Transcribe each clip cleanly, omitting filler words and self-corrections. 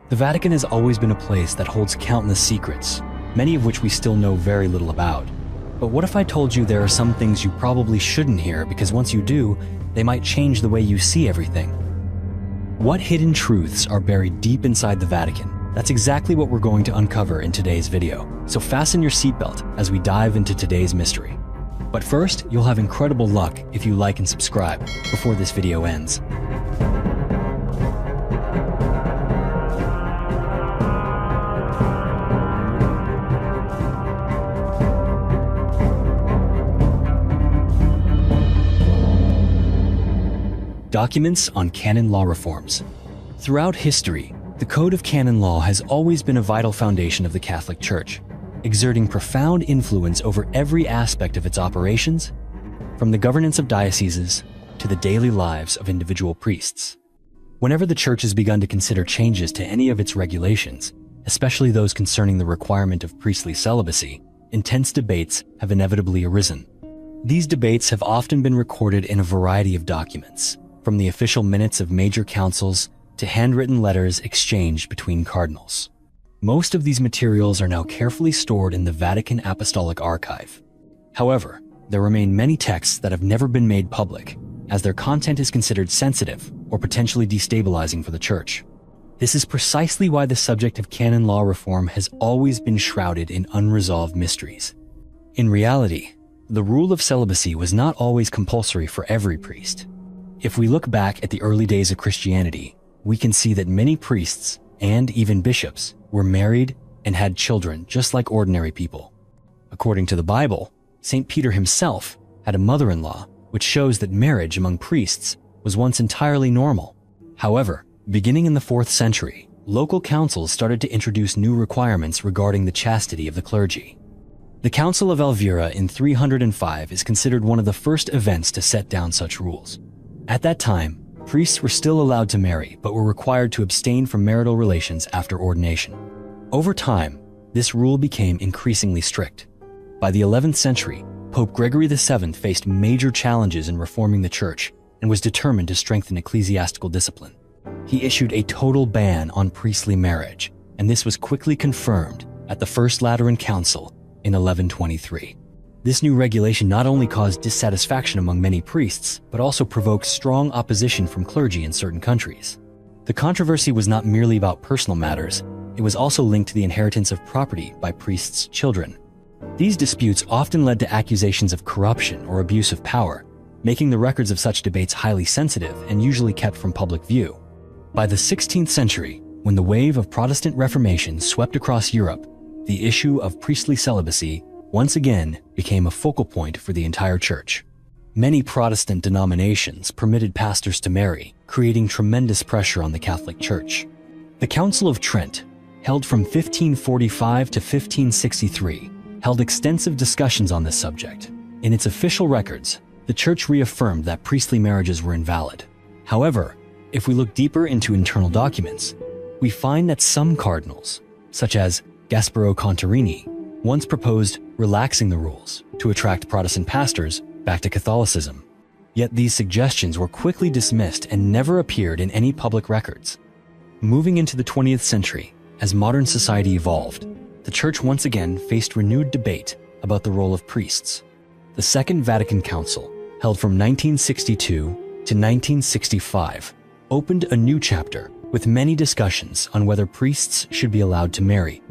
The Vatican has always been a place that holds countless secrets, many of which we still know very little about. But what if I told you there are some things you probably shouldn't hear because once you do, they might change the way you see everything? What hidden truths are buried deep inside the Vatican? That's exactly what we're going to uncover in today's video. So fasten your seatbelt as we dive into today's mystery. But first, you'll have incredible luck if you like and subscribe before this video ends. Documents on canon law reforms. Throughout history, the Code of Canon Law has always been a vital foundation of the Catholic Church, exerting profound influence over every aspect of its operations, from the governance of dioceses to the daily lives of individual priests. Whenever the Church has begun to consider changes to any of its regulations, especially those concerning the requirement of priestly celibacy, intense debates have inevitably arisen. These debates have often been recorded in a variety of documents, from the official minutes of major councils to handwritten letters exchanged between cardinals. Most of these materials are now carefully stored in the Vatican Apostolic Archive. However, there remain many texts that have never been made public, as their content is considered sensitive or potentially destabilizing for the Church. This is precisely why the subject of canon law reform has always been shrouded in unresolved mysteries. In reality, the rule of celibacy was not always compulsory for every priest. If we look back at the early days of Christianity, we can see that many priests, and even bishops, were married and had children just like ordinary people. According to the Bible, St. Peter himself had a mother-in-law, which shows that marriage among priests was once entirely normal. However, beginning in the 4th century, local councils started to introduce new requirements regarding the chastity of the clergy. The Council of Elvira in 305 is considered one of the first events to set down such rules. At that time, priests were still allowed to marry, but were required to abstain from marital relations after ordination. Over time, this rule became increasingly strict. By the 11th century, Pope Gregory VII faced major challenges in reforming the Church and was determined to strengthen ecclesiastical discipline. He issued a total ban on priestly marriage, and this was quickly confirmed at the First Lateran Council in 1123. This new regulation not only caused dissatisfaction among many priests, but also provoked strong opposition from clergy in certain countries. The controversy was not merely about personal matters, it was also linked to the inheritance of property by priests' children. These disputes often led to accusations of corruption or abuse of power, making the records of such debates highly sensitive and usually kept from public view. By the 16th century, when the wave of Protestant Reformation swept across Europe, the issue of priestly celibacy once again became a focal point for the entire Church. Many Protestant denominations permitted pastors to marry, creating tremendous pressure on the Catholic Church. The Council of Trent, held from 1545 to 1563, held extensive discussions on this subject. In its official records, the Church reaffirmed that priestly marriages were invalid. However, if we look deeper into internal documents, we find that some cardinals, such as Gasparo Contarini, once proposed relaxing the rules to attract Protestant pastors back to Catholicism. Yet these suggestions were quickly dismissed and never appeared in any public records. Moving into the 20th century, as modern society evolved, the Church once again faced renewed debate about the role of priests. The Second Vatican Council, held from 1962 to 1965, opened a new chapter with many discussions on whether priests should be allowed to marry,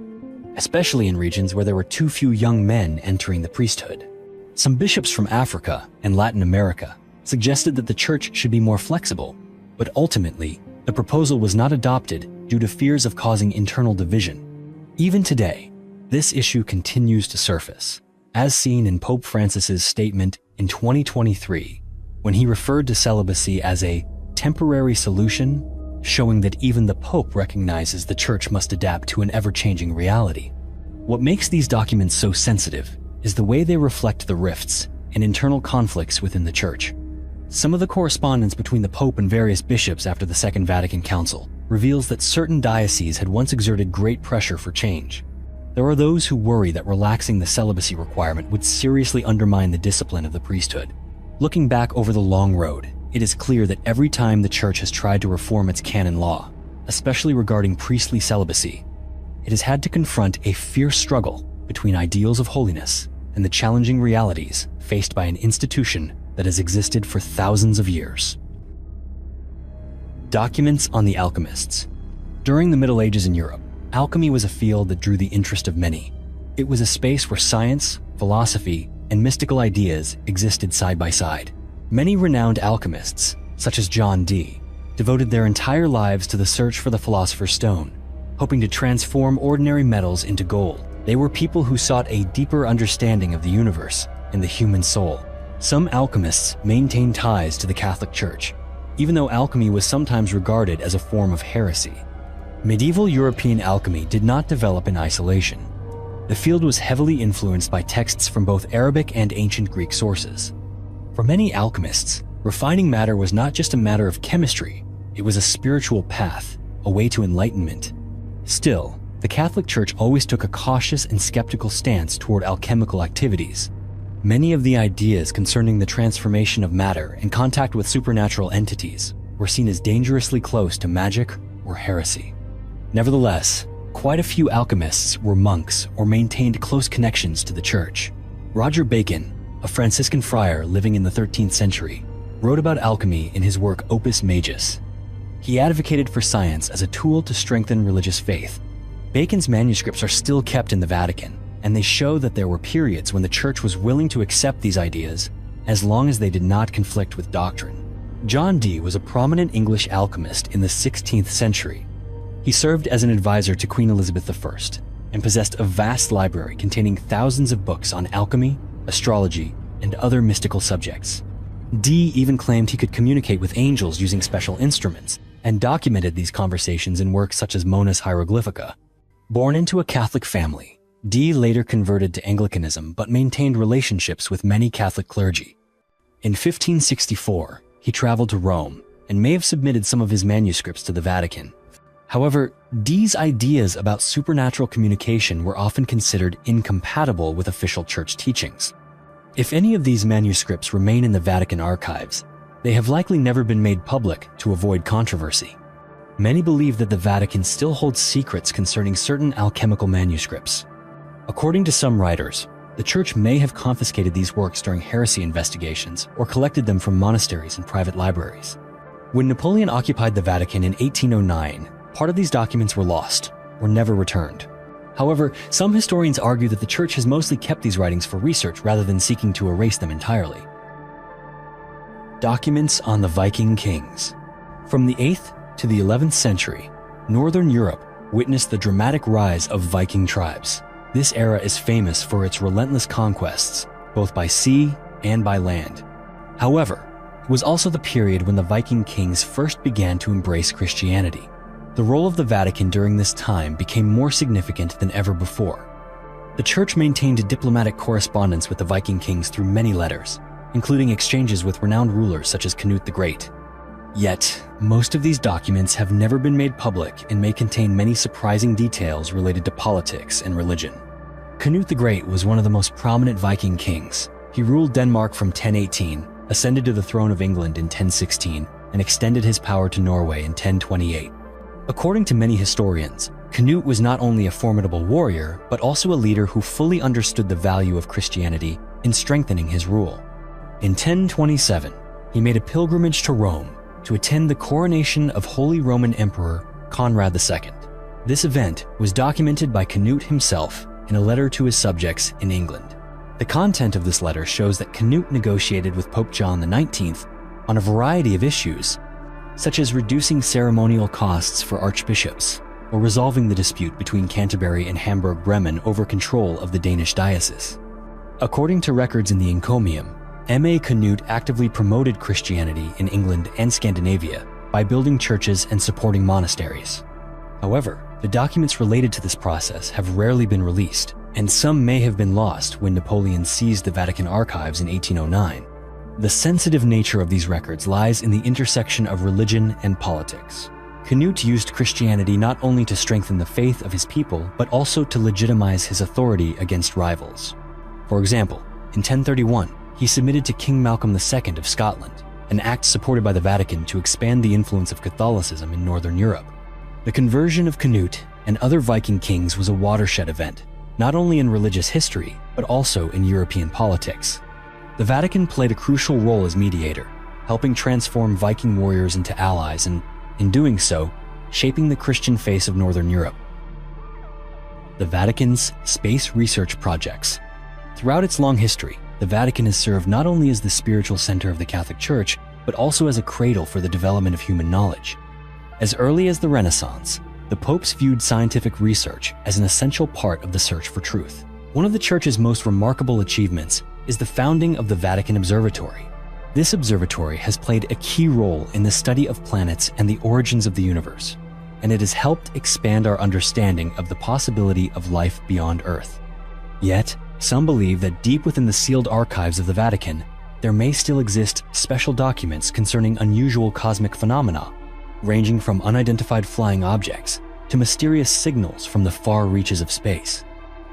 especially in regions where there were too few young men entering the priesthood. Some bishops from Africa and Latin America suggested that the Church should be more flexible, but ultimately, the proposal was not adopted due to fears of causing internal division. Even today, this issue continues to surface, as seen in Pope Francis's statement in 2023, when he referred to celibacy as a temporary solution, showing that even the Pope recognizes the Church must adapt to an ever-changing reality. What makes these documents so sensitive is the way they reflect the rifts and internal conflicts within the Church. Some of the correspondence between the Pope and various bishops after the Second Vatican Council reveals that certain dioceses had once exerted great pressure for change. There are those who worry that relaxing the celibacy requirement would seriously undermine the discipline of the priesthood. Looking back over the long road, it is clear that every time the Church has tried to reform its canon law, especially regarding priestly celibacy. It has had to confront a fierce struggle between ideals of holiness and the challenging realities faced by an institution that has existed for thousands of years. Documents on the alchemists. During the Middle Ages in Europe, alchemy was a field that drew the interest of many. It was a space where science, philosophy, and mystical ideas existed side by side. Many renowned alchemists, such as John Dee, devoted their entire lives to the search for the Philosopher's Stone, hoping to transform ordinary metals into gold. They were people who sought a deeper understanding of the universe and the human soul. Some alchemists maintained ties to the Catholic Church, even though alchemy was sometimes regarded as a form of heresy. Medieval European alchemy did not develop in isolation. The field was heavily influenced by texts from both Arabic and ancient Greek sources. For many alchemists, refining matter was not just a matter of chemistry, it was a spiritual path, a way to enlightenment. Still, the Catholic Church always took a cautious and skeptical stance toward alchemical activities. Many of the ideas concerning the transformation of matter and contact with supernatural entities were seen as dangerously close to magic or heresy. Nevertheless, quite a few alchemists were monks or maintained close connections to the Church. Roger Bacon, a Franciscan friar living in the 13th century, wrote about alchemy in his work Opus Majus. He advocated for science as a tool to strengthen religious faith. Bacon's manuscripts are still kept in the Vatican, and they show that there were periods when the Church was willing to accept these ideas as long as they did not conflict with doctrine. John Dee was a prominent English alchemist in the 16th century. He served as an advisor to Queen Elizabeth I and possessed a vast library containing thousands of books on alchemy, astrology, and other mystical subjects. Dee even claimed he could communicate with angels using special instruments and documented these conversations in works such as Mona's Hieroglyphica. Born into a Catholic family, Dee later converted to Anglicanism but maintained relationships with many Catholic clergy. In 1564, he traveled to Rome and may have submitted some of his manuscripts to the Vatican. However, Dee's ideas about supernatural communication were often considered incompatible with official church teachings. If any of these manuscripts remain in the Vatican archives, they have likely never been made public to avoid controversy. Many believe that the Vatican still holds secrets concerning certain alchemical manuscripts. According to some writers, the Church may have confiscated these works during heresy investigations or collected them from monasteries and private libraries. When Napoleon occupied the Vatican in 1809, part of these documents were lost or never returned. However, some historians argue that the Church has mostly kept these writings for research rather than seeking to erase them entirely. Documents on the Viking kings. From the 8th to the 11th century, Northern Europe witnessed the dramatic rise of Viking tribes. This era is famous for its relentless conquests, both by sea and by land. However, it was also the period when the Viking kings first began to embrace Christianity. The role of the Vatican during this time became more significant than ever before. The Church maintained a diplomatic correspondence with the Viking kings through many letters, including exchanges with renowned rulers such as Canute the Great. Yet, most of these documents have never been made public and may contain many surprising details related to politics and religion. Canute the Great was one of the most prominent Viking kings. He ruled Denmark from 1018, ascended to the throne of England in 1016, and extended his power to Norway in 1028. According to many historians, Canute was not only a formidable warrior, but also a leader who fully understood the value of Christianity in strengthening his rule. In 1027, he made a pilgrimage to Rome to attend the coronation of Holy Roman Emperor Conrad II. This event was documented by Canute himself in a letter to his subjects in England. The content of this letter shows that Canute negotiated with Pope John XIX on a variety of issues, such as reducing ceremonial costs for archbishops or resolving the dispute between Canterbury and Hamburg-Bremen over control of the Danish diocese. According to records in the Encomium, M.A. Canute actively promoted Christianity in England and Scandinavia by building churches and supporting monasteries. However, the documents related to this process have rarely been released, and some may have been lost when Napoleon seized the Vatican archives in 1809. The sensitive nature of these records lies in the intersection of religion and politics. Canute used Christianity not only to strengthen the faith of his people, but also to legitimize his authority against rivals. For example, in 1031, he submitted to King Malcolm II of Scotland, an act supported by the Vatican to expand the influence of Catholicism in Northern Europe. The conversion of Canute and other Viking kings was a watershed event, not only in religious history, but also in European politics. The Vatican played a crucial role as mediator, helping transform Viking warriors into allies and, in doing so, shaping the Christian face of Northern Europe. The Vatican's space research projects. Throughout its long history, the Vatican has served not only as the spiritual center of the Catholic Church, but also as a cradle for the development of human knowledge. As early as the Renaissance, the popes viewed scientific research as an essential part of the search for truth. One of the Church's most remarkable achievements is the founding of the Vatican Observatory. This observatory has played a key role in the study of planets and the origins of the universe, and it has helped expand our understanding of the possibility of life beyond Earth. Yet, some believe that deep within the sealed archives of the Vatican, there may still exist special documents concerning unusual cosmic phenomena, ranging from unidentified flying objects to mysterious signals from the far reaches of space.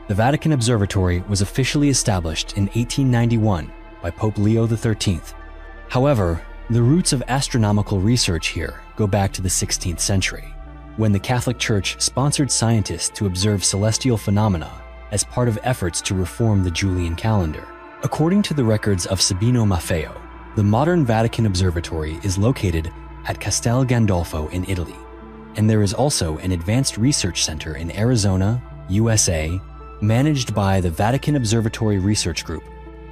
The Vatican Observatory was officially established in 1891 by Pope Leo XIII. However, the roots of astronomical research here go back to the 16th century, when the Catholic Church sponsored scientists to observe celestial phenomena as part of efforts to reform the Julian calendar. According to the records of Sabino Maffeo, the modern Vatican Observatory is located at Castel Gandolfo in Italy, and there is also an advanced research center in Arizona, USA, managed by the Vatican Observatory Research Group.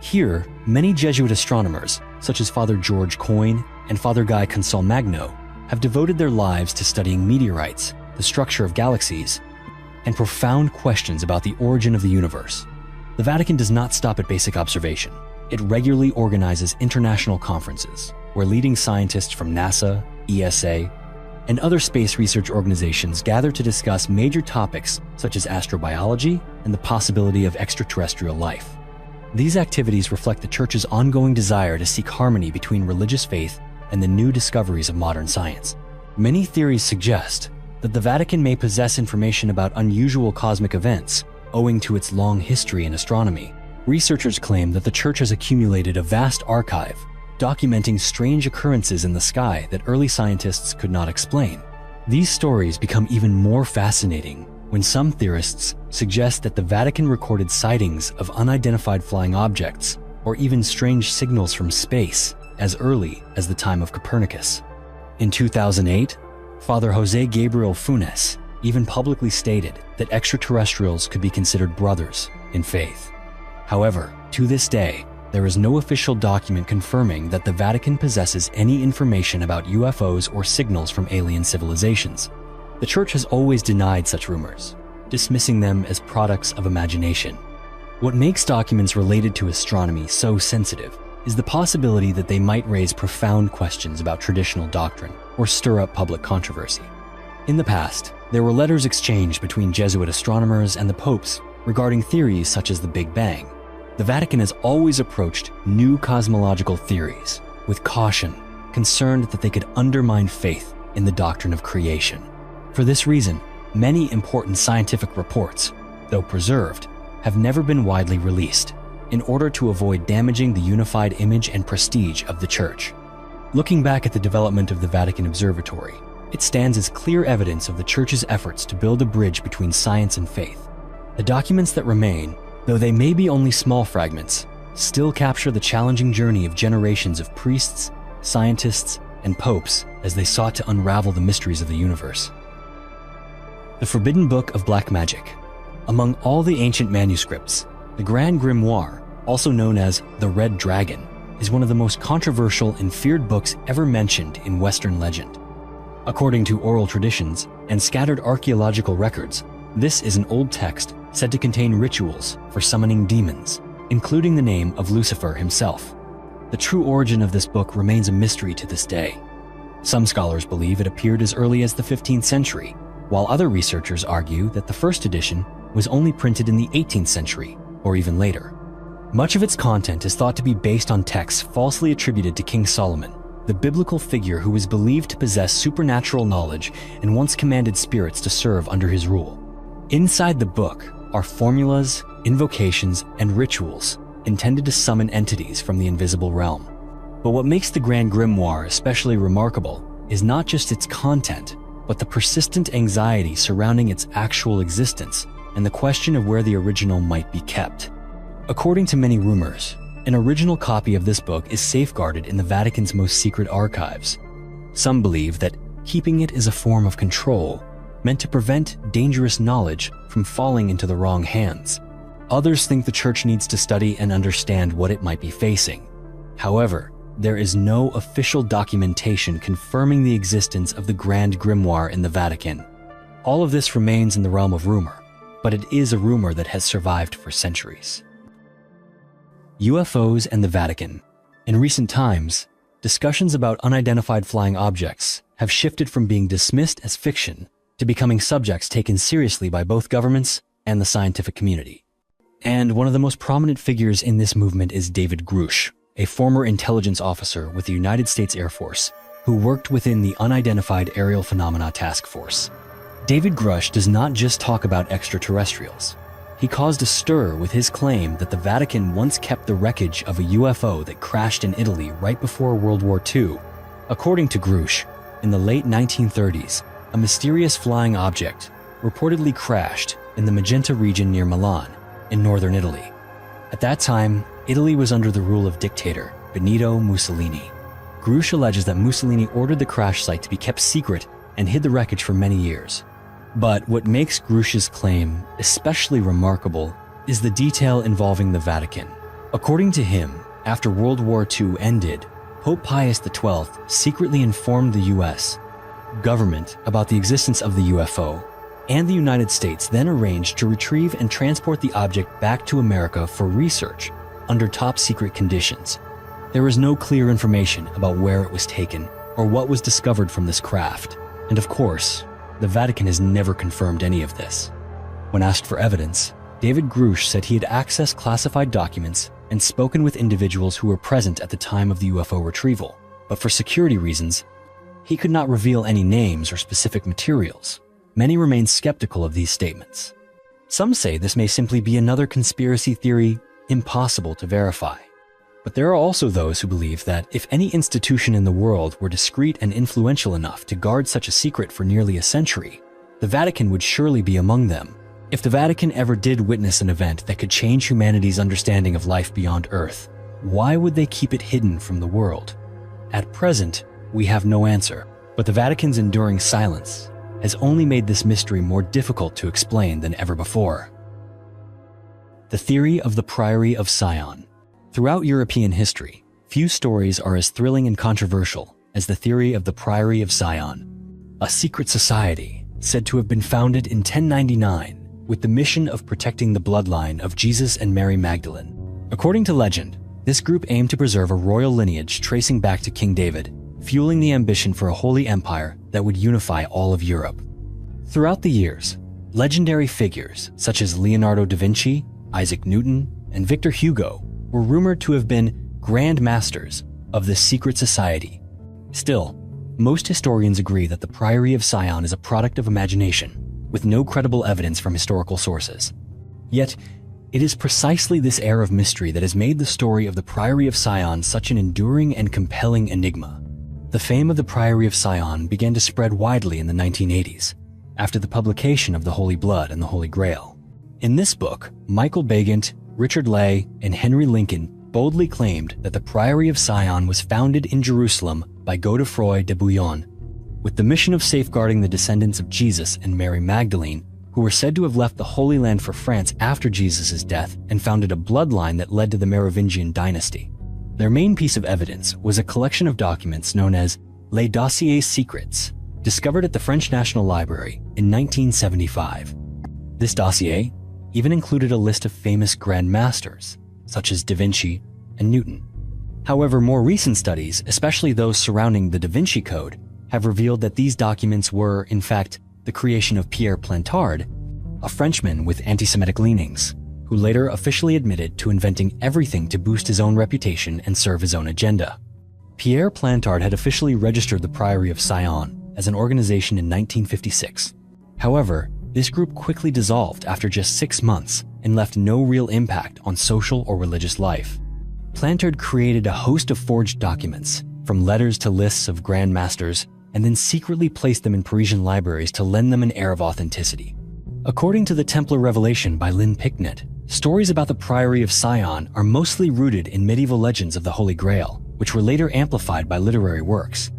Here, many Jesuit astronomers, such as Father George Coyne and Father Guy Consolmagno, have devoted their lives to studying meteorites, the structure of galaxies, and profound questions about the origin of the universe. The Vatican does not stop at basic observation. It regularly organizes international conferences, where leading scientists from NASA, ESA, and other space research organizations gather to discuss major topics such as astrobiology and the possibility of extraterrestrial life. These activities reflect the Church's ongoing desire to seek harmony between religious faith and the new discoveries of modern science. Many theories suggest that the Vatican may possess information about unusual cosmic events owing to its long history in astronomy. Researchers claim that the Church has accumulated a vast archive documenting strange occurrences in the sky that early scientists could not explain. These stories become even more fascinating when some theorists suggest that the Vatican recorded sightings of unidentified flying objects or even strange signals from space as early as the time of Copernicus. In 2008, Father Jose Gabriel Funes even publicly stated that extraterrestrials could be considered brothers in faith. However, to this day, there is no official document confirming that the Vatican possesses any information about UFOs or signals from alien civilizations. The Church has always denied such rumors, dismissing them as products of imagination. What makes documents related to astronomy so sensitive is the possibility that they might raise profound questions about traditional doctrine or stir up public controversy. In the past, there were letters exchanged between Jesuit astronomers and the popes regarding theories such as the Big Bang. The Vatican has always approached new cosmological theories with caution, concerned that they could undermine faith in the doctrine of creation. For this reason, many important scientific reports, though preserved, have never been widely released, in order to avoid damaging the unified image and prestige of the Church. Looking back at the development of the Vatican Observatory, it stands as clear evidence of the Church's efforts to build a bridge between science and faith. The documents that remain, though they may be only small fragments, still capture the challenging journey of generations of priests, scientists, and popes as they sought to unravel the mysteries of the universe. The Forbidden Book of Black Magic. Among all the ancient manuscripts, the Grand Grimoire, also known as the Red Dragon, is one of the most controversial and feared books ever mentioned in Western legend. According to oral traditions and scattered archaeological records, this is an old text said to contain rituals for summoning demons, including the name of Lucifer himself. The true origin of this book remains a mystery to this day. Some scholars believe it appeared as early as the 15th century, while other researchers argue that the first edition was only printed in the 18th century, or even later. Much of its content is thought to be based on texts falsely attributed to King Solomon, the biblical figure who was believed to possess supernatural knowledge and once commanded spirits to serve under his rule. Inside the book are formulas, invocations, and rituals intended to summon entities from the invisible realm. But what makes the Grand Grimoire especially remarkable is not just its content, but the persistent anxiety surrounding its actual existence and the question of where the original might be kept. According to many rumors, an original copy of this book is safeguarded in the Vatican's most secret archives. Some believe that keeping it is a form of control, meant to prevent dangerous knowledge from falling into the wrong hands. Others think the Church needs to study and understand what it might be facing. However, there is no official documentation confirming the existence of the Grand Grimoire in the Vatican. All of this remains in the realm of rumor, but it is a rumor that has survived for centuries. UFOs and the Vatican. In recent times, discussions about unidentified flying objects have shifted from being dismissed as fiction to becoming subjects taken seriously by both governments and the scientific community. And one of the most prominent figures in this movement is David Grusch, a former intelligence officer with the United States Air Force who worked within the Unidentified Aerial Phenomena Task Force. David Grusch does not just talk about extraterrestrials. He caused a stir with his claim that the Vatican once kept the wreckage of a UFO that crashed in Italy right before World War II. According to Grusch, in the late 1930s, a mysterious flying object reportedly crashed in the Magenta region near Milan, in northern Italy. At that time, Italy was under the rule of dictator Benito Mussolini. Grusch alleges that Mussolini ordered the crash site to be kept secret and hid the wreckage for many years. But what makes Grusch's claim especially remarkable is the detail involving the Vatican. According to him, after World War II ended, Pope Pius XII secretly informed the US government about the existence of the UFO, and the United States then arranged to retrieve and transport the object back to America for research under top secret conditions. There is no clear information about where it was taken or what was discovered from this craft, and of course, the Vatican has never confirmed any of this. When asked for evidence, David Grusch said he had accessed classified documents and spoken with individuals who were present at the time of the UFO retrieval, but for security reasons, he could not reveal any names or specific materials. Many remain skeptical of these statements. Some say this may simply be another conspiracy theory impossible to verify. But there are also those who believe that if any institution in the world were discreet and influential enough to guard such a secret for nearly a century, the Vatican would surely be among them. If the Vatican ever did witness an event that could change humanity's understanding of life beyond Earth, why would they keep it hidden from the world? At present, we have no answer, but the Vatican's enduring silence has only made this mystery more difficult to explain than ever before. The theory of the Priory of Sion. Throughout European history, few stories are as thrilling and controversial as the theory of the Priory of Sion, a secret society said to have been founded in 1099 with the mission of protecting the bloodline of Jesus and Mary Magdalene. According to legend, this group aimed to preserve a royal lineage tracing back to King David, fueling the ambition for a holy empire that would unify all of Europe. Throughout the years, legendary figures such as Leonardo da Vinci, Isaac Newton, and Victor Hugo were rumored to have been grand masters of this secret society. Still, most historians agree that the Priory of Sion is a product of imagination, with no credible evidence from historical sources. Yet, it is precisely this air of mystery that has made the story of the Priory of Sion such an enduring and compelling enigma. The fame of the Priory of Sion began to spread widely in the 1980s, after the publication of The Holy Blood and the Holy Grail. In this book, Michael Begant, Richard Lay, and Henry Lincoln boldly claimed that the Priory of Sion was founded in Jerusalem by Godefroy de Bouillon, with the mission of safeguarding the descendants of Jesus and Mary Magdalene, who were said to have left the Holy Land for France after Jesus' death and founded a bloodline that led to the Merovingian dynasty. Their main piece of evidence was a collection of documents known as Les Dossiers Secrets, discovered at the French National Library in 1975. This dossier even included a list of famous Grand Masters, such as Da Vinci and Newton. However, more recent studies, especially those surrounding the Da Vinci Code, have revealed that these documents were, in fact, the creation of Pierre Plantard, a Frenchman with anti-Semitic leanings, who later officially admitted to inventing everything to boost his own reputation and serve his own agenda. Pierre Plantard had officially registered the Priory of Sion as an organization in 1956. However, this group quickly dissolved after just 6 months and left no real impact on social or religious life. Plantard created a host of forged documents, from letters to lists of Grand Masters, and then secretly placed them in Parisian libraries to lend them an air of authenticity. According to the Templar Revelation by Lynn Picknett, stories about the Priory of Sion are mostly rooted in medieval legends of the Holy Grail, which were later amplified by literary works.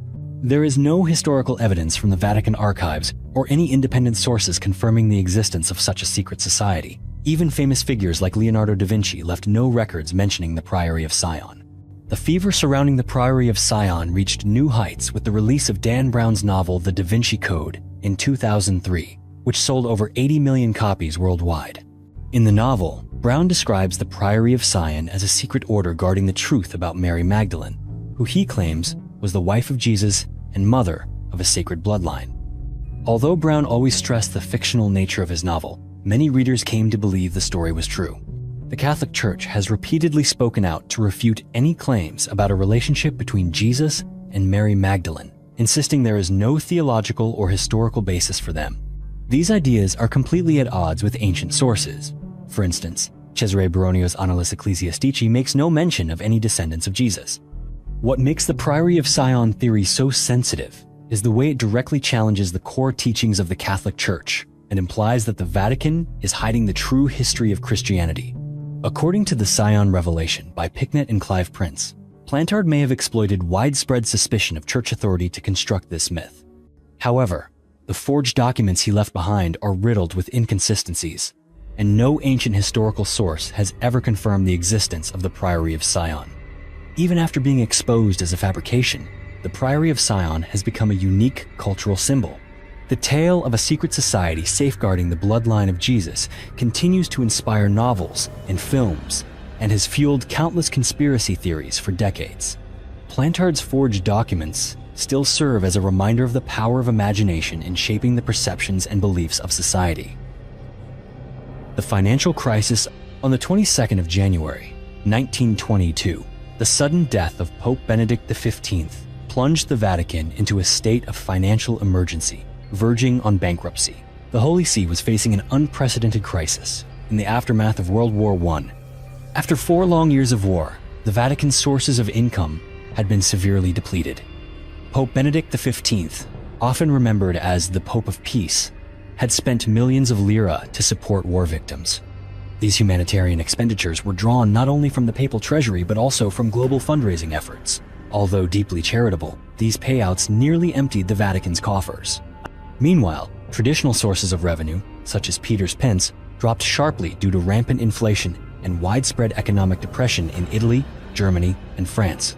There is no historical evidence from the Vatican archives or any independent sources confirming the existence of such a secret society. Even famous figures like Leonardo da Vinci left no records mentioning the Priory of Sion. The fever surrounding the Priory of Sion reached new heights with the release of Dan Brown's novel The Da Vinci Code in 2003, which sold over 80 million copies worldwide. In the novel, Brown describes the Priory of Sion as a secret order guarding the truth about Mary Magdalene, who he claims was the wife of Jesus and mother of a sacred bloodline. Although Brown always stressed the fictional nature of his novel, many readers came to believe the story was true. The Catholic Church has repeatedly spoken out to refute any claims about a relationship between Jesus and Mary Magdalene, insisting there is no theological or historical basis for them. These ideas are completely at odds with ancient sources. For instance, Cesare Baronio's Annales Ecclesiastici makes no mention of any descendants of Jesus. What makes the Priory of Sion theory so sensitive is the way it directly challenges the core teachings of the Catholic Church and implies that the Vatican is hiding the true history of Christianity. According to the Sion Revelation by Picknett and Clive Prince, Plantard may have exploited widespread suspicion of church authority to construct this myth. However, the forged documents he left behind are riddled with inconsistencies, and no ancient historical source has ever confirmed the existence of the Priory of Sion. Even after being exposed as a fabrication, the Priory of Sion has become a unique cultural symbol. The tale of a secret society safeguarding the bloodline of Jesus continues to inspire novels and films and has fueled countless conspiracy theories for decades. Plantard's forged documents still serve as a reminder of the power of imagination in shaping the perceptions and beliefs of society. The financial crisis on the 22nd of January, 1922, the sudden death of Pope Benedict XV plunged the Vatican into a state of financial emergency, verging on bankruptcy. The Holy See was facing an unprecedented crisis in the aftermath of World War I. After 4 long years of war, the Vatican's sources of income had been severely depleted. Pope Benedict XV, often remembered as the Pope of Peace, had spent millions of lira to support war victims. These humanitarian expenditures were drawn not only from the papal treasury but also from global fundraising efforts. Although deeply charitable, these payouts nearly emptied the Vatican's coffers. Meanwhile, traditional sources of revenue, such as Peter's pence, dropped sharply due to rampant inflation and widespread economic depression in Italy, Germany, and France.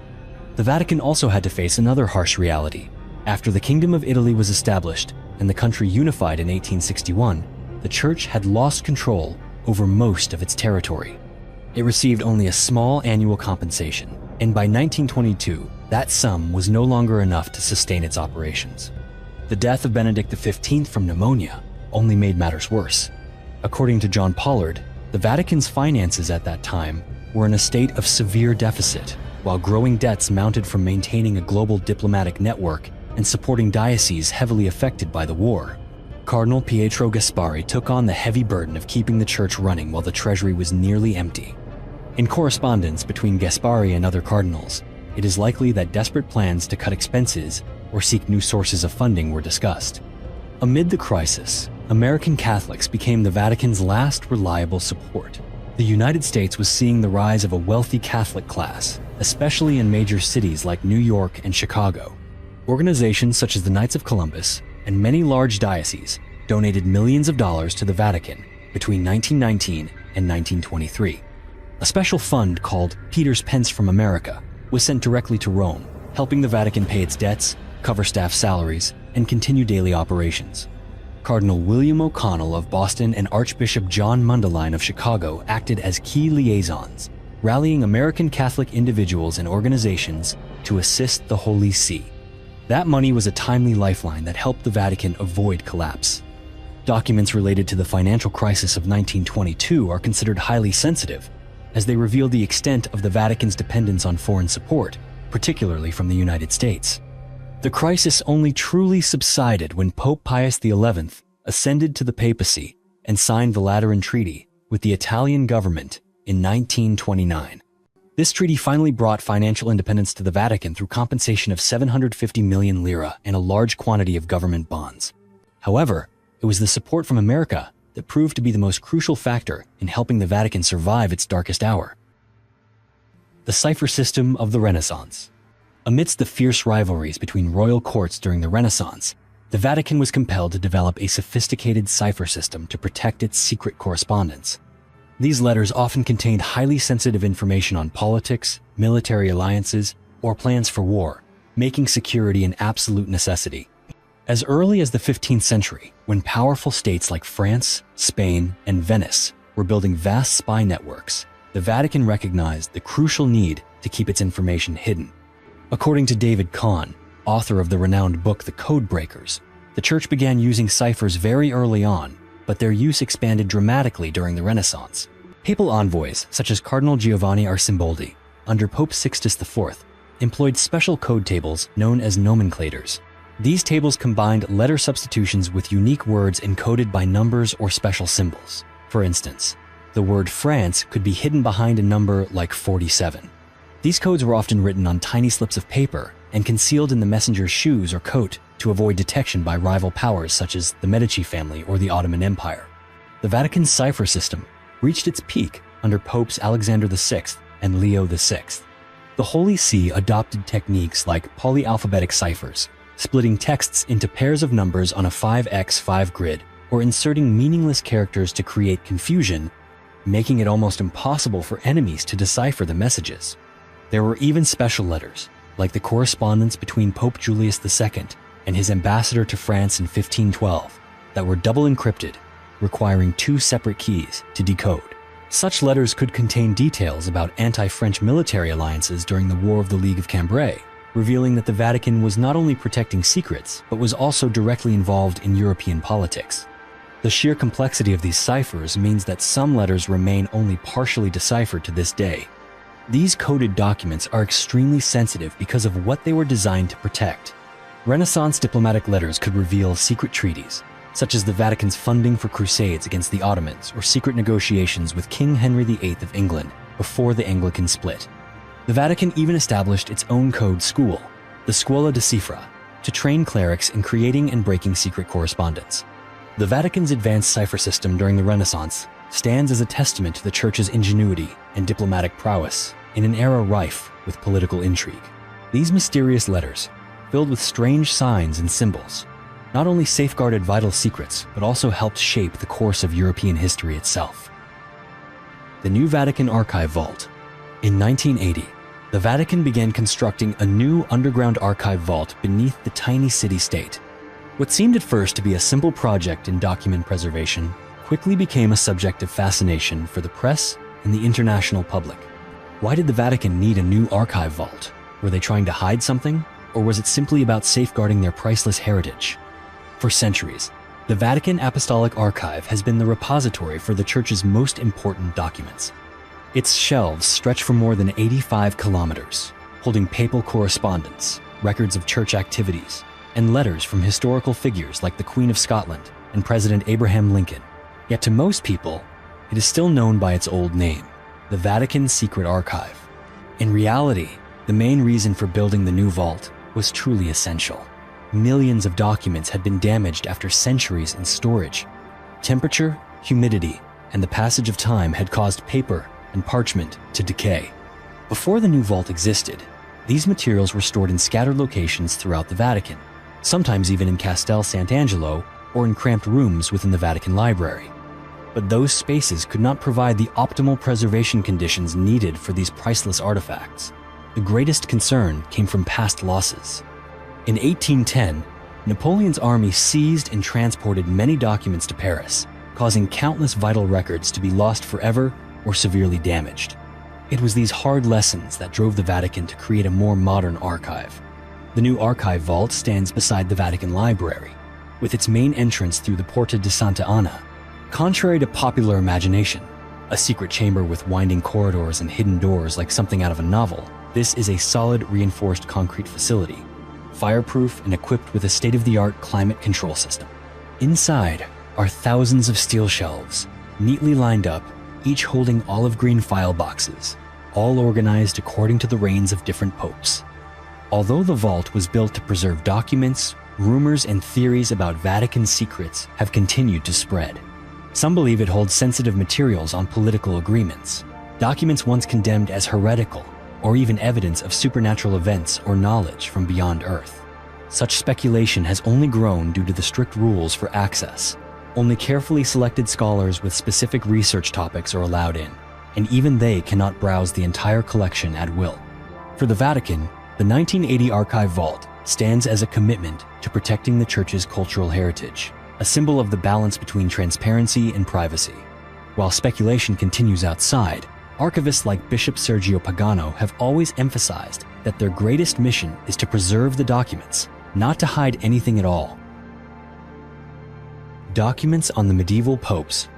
The Vatican also had to face another harsh reality. After the Kingdom of Italy was established and the country unified in 1861, the Church had lost control over most of its territory. It received only a small annual compensation, and by 1922, that sum was no longer enough to sustain its operations. The death of Benedict XV from pneumonia only made matters worse. According to John Pollard, the Vatican's finances at that time were in a state of severe deficit, while growing debts mounted from maintaining a global diplomatic network and supporting dioceses heavily affected by the war. Cardinal Pietro Gasparri took on the heavy burden of keeping the church running while the treasury was nearly empty. In correspondence between Gasparri and other cardinals, it is likely that desperate plans to cut expenses or seek new sources of funding were discussed. Amid the crisis, American Catholics became the Vatican's last reliable support. The United States was seeing the rise of a wealthy Catholic class, especially in major cities like New York and Chicago. Organizations such as the Knights of Columbus and many large dioceses donated millions of dollars to the Vatican between 1919 and 1923. A special fund called Peter's Pence from America was sent directly to Rome, helping the Vatican pay its debts, cover staff salaries, and continue daily operations. Cardinal William O'Connell of Boston and Archbishop John Mundelein of Chicago acted as key liaisons, rallying American Catholic individuals and organizations to assist the Holy See. That money was a timely lifeline that helped the Vatican avoid collapse. Documents related to the financial crisis of 1922 are considered highly sensitive, as they reveal the extent of the Vatican's dependence on foreign support, particularly from the United States. The crisis only truly subsided when Pope Pius XI ascended to the papacy and signed the Lateran Treaty with the Italian government in 1929. This treaty finally brought financial independence to the Vatican through compensation of 750 million lira and a large quantity of government bonds. However, it was the support from America that proved to be the most crucial factor in helping the Vatican survive its darkest hour. The cipher system of the Renaissance. Amidst the fierce rivalries between royal courts during the Renaissance, the Vatican was compelled to develop a sophisticated cipher system to protect its secret correspondence. These letters often contained highly sensitive information on politics, military alliances, or plans for war, making security an absolute necessity. As early as the 15th century, when powerful states like France, Spain, and Venice were building vast spy networks, the Vatican recognized the crucial need to keep its information hidden. According to David Kahn, author of the renowned book The Code Breakers, the Church began using ciphers very early on, but their use expanded dramatically during the Renaissance. Papal envoys, such as Cardinal Giovanni Arcimboldi, under Pope Sixtus IV, employed special code tables known as nomenclators. These tables combined letter substitutions with unique words encoded by numbers or special symbols. For instance, the word France could be hidden behind a number like 47. These codes were often written on tiny slips of paper and concealed in the messenger's shoes or coat to avoid detection by rival powers such as the Medici family or the Ottoman Empire. The Vatican's cipher system reached its peak under Popes Alexander VI and Leo VI. The Holy See adopted techniques like polyalphabetic ciphers, splitting texts into pairs of numbers on a 5x5 grid, or inserting meaningless characters to create confusion, making it almost impossible for enemies to decipher the messages. There were even special letters, like the correspondence between Pope Julius II and his ambassador to France in 1512, that were double encrypted, requiring 2 separate keys to decode. Such letters could contain details about anti-French military alliances during the War of the League of Cambrai, revealing that the Vatican was not only protecting secrets, but was also directly involved in European politics. The sheer complexity of these ciphers means that some letters remain only partially deciphered to this day. These coded documents are extremely sensitive because of what they were designed to protect. Renaissance diplomatic letters could reveal secret treaties, such as the Vatican's funding for crusades against the Ottomans or secret negotiations with King Henry VIII of England before the Anglican split. The Vatican even established its own code school, the Scuola di Cifra, to train clerics in creating and breaking secret correspondence. The Vatican's advanced cipher system during the Renaissance stands as a testament to the Church's ingenuity and diplomatic prowess in an era rife with political intrigue. These mysterious letters, filled with strange signs and symbols, not only safeguarded vital secrets, but also helped shape the course of European history itself. The New Vatican Archive Vault. In 1980, the Vatican began constructing a new underground archive vault beneath the tiny city-state. What seemed at first to be a simple project in document preservation quickly became a subject of fascination for the press and the international public. Why did the Vatican need a new archive vault? Were they trying to hide something, or was it simply about safeguarding their priceless heritage? For centuries, the Vatican Apostolic Archive has been the repository for the Church's most important documents. Its shelves stretch for more than 85 kilometers, holding papal correspondence, records of church activities, and letters from historical figures like the Queen of Scotland and President Abraham Lincoln. Yet to most people, it is still known by its old name, the Vatican Secret Archive. In reality, the main reason for building the new vault was truly essential. Millions of documents had been damaged after centuries in storage. Temperature, humidity, and the passage of time had caused paper and parchment to decay. Before the new vault existed, these materials were stored in scattered locations throughout the Vatican, sometimes even in Castel Sant'Angelo or in cramped rooms within the Vatican Library. But those spaces could not provide the optimal preservation conditions needed for these priceless artifacts. The greatest concern came from past losses. In 1810, Napoleon's army seized and transported many documents to Paris, causing countless vital records to be lost forever or severely damaged. It was these hard lessons that drove the Vatican to create a more modern archive. The new archive vault stands beside the Vatican Library, with its main entrance through the Porta di Santa Anna. Contrary to popular imagination, a secret chamber with winding corridors and hidden doors like something out of a novel, this is a solid reinforced concrete facility, fireproof and equipped with a state-of-the-art climate control system. Inside are thousands of steel shelves, neatly lined up, each holding olive green file boxes, all organized according to the reigns of different popes. Although the vault was built to preserve documents, rumors and theories about Vatican secrets have continued to spread. Some believe it holds sensitive materials on political agreements, documents once condemned as heretical, or even evidence of supernatural events or knowledge from beyond Earth. Such speculation has only grown due to the strict rules for access. Only carefully selected scholars with specific research topics are allowed in, and even they cannot browse the entire collection at will. For the Vatican, the 1980 Archive Vault stands as a commitment to protecting the Church's cultural heritage, a symbol of the balance between transparency and privacy. While speculation continues outside, archivists like Bishop Sergio Pagano have always emphasized that their greatest mission is to preserve the documents, not to hide anything at all. Documents on the medieval popes.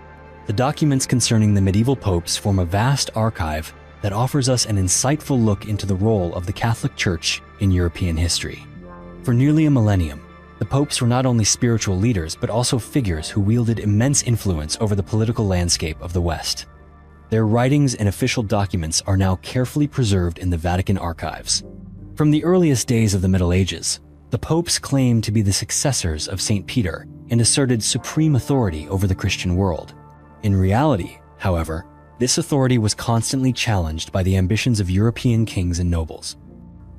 The documents concerning the medieval popes form a vast archive that offers us an insightful look into the role of the Catholic Church in European history. For nearly a millennium, the popes were not only spiritual leaders but also figures who wielded immense influence over the political landscape of the West. Their writings and official documents are now carefully preserved in the Vatican archives. From the earliest days of the Middle Ages, the popes claimed to be the successors of St. Peter and asserted supreme authority over the Christian world. In reality, however, this authority was constantly challenged by the ambitions of European kings and nobles.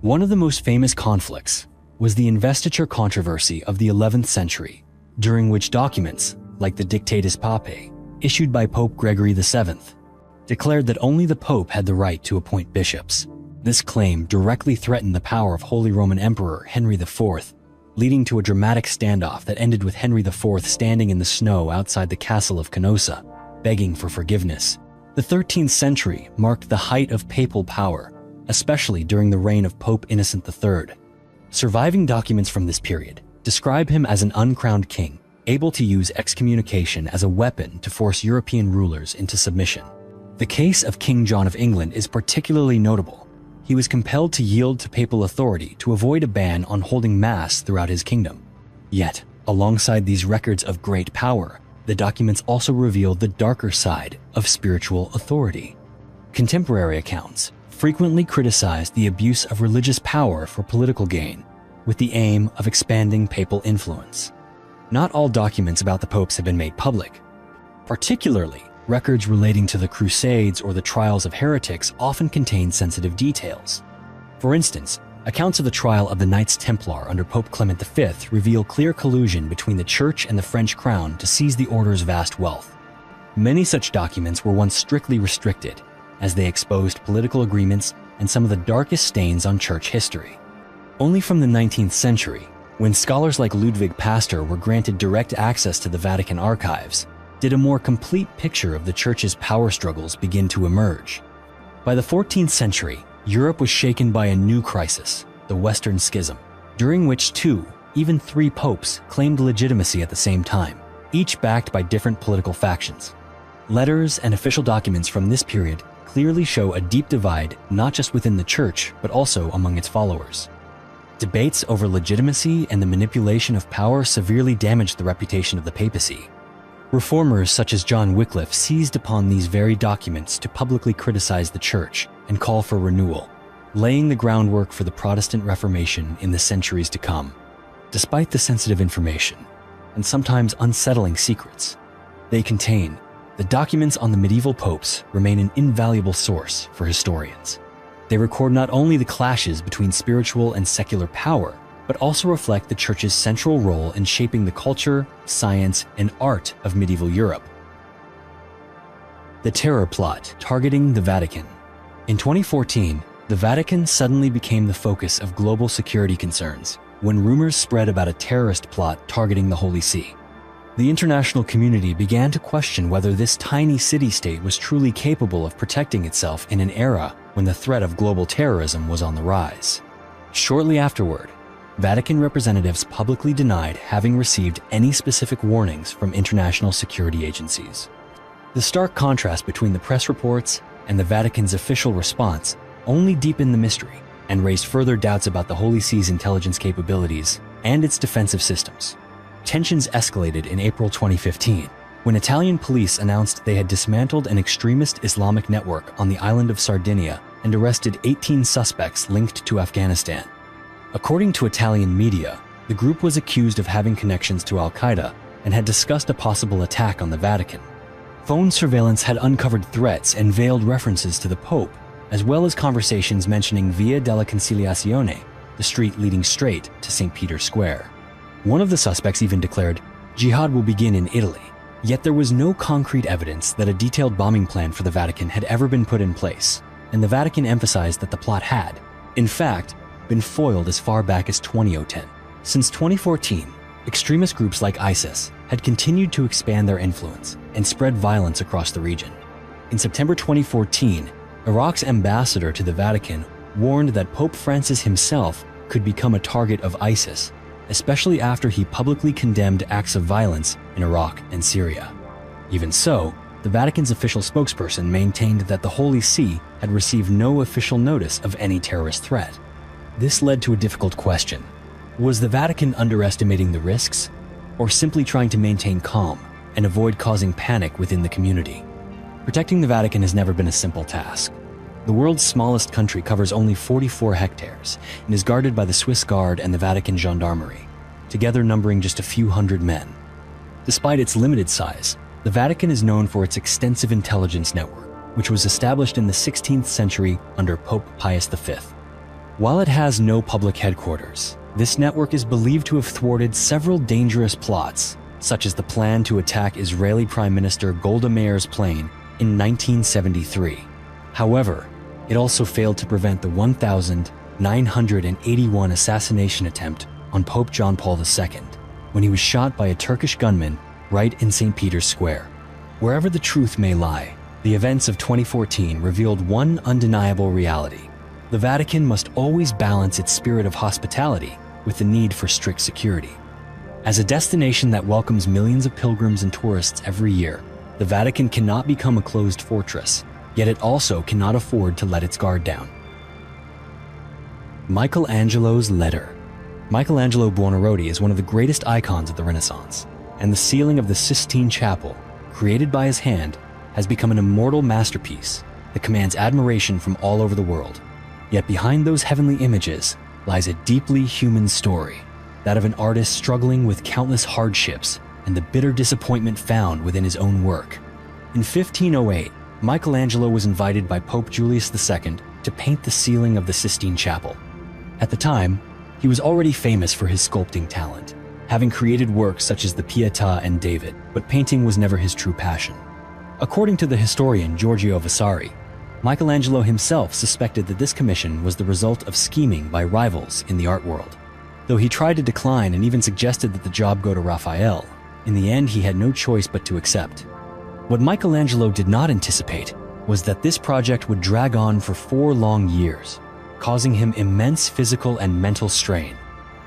One of the most famous conflicts was the investiture controversy of the 11th century, during which documents, like the Dictatus Papae, issued by Pope Gregory VII, declared that only the Pope had the right to appoint bishops. This claim directly threatened the power of Holy Roman Emperor Henry IV, leading to a dramatic standoff that ended with Henry IV standing in the snow outside the castle of Canossa, begging for forgiveness. The 13th century marked the height of papal power, especially during the reign of Pope Innocent III. Surviving documents from this period describe him as an uncrowned king, able to use excommunication as a weapon to force European rulers into submission. The case of King John of England is particularly notable. He was compelled to yield to papal authority to avoid a ban on holding Mass throughout his kingdom. Yet, alongside these records of great power, the documents also reveal the darker side of spiritual authority. Contemporary accounts frequently criticize the abuse of religious power for political gain, with the aim of expanding papal influence. Not all documents about the popes have been made public. Particularly, records relating to the Crusades or the trials of heretics often contain sensitive details. For instance, accounts of the trial of the Knights Templar under Pope Clement V reveal clear collusion between the Church and the French crown to seize the order's vast wealth. Many such documents were once strictly restricted, as they exposed political agreements and some of the darkest stains on Church history. Only from the 19th century, when scholars like Ludwig Pastor were granted direct access to the Vatican archives, did a more complete picture of the Church's power struggles begin to emerge. By the 14th century, Europe was shaken by a new crisis, the Western Schism, during which 2, even 3 popes claimed legitimacy at the same time, each backed by different political factions. Letters and official documents from this period clearly show a deep divide not just within the Church, but also among its followers. Debates over legitimacy and the manipulation of power severely damaged the reputation of the papacy. Reformers such as John Wycliffe seized upon these very documents to publicly criticize the Church and call for renewal, laying the groundwork for the Protestant Reformation in the centuries to come. Despite the sensitive information, and sometimes unsettling secrets they contain, the documents on the medieval popes remain an invaluable source for historians. They record not only the clashes between spiritual and secular power, but also reflect the Church's central role in shaping the culture, science, and art of medieval Europe. The terror plot targeting the Vatican. In 2014, the Vatican suddenly became the focus of global security concerns when rumors spread about a terrorist plot targeting the Holy See. The international community began to question whether this tiny city-state was truly capable of protecting itself in an era when the threat of global terrorism was on the rise. Shortly afterward, Vatican representatives publicly denied having received any specific warnings from international security agencies. The stark contrast between the press reports and the Vatican's official response only deepened the mystery and raised further doubts about the Holy See's intelligence capabilities and its defensive systems. Tensions escalated in April 2015 when Italian police announced they had dismantled an extremist Islamic network on the island of Sardinia and arrested 18 suspects linked to Afghanistan. According to Italian media, the group was accused of having connections to Al-Qaeda and had discussed a possible attack on the Vatican. Phone surveillance had uncovered threats and veiled references to the Pope, as well as conversations mentioning Via della Conciliazione, the street leading straight to St. Peter's Square. One of the suspects even declared, "Jihad will begin in Italy." Yet there was no concrete evidence that a detailed bombing plan for the Vatican had ever been put in place, and the Vatican emphasized that the plot had, in fact, been foiled as far back as 2010. Since 2014, extremist groups like ISIS had continued to expand their influence and spread violence across the region. In September 2014, Iraq's ambassador to the Vatican warned that Pope Francis himself could become a target of ISIS, especially after he publicly condemned acts of violence in Iraq and Syria. Even so, the Vatican's official spokesperson maintained that the Holy See had received no official notice of any terrorist threat. This led to a difficult question. Was the Vatican underestimating the risks, or simply trying to maintain calm and avoid causing panic within the community? Protecting the Vatican has never been a simple task. The world's smallest country covers only 44 hectares and is guarded by the Swiss Guard and the Vatican Gendarmerie, together numbering just a few hundred men. Despite its limited size, the Vatican is known for its extensive intelligence network, which was established in the 16th century under Pope Pius V. While it has no public headquarters, this network is believed to have thwarted several dangerous plots, such as the plan to attack Israeli Prime Minister Golda Meir's plane in 1973. However, it also failed to prevent the 1,981 assassination attempt on Pope John Paul II, when he was shot by a Turkish gunman right in St. Peter's Square. Wherever the truth may lie, the events of 2014 revealed one undeniable reality. The Vatican must always balance its spirit of hospitality with the need for strict security. As a destination that welcomes millions of pilgrims and tourists every year, the Vatican cannot become a closed fortress, yet it also cannot afford to let its guard down. Michelangelo's letter. Michelangelo Buonarroti is one of the greatest icons of the Renaissance, and the ceiling of the Sistine Chapel, created by his hand, has become an immortal masterpiece that commands admiration from all over the world. Yet behind those heavenly images lies a deeply human story, that of an artist struggling with countless hardships and the bitter disappointment found within his own work. In 1508, Michelangelo was invited by Pope Julius II to paint the ceiling of the Sistine Chapel. At the time, he was already famous for his sculpting talent, having created works such as the Pietà and David, but painting was never his true passion. According to the historian Giorgio Vasari, Michelangelo himself suspected that this commission was the result of scheming by rivals in the art world. Though he tried to decline and even suggested that the job go to Raphael, in the end he had no choice but to accept. What Michelangelo did not anticipate was that this project would drag on for 4 long years, causing him immense physical and mental strain.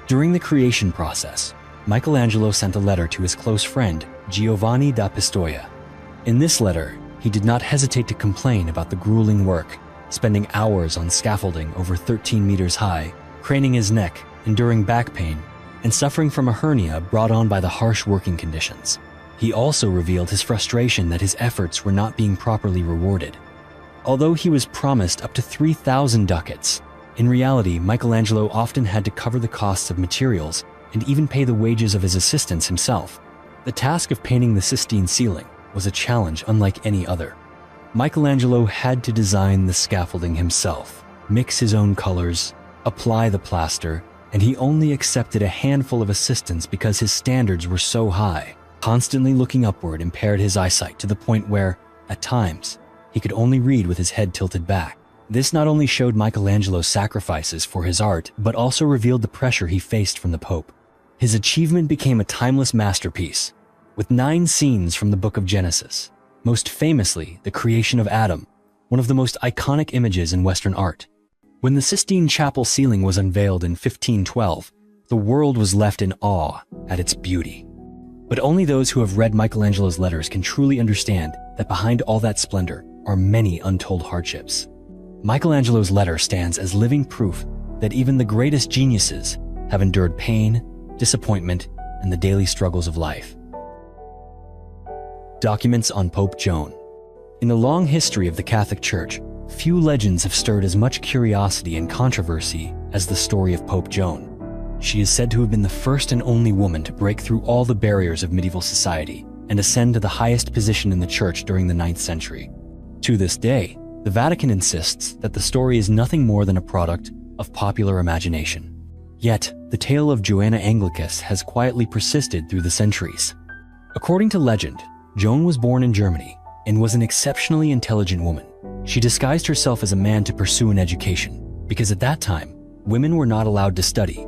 During the creation process, Michelangelo sent a letter to his close friend, Giovanni da Pistoia. In this letter, he did not hesitate to complain about the grueling work, spending hours on scaffolding over 13 meters high, craning his neck, enduring back pain, and suffering from a hernia brought on by the harsh working conditions. He also revealed his frustration that his efforts were not being properly rewarded. Although he was promised up to 3,000 ducats, in reality, Michelangelo often had to cover the costs of materials and even pay the wages of his assistants himself. The task of painting the Sistine ceiling was a challenge unlike any other. Michelangelo had to design the scaffolding himself, mix his own colors, apply the plaster, and he only accepted a handful of assistants because his standards were so high. Constantly looking upward impaired his eyesight to the point where, at times, he could only read with his head tilted back. This not only showed Michelangelo's sacrifices for his art, but also revealed the pressure he faced from the Pope. His achievement became a timeless masterpiece, with 9 scenes from the Book of Genesis, most famously the creation of Adam, one of the most iconic images in Western art. When the Sistine Chapel ceiling was unveiled in 1512, the world was left in awe at its beauty. But only those who have read Michelangelo's letters can truly understand that behind all that splendor are many untold hardships. Michelangelo's letter stands as living proof that even the greatest geniuses have endured pain, disappointment, and the daily struggles of life. Documents on Pope Joan. In the long history of the Catholic Church, few legends have stirred as much curiosity and controversy as the story of Pope Joan. She is said to have been the first and only woman to break through all the barriers of medieval society and ascend to the highest position in the Church during the 9th century. To this day, the Vatican insists that the story is nothing more than a product of popular imagination. Yet, the tale of Joanna Anglicus has quietly persisted through the centuries. According to legend, Joan was born in Germany and was an exceptionally intelligent woman. She disguised herself as a man to pursue an education, because at that time, women were not allowed to study.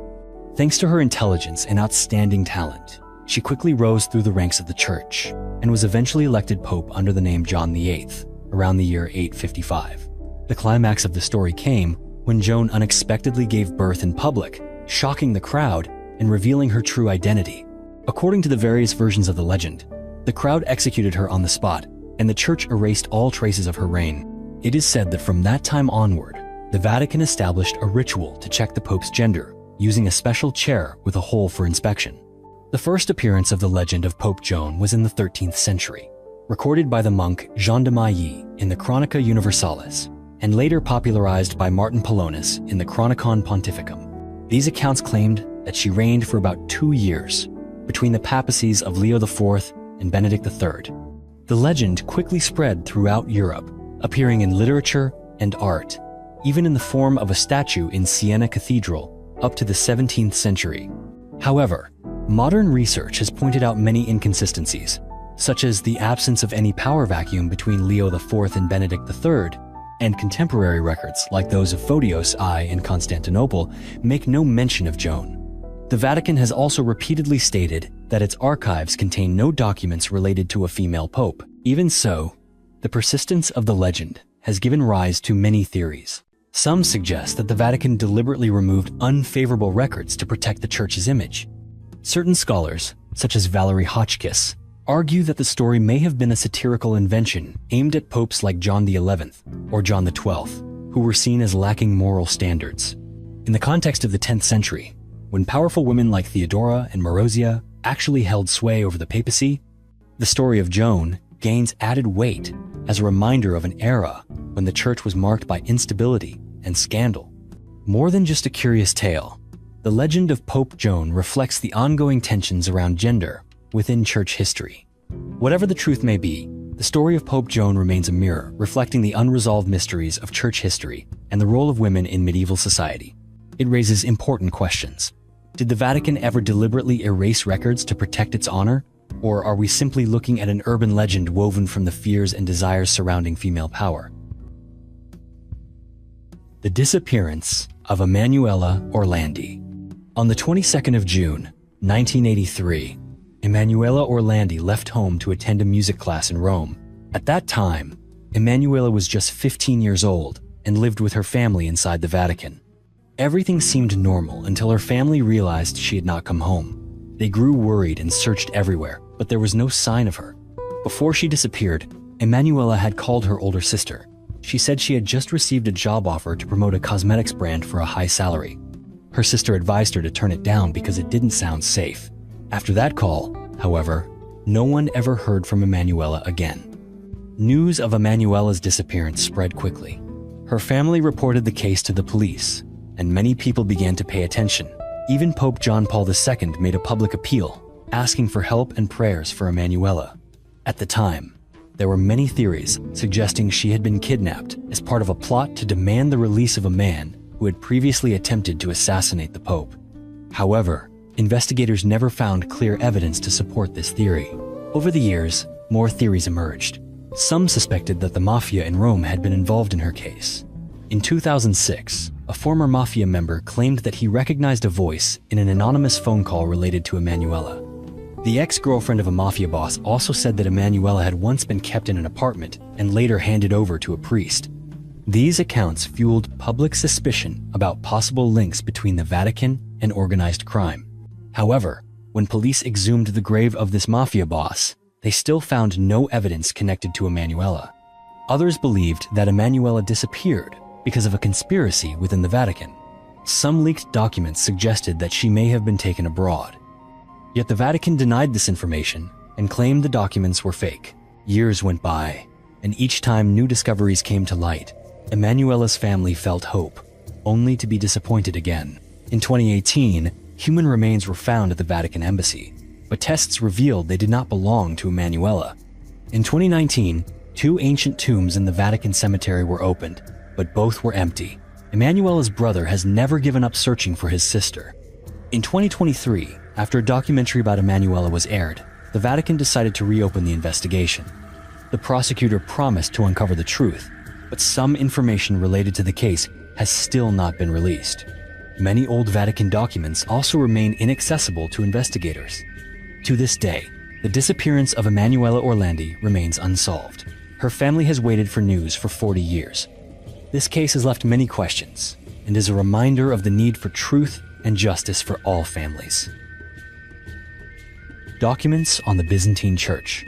Thanks to her intelligence and outstanding talent, she quickly rose through the ranks of the Church and was eventually elected Pope under the name John VIII, around the year 855. The climax of the story came when Joan unexpectedly gave birth in public, shocking the crowd and revealing her true identity. According to the various versions of the legend, the crowd executed her on the spot, and the Church erased all traces of her reign. It is said that from that time onward, the Vatican established a ritual to check the Pope's gender, using a special chair with a hole for inspection. The first appearance of the legend of Pope Joan was in the 13th century, recorded by the monk Jean de Mailly in the Chronica Universalis, and later popularized by Martin Polonus in the Chronicon Pontificum. These accounts claimed that she reigned for about 2 years, between the papacies of Leo IV and Benedict III. The legend quickly spread throughout Europe, appearing in literature and art, even in the form of a statue in Siena Cathedral up to the 17th century. However, modern research has pointed out many inconsistencies, such as the absence of any power vacuum between Leo IV and Benedict III, and contemporary records like those of Photios I in Constantinople make no mention of Joan. The Vatican has also repeatedly stated that its archives contain no documents related to a female pope. Even so, the persistence of the legend has given rise to many theories. Some suggest that the Vatican deliberately removed unfavorable records to protect the Church's image. Certain scholars, such as Valerie Hotchkiss, argue that the story may have been a satirical invention aimed at popes like John XI or John XII, who were seen as lacking moral standards. In the context of the 10th century, when powerful women like Theodora and Marozia actually held sway over the papacy, the story of Joan gains added weight as a reminder of an era when the Church was marked by instability and scandal. More than just a curious tale, the legend of Pope Joan reflects the ongoing tensions around gender within Church history. Whatever the truth may be, the story of Pope Joan remains a mirror reflecting the unresolved mysteries of Church history and the role of women in medieval society. It raises important questions. Did the Vatican ever deliberately erase records to protect its honor? Or are we simply looking at an urban legend woven from the fears and desires surrounding female power? The disappearance of Emanuela Orlandi. On the 22nd of June, 1983, Emanuela Orlandi left home to attend a music class in Rome. At that time, Emanuela was just 15 years old and lived with her family inside the Vatican. Everything seemed normal until her family realized she had not come home. They grew worried and searched everywhere, but there was no sign of her. Before she disappeared, Emanuela had called her older sister. She said she had just received a job offer to promote a cosmetics brand for a high salary. Her sister advised her to turn it down because it didn't sound safe. After that call, however, no one ever heard from Emanuela again. News of Emanuela's disappearance spread quickly. Her family reported the case to the police, and many people began to pay attention. Even Pope John Paul II made a public appeal, asking for help and prayers for Emanuela. At the time, there were many theories suggesting she had been kidnapped as part of a plot to demand the release of a man who had previously attempted to assassinate the Pope. However, investigators never found clear evidence to support this theory. Over the years, more theories emerged. Some suspected that the mafia in Rome had been involved in her case. In 2006, a former mafia member claimed that he recognized a voice in an anonymous phone call related to Emanuela. The ex-girlfriend of a mafia boss also said that Emanuela had once been kept in an apartment and later handed over to a priest. These accounts fueled public suspicion about possible links between the Vatican and organized crime. However, when police exhumed the grave of this mafia boss, they still found no evidence connected to Emanuela. Others believed that Emanuela disappeared because of a conspiracy within the Vatican. Some leaked documents suggested that she may have been taken abroad. Yet the Vatican denied this information and claimed the documents were fake. Years went by, and each time new discoveries came to light, Emanuela's family felt hope, only to be disappointed again. In 2018, human remains were found at the Vatican embassy, but tests revealed they did not belong to Emanuela. In 2019, 2 ancient tombs in the Vatican cemetery were opened, but both were empty. Emanuela's brother has never given up searching for his sister. In 2023, after a documentary about Emanuela was aired, the Vatican decided to reopen the investigation. The prosecutor promised to uncover the truth, but some information related to the case has still not been released. Many old Vatican documents also remain inaccessible to investigators. To this day, the disappearance of Emanuela Orlandi remains unsolved. Her family has waited for news for 40 years. This case has left many questions and is a reminder of the need for truth and justice for all families. Documents on the Byzantine Church.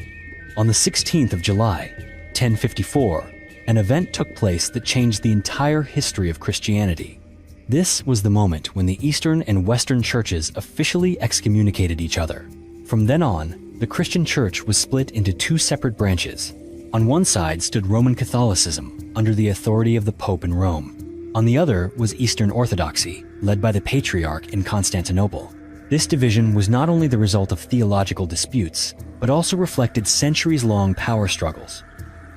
On the 16th of July, 1054, an event took place that changed the entire history of Christianity. This was the moment when the Eastern and Western churches officially excommunicated each other. From then on, the Christian Church was split into 2 separate branches. On one side stood Roman Catholicism, under the authority of the Pope in Rome. On the other was Eastern Orthodoxy, led by the Patriarch in Constantinople. This division was not only the result of theological disputes, but also reflected centuries-long power struggles.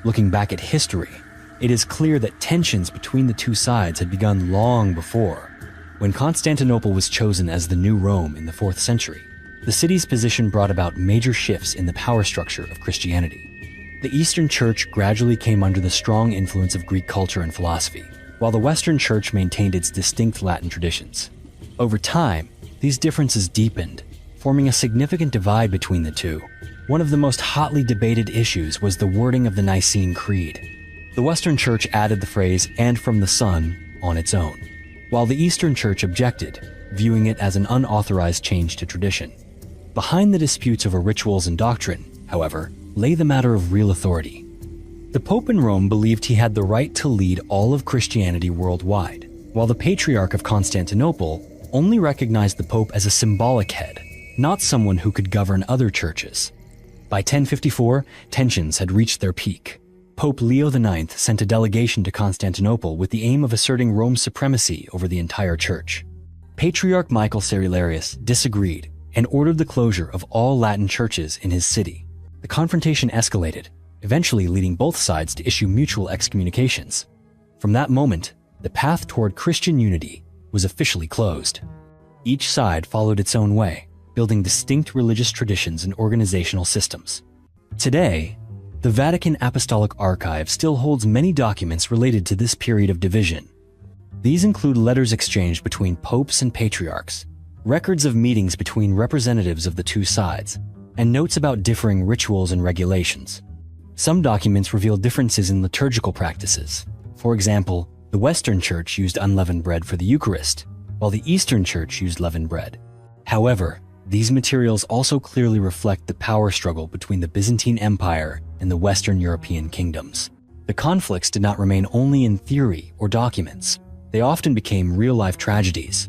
Looking back at history, it is clear that tensions between the 2 sides had begun long before. When Constantinople was chosen as the new Rome in the 4th century, the city's position brought about major shifts in the power structure of Christianity. The Eastern Church gradually came under the strong influence of Greek culture and philosophy, while the Western Church maintained its distinct Latin traditions. Over time, these differences deepened, forming a significant divide between the two. One of the most hotly debated issues was the wording of the Nicene Creed. The Western Church added the phrase, "and from the Son," on its own, while the Eastern Church objected, viewing it as an unauthorized change to tradition. Behind the disputes over rituals and doctrine, however, lay the matter of real authority. The Pope in Rome believed he had the right to lead all of Christianity worldwide, while the Patriarch of Constantinople only recognized the Pope as a symbolic head, not someone who could govern other churches. By 1054, tensions had reached their peak. Pope Leo IX sent a delegation to Constantinople with the aim of asserting Rome's supremacy over the entire church. Patriarch Michael Cerularius disagreed and ordered the closure of all Latin churches in his city. The confrontation escalated, eventually leading both sides to issue mutual excommunications. From that moment, the path toward Christian unity was officially closed. Each side followed its own way, building distinct religious traditions and organizational systems. Today, the Vatican Apostolic Archive still holds many documents related to this period of division. These include letters exchanged between popes and patriarchs, records of meetings between representatives of the 2 sides, and notes about differing rituals and regulations. Some documents reveal differences in liturgical practices. For example, the Western Church used unleavened bread for the Eucharist, while the Eastern Church used leavened bread. However, these materials also clearly reflect the power struggle between the Byzantine Empire and the Western European kingdoms. The conflicts did not remain only in theory or documents. They often became real-life tragedies.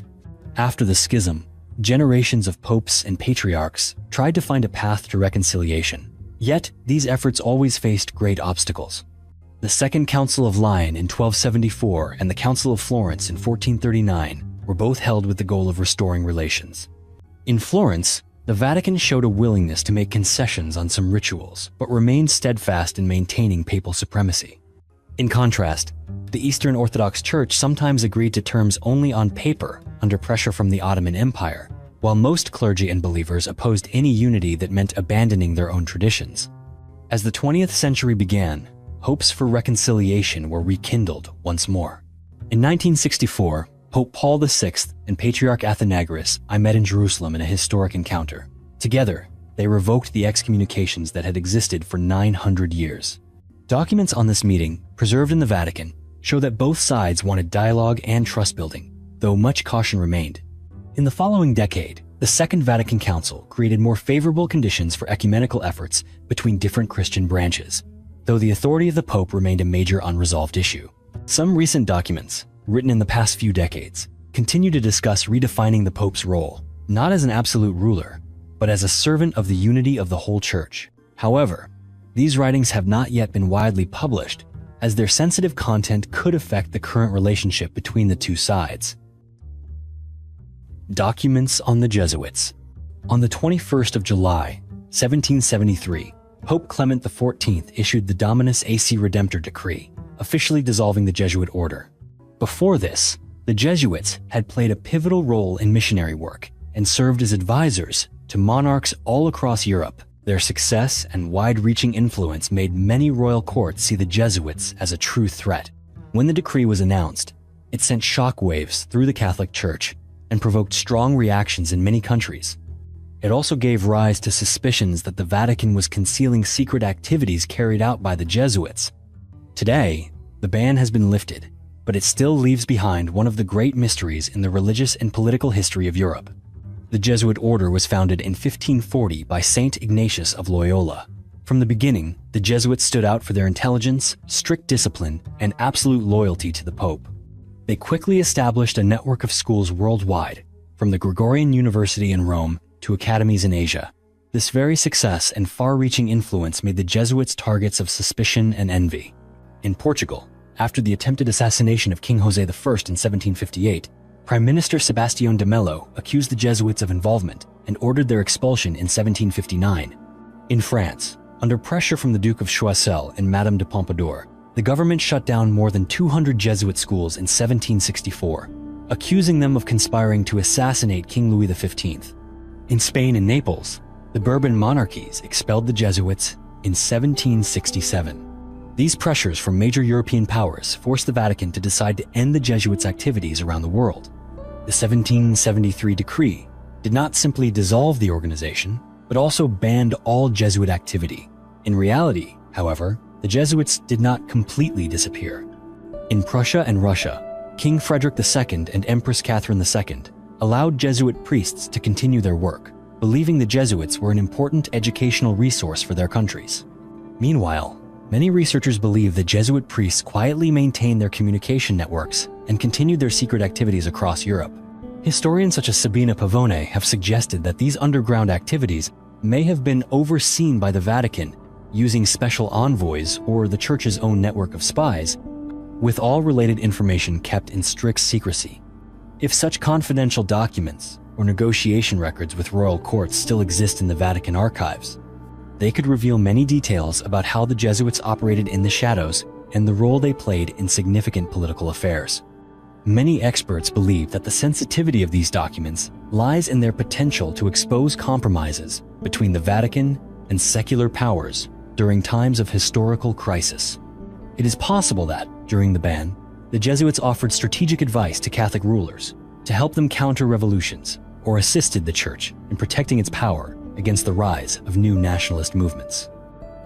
After the schism, generations of popes and patriarchs tried to find a path to reconciliation. Yet, these efforts always faced great obstacles. The Second Council of Lyon in 1274 and the Council of Florence in 1439 were both held with the goal of restoring relations. In Florence, the Vatican showed a willingness to make concessions on some rituals, but remained steadfast in maintaining papal supremacy. In contrast, the Eastern Orthodox Church sometimes agreed to terms only on paper under pressure from the Ottoman Empire, while most clergy and believers opposed any unity that meant abandoning their own traditions. As the 20th century began, hopes for reconciliation were rekindled once more. In 1964, Pope Paul VI and Patriarch Athenagoras I met in Jerusalem in a historic encounter. Together, they revoked the excommunications that had existed for 900 years. Documents on this meeting, preserved in the Vatican, show that both sides wanted dialogue and trust building, though much caution remained. In the following decade, the Second Vatican Council created more favorable conditions for ecumenical efforts between different Christian branches, though the authority of the Pope remained a major unresolved issue. Some recent documents, written in the past few decades, continue to discuss redefining the Pope's role, not as an absolute ruler, but as a servant of the unity of the whole Church. However, these writings have not yet been widely published, as their sensitive content could affect the current relationship between the two sides. Documents on the Jesuits. On the 21st of July, 1773, Pope Clement XIV issued the Dominus Ac Redemptor decree, officially dissolving the Jesuit order. Before this, the Jesuits had played a pivotal role in missionary work and served as advisors to monarchs all across Europe. Their success and wide-reaching influence made many royal courts see the Jesuits as a true threat. When the decree was announced, it sent shockwaves through the Catholic Church and provoked strong reactions in many countries. It also gave rise to suspicions that the Vatican was concealing secret activities carried out by the Jesuits. Today, the ban has been lifted, but it still leaves behind one of the great mysteries in the religious and political history of Europe. The Jesuit order was founded in 1540 by Saint Ignatius of Loyola. From the beginning, the Jesuits stood out for their intelligence, strict discipline, and absolute loyalty to the Pope. They quickly established a network of schools worldwide, from the Gregorian University in Rome to academies in Asia. This very success and far-reaching influence made the Jesuits targets of suspicion and envy. In Portugal, after the attempted assassination of King José I in 1758, Prime Minister Sebastião de Mello accused the Jesuits of involvement and ordered their expulsion in 1759. In France, under pressure from the Duke of Choiseul and Madame de Pompadour, the government shut down more than 200 Jesuit schools in 1764, accusing them of conspiring to assassinate King Louis XV. In Spain and Naples, the Bourbon monarchies expelled the Jesuits in 1767. These pressures from major European powers forced the Vatican to decide to end the Jesuits' activities around the world. The 1773 decree did not simply dissolve the organization, but also banned all Jesuit activity. In reality, however, the Jesuits did not completely disappear. In Prussia and Russia, King Frederick II and Empress Catherine II allowed Jesuit priests to continue their work, believing the Jesuits were an important educational resource for their countries. Meanwhile, many researchers believe that Jesuit priests quietly maintained their communication networks and continued their secret activities across Europe. Historians such as Sabina Pavone have suggested that these underground activities may have been overseen by the Vatican using special envoys or the Church's own network of spies, with all related information kept in strict secrecy. If such confidential documents or negotiation records with royal courts still exist in the Vatican archives, they could reveal many details about how the Jesuits operated in the shadows and the role they played in significant political affairs. Many experts believe that the sensitivity of these documents lies in their potential to expose compromises between the Vatican and secular powers during times of historical crisis. It is possible that, during the ban, the Jesuits offered strategic advice to Catholic rulers to help them counter revolutions or assisted the Church in protecting its power against the rise of new nationalist movements.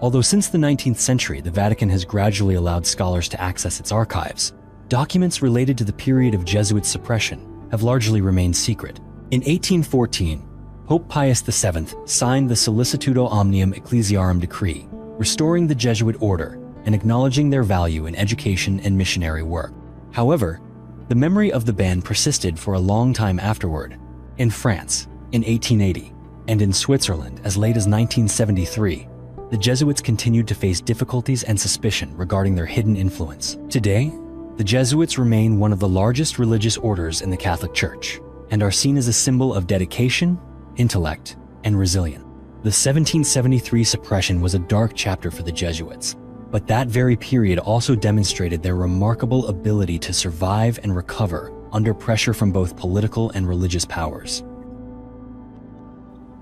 Although since the 19th century the Vatican has gradually allowed scholars to access its archives, documents related to the period of Jesuit suppression have largely remained secret. In 1814, Pope Pius VII signed the Solicitudo Omnium Ecclesiarum decree, restoring the Jesuit order and acknowledging their value in education and missionary work. However, the memory of the ban persisted for a long time afterward. In France, in 1880, and in Switzerland as late as 1973, the Jesuits continued to face difficulties and suspicion regarding their hidden influence. Today, the Jesuits remain one of the largest religious orders in the Catholic Church and are seen as a symbol of dedication, intellect, and resilience. The 1773 suppression was a dark chapter for the Jesuits, but that very period also demonstrated their remarkable ability to survive and recover under pressure from both political and religious powers.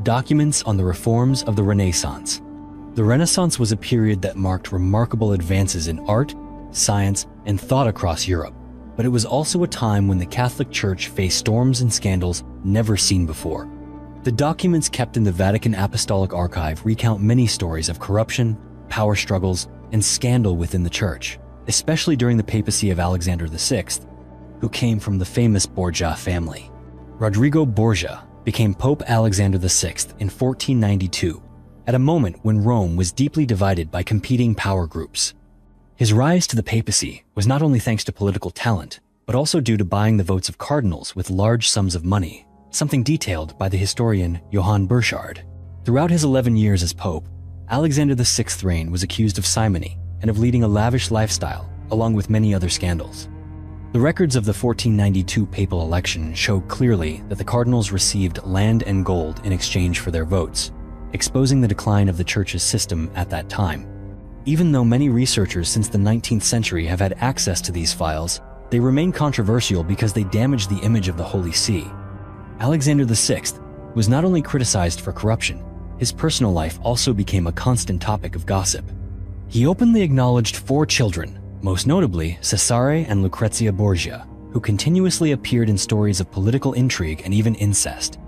Documents on the reforms of the Renaissance. The Renaissance was a period that marked remarkable advances in art, science, and thought across Europe, but it was also a time when the Catholic Church faced storms and scandals never seen before. The documents kept in the Vatican Apostolic Archive recount many stories of corruption, power struggles, and scandal within the Church, especially during the papacy of Alexander VI, who came from the famous Borgia family. Rodrigo Borgia became Pope Alexander VI in 1492, at a moment when Rome was deeply divided by competing power groups. His rise to the papacy was not only thanks to political talent, but also due to buying the votes of cardinals with large sums of money, something detailed by the historian Johann Burchard. Throughout his 11 years as Pope, Alexander VI's reign was accused of simony and of leading a lavish lifestyle, along with many other scandals. The records of the 1492 papal election show clearly that the cardinals received land and gold in exchange for their votes, exposing the decline of the church's system at that time. Even though many researchers since the 19th century have had access to these files, they remain controversial because they damage the image of the Holy See. Alexander VI was not only criticized for corruption, his personal life also became a constant topic of gossip. He openly acknowledged 4 children, most notably Cesare and Lucrezia Borgia, who continuously appeared in stories of political intrigue and even incest.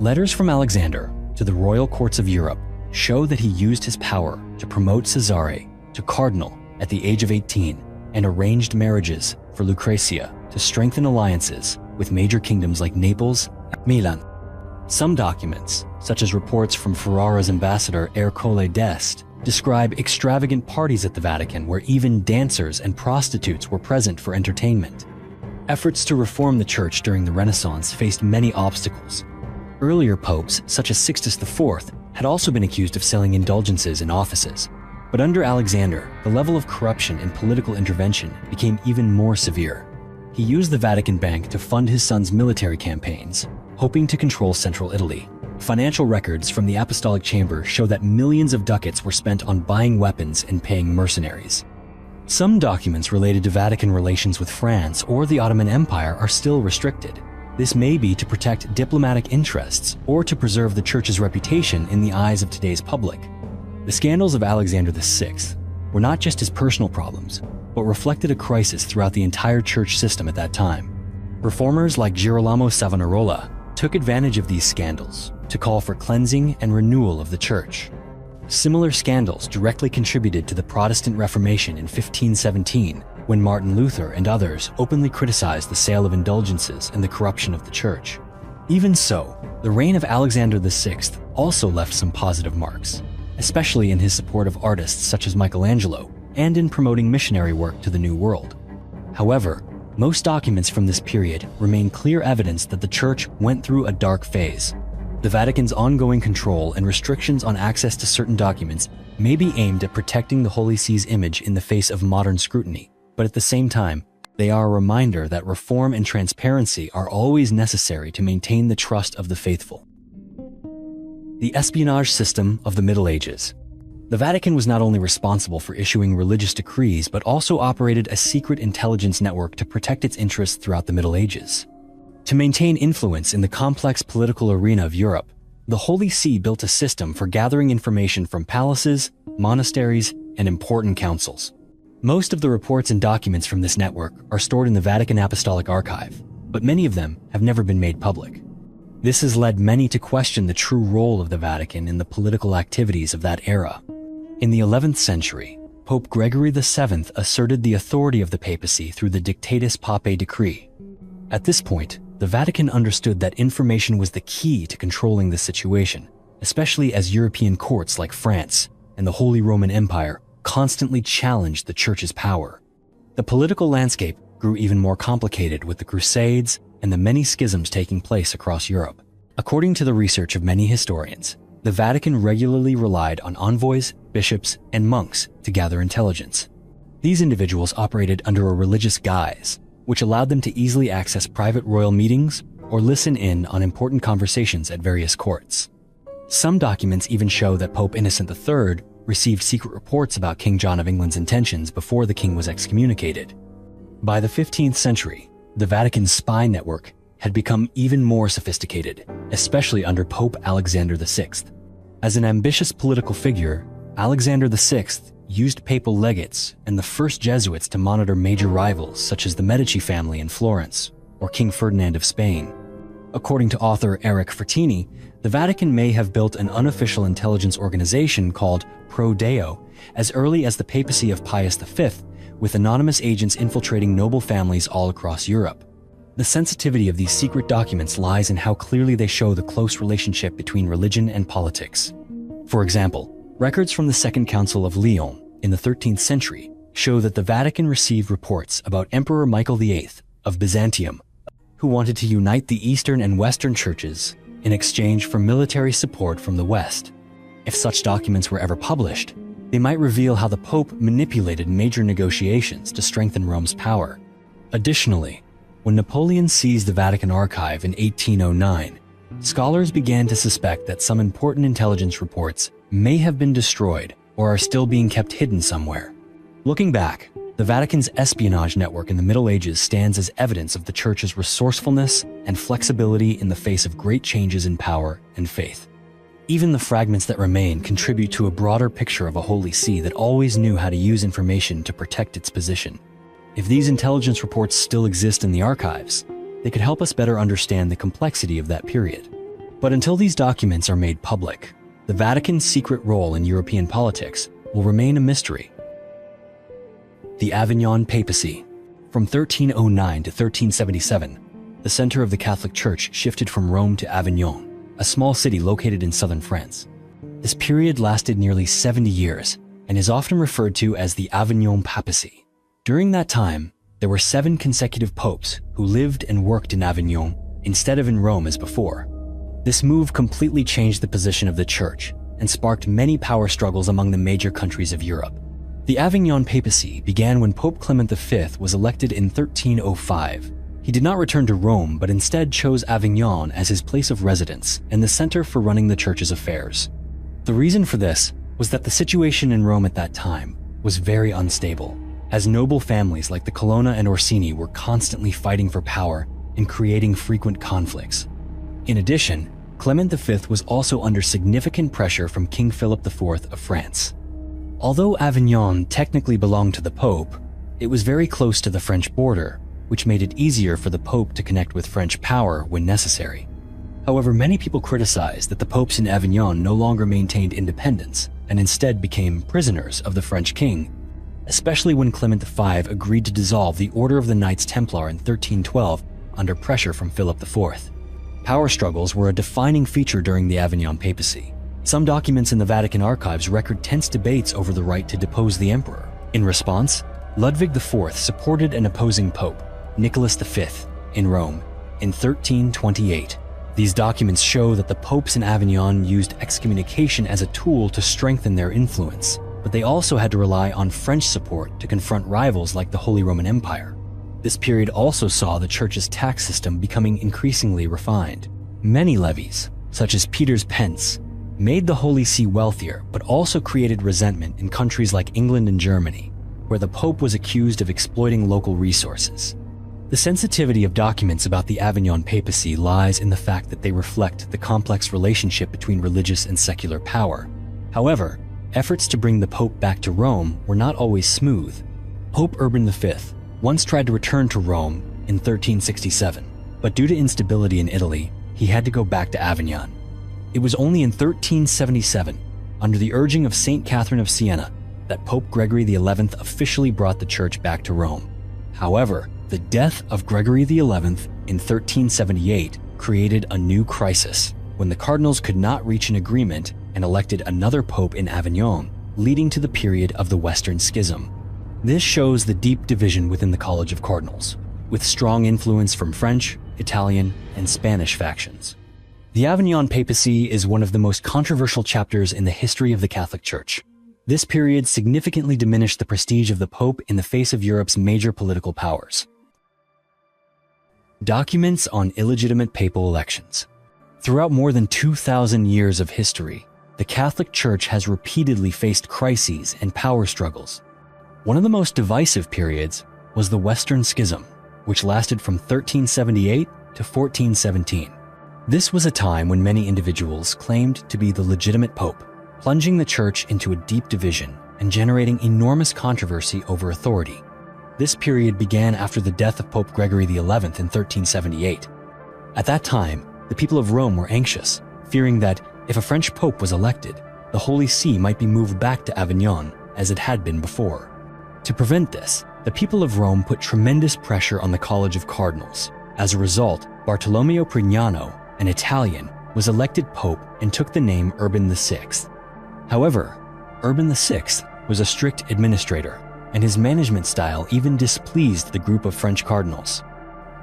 Letters from Alexander to the royal courts of Europe show that he used his power to promote Cesare to cardinal at the age of 18 and arranged marriages for Lucrezia to strengthen alliances with major kingdoms like Naples and Milan. Some documents, such as reports from Ferrara's ambassador Ercole d'Este, describe extravagant parties at the Vatican where even dancers and prostitutes were present for entertainment. Efforts to reform the church during the Renaissance faced many obstacles. Earlier popes, such as Sixtus IV, had also been accused of selling indulgences in offices. But under Alexander, the level of corruption and political intervention became even more severe. He used the Vatican Bank to fund his son's military campaigns, hoping to control central Italy. Financial records from the Apostolic Chamber show that millions of ducats were spent on buying weapons and paying mercenaries. Some documents related to Vatican relations with France or the Ottoman Empire are still restricted. This may be to protect diplomatic interests or to preserve the church's reputation in the eyes of today's public. The scandals of Alexander VI were not just his personal problems, but reflected a crisis throughout the entire church system at that time. Reformers like Girolamo Savonarola took advantage of these scandals to call for cleansing and renewal of the church. Similar scandals directly contributed to the Protestant Reformation in 1517, when Martin Luther and others openly criticized the sale of indulgences and the corruption of the church. Even so, the reign of Alexander VI also left some positive marks, especially in his support of artists such as Michelangelo and in promoting missionary work to the New World. However, most documents from this period remain clear evidence that the church went through a dark phase. The Vatican's ongoing control and restrictions on access to certain documents may be aimed at protecting the Holy See's image in the face of modern scrutiny, but at the same time, they are a reminder that reform and transparency are always necessary to maintain the trust of the faithful. The espionage system of the Middle Ages. The Vatican was not only responsible for issuing religious decrees, but also operated a secret intelligence network to protect its interests throughout the Middle Ages. To maintain influence in the complex political arena of Europe, the Holy See built a system for gathering information from palaces, monasteries, and important councils. Most of the reports and documents from this network are stored in the Vatican Apostolic Archive, but many of them have never been made public. This has led many to question the true role of the Vatican in the political activities of that era. In the 11th century, Pope Gregory VII asserted the authority of the papacy through the Dictatus Papae decree. At this point, the Vatican understood that information was the key to controlling the situation, especially as European courts like France and the Holy Roman Empire constantly challenged the Church's power. The political landscape grew even more complicated with the Crusades and the many schisms taking place across Europe. According to the research of many historians, the Vatican regularly relied on envoys, bishops, and monks to gather intelligence. These individuals operated under a religious guise, which allowed them to easily access private royal meetings or listen in on important conversations at various courts. Some documents even show that Pope Innocent III received secret reports about King John of England's intentions before the king was excommunicated. By the 15th century, the Vatican's spy network had become even more sophisticated, especially under Pope Alexander VI. As an ambitious political figure, Alexander VI used papal legates and the first Jesuits to monitor major rivals such as the Medici family in Florence or King Ferdinand of Spain. According to author Eric Frattini, the Vatican may have built an unofficial intelligence organization called Pro Deo as early as the papacy of Pius V, with anonymous agents infiltrating noble families all across Europe. The sensitivity of these secret documents lies in how clearly they show the close relationship between religion and politics. For example, records from the Second Council of Lyon in the 13th century show that the Vatican received reports about Emperor Michael VIII of Byzantium, who wanted to unite the Eastern and Western churches in exchange for military support from the West. If such documents were ever published, They might reveal how the Pope manipulated major negotiations to strengthen Rome's power. Additionally, when Napoleon seized the Vatican archive in 1809, scholars began to suspect that some important intelligence reports may have been destroyed or are still being kept hidden somewhere. Looking back, the Vatican's espionage network in the Middle Ages stands as evidence of the Church's resourcefulness and flexibility in the face of great changes in power and faith. Even the fragments that remain contribute to a broader picture of a Holy See that always knew how to use information to protect its position. If these intelligence reports still exist in the archives, they could help us better understand the complexity of that period. But until these documents are made public, the Vatican's secret role in European politics will remain a mystery. The Avignon Papacy. From 1309 to 1377, the center of the Catholic Church shifted from Rome to Avignon, a small city located in southern France. This period lasted nearly 70 years and is often referred to as the Avignon Papacy. During that time, there were 7 consecutive popes who lived and worked in Avignon instead of in Rome as before. This move completely changed the position of the Church and sparked many power struggles among the major countries of Europe. The Avignon Papacy began when Pope Clement V was elected in 1305. He did not return to Rome, but instead chose Avignon as his place of residence and the center for running the Church's affairs. The reason for this was that the situation in Rome at that time was very unstable, as noble families like the Colonna and Orsini were constantly fighting for power and creating frequent conflicts. In addition, Clement V was also under significant pressure from King Philip IV of France. Although Avignon technically belonged to the Pope, it was very close to the French border, which made it easier for the Pope to connect with French power when necessary. However, many people criticized that the popes in Avignon no longer maintained independence and instead became prisoners of the French king, especially when Clement V agreed to dissolve the Order of the Knights Templar in 1312 under pressure from Philip IV. Power struggles were a defining feature during the Avignon Papacy. Some documents in the Vatican archives record tense debates over the right to depose the emperor. In response, Ludwig IV supported an opposing pope, Nicholas V, in Rome in 1328. These documents show that the popes in Avignon used excommunication as a tool to strengthen their influence, but they also had to rely on French support to confront rivals like the Holy Roman Empire. This period also saw the Church's tax system becoming increasingly refined. Many levies, such as Peter's pence, made the Holy See wealthier, but also created resentment in countries like England and Germany, where the Pope was accused of exploiting local resources. The sensitivity of documents about the Avignon Papacy lies in the fact that they reflect the complex relationship between religious and secular power. However, efforts to bring the Pope back to Rome were not always smooth. Pope Urban V once tried to return to Rome in 1367, but due to instability in Italy, he had to go back to Avignon. It was only in 1377, under the urging of Saint Catherine of Siena, that Pope Gregory XI officially brought the Church back to Rome. However, the death of Gregory XI in 1378 created a new crisis, when the cardinals could not reach an agreement and elected another pope in Avignon, leading to the period of the Western Schism. This shows the deep division within the College of Cardinals, with strong influence from French, Italian, and Spanish factions. The Avignon Papacy is one of the most controversial chapters in the history of the Catholic Church. This period significantly diminished the prestige of the Pope in the face of Europe's major political powers. Documents on illegitimate papal elections. Throughout more than 2,000 years of history, the Catholic Church has repeatedly faced crises and power struggles. One of the most divisive periods was the Western Schism, which lasted from 1378 to 1417. This was a time when many individuals claimed to be the legitimate pope, plunging the Church into a deep division and generating enormous controversy over authority. This period began after the death of Pope Gregory XI in 1378. At that time, the people of Rome were anxious, fearing that if a French pope was elected, the Holy See might be moved back to Avignon as it had been before. To prevent this, the people of Rome put tremendous pressure on the College of Cardinals. As a result, Bartolomeo Prignano, an Italian, was elected pope and took the name Urban VI. However, Urban VI was a strict administrator, and his management style even displeased the group of French cardinals.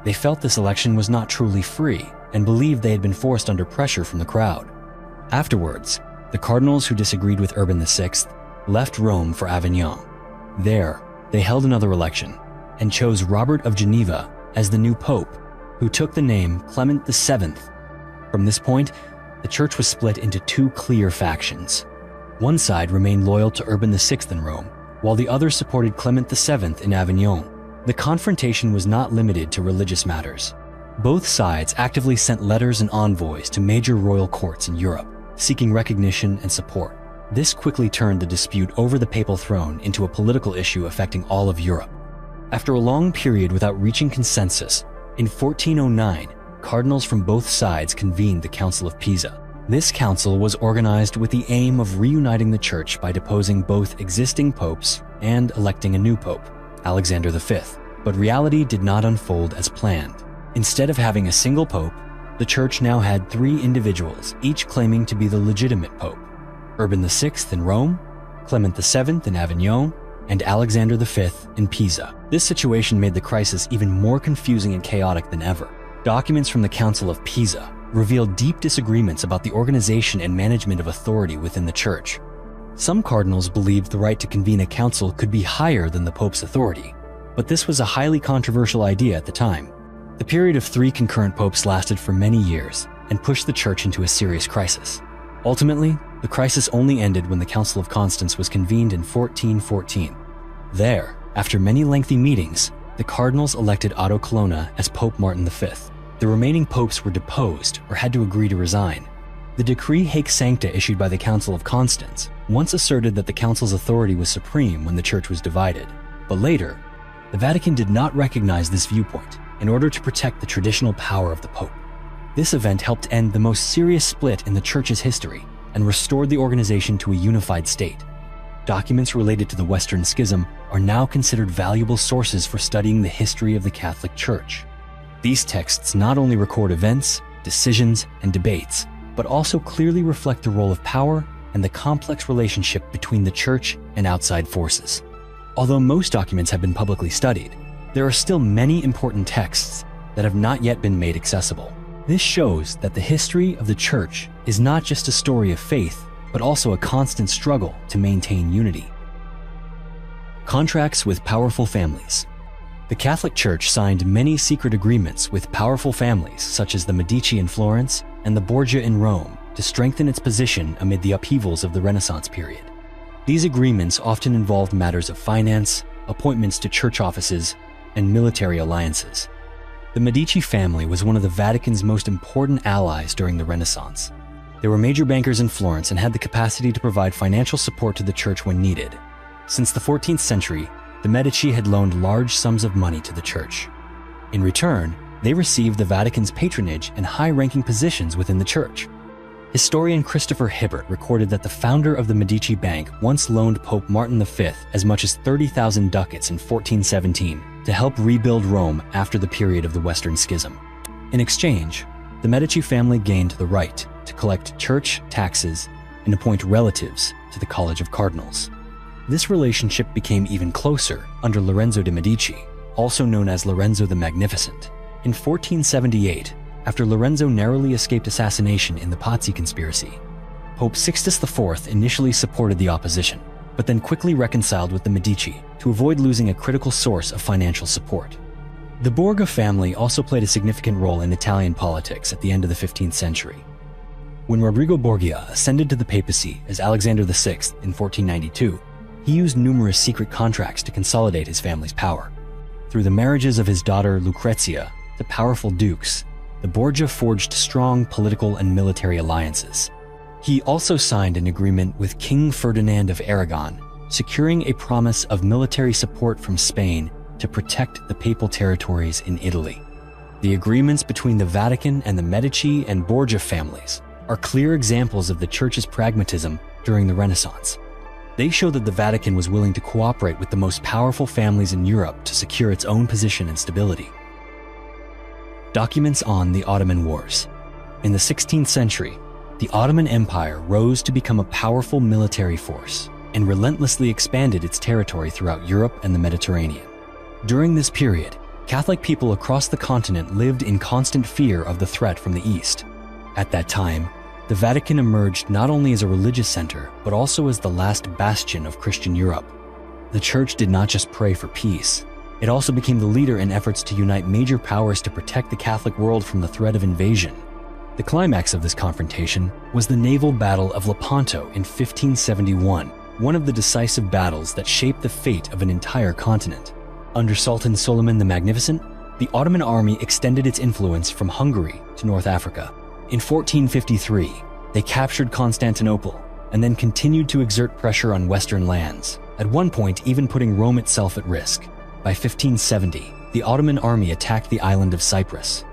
They felt this election was not truly free and believed they had been forced under pressure from the crowd. Afterwards, the cardinals who disagreed with Urban VI left Rome for Avignon. There, they held another election and chose Robert of Geneva as the new pope, who took the name Clement VII. From this point, the church was split into two clear factions. One side remained loyal to Urban VI in Rome, while the other supported Clement VII in Avignon. The confrontation was not limited to religious matters. Both sides actively sent letters and envoys to major royal courts in Europe, seeking recognition and support. This quickly turned the dispute over the papal throne into a political issue affecting all of Europe. After a long period without reaching consensus, in 1409, cardinals from both sides convened the Council of Pisa. This council was organized with the aim of reuniting the church by deposing both existing popes and electing a new pope, Alexander V. But reality did not unfold as planned. Instead of having a single pope, the church now had three individuals, each claiming to be the legitimate pope: Urban VI in Rome, Clement VII in Avignon, and Alexander V in Pisa. This situation made the crisis even more confusing and chaotic than ever. Documents from the Council of Pisa revealed deep disagreements about the organization and management of authority within the church. Some cardinals believed the right to convene a council could be higher than the pope's authority, but this was a highly controversial idea at the time. The period of three concurrent popes lasted for many years and pushed the church into a serious crisis. Ultimately, the crisis only ended when the Council of Constance was convened in 1414. There, after many lengthy meetings, the cardinals elected Otto Colonna as Pope Martin V. The remaining popes were deposed or had to agree to resign. The decree Haec Sancta issued by the Council of Constance once asserted that the council's authority was supreme when the church was divided. But later, the Vatican did not recognize this viewpoint in order to protect the traditional power of the pope. This event helped end the most serious split in the church's history and restored the organization to a unified state. Documents related to the Western Schism are now considered valuable sources for studying the history of the Catholic Church. These texts not only record events, decisions, and debates, but also clearly reflect the role of power and the complex relationship between the Church and outside forces. Although most documents have been publicly studied, there are still many important texts that have not yet been made accessible. This shows that the history of the Church is not just a story of faith, but also a constant struggle to maintain unity. Contracts with powerful families. The Catholic Church signed many secret agreements with powerful families such as the Medici in Florence and the Borgia in Rome to strengthen its position amid the upheavals of the Renaissance period. These agreements often involved matters of finance, appointments to church offices, and military alliances. The Medici family was one of the Vatican's most important allies during the Renaissance. They were major bankers in Florence and had the capacity to provide financial support to the church when needed. Since the 14th century, the Medici had loaned large sums of money to the church. In return, they received the Vatican's patronage and high-ranking positions within the church. Historian Christopher Hibbert recorded that the founder of the Medici Bank once loaned Pope Martin V as much as 30,000 ducats in 1417 to help rebuild Rome after the period of the Western Schism. In exchange, the Medici family gained the right to collect church taxes and appoint relatives to the College of Cardinals. This relationship became even closer under Lorenzo de' Medici, also known as Lorenzo the Magnificent. In 1478, after Lorenzo narrowly escaped assassination in the Pazzi conspiracy, Pope Sixtus IV initially supported the opposition, but then quickly reconciled with the Medici to avoid losing a critical source of financial support. The Borgia family also played a significant role in Italian politics at the end of the 15th century. When Rodrigo Borgia ascended to the papacy as Alexander VI in 1492, he used numerous secret contracts to consolidate his family's power. Through the marriages of his daughter Lucrezia to powerful dukes, the Borgia forged strong political and military alliances. He also signed an agreement with King Ferdinand of Aragon, securing a promise of military support from Spain to protect the papal territories in Italy. The agreements between the Vatican and the Medici and Borgia families are clear examples of the Church's pragmatism during the Renaissance. They show that the Vatican was willing to cooperate with the most powerful families in Europe to secure its own position and stability. Documents on the Ottoman Wars. In the 16th century, the Ottoman Empire rose to become a powerful military force and relentlessly expanded its territory throughout Europe and the Mediterranean. During this period, Catholic people across the continent lived in constant fear of the threat from the East. At that time, The Vatican emerged not only as a religious center, but also as the last bastion of Christian Europe. The Church did not just pray for peace. It also became the leader in efforts to unite major powers to protect the Catholic world from the threat of invasion. The climax of this confrontation was the naval Battle of Lepanto in 1571, one of the decisive battles that shaped the fate of an entire continent. Under Sultan Suleiman the Magnificent, the Ottoman army extended its influence from Hungary to North Africa. In 1453, they captured Constantinople and then continued to exert pressure on Western lands, at one point even putting Rome itself at risk. By 1570, the Ottoman army attacked the island of Cyprus.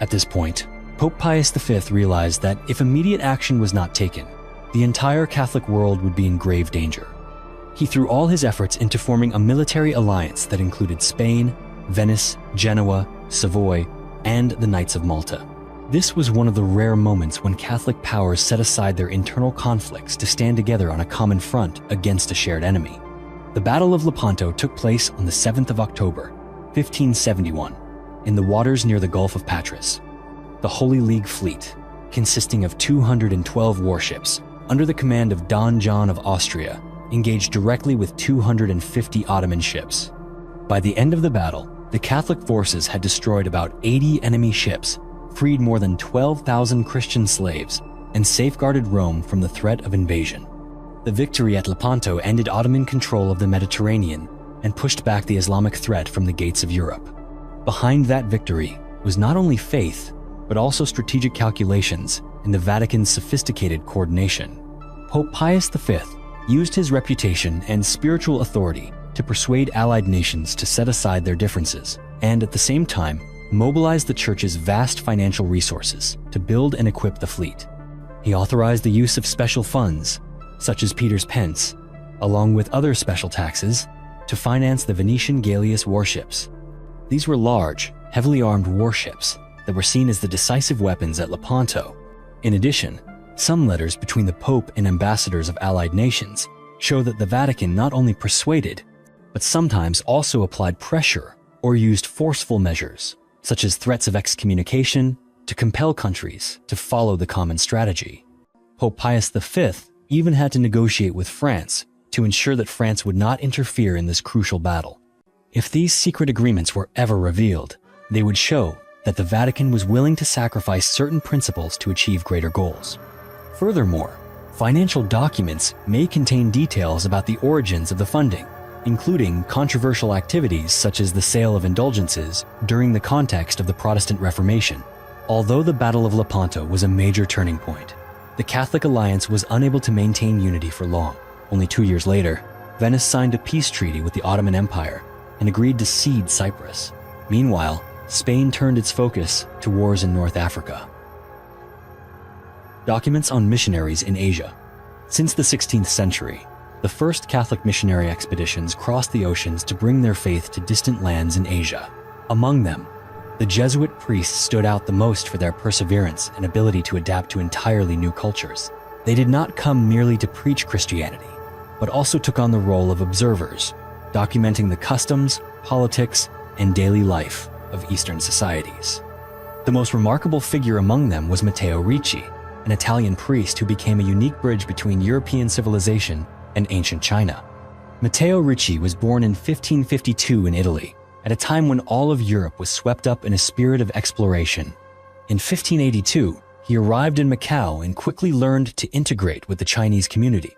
At this point, Pope Pius V realized that if immediate action was not taken, the entire Catholic world would be in grave danger. He threw all his efforts into forming a military alliance that included Spain, Venice, Genoa, Savoy, and the Knights of Malta. This was one of the rare moments when Catholic powers set aside their internal conflicts to stand together on a common front against a shared enemy. The Battle of Lepanto took place on the 7th of October, 1571, in the waters near the Gulf of Patras. The Holy League fleet, consisting of 212 warships, under the command of Don John of Austria, engaged directly with 250 Ottoman ships. By the end of the battle, the Catholic forces had destroyed about 80 enemy ships, freed more than 12,000 Christian slaves, and safeguarded Rome from the threat of invasion. The victory at Lepanto ended Ottoman control of the Mediterranean and pushed back the Islamic threat from the gates of Europe. Behind that victory was not only faith, but also strategic calculations and the Vatican's sophisticated coordination. Pope Pius V used his reputation and spiritual authority to persuade allied nations to set aside their differences, and at the same time, mobilized the Church's vast financial resources to build and equip the fleet. He authorized the use of special funds, such as Peter's Pence, along with other special taxes, to finance the Venetian Galleass warships. These were large, heavily armed warships that were seen as the decisive weapons at Lepanto. In addition, some letters between the Pope and ambassadors of allied nations show that the Vatican not only persuaded, but sometimes also applied pressure or used forceful measures, such as threats of excommunication, to compel countries to follow the common strategy. Pope Pius V even had to negotiate with France to ensure that France would not interfere in this crucial battle. If these secret agreements were ever revealed, they would show that the Vatican was willing to sacrifice certain principles to achieve greater goals. Furthermore, financial documents may contain details about the origins of the funding, including controversial activities such as the sale of indulgences during the context of the Protestant Reformation. Although the Battle of Lepanto was a major turning point, the Catholic alliance was unable to maintain unity for long. Only 2 years later, Venice signed a peace treaty with the Ottoman Empire and agreed to cede Cyprus. Meanwhile, Spain turned its focus to wars in North Africa. Documents on missionaries in Asia. Since the 16th century, the first Catholic missionary expeditions crossed the oceans to bring their faith to distant lands in Asia. Among them, the Jesuit priests stood out the most for their perseverance and ability to adapt to entirely new cultures. They did not come merely to preach Christianity, but also took on the role of observers, documenting the customs, politics, and daily life of Eastern societies. The most remarkable figure among them was Matteo Ricci, an Italian priest who became a unique bridge between European civilization and ancient China. Matteo Ricci was born in 1552 in Italy, at a time when all of Europe was swept up in a spirit of exploration. In 1582, he arrived in Macau and quickly learned to integrate with the Chinese community.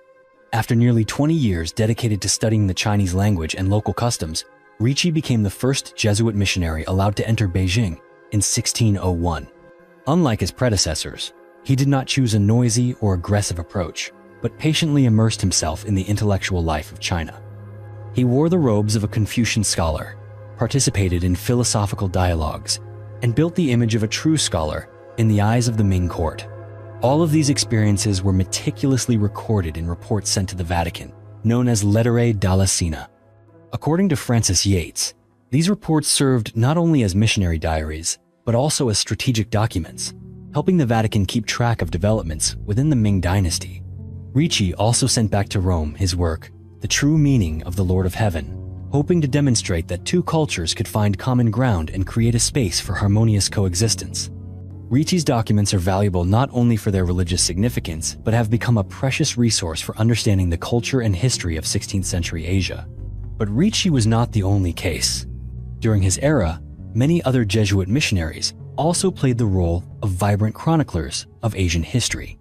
After nearly 20 years dedicated to studying the Chinese language and local customs, Ricci became the first Jesuit missionary allowed to enter Beijing in 1601. Unlike his predecessors, he did not choose a noisy or aggressive approach, but patiently immersed himself in the intellectual life of China. He wore the robes of a Confucian scholar, participated in philosophical dialogues, and built the image of a true scholar in the eyes of the Ming court. All of these experiences were meticulously recorded in reports sent to the Vatican, known as Lettere dalla Sina. According to Francis Yates, these reports served not only as missionary diaries, but also as strategic documents, helping the Vatican keep track of developments within the Ming dynasty. Ricci also sent back to Rome his work, The True Meaning of the Lord of Heaven, hoping to demonstrate that two cultures could find common ground and create a space for harmonious coexistence. Ricci's documents are valuable not only for their religious significance, but have become a precious resource for understanding the culture and history of 16th century Asia. But Ricci was not the only case. During his era, many other Jesuit missionaries also played the role of vibrant chroniclers of Asian history.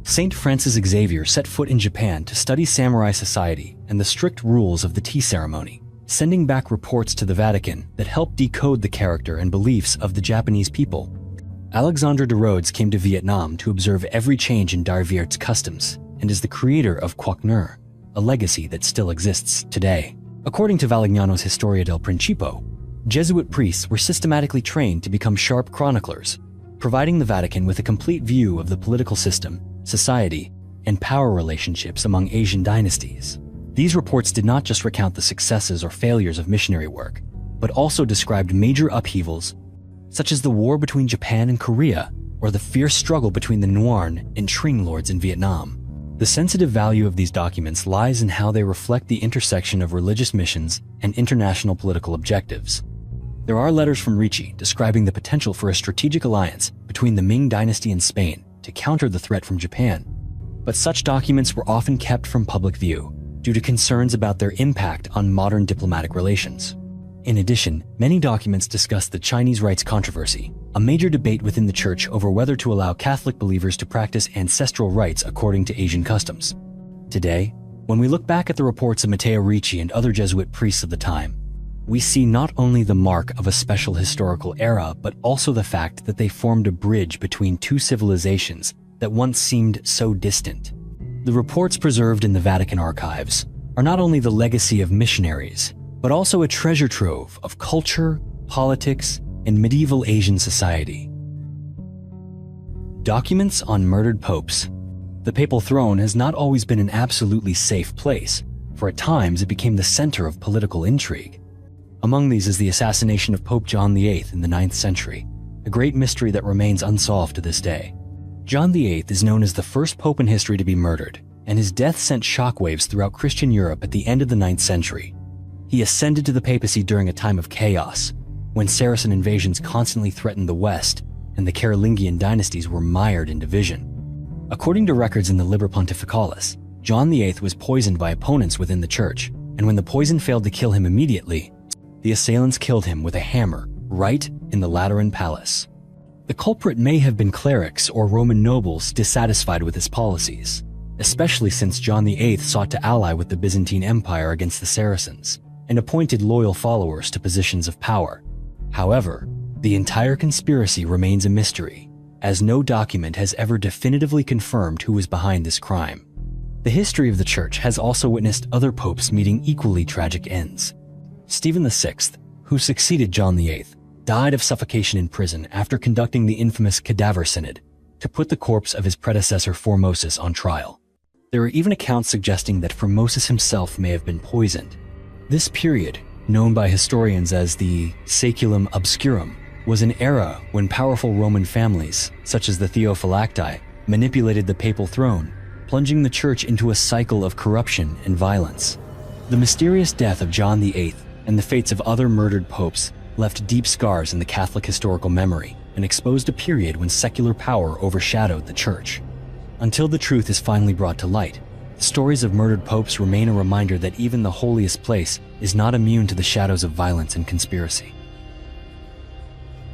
Saint Francis Xavier set foot in Japan to study samurai society and the strict rules of the tea ceremony, sending back reports to the Vatican that helped decode the character and beliefs of the Japanese people. Alexandre de Rhodes came to Vietnam to observe every change in Darviert's customs and is the creator of Quoc Nur, a legacy that still exists today. According to Valignano's Historia del Principio, Jesuit priests were systematically trained to become sharp chroniclers, providing the Vatican with a complete view of the political system, society, and power relationships among Asian dynasties. These reports did not just recount the successes or failures of missionary work, but also described major upheavals such as the war between Japan and Korea, or the fierce struggle between the Nguyen and Trinh lords in Vietnam. The sensitive value of these documents lies in how they reflect the intersection of religious missions and international political objectives. There are letters from Ricci describing the potential for a strategic alliance between the Ming dynasty and Spain to counter the threat from Japan. But such documents were often kept from public view due to concerns about their impact on modern diplomatic relations. In addition, many documents discuss the Chinese rites controversy, a major debate within the Church over whether to allow Catholic believers to practice ancestral rites according to Asian customs. Today, when we look back at the reports of Matteo Ricci and other Jesuit priests of the time, we see not only the mark of a special historical era, but also the fact that they formed a bridge between two civilizations that once seemed so distant. The reports preserved in the Vatican archives are not only the legacy of missionaries, but also a treasure trove of culture, politics, and medieval Asian society. Documents on murdered popes. The papal throne has not always been an absolutely safe place, for at times it became the center of political intrigue. Among these is the assassination of Pope John VIII in the 9th century, a great mystery that remains unsolved to this day. John VIII is known as the first pope in history to be murdered, and his death sent shockwaves throughout Christian Europe at the end of the 9th century. He ascended to the papacy during a time of chaos, when Saracen invasions constantly threatened the West and the Carolingian dynasties were mired in division. According to records in the Liber Pontificalis, John VIII was poisoned by opponents within the church, and when the poison failed to kill him immediately, the assailants killed him with a hammer right in the Lateran Palace. The culprit may have been clerics or Roman nobles dissatisfied with his policies, especially since John VIII sought to ally with the Byzantine Empire against the Saracens and appointed loyal followers to positions of power. However, the entire conspiracy remains a mystery, as no document has ever definitively confirmed who was behind this crime. The history of the Church has also witnessed other popes meeting equally tragic ends. Stephen VI, who succeeded John VIII, died of suffocation in prison after conducting the infamous Cadaver Synod to put the corpse of his predecessor Formosus on trial. There are even accounts suggesting that Formosus himself may have been poisoned. This period, known by historians as the Saeculum Obscurum, was an era when powerful Roman families, such as the Theophylacti, manipulated the papal throne, plunging the Church into a cycle of corruption and violence. The mysterious death of John VIII and the fates of other murdered popes left deep scars in the Catholic historical memory and exposed a period when secular power overshadowed the Church. Until the truth is finally brought to light, the stories of murdered popes remain a reminder that even the holiest place is not immune to the shadows of violence and conspiracy.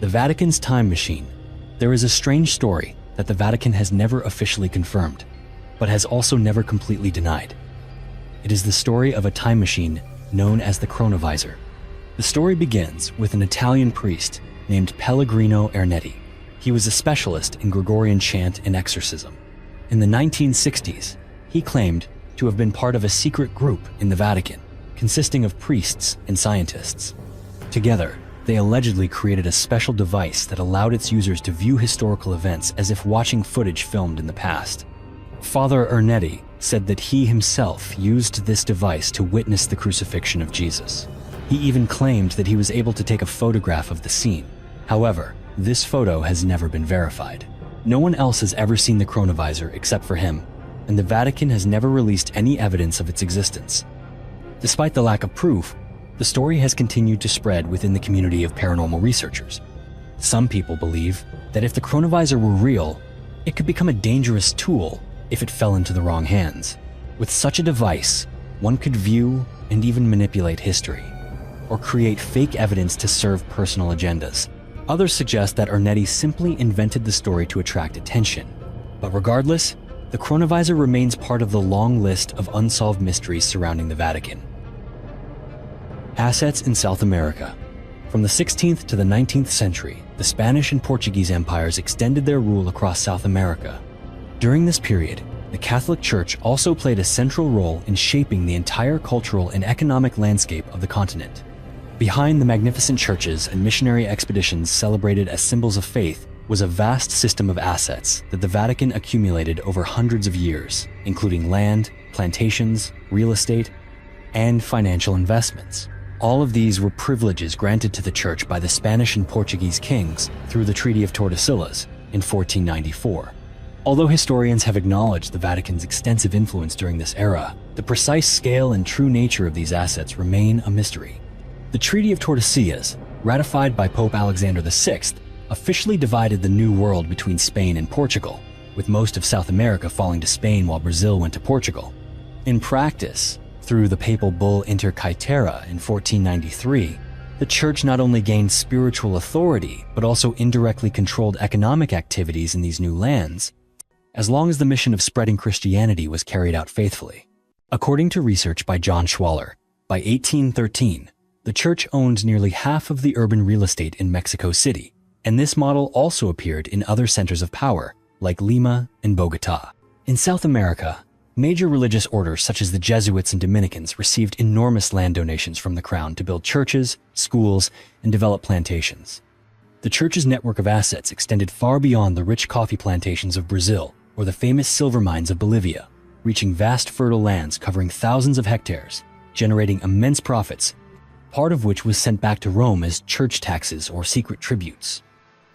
The Vatican's time machine. There is a strange story that the Vatican has never officially confirmed, but has also never completely denied. It is the story of a time machine known as the Chronovisor. The story begins with an Italian priest named Pellegrino Ernetti. He was a specialist in Gregorian chant and exorcism. In the 1960s, he claimed to have been part of a secret group in the Vatican, consisting of priests and scientists. Together, they allegedly created a special device that allowed its users to view historical events as if watching footage filmed in the past. Father Ernetti said that he himself used this device to witness the crucifixion of Jesus. He even claimed that he was able to take a photograph of the scene. However, this photo has never been verified. No one else has ever seen the Chronovisor except for him, and the Vatican has never released any evidence of its existence. Despite the lack of proof, the story has continued to spread within the community of paranormal researchers. Some people believe that if the chronovisor were real, it could become a dangerous tool if it fell into the wrong hands. With such a device, one could view and even manipulate history, or create fake evidence to serve personal agendas. Others suggest that Ernetti simply invented the story to attract attention. But regardless, the chronovisor remains part of the long list of unsolved mysteries surrounding the Vatican. Assets in South America. From the 16th to the 19th century, the Spanish and Portuguese empires extended their rule across South America. During this period, the Catholic Church also played a central role in shaping the entire cultural and economic landscape of the continent. Behind the magnificent churches and missionary expeditions celebrated as symbols of faith was a vast system of assets that the Vatican accumulated over hundreds of years, including land, plantations, real estate, and financial investments. All of these were privileges granted to the Church by the Spanish and Portuguese kings through the Treaty of Tordesillas in 1494. Although historians have acknowledged the Vatican's extensive influence during this era, the precise scale and true nature of these assets remain a mystery. The Treaty of Tordesillas, ratified by Pope Alexander VI, officially divided the New World between Spain and Portugal, with most of South America falling to Spain while Brazil went to Portugal. In practice, through the papal bull Inter Caetera in 1493, the Church not only gained spiritual authority, but also indirectly controlled economic activities in these new lands, as long as the mission of spreading Christianity was carried out faithfully. According to research by John Schwaller, by 1813, the Church owned nearly half of the urban real estate in Mexico City, and this model also appeared in other centers of power, like Lima and Bogotá. In South America, major religious orders such as the Jesuits and Dominicans received enormous land donations from the Crown to build churches, schools, and develop plantations. The Church's network of assets extended far beyond the rich coffee plantations of Brazil or the famous silver mines of Bolivia, reaching vast fertile lands covering thousands of hectares, generating immense profits, part of which was sent back to Rome as church taxes or secret tributes.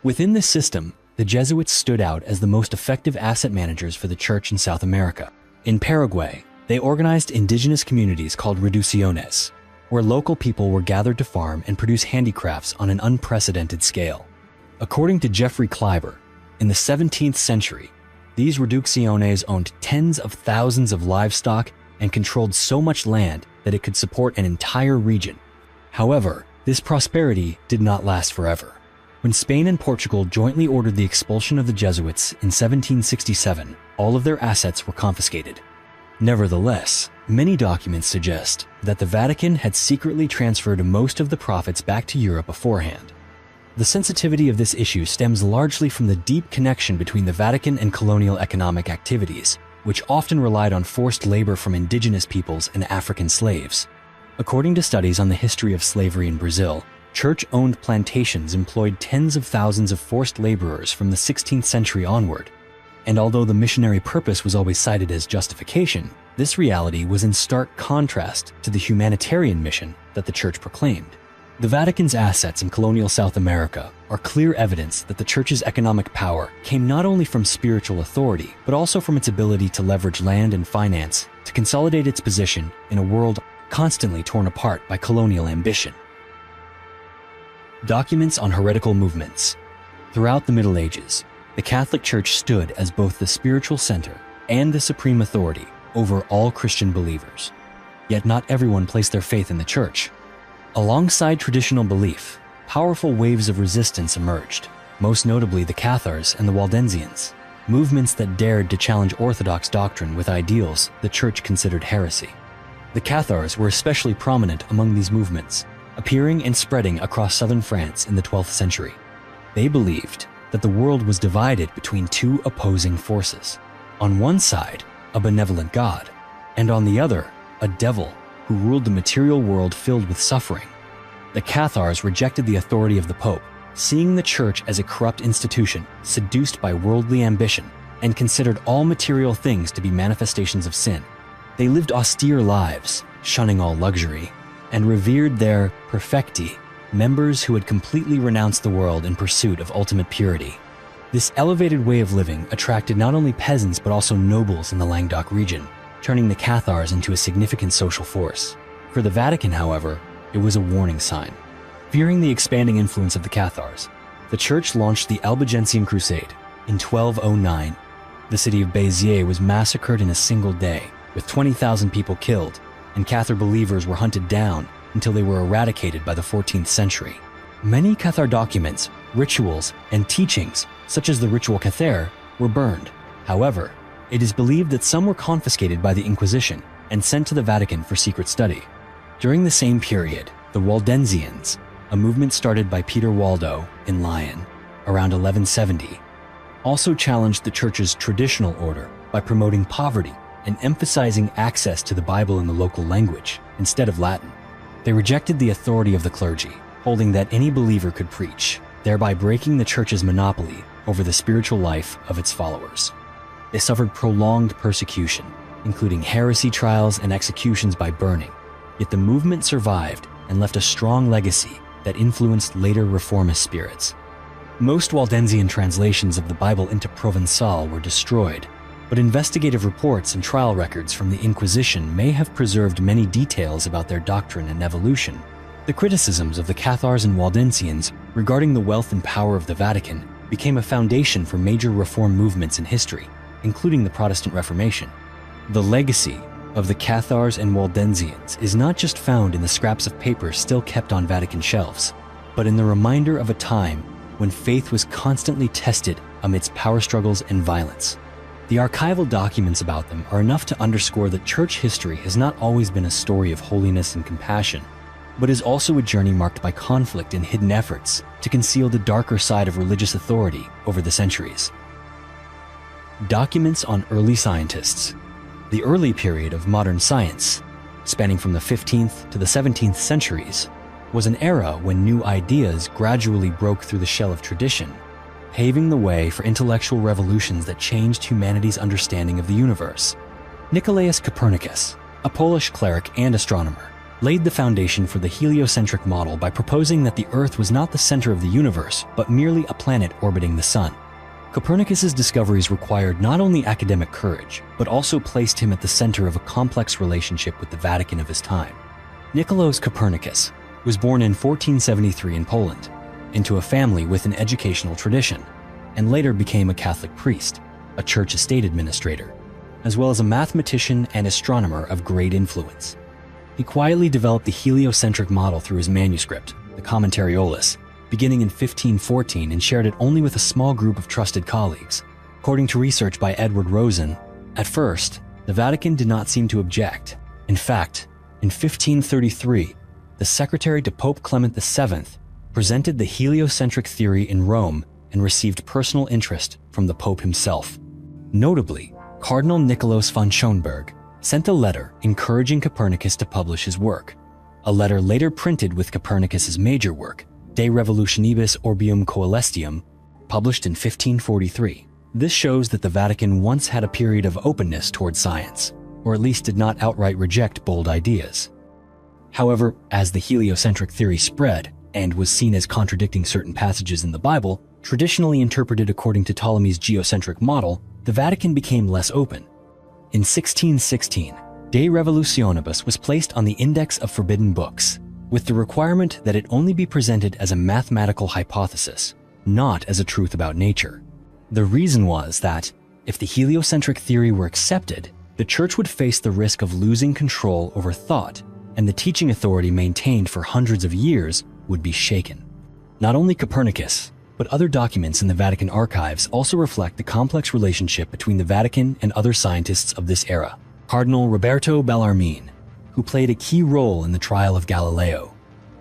Within this system, the Jesuits stood out as the most effective asset managers for the Church in South America. In Paraguay, they organized indigenous communities called reducciones, where local people were gathered to farm and produce handicrafts on an unprecedented scale. According to Geoffrey Kleiber, in the 17th century, these reducciones owned tens of thousands of livestock and controlled so much land that it could support an entire region. However, this prosperity did not last forever. When Spain and Portugal jointly ordered the expulsion of the Jesuits in 1767, all of their assets were confiscated. Nevertheless, many documents suggest that the Vatican had secretly transferred most of the profits back to Europe beforehand. The sensitivity of this issue stems largely from the deep connection between the Vatican and colonial economic activities, which often relied on forced labor from indigenous peoples and African slaves. According to studies on the history of slavery in Brazil, Church-owned plantations employed tens of thousands of forced laborers from the 16th century onward. And although the missionary purpose was always cited as justification, this reality was in stark contrast to the humanitarian mission that the Church proclaimed. The Vatican's assets in colonial South America are clear evidence that the Church's economic power came not only from spiritual authority, but also from its ability to leverage land and finance to consolidate its position in a world constantly torn apart by colonial ambition. Documents on heretical movements. Throughout the Middle Ages, the Catholic Church stood as both the spiritual center and the supreme authority over all Christian believers. Yet not everyone placed their faith in the Church. Alongside traditional belief, powerful waves of resistance emerged, most notably the Cathars and the Waldensians, movements that dared to challenge orthodox doctrine with ideals the Church considered heresy. The Cathars were especially prominent among these movements, appearing and spreading across southern France in the 12th century. They believed that the world was divided between two opposing forces. On one side, a benevolent God, and on the other, a devil who ruled the material world filled with suffering. The Cathars rejected the authority of the Pope, seeing the Church as a corrupt institution seduced by worldly ambition, and considered all material things to be manifestations of sin. They lived austere lives, shunning all luxury, and revered their perfecti, members who had completely renounced the world in pursuit of ultimate purity. This elevated way of living attracted not only peasants but also nobles in the Languedoc region, turning the Cathars into a significant social force. For the Vatican, however, it was a warning sign. Fearing the expanding influence of the Cathars, the Church launched the Albigensian Crusade in 1209. The city of Béziers was massacred in a single day, with 20,000 people killed, and Cathar believers were hunted down until they were eradicated by the 14th century. Many Cathar documents, rituals, and teachings, such as the ritual Cathar, were burned. However, it is believed that some were confiscated by the Inquisition and sent to the Vatican for secret study. During the same period, the Waldensians, a movement started by Peter Waldo in Lyon around 1170, also challenged the Church's traditional order by promoting poverty and emphasizing access to the Bible in the local language instead of Latin. They rejected the authority of the clergy, holding that any believer could preach, thereby breaking the Church's monopoly over the spiritual life of its followers. They suffered prolonged persecution, including heresy trials and executions by burning, yet the movement survived and left a strong legacy that influenced later reformist spirits. Most Waldensian translations of the Bible into Provençal were destroyed, but investigative reports and trial records from the Inquisition may have preserved many details about their doctrine and evolution. The criticisms of the Cathars and Waldensians regarding the wealth and power of the Vatican became a foundation for major reform movements in history, including the Protestant Reformation. The legacy of the Cathars and Waldensians is not just found in the scraps of paper still kept on Vatican shelves, but in the reminder of a time when faith was constantly tested amidst power struggles and violence. The archival documents about them are enough to underscore that church history has not always been a story of holiness and compassion, but is also a journey marked by conflict and hidden efforts to conceal the darker side of religious authority over the centuries. Documents on early scientists. The early period of modern science, spanning from the 15th to the 17th centuries, was an era when new ideas gradually broke through the shell of tradition, paving the way for intellectual revolutions that changed humanity's understanding of the universe. Nicolaus Copernicus, a Polish cleric and astronomer, laid the foundation for the heliocentric model by proposing that the Earth was not the center of the universe, but merely a planet orbiting the Sun. Copernicus's discoveries required not only academic courage, but also placed him at the center of a complex relationship with the Vatican of his time. Nicolaus Copernicus was born in 1473 in Poland, into a family with an educational tradition, and later became a Catholic priest, a church estate administrator, as well as a mathematician and astronomer of great influence. He quietly developed the heliocentric model through his manuscript, the Commentariolus, beginning in 1514, and shared it only with a small group of trusted colleagues. According to research by Edward Rosen, at first, the Vatican did not seem to object. In fact, in 1533, the secretary to Pope Clement VII presented the heliocentric theory in Rome and received personal interest from the Pope himself. Notably, Cardinal Nicolaus von Schönberg sent a letter encouraging Copernicus to publish his work, a letter later printed with Copernicus's major work, De Revolutionibus Orbium Coelestium, published in 1543. This shows that the Vatican once had a period of openness towards science, or at least did not outright reject bold ideas. However, as the heliocentric theory spread and was seen as contradicting certain passages in the Bible, traditionally interpreted according to Ptolemy's geocentric model, the Vatican became less open. In 1616, De Revolutionibus was placed on the Index of Forbidden Books, with the requirement that it only be presented as a mathematical hypothesis, not as a truth about nature. The reason was that, if the heliocentric theory were accepted, the Church would face the risk of losing control over thought, and the teaching authority maintained for hundreds of years would be shaken. Not only Copernicus, but other documents in the Vatican archives also reflect the complex relationship between the Vatican and other scientists of this era. Cardinal Roberto Bellarmine, who played a key role in the trial of Galileo,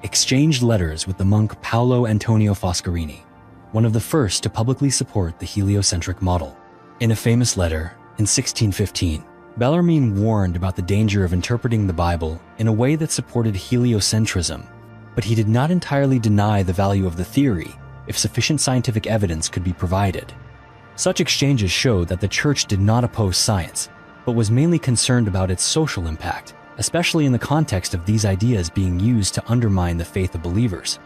exchanged letters with the monk Paolo Antonio Foscarini, one of the first to publicly support the heliocentric model. In a famous letter in 1615, Bellarmine warned about the danger of interpreting the Bible in a way that supported heliocentrism, but he did not entirely deny the value of the theory if sufficient scientific evidence could be provided. Such exchanges show that the Church did not oppose science, but was mainly concerned about its social impact, especially in the context of these ideas being used to undermine the faith of believers.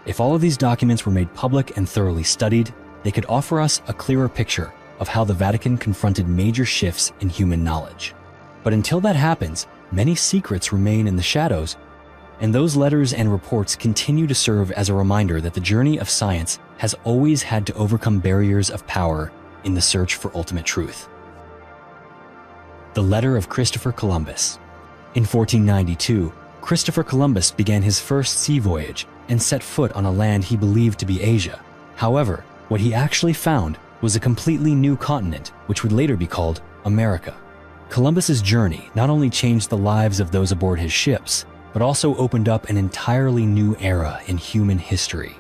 If all of these documents were made public and thoroughly studied, they could offer us a clearer picture of how the Vatican confronted major shifts in human knowledge. But until that happens, many secrets remain in the shadows. and those letters and reports continue to serve as a reminder that the journey of science has always had to overcome barriers of power in the search for ultimate truth. The Letter of Christopher Columbus. In 1492, Christopher Columbus began his first sea voyage and set foot on a land he believed to be Asia. However, what he actually found was a completely new continent, which would later be called America. Columbus's journey not only changed the lives of those aboard his ships, but also opened up an entirely new era in human history.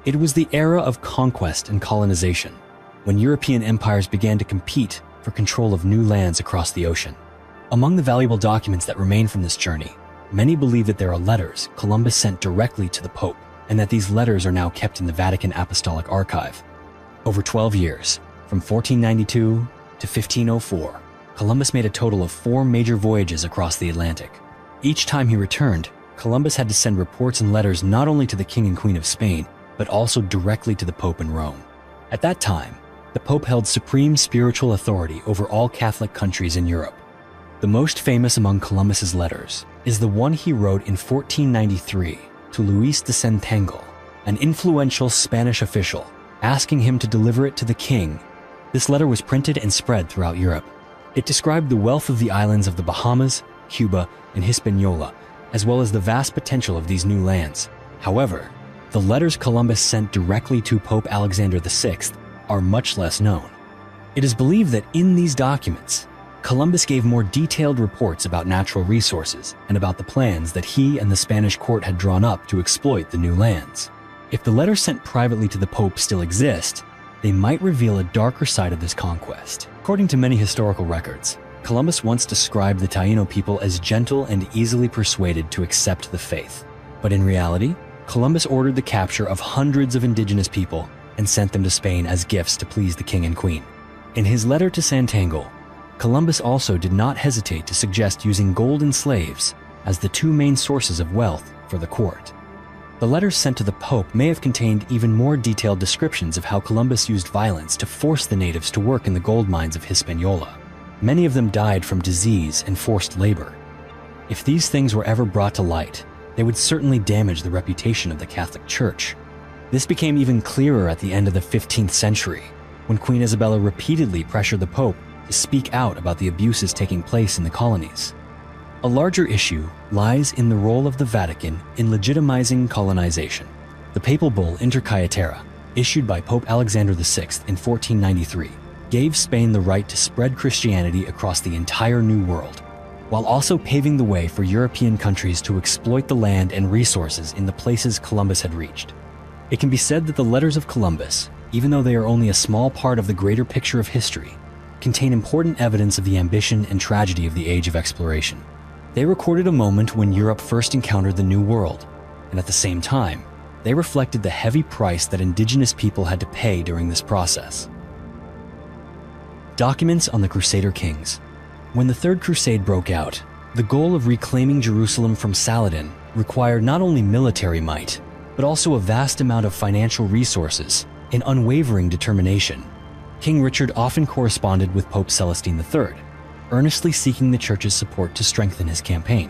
It was the era of conquest and colonization, when European empires began to compete for control of new lands across the ocean. Among the valuable documents that remain from this journey, many believe that there are letters Columbus sent directly to the Pope, and that these letters are now kept in the Vatican Apostolic Archive. Over 12 years, from 1492 to 1504, Columbus made a total of 4 major voyages across the Atlantic. Each time he returned, Columbus had to send reports and letters not only to the King and Queen of Spain, but also directly to the Pope in Rome. At that time, the Pope held supreme spiritual authority over all Catholic countries in Europe. The most famous among Columbus's letters is the one he wrote in 1493 to Luis de Centengle, an influential Spanish official, asking him to deliver it to the king. This letter was printed and spread throughout Europe. It described the wealth of the islands of the Bahamas, Cuba, and Hispaniola, as well as the vast potential of these new lands. However, the letters Columbus sent directly to Pope Alexander VI are much less known. It is believed that in these documents, Columbus gave more detailed reports about natural resources and about the plans that he and the Spanish court had drawn up to exploit the new lands. If the letters sent privately to the Pope still exist, they might reveal a darker side of this conquest. According to many historical records, Columbus once described the Taino people as gentle and easily persuaded to accept the faith. But in reality, Columbus ordered the capture of hundreds of indigenous people and sent them to Spain as gifts to please the king and queen. In his letter to Centengle, Columbus also did not hesitate to suggest using gold and slaves as the 2 main sources of wealth for the court. The letters sent to the Pope may have contained even more detailed descriptions of how Columbus used violence to force the natives to work in the gold mines of Hispaniola. Many of them died from disease and forced labor. If these things were ever brought to light, they would certainly damage the reputation of the Catholic Church. This became even clearer at the end of the 15th century, when Queen Isabella repeatedly pressured the Pope to speak out about the abuses taking place in the colonies. A larger issue lies in the role of the Vatican in legitimizing colonization. The papal bull Inter Caetera, issued by Pope Alexander VI in 1493, gave Spain the right to spread Christianity across the entire New World, while also paving the way for European countries to exploit the land and resources in the places Columbus had reached. It can be said that the letters of Columbus, even though they are only a small part of the greater picture of history, contain important evidence of the ambition and tragedy of the age of exploration. They recorded a moment when Europe first encountered the New World, and at the same time, they reflected the heavy price that indigenous people had to pay during this process. Documents on the Crusader Kings. When the Third Crusade broke out, the goal of reclaiming Jerusalem from Saladin required not only military might, but also a vast amount of financial resources and unwavering determination. King Richard often corresponded with Pope Celestine III, earnestly seeking the Church's support to strengthen his campaign.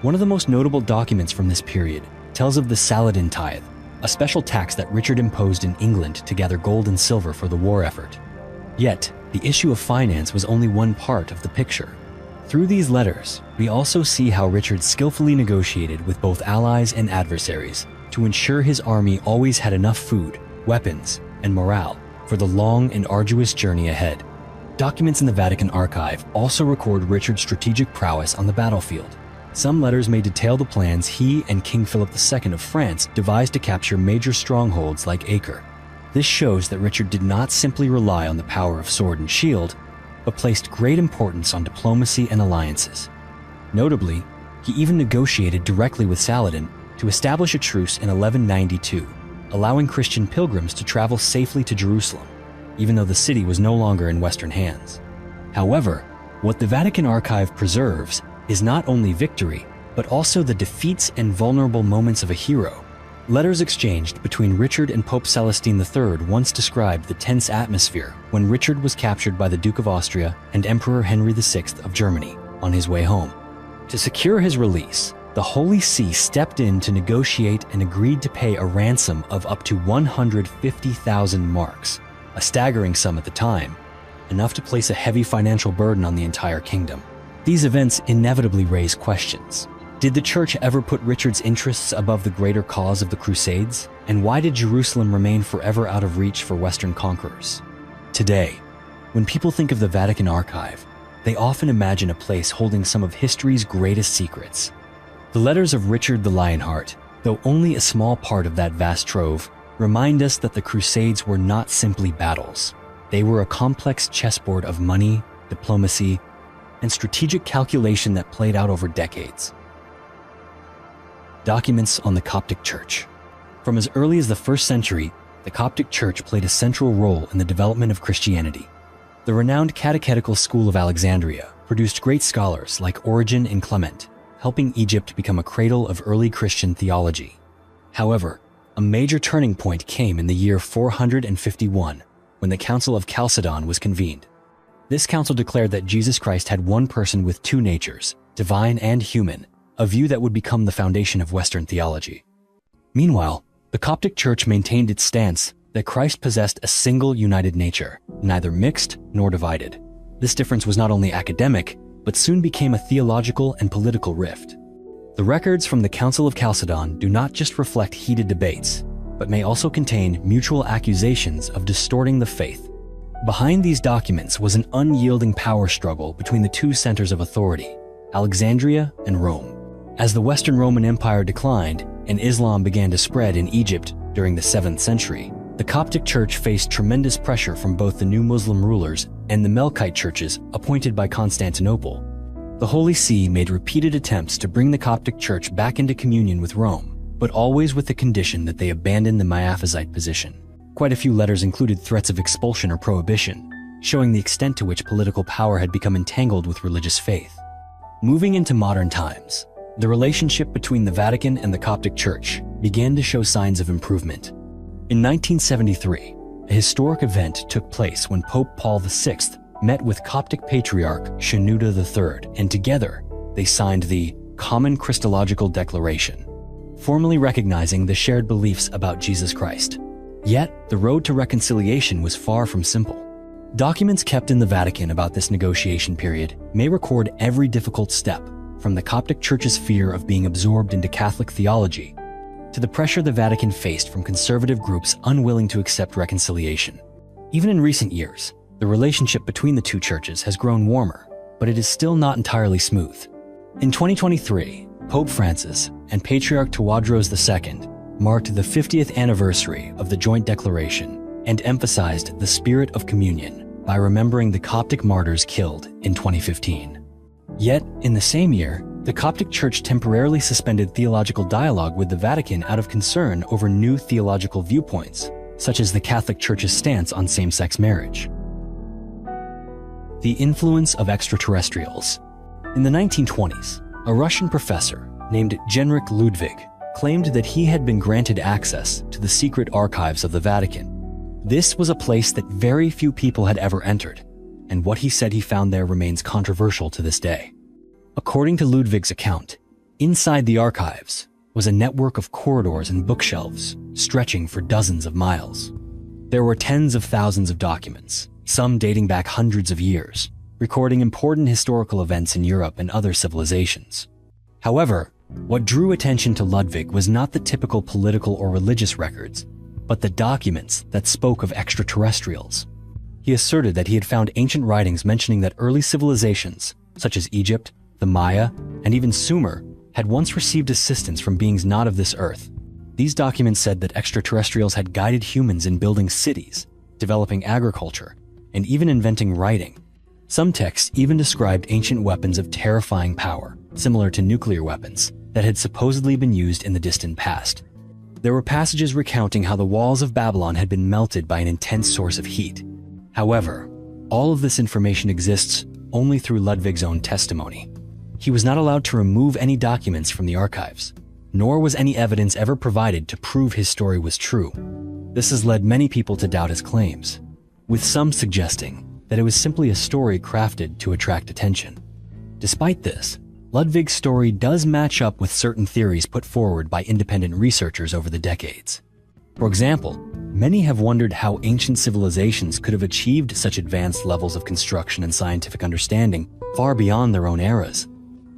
One of the most notable documents from this period tells of the Saladin tithe, a special tax that Richard imposed in England to gather gold and silver for the war effort. Yet, the issue of finance was only one part of the picture. Through these letters, we also see how Richard skillfully negotiated with both allies and adversaries to ensure his army always had enough food, weapons, and morale for the long and arduous journey ahead. Documents in the Vatican archive also record Richard's strategic prowess on the battlefield. Some letters may detail the plans he and King Philip II of France devised to capture major strongholds like Acre. This shows that Richard did not simply rely on the power of sword and shield, but placed great importance on diplomacy and alliances. Notably, he even negotiated directly with Saladin to establish a truce in 1192, allowing Christian pilgrims to travel safely to Jerusalem, even though the city was no longer in Western hands. However, what the Vatican archive preserves is not only victory, but also the defeats and vulnerable moments of a hero. Letters exchanged between Richard and Pope Celestine III once described the tense atmosphere when Richard was captured by the Duke of Austria and Emperor Henry VI of Germany on his way home. To secure his release, the Holy See stepped in to negotiate and agreed to pay a ransom of up to 150,000 marks, a staggering sum at the time, enough to place a heavy financial burden on the entire kingdom. These events inevitably raise questions. Did the Church ever put Richard's interests above the greater cause of the Crusades? And why did Jerusalem remain forever out of reach for Western conquerors? Today, when people think of the Vatican archive, they often imagine a place holding some of history's greatest secrets. The letters of Richard the Lionheart, though only a small part of that vast trove, remind us that the Crusades were not simply battles. They were a complex chessboard of money, diplomacy, and strategic calculation that played out over decades. Documents on the Coptic Church. From as early as the 1st century, the Coptic Church played a central role in the development of Christianity. The renowned catechetical school of Alexandria produced great scholars like Origen and Clement, helping Egypt become a cradle of early Christian theology. However, a major turning point came in the year 451, when the Council of Chalcedon was convened. This council declared that Jesus Christ had one person with two natures, divine and human, a view that would become the foundation of Western theology. Meanwhile, the Coptic Church maintained its stance that Christ possessed a single united nature, neither mixed nor divided. This difference was not only academic, but soon became a theological and political rift. The records from the Council of Chalcedon do not just reflect heated debates, but may also contain mutual accusations of distorting the faith. Behind these documents was an unyielding power struggle between the two centers of authority, Alexandria and Rome. As the Western Roman Empire declined and Islam began to spread in Egypt during the 7th century, the Coptic Church faced tremendous pressure from both the new Muslim rulers and the Melkite churches appointed by Constantinople. The Holy See made repeated attempts to bring the Coptic Church back into communion with Rome, but always with the condition that they abandon the Miaphysite position. Quite a few letters included threats of expulsion or prohibition, showing the extent to which political power had become entangled with religious faith. Moving into modern times, the relationship between the Vatican and the Coptic Church began to show signs of improvement. In 1973, a historic event took place when Pope Paul VI met with Coptic Patriarch Shenouda III, and together they signed the Common Christological Declaration, formally recognizing the shared beliefs about Jesus Christ. Yet, the road to reconciliation was far from simple. Documents kept in the Vatican about this negotiation period may record every difficult step, from the Coptic Church's fear of being absorbed into Catholic theology, to the pressure the Vatican faced from conservative groups unwilling to accept reconciliation. Even in recent years, the relationship between the two churches has grown warmer, but it is still not entirely smooth. In 2023, Pope Francis and Patriarch Tawadros II marked the 50th anniversary of the joint declaration and emphasized the spirit of communion by remembering the Coptic martyrs killed in 2015. Yet, in the same year, the Coptic Church temporarily suspended theological dialogue with the Vatican out of concern over new theological viewpoints, such as the Catholic Church's stance on same-sex marriage. The influence of extraterrestrials. In the 1920s, a Russian professor named Genrikh Ludwig claimed that he had been granted access to the secret archives of the Vatican. This was a place that very few people had ever entered, and what he said he found there remains controversial to this day. According to Ludwig's account, inside the archives was a network of corridors and bookshelves stretching for dozens of miles. There were tens of thousands of documents, some dating back hundreds of years, recording important historical events in Europe and other civilizations. However, what drew attention to Ludwig was not the typical political or religious records, but the documents that spoke of extraterrestrials. He asserted that he had found ancient writings mentioning that early civilizations, such as Egypt, the Maya, and even Sumer, had once received assistance from beings not of this earth. These documents said that extraterrestrials had guided humans in building cities, developing agriculture, and even inventing writing. Some texts even described ancient weapons of terrifying power, similar to nuclear weapons, that had supposedly been used in the distant past. There were passages recounting how the walls of Babylon had been melted by an intense source of heat. However, all of this information exists only through Ludwig's own testimony. He was not allowed to remove any documents from the archives, nor was any evidence ever provided to prove his story was true. This has led many people to doubt his claims, with some suggesting that it was simply a story crafted to attract attention. Despite this, Ludwig's story does match up with certain theories put forward by independent researchers over the decades. For example, many have wondered how ancient civilizations could have achieved such advanced levels of construction and scientific understanding far beyond their own eras.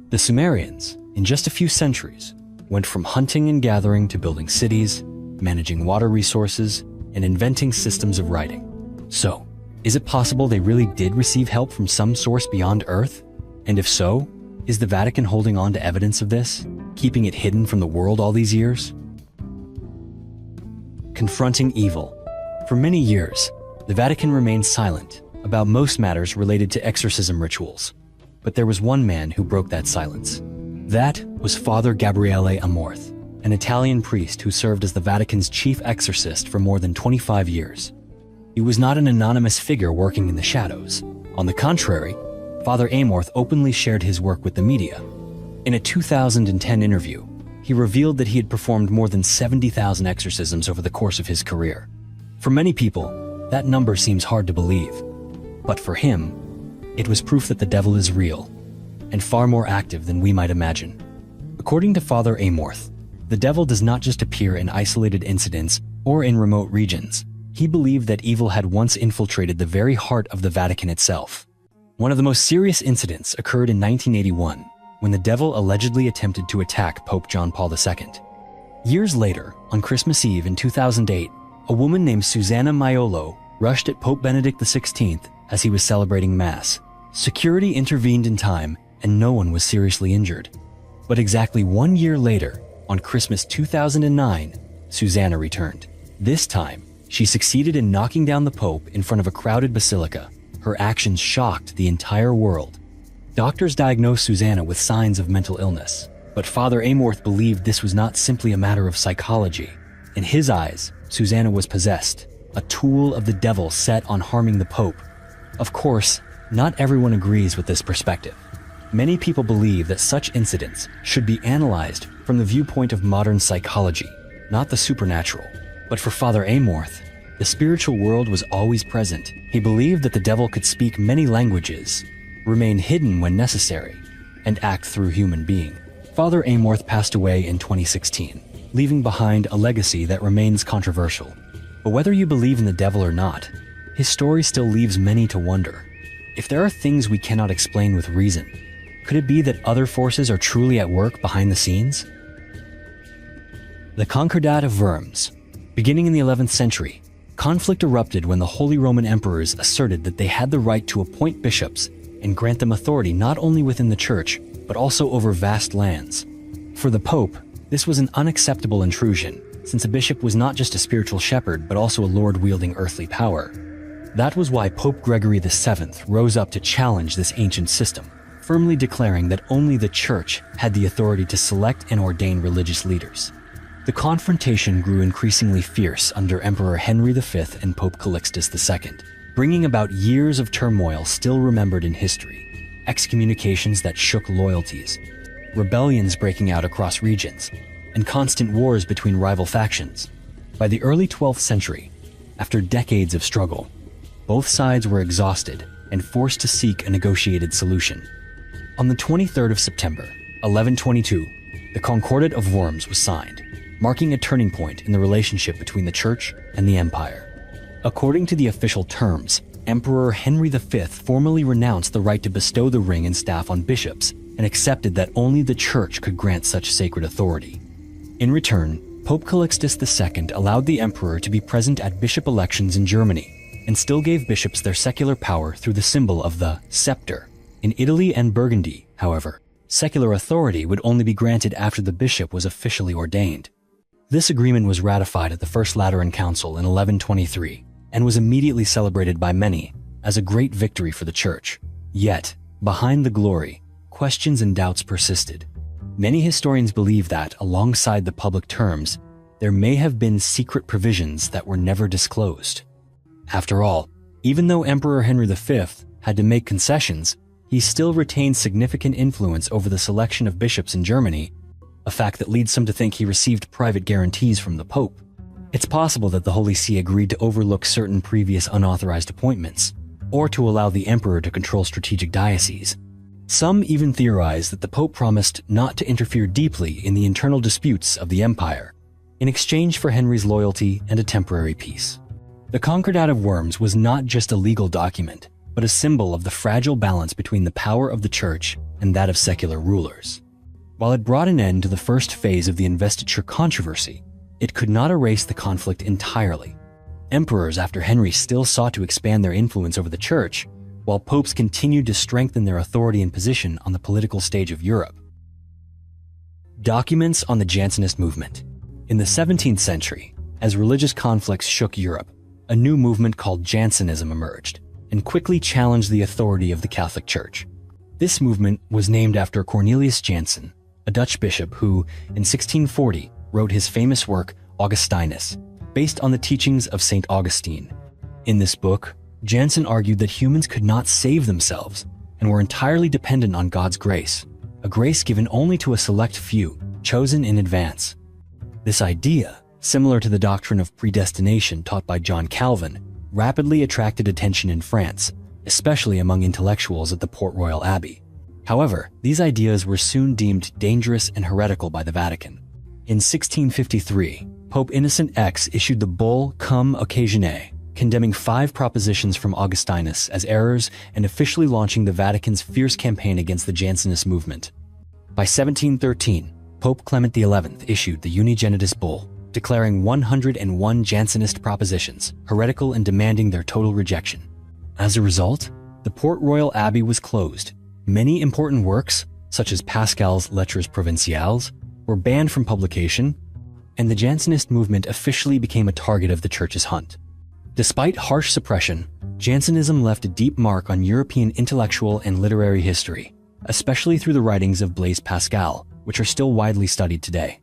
The Sumerians, in just a few centuries, went from hunting and gathering to building cities, managing water resources, and inventing systems of writing. So, is it possible they really did receive help from some source beyond Earth? And if so, is the Vatican holding on to evidence of this, keeping it hidden from the world all these years? Confronting evil. For many years, the Vatican remained silent about most matters related to exorcism rituals. But there was one man who broke that silence. That was Father Gabriele Amorth, an Italian priest who served as the Vatican's chief exorcist for more than 25 years. He was not an anonymous figure working in the shadows. On the contrary, Father Amorth openly shared his work with the media. In a 2010 interview, he revealed that he had performed more than 70,000 exorcisms over the course of his career. For many people, that number seems hard to believe. But for him, it was proof that the devil is real, and far more active than we might imagine. According to Father Amorth, the devil does not just appear in isolated incidents or in remote regions. He believed that evil had once infiltrated the very heart of the Vatican itself. One of the most serious incidents occurred in 1981, when the devil allegedly attempted to attack Pope John Paul II. Years later, on Christmas Eve in 2008, a woman named Susanna Maiolo rushed at Pope Benedict XVI as he was celebrating Mass. Security intervened in time, and no one was seriously injured. But exactly 1 year later, on Christmas 2009, Susanna returned. This time, she succeeded in knocking down the Pope in front of a crowded basilica. Her actions shocked the entire world. Doctors diagnosed Susanna with signs of mental illness, but Father Amorth believed this was not simply a matter of psychology. In his eyes, Susanna was possessed, a tool of the devil set on harming the Pope. Of course, not everyone agrees with this perspective. Many people believe that such incidents should be analyzed from the viewpoint of modern psychology, not the supernatural. But for Father Amorth, the spiritual world was always present. He believed that the devil could speak many languages, remain hidden when necessary, and act through human being. Father Amorth passed away in 2016, leaving behind a legacy that remains controversial. But whether you believe in the devil or not, his story still leaves many to wonder. If there are things we cannot explain with reason, could it be that other forces are truly at work behind the scenes? The Concordat of Worms. Beginning in the 11th century, conflict erupted when the Holy Roman Emperors asserted that they had the right to appoint bishops and grant them authority not only within the Church, but also over vast lands. For the Pope, this was an unacceptable intrusion, since a bishop was not just a spiritual shepherd, but also a lord wielding earthly power. That was why Pope Gregory VII rose up to challenge this ancient system, firmly declaring that only the Church had the authority to select and ordain religious leaders. The confrontation grew increasingly fierce under Emperor Henry V and Pope Calixtus II, bringing about years of turmoil still remembered in history, excommunications that shook loyalties, rebellions breaking out across regions, and constant wars between rival factions. By the early 12th century, after decades of struggle, both sides were exhausted and forced to seek a negotiated solution. On the 23rd of September, 1122, the Concordat of Worms was signed, marking a turning point in the relationship between the Church and the Empire. According to the official terms, Emperor Henry V formally renounced the right to bestow the ring and staff on bishops and accepted that only the Church could grant such sacred authority. In return, Pope Calixtus II allowed the emperor to be present at bishop elections in Germany and still gave bishops their secular power through the symbol of the scepter. In Italy and Burgundy, however, secular authority would only be granted after the bishop was officially ordained. This agreement was ratified at the First Lateran Council in 1123 and was immediately celebrated by many as a great victory for the Church. Yet, behind the glory, questions and doubts persisted. Many historians believe that, alongside the public terms, there may have been secret provisions that were never disclosed. After all, even though Emperor Henry V had to make concessions, he still retained significant influence over the selection of bishops in Germany, a fact that leads some to think he received private guarantees from the Pope. It's possible that the Holy See agreed to overlook certain previous unauthorized appointments, or to allow the emperor to control strategic dioceses. Some even theorize that the Pope promised not to interfere deeply in the internal disputes of the empire, in exchange for Henry's loyalty and a temporary peace. The Concordat of Worms was not just a legal document, but a symbol of the fragile balance between the power of the Church and that of secular rulers. While it brought an end to the first phase of the investiture controversy, it could not erase the conflict entirely. Emperors after Henry still sought to expand their influence over the Church, while popes continued to strengthen their authority and position on the political stage of Europe. Documents on the Jansenist movement. In the 17th century, as religious conflicts shook Europe, a new movement called Jansenism emerged and quickly challenged the authority of the Catholic Church. This movement was named after Cornelius Jansen, a Dutch bishop who, in 1640, wrote his famous work Augustinus, based on the teachings of St. Augustine. In this book, Jansen argued that humans could not save themselves and were entirely dependent on God's grace, a grace given only to a select few, chosen in advance. This idea, similar to the doctrine of predestination taught by John Calvin, rapidly attracted attention in France, especially among intellectuals at the Port Royal Abbey. However, these ideas were soon deemed dangerous and heretical by the Vatican. In 1653, Pope Innocent X issued the bull Cum Occasione, condemning 5 propositions from Augustinus as errors and officially launching the Vatican's fierce campaign against the Jansenist movement. By 1713, Pope Clement XI issued the Unigenitus Bull, declaring 101 Jansenist propositions heretical and demanding their total rejection. As a result, the Port Royal Abbey was closed. Many important works, such as Pascal's Lettres Provinciales, were banned from publication, and the Jansenist movement officially became a target of the Church's hunt. Despite harsh suppression, Jansenism left a deep mark on European intellectual and literary history, especially through the writings of Blaise Pascal, which are still widely studied today.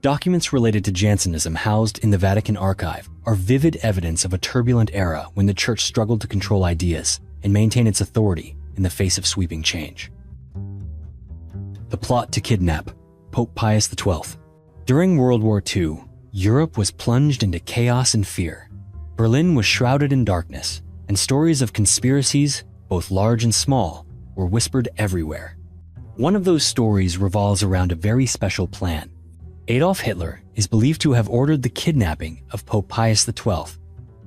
Documents related to Jansenism housed in the Vatican archive are vivid evidence of a turbulent era when the Church struggled to control ideas and maintain its authority in the face of sweeping change. The plot to kidnap Pope Pius XII. During World War II, Europe was plunged into chaos and fear. Berlin was shrouded in darkness, and stories of conspiracies, both large and small, were whispered everywhere. One of those stories revolves around a very special plan. Adolf Hitler is believed to have ordered the kidnapping of Pope Pius XII.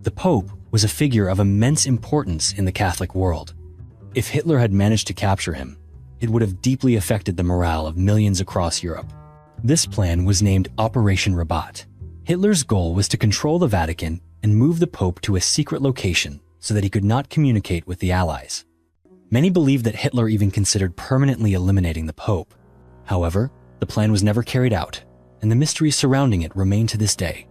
The Pope was a figure of immense importance in the Catholic world. If Hitler had managed to capture him, it would have deeply affected the morale of millions across Europe. This plan was named Operation Rabat. Hitler's goal was to control the Vatican and move the Pope to a secret location so that he could not communicate with the Allies. Many believe that Hitler even considered permanently eliminating the Pope. However, the plan was never carried out, and the mysteries surrounding it remain to this day.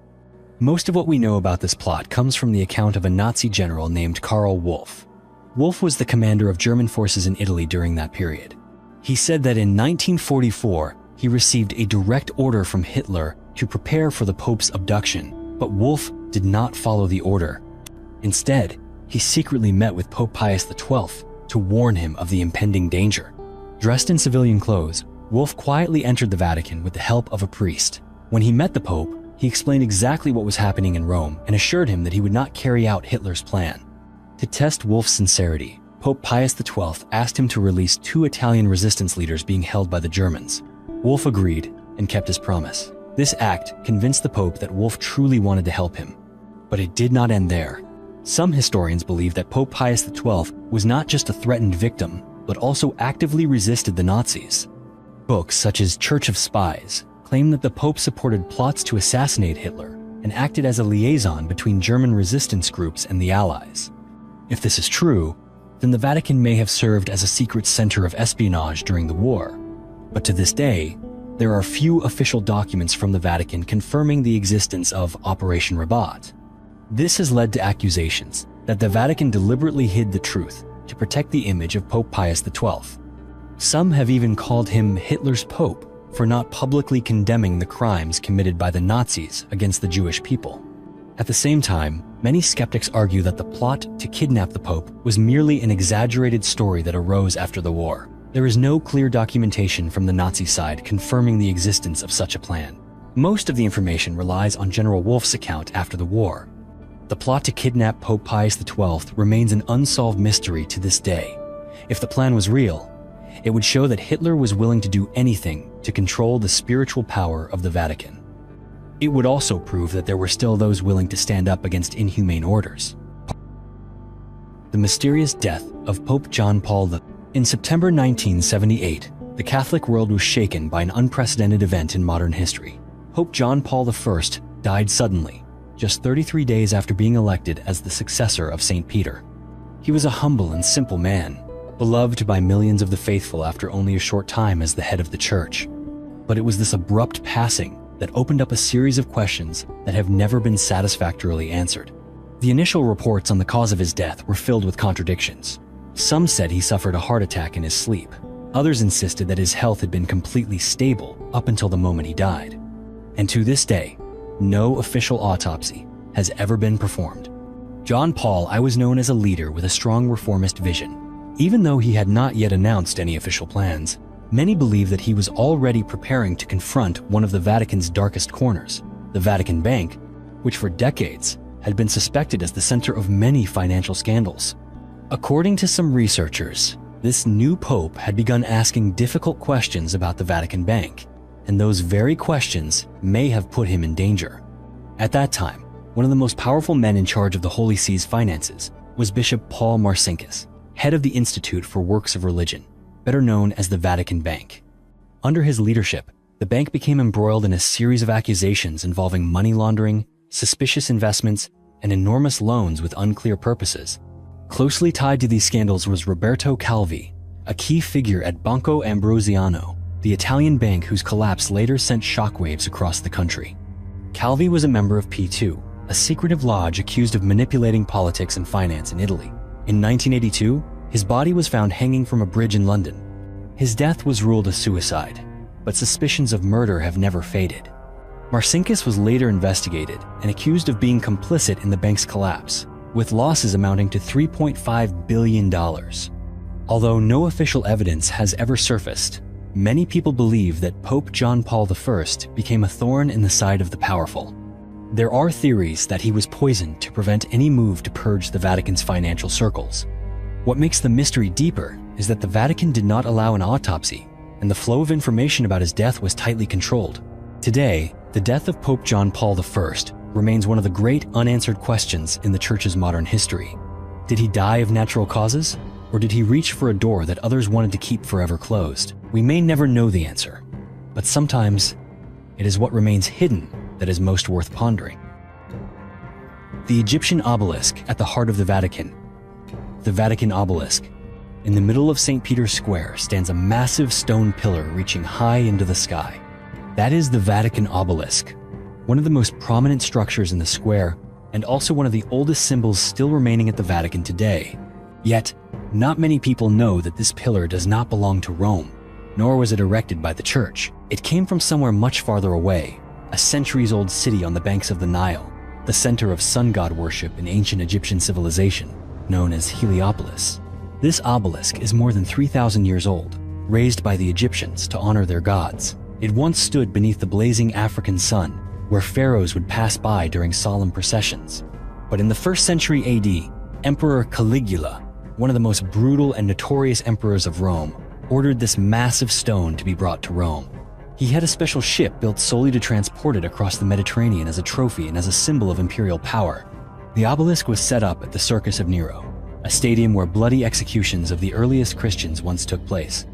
Most of what we know about this plot comes from the account of a Nazi general named Karl Wolff. Wolff was the commander of German forces in Italy during that period. He said that in 1944, he received a direct order from Hitler to prepare for the Pope's abduction, but Wolff did not follow the order. Instead, he secretly met with Pope Pius XII to warn him of the impending danger. Dressed in civilian clothes, Wolff quietly entered the Vatican with the help of a priest. When he met the Pope, he explained exactly what was happening in Rome and assured him that he would not carry out Hitler's plan. To test Wolff's sincerity, Pope Pius XII asked him to release 2 Italian resistance leaders being held by the Germans. Wolff agreed and kept his promise. This act convinced the Pope that Wolff truly wanted to help him. But it did not end there. Some historians believe that Pope Pius XII was not just a threatened victim, but also actively resisted the Nazis. Books such as Church of Spies claim that the Pope supported plots to assassinate Hitler and acted as a liaison between German resistance groups and the Allies. If this is true, then the Vatican may have served as a secret center of espionage during the war. But to this day, there are few official documents from the Vatican confirming the existence of Operation Rabat. This has led to accusations that the Vatican deliberately hid the truth to protect the image of Pope Pius XII. Some have even called him Hitler's Pope for not publicly condemning the crimes committed by the Nazis against the Jewish people. At the same time, many skeptics argue that the plot to kidnap the Pope was merely an exaggerated story that arose after the war. There is no clear documentation from the Nazi side confirming the existence of such a plan. Most of the information relies on General Wolff's account after the war. The plot to kidnap Pope Pius XII remains an unsolved mystery to this day. If the plan was real, It would show that Hitler was willing to do anything to control the spiritual power of the Vatican. It would also prove that there were still those willing to stand up against inhumane orders. The mysterious death of Pope John Paul II. In September 1978, the Catholic world was shaken by an unprecedented event in modern history. Pope John Paul I died suddenly, just 33 days after being elected as the successor of St. Peter. He was a humble and simple man, beloved by millions of the faithful after only a short time as the head of the church. But it was this abrupt passing that opened up a series of questions that have never been satisfactorily answered. The initial reports on the cause of his death were filled with contradictions. Some said he suffered a heart attack in his sleep. Others insisted that his health had been completely stable up until the moment he died. And to this day, no official autopsy has ever been performed. John Paul I was known as a leader with a strong reformist vision. Even though he had not yet announced any official plans, many believe that he was already preparing to confront one of the Vatican's darkest corners, the Vatican Bank, which for decades had been suspected as the center of many financial scandals. According to some researchers, this new pope had begun asking difficult questions about the Vatican Bank, and those very questions may have put him in danger. At that time, one of the most powerful men in charge of the Holy See's finances was Bishop Paul Marcinkus, head of the Institute for Works of Religion, better known as the Vatican Bank. Under his leadership, the bank became embroiled in a series of accusations involving money laundering, suspicious investments, and enormous loans with unclear purposes. Closely tied to these scandals was Roberto Calvi, a key figure at Banco Ambrosiano, the Italian bank whose collapse later sent shockwaves across the country. Calvi was a member of P2, a secretive lodge accused of manipulating politics and finance in Italy. In 1982, his body was found hanging from a bridge in London. His death was ruled a suicide, but suspicions of murder have never faded. Marcinkus was later investigated and accused of being complicit in the bank's collapse, with losses amounting to $3.5 billion. Although no official evidence has ever surfaced, many people believe that Pope John Paul I became a thorn in the side of the powerful. There are theories that he was poisoned to prevent any move to purge the Vatican's financial circles. What makes the mystery deeper is that the Vatican did not allow an autopsy, and the flow of information about his death was tightly controlled. Today, the death of Pope John Paul I remains one of the great unanswered questions in the Church's modern history. Did he die of natural causes, or did he reach for a door that others wanted to keep forever closed? We may never know the answer, but sometimes it is what remains hidden that is most worth pondering. The Egyptian obelisk at the heart of the Vatican. The Vatican obelisk. In the middle of St. Peter's Square stands a massive stone pillar reaching high into the sky. That is the Vatican obelisk, one of the most prominent structures in the square, and also one of the oldest symbols still remaining at the Vatican today. Yet, not many people know that this pillar does not belong to Rome, nor was it erected by the Church. It came from somewhere much farther away, a centuries-old city on the banks of the Nile, the center of sun god worship in ancient Egyptian civilization, known as Heliopolis. This obelisk is more than 3,000 years old, raised by the Egyptians to honor their gods. It once stood beneath the blazing African sun, where pharaohs would pass by during solemn processions. But in the 1st century AD, Emperor Caligula, one of the most brutal and notorious emperors of Rome, ordered this massive stone to be brought to Rome. He had a special ship built solely to transport it across the Mediterranean as a trophy and as a symbol of imperial power. The obelisk was set up at the Circus of Nero, a stadium where bloody executions of the earliest Christians once took place.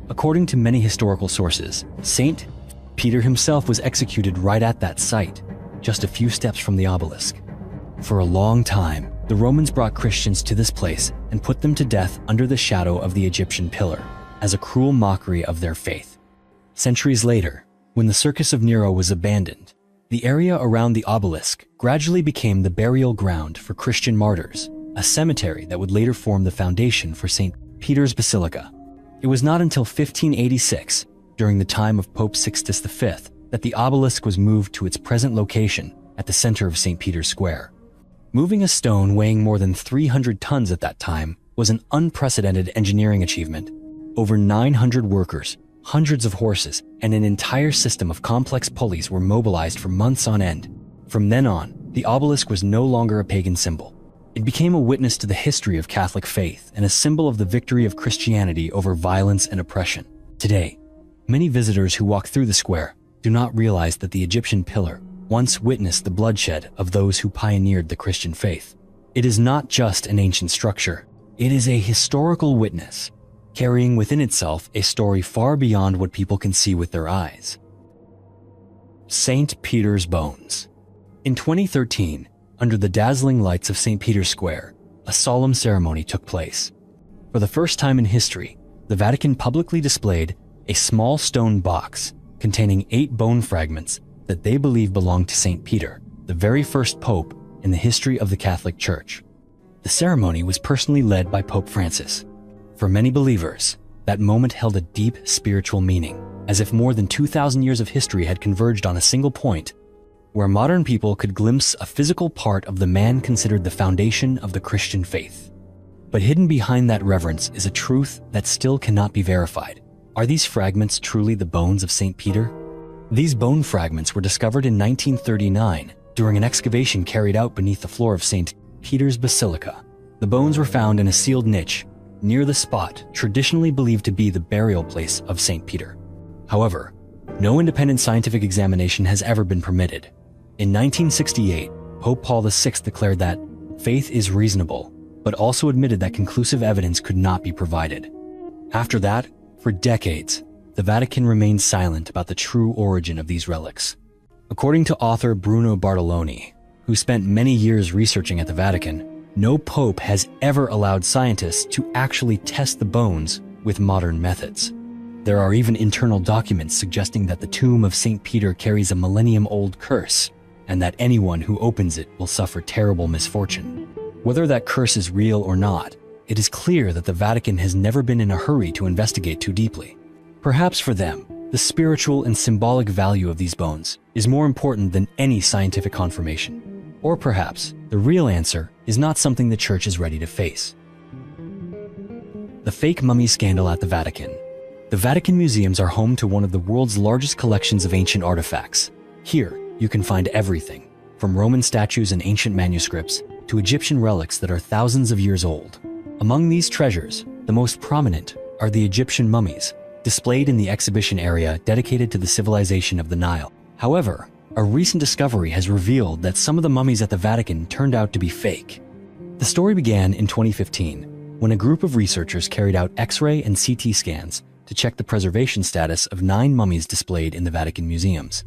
According to many historical sources, St. Peter himself was executed right at that site, just a few steps from the obelisk. For a long time, the Romans brought Christians to this place and put them to death under the shadow of the Egyptian pillar, as a cruel mockery of their faith. Centuries later, when the Circus of Nero was abandoned, the area around the obelisk gradually became the burial ground for Christian martyrs, a cemetery that would later form the foundation for St. Peter's Basilica. It was not until 1586, during the time of Pope Sixtus V, that the obelisk was moved to its present location at the center of St. Peter's Square. Moving a stone weighing more than 300 tons at that time was an unprecedented engineering achievement. Over 900 workers, hundreds of horses, and an entire system of complex pulleys were mobilized for months on end. From then on, the obelisk was no longer a pagan symbol. It became a witness to the history of Catholic faith and a symbol of the victory of Christianity over violence and oppression. Today, many visitors who walk through the square do not realize that the Egyptian pillar once witnessed the bloodshed of those who pioneered the Christian faith. It is not just an ancient structure, it is a historical witness, carrying within itself a story far beyond what people can see with their eyes. St. Peter's Bones. In 2013, under the dazzling lights of St. Peter's Square, a solemn ceremony took place. For the first time in history, the Vatican publicly displayed a small stone box containing 8 bone fragments that they believe belonged to St. Peter, the very first pope in the history of the Catholic Church. The ceremony was personally led by Pope Francis. For many believers, that moment held a deep spiritual meaning, as if more than 2,000 years of history had converged on a single point, where modern people could glimpse a physical part of the man considered the foundation of the Christian faith. But hidden behind that reverence is a truth that still cannot be verified. Are these fragments truly the bones of St. Peter? These bone fragments were discovered in 1939 during an excavation carried out beneath the floor of St. Peter's Basilica. The bones were found in a sealed niche near the spot traditionally believed to be the burial place of St. Peter. However, no independent scientific examination has ever been permitted. In 1968, Pope Paul VI declared that faith is reasonable, but also admitted that conclusive evidence could not be provided. After that, for decades, the Vatican remained silent about the true origin of these relics. According to author Bruno Bartoloni, who spent many years researching at the Vatican, no pope has ever allowed scientists to actually test the bones with modern methods. There are even internal documents suggesting that the tomb of St. Peter carries a millennium-old curse, and that anyone who opens it will suffer terrible misfortune. Whether that curse is real or not, it is clear that the Vatican has never been in a hurry to investigate too deeply. Perhaps for them, the spiritual and symbolic value of these bones is more important than any scientific confirmation. Or perhaps the real answer is not something the Church is ready to face. The fake mummy scandal at the Vatican. The Vatican museums are home to one of the world's largest collections of ancient artifacts. Here, you can find everything, from Roman statues and ancient manuscripts to Egyptian relics that are thousands of years old. Among these treasures, the most prominent are the Egyptian mummies, displayed in the exhibition area dedicated to the civilization of the Nile. However, a recent discovery has revealed that some of the mummies at the Vatican turned out to be fake. The story began in 2015, when a group of researchers carried out X-ray and CT scans to check the preservation status of 9 mummies displayed in the Vatican museums.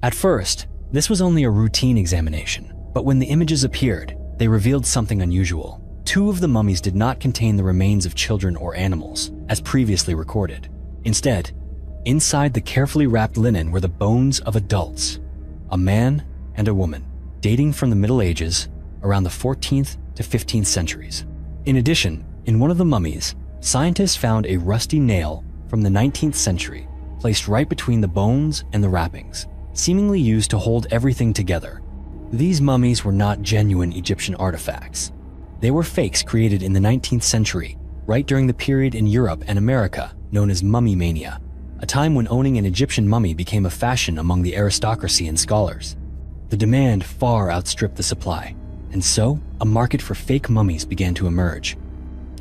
At first, this was only a routine examination, but when the images appeared, they revealed something unusual. 2 of the mummies did not contain the remains of children or animals, as previously recorded. Instead, inside the carefully wrapped linen were the bones of adults, a man and a woman, dating from the Middle Ages, around the 14th to 15th centuries. In addition, in one of the mummies, scientists found a rusty nail from the 19th century, placed right between the bones and the wrappings, seemingly used to hold everything together. These mummies were not genuine Egyptian artifacts. They were fakes created in the 19th century, right during the period in Europe and America known as mummy mania, a time when owning an Egyptian mummy became a fashion among the aristocracy and scholars. The demand far outstripped the supply, and so a market for fake mummies began to emerge.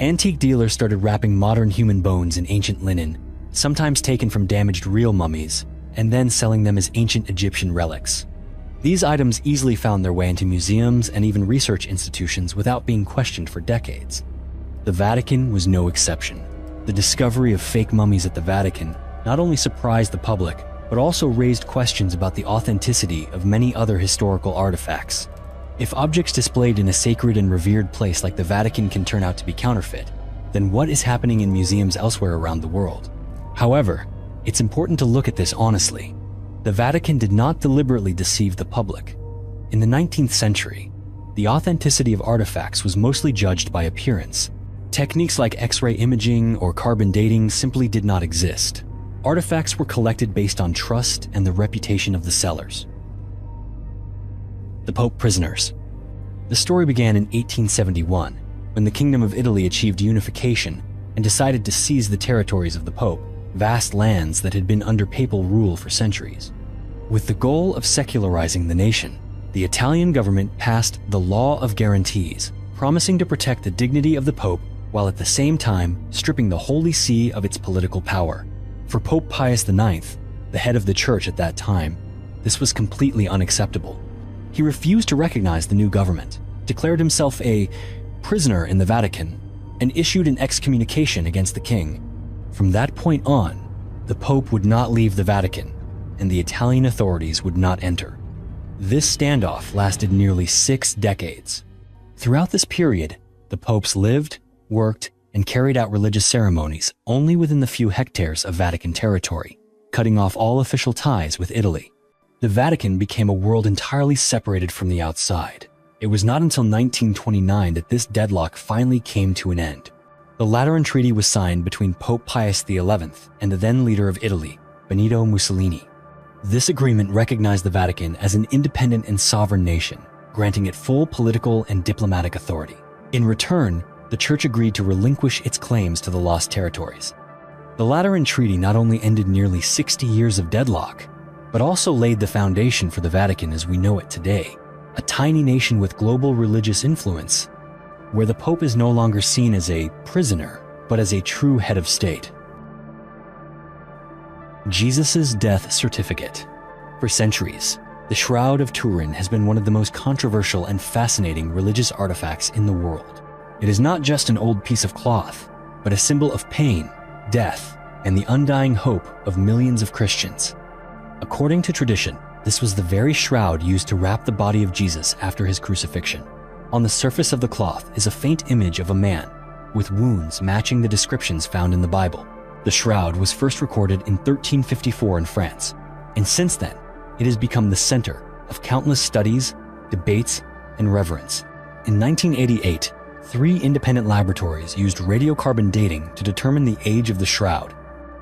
Antique dealers started wrapping modern human bones in ancient linen, sometimes taken from damaged real mummies, and then selling them as ancient Egyptian relics. These items easily found their way into museums and even research institutions without being questioned for decades. The Vatican was no exception. The discovery of fake mummies at the Vatican not only surprised the public, but also raised questions about the authenticity of many other historical artifacts. If objects displayed in a sacred and revered place like the Vatican can turn out to be counterfeit, then what is happening in museums elsewhere around the world? However, it's important to look at this honestly. The Vatican did not deliberately deceive the public. In the 19th century, the authenticity of artifacts was mostly judged by appearance. Techniques like X-ray imaging or carbon dating simply did not exist. Artifacts were collected based on trust and the reputation of the sellers. The Pope prisoners. The story began in 1871, when the Kingdom of Italy achieved unification and decided to seize the territories of the Pope, vast lands that had been under papal rule for centuries. With the goal of secularizing the nation, the Italian government passed the Law of Guarantees, promising to protect the dignity of the Pope while at the same time stripping the Holy See of its political power. For Pope Pius IX, the head of the Church at that time, this was completely unacceptable. He refused to recognize the new government, declared himself a prisoner in the Vatican, and issued an excommunication against the king. From that point on, the Pope would not leave the Vatican, and the Italian authorities would not enter. This standoff lasted nearly 6 decades. Throughout this period, the popes lived, worked, and carried out religious ceremonies only within the few hectares of Vatican territory, cutting off all official ties with Italy. The Vatican became a world entirely separated from the outside. It was not until 1929 that this deadlock finally came to an end. The Lateran Treaty was signed between Pope Pius XI and the then leader of Italy, Benito Mussolini. This agreement recognized the Vatican as an independent and sovereign nation, granting it full political and diplomatic authority. In return, the Church agreed to relinquish its claims to the lost territories. The Lateran Treaty not only ended nearly 60 years of deadlock, but also laid the foundation for the Vatican as we know it today, a tiny nation with global religious influence, where the Pope is no longer seen as a prisoner, but as a true head of state. Jesus' death certificate. For centuries, the Shroud of Turin has been one of the most controversial and fascinating religious artifacts in the world. It is not just an old piece of cloth, but a symbol of pain, death, and the undying hope of millions of Christians. According to tradition, this was the very shroud used to wrap the body of Jesus after his crucifixion. On the surface of the cloth is a faint image of a man, with wounds matching the descriptions found in the Bible. The shroud was first recorded in 1354 in France, and since then, it has become the center of countless studies, debates, and reverence. In 1988, 3 independent laboratories used radiocarbon dating to determine the age of the shroud.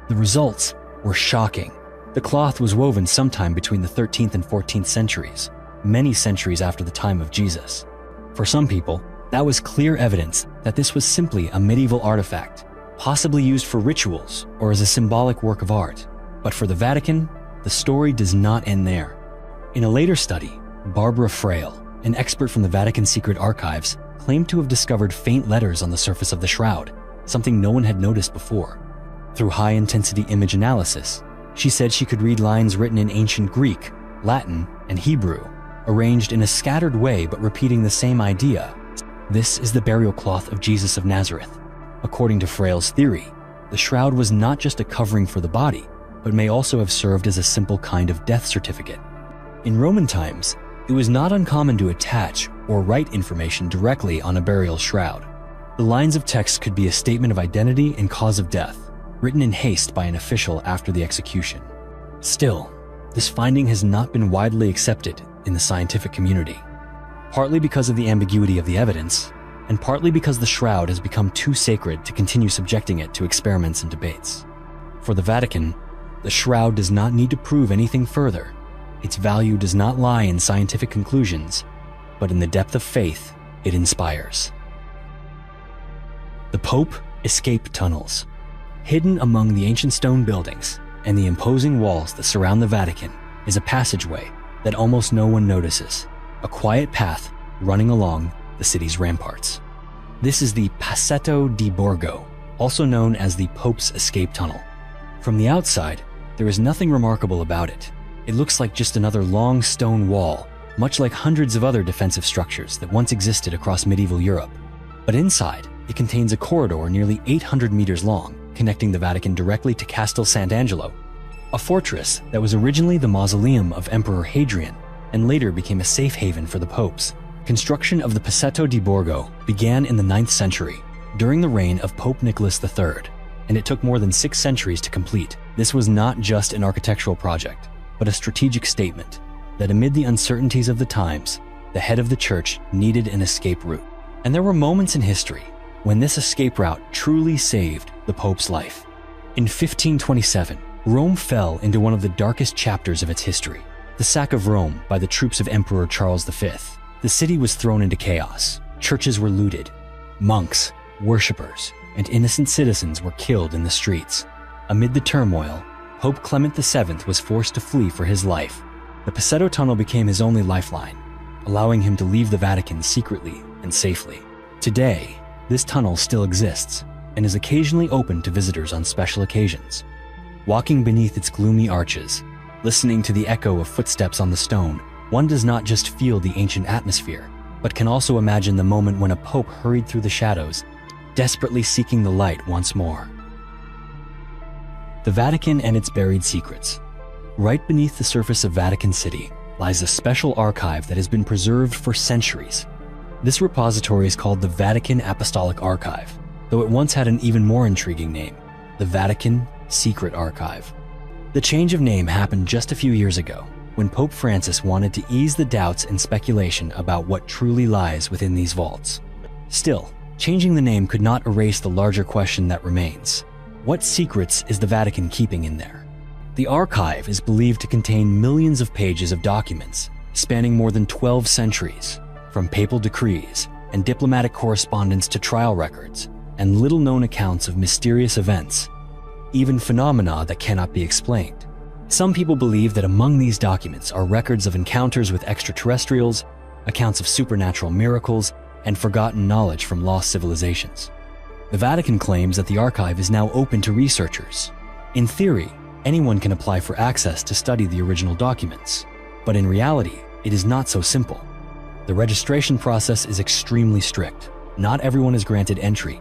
The results were shocking. The cloth was woven sometime between the 13th and 14th centuries, many centuries after the time of Jesus. For some people, that was clear evidence that this was simply a medieval artifact, possibly used for rituals or as a symbolic work of art. But for the Vatican, the story does not end there. In a later study, Barbara Frail, an expert from the Vatican Secret Archives, claimed to have discovered faint letters on the surface of the shroud, something no one had noticed before. Through high-intensity image analysis, she said she could read lines written in ancient Greek, Latin, and Hebrew, arranged in a scattered way but repeating the same idea. This is the burial cloth of Jesus of Nazareth. According to Frail's theory, the shroud was not just a covering for the body, but may also have served as a simple kind of death certificate. In Roman times, it was not uncommon to attach or write information directly on a burial shroud. The lines of text could be a statement of identity and cause of death, written in haste by an official after the execution. Still, this finding has not been widely accepted in the scientific community, partly because of the ambiguity of the evidence, and partly because the shroud has become too sacred to continue subjecting it to experiments and debates. For the Vatican, the shroud does not need to prove anything further. Its value does not lie in scientific conclusions, but in the depth of faith it inspires. The Pope escape tunnels. Hidden among the ancient stone buildings and the imposing walls that surround the Vatican is a passageway that almost no one notices, a quiet path running along the city's ramparts. This is the Passetto di Borgo, also known as the Pope's Escape Tunnel. From the outside, there is nothing remarkable about it. It looks like just another long stone wall, much like hundreds of other defensive structures that once existed across medieval Europe. But inside, it contains a corridor nearly 800 meters long, connecting the Vatican directly to Castel Sant'Angelo, a fortress that was originally the mausoleum of Emperor Hadrian and later became a safe haven for the popes. Construction of the Passetto di Borgo began in the 9th century, during the reign of Pope Nicholas III, and it took more than 6 centuries to complete. This was not just an architectural project, but a strategic statement that amid the uncertainties of the times, the head of the church needed an escape route. And there were moments in history when this escape route truly saved the Pope's life. In 1527, Rome fell into one of the darkest chapters of its history, the sack of Rome by the troops of Emperor Charles V. The city was thrown into chaos. Churches were looted. Monks, worshippers, and innocent citizens were killed in the streets. Amid the turmoil, Pope Clement VII was forced to flee for his life. The Passetto Tunnel became his only lifeline, allowing him to leave the Vatican secretly and safely. Today, this tunnel still exists and is occasionally open to visitors on special occasions. Walking beneath its gloomy arches, listening to the echo of footsteps on the stone, one does not just feel the ancient atmosphere, but can also imagine the moment when a pope hurried through the shadows, desperately seeking the light once more. The Vatican and its buried secrets. Right beneath the surface of Vatican City lies a special archive that has been preserved for centuries. This repository is called the Vatican Apostolic Archive, though it once had an even more intriguing name, the Vatican Secret Archive. The change of name happened just a few years ago, when Pope Francis wanted to ease the doubts and speculation about what truly lies within these vaults. Still, changing the name could not erase the larger question that remains. What secrets is the Vatican keeping in there? The archive is believed to contain millions of pages of documents spanning more than 12 centuries, from papal decrees and diplomatic correspondence to trial records and little-known accounts of mysterious events, even phenomena that cannot be explained. Some people believe that among these documents are records of encounters with extraterrestrials, accounts of supernatural miracles, and forgotten knowledge from lost civilizations. The Vatican claims that the archive is now open to researchers. In theory, anyone can apply for access to study the original documents, but in reality, it is not so simple. The registration process is extremely strict. Not everyone is granted entry,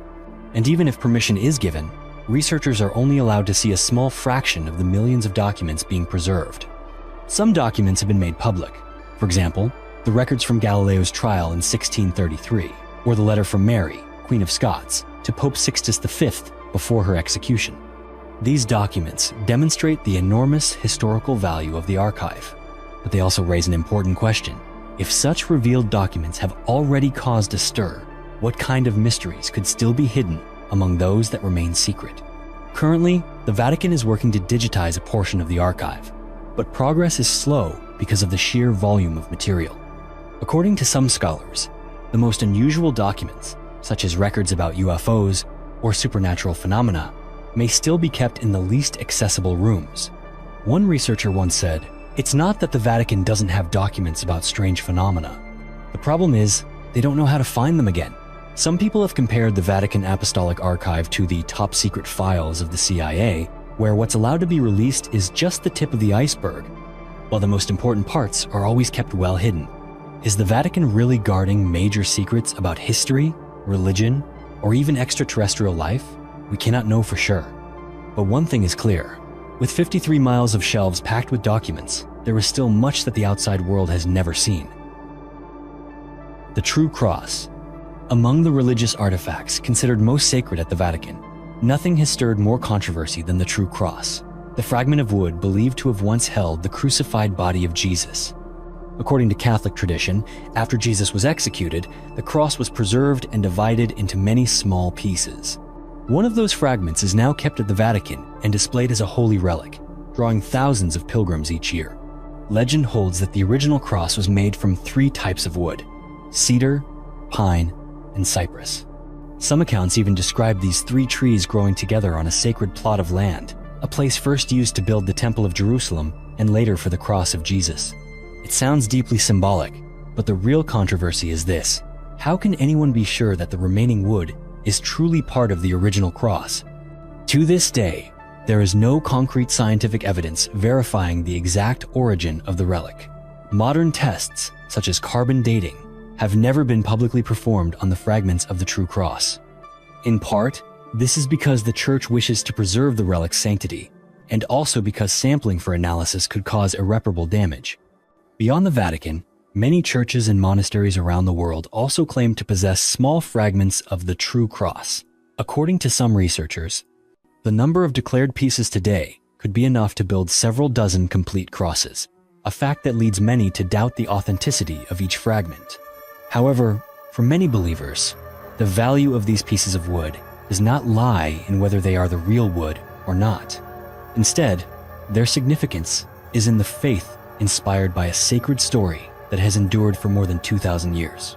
and even if permission is given, researchers are only allowed to see a small fraction of the millions of documents being preserved. Some documents have been made public. For example, the records from Galileo's trial in 1633, or the letter from Mary, Queen of Scots, to Pope Sixtus V before her execution. These documents demonstrate the enormous historical value of the archive, but they also raise an important question. If such revealed documents have already caused a stir, what kind of mysteries could still be hidden among those that remain secret? Currently, the Vatican is working to digitize a portion of the archive, but progress is slow because of the sheer volume of material. According to some scholars, the most unusual documents, such as records about UFOs or supernatural phenomena, may still be kept in the least accessible rooms. One researcher once said, "It's not that the Vatican doesn't have documents about strange phenomena. The problem is, they don't know how to find them again." Some people have compared the Vatican Apostolic Archive to the top-secret files of the CIA, where what's allowed to be released is just the tip of the iceberg, while the most important parts are always kept well hidden. Is the Vatican really guarding major secrets about history, religion, or even extraterrestrial life? We cannot know for sure. But one thing is clear. With 53 miles of shelves packed with documents, there is still much that the outside world has never seen. The True Cross. Among the religious artifacts considered most sacred at the Vatican, nothing has stirred more controversy than the True Cross, the fragment of wood believed to have once held the crucified body of Jesus. According to Catholic tradition, after Jesus was executed, the cross was preserved and divided into many small pieces. One of those fragments is now kept at the Vatican and displayed as a holy relic, drawing thousands of pilgrims each year. Legend holds that the original cross was made from 3 types of wood: cedar, pine, and cypress. Some accounts even describe these 3 trees growing together on a sacred plot of land, a place first used to build the Temple of Jerusalem and later for the cross of Jesus. It sounds deeply symbolic, but the real controversy is this: how can anyone be sure that the remaining wood is truly part of the original cross? To this day, there is no concrete scientific evidence verifying the exact origin of the relic. Modern tests, such as carbon dating, have never been publicly performed on the fragments of the True Cross. In part, this is because the Church wishes to preserve the relic's sanctity, and also because sampling for analysis could cause irreparable damage. Beyond the Vatican, many churches and monasteries around the world also claim to possess small fragments of the True Cross. According to some researchers, the number of declared pieces today could be enough to build several dozen complete crosses, a fact that leads many to doubt the authenticity of each fragment. However, for many believers, the value of these pieces of wood does not lie in whether they are the real wood or not. Instead, their significance is in the faith inspired by a sacred story that has endured for more than 2,000 years.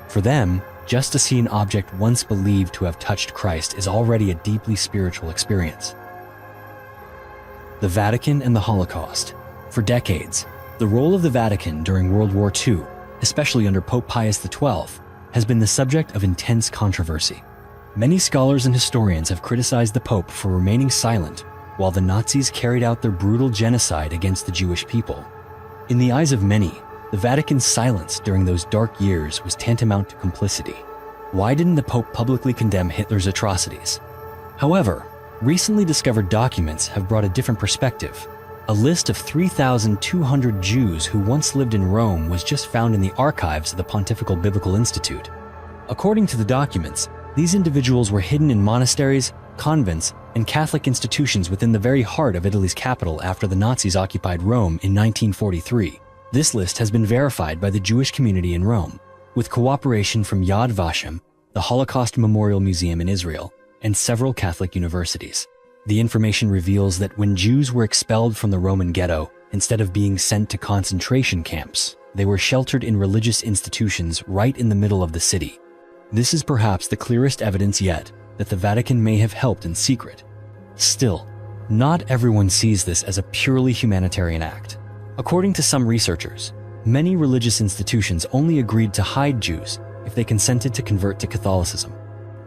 For them, just to see an object once believed to have touched Christ is already a deeply spiritual experience. The Vatican and the Holocaust. For decades, the role of the Vatican during World War II, especially under Pope Pius XII, has been the subject of intense controversy. Many scholars and historians have criticized the Pope for remaining silent while the Nazis carried out their brutal genocide against the Jewish people. In the eyes of many, the Vatican's silence during those dark years was tantamount to complicity. Why didn't the Pope publicly condemn Hitler's atrocities? However, recently discovered documents have brought a different perspective. A list of 3,200 Jews who once lived in Rome was just found in the archives of the Pontifical Biblical Institute. According to the documents, these individuals were hidden in monasteries, convents, and Catholic institutions within the very heart of Italy's capital after the Nazis occupied Rome in 1943. This list has been verified by the Jewish community in Rome, with cooperation from Yad Vashem, the Holocaust Memorial Museum in Israel, and several Catholic universities. The information reveals that when Jews were expelled from the Roman ghetto, instead of being sent to concentration camps, they were sheltered in religious institutions right in the middle of the city. This is perhaps the clearest evidence yet that the Vatican may have helped in secret. Still, not everyone sees this as a purely humanitarian act. According to some researchers, many religious institutions only agreed to hide Jews if they consented to convert to Catholicism.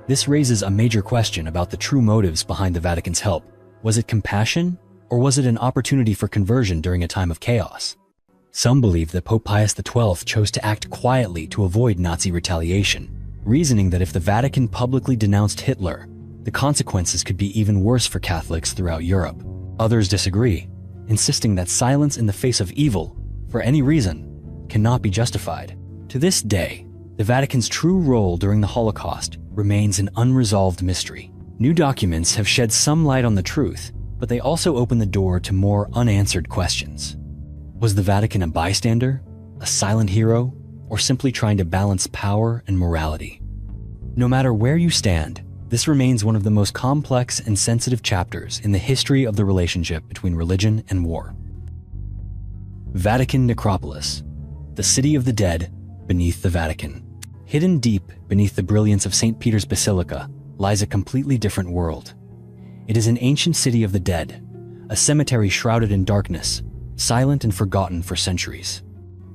This raises a major question about the true motives behind the Vatican's help. Was it compassion, or was it an opportunity for conversion during a time of chaos? Some believe that Pope Pius XII chose to act quietly to avoid Nazi retaliation, reasoning that if the Vatican publicly denounced Hitler, the consequences could be even worse for Catholics throughout Europe. Others disagree, insisting that silence in the face of evil, for any reason, cannot be justified. To this day, the Vatican's true role during the Holocaust remains an unresolved mystery. New documents have shed some light on the truth, but they also open the door to more unanswered questions. Was the Vatican a bystander, a silent hero, or simply trying to balance power and morality? No matter where you stand, this remains one of the most complex and sensitive chapters in the history of the relationship between religion and war. Vatican Necropolis, the city of the dead beneath the Vatican. Hidden deep beneath the brilliance of St. Peter's Basilica lies a completely different world. It is an ancient city of the dead, a cemetery shrouded in darkness, silent and forgotten for centuries.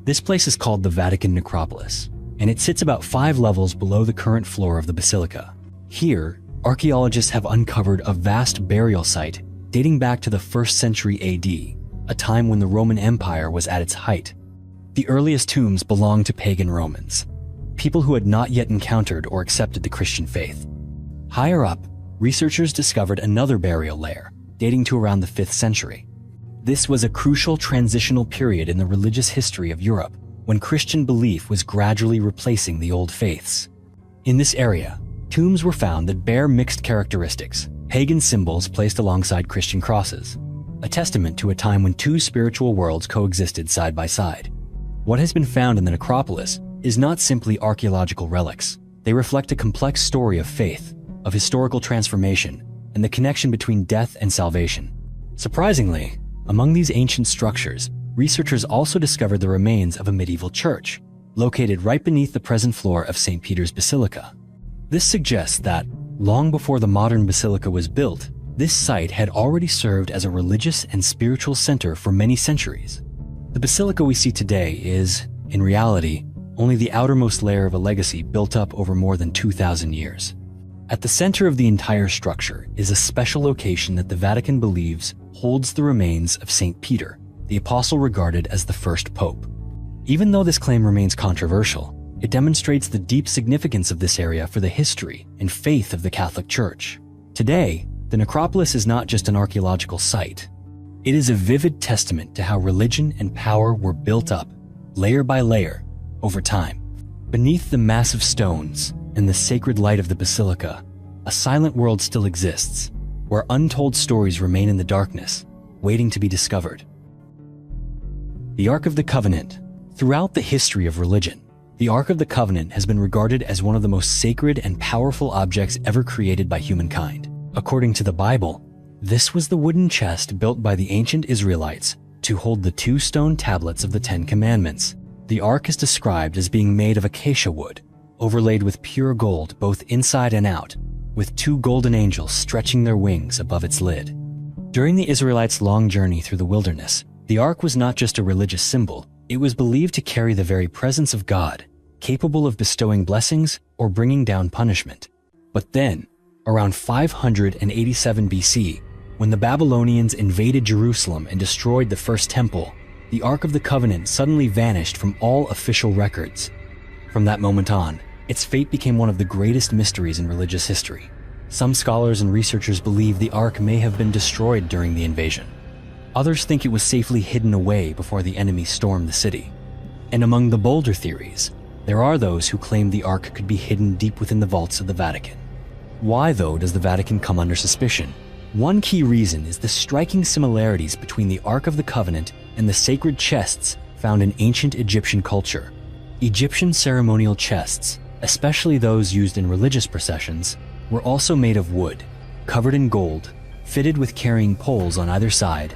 This place is called the Vatican Necropolis, and it sits about 5 levels below the current floor of the basilica. Here, archaeologists have uncovered a vast burial site dating back to the 1st century AD, a time when the Roman Empire was at its height. The earliest tombs belonged to pagan Romans, people who had not yet encountered or accepted the Christian faith. Higher up, researchers discovered another burial layer, dating to around the 5th century. This was a crucial transitional period in the religious history of Europe, when Christian belief was gradually replacing the old faiths. In this area, tombs were found that bear mixed characteristics, pagan symbols placed alongside Christian crosses, a testament to a time when two spiritual worlds coexisted side by side. What has been found in the necropolis is not simply archaeological relics. They reflect a complex story of faith, of historical transformation, and the connection between death and salvation. Surprisingly, among these ancient structures, researchers also discovered the remains of a medieval church, located right beneath the present floor of St. Peter's Basilica. This suggests that, long before the modern basilica was built, this site had already served as a religious and spiritual center for many centuries. The basilica we see today is, in reality, only the outermost layer of a legacy built up over more than 2,000 years. At the center of the entire structure is a special location that the Vatican believes holds the remains of St. Peter, the apostle regarded as the first pope. Even though this claim remains controversial, it demonstrates the deep significance of this area for the history and faith of the Catholic Church. Today, the necropolis is not just an archaeological site. It is a vivid testament to how religion and power were built up, layer by layer, over time. Beneath the massive stones and the sacred light of the basilica, a silent world still exists, where untold stories remain in the darkness, waiting to be discovered. The Ark of the Covenant. Throughout the history of religion, the Ark of the Covenant has been regarded as one of the most sacred and powerful objects ever created by humankind. According to the Bible, this was the wooden chest built by the ancient Israelites to hold the 2 stone tablets of the 10 Commandments. The Ark is described as being made of acacia wood, overlaid with pure gold both inside and out, with 2 golden angels stretching their wings above its lid. During the Israelites' long journey through the wilderness, the Ark was not just a religious symbol, it was believed to carry the very presence of God, capable of bestowing blessings or bringing down punishment. But then, around 587 BC, when the Babylonians invaded Jerusalem and destroyed the first temple, the Ark of the Covenant suddenly vanished from all official records. From that moment on, its fate became one of the greatest mysteries in religious history. Some scholars and researchers believe the Ark may have been destroyed during the invasion. Others think it was safely hidden away before the enemy stormed the city. And among the bolder theories, there are those who claim the Ark could be hidden deep within the vaults of the Vatican. Why, though, does the Vatican come under suspicion? One key reason is the striking similarities between the Ark of the Covenant and the sacred chests found in ancient Egyptian culture. Egyptian ceremonial chests, especially those used in religious processions, were also made of wood, covered in gold, fitted with carrying poles on either side,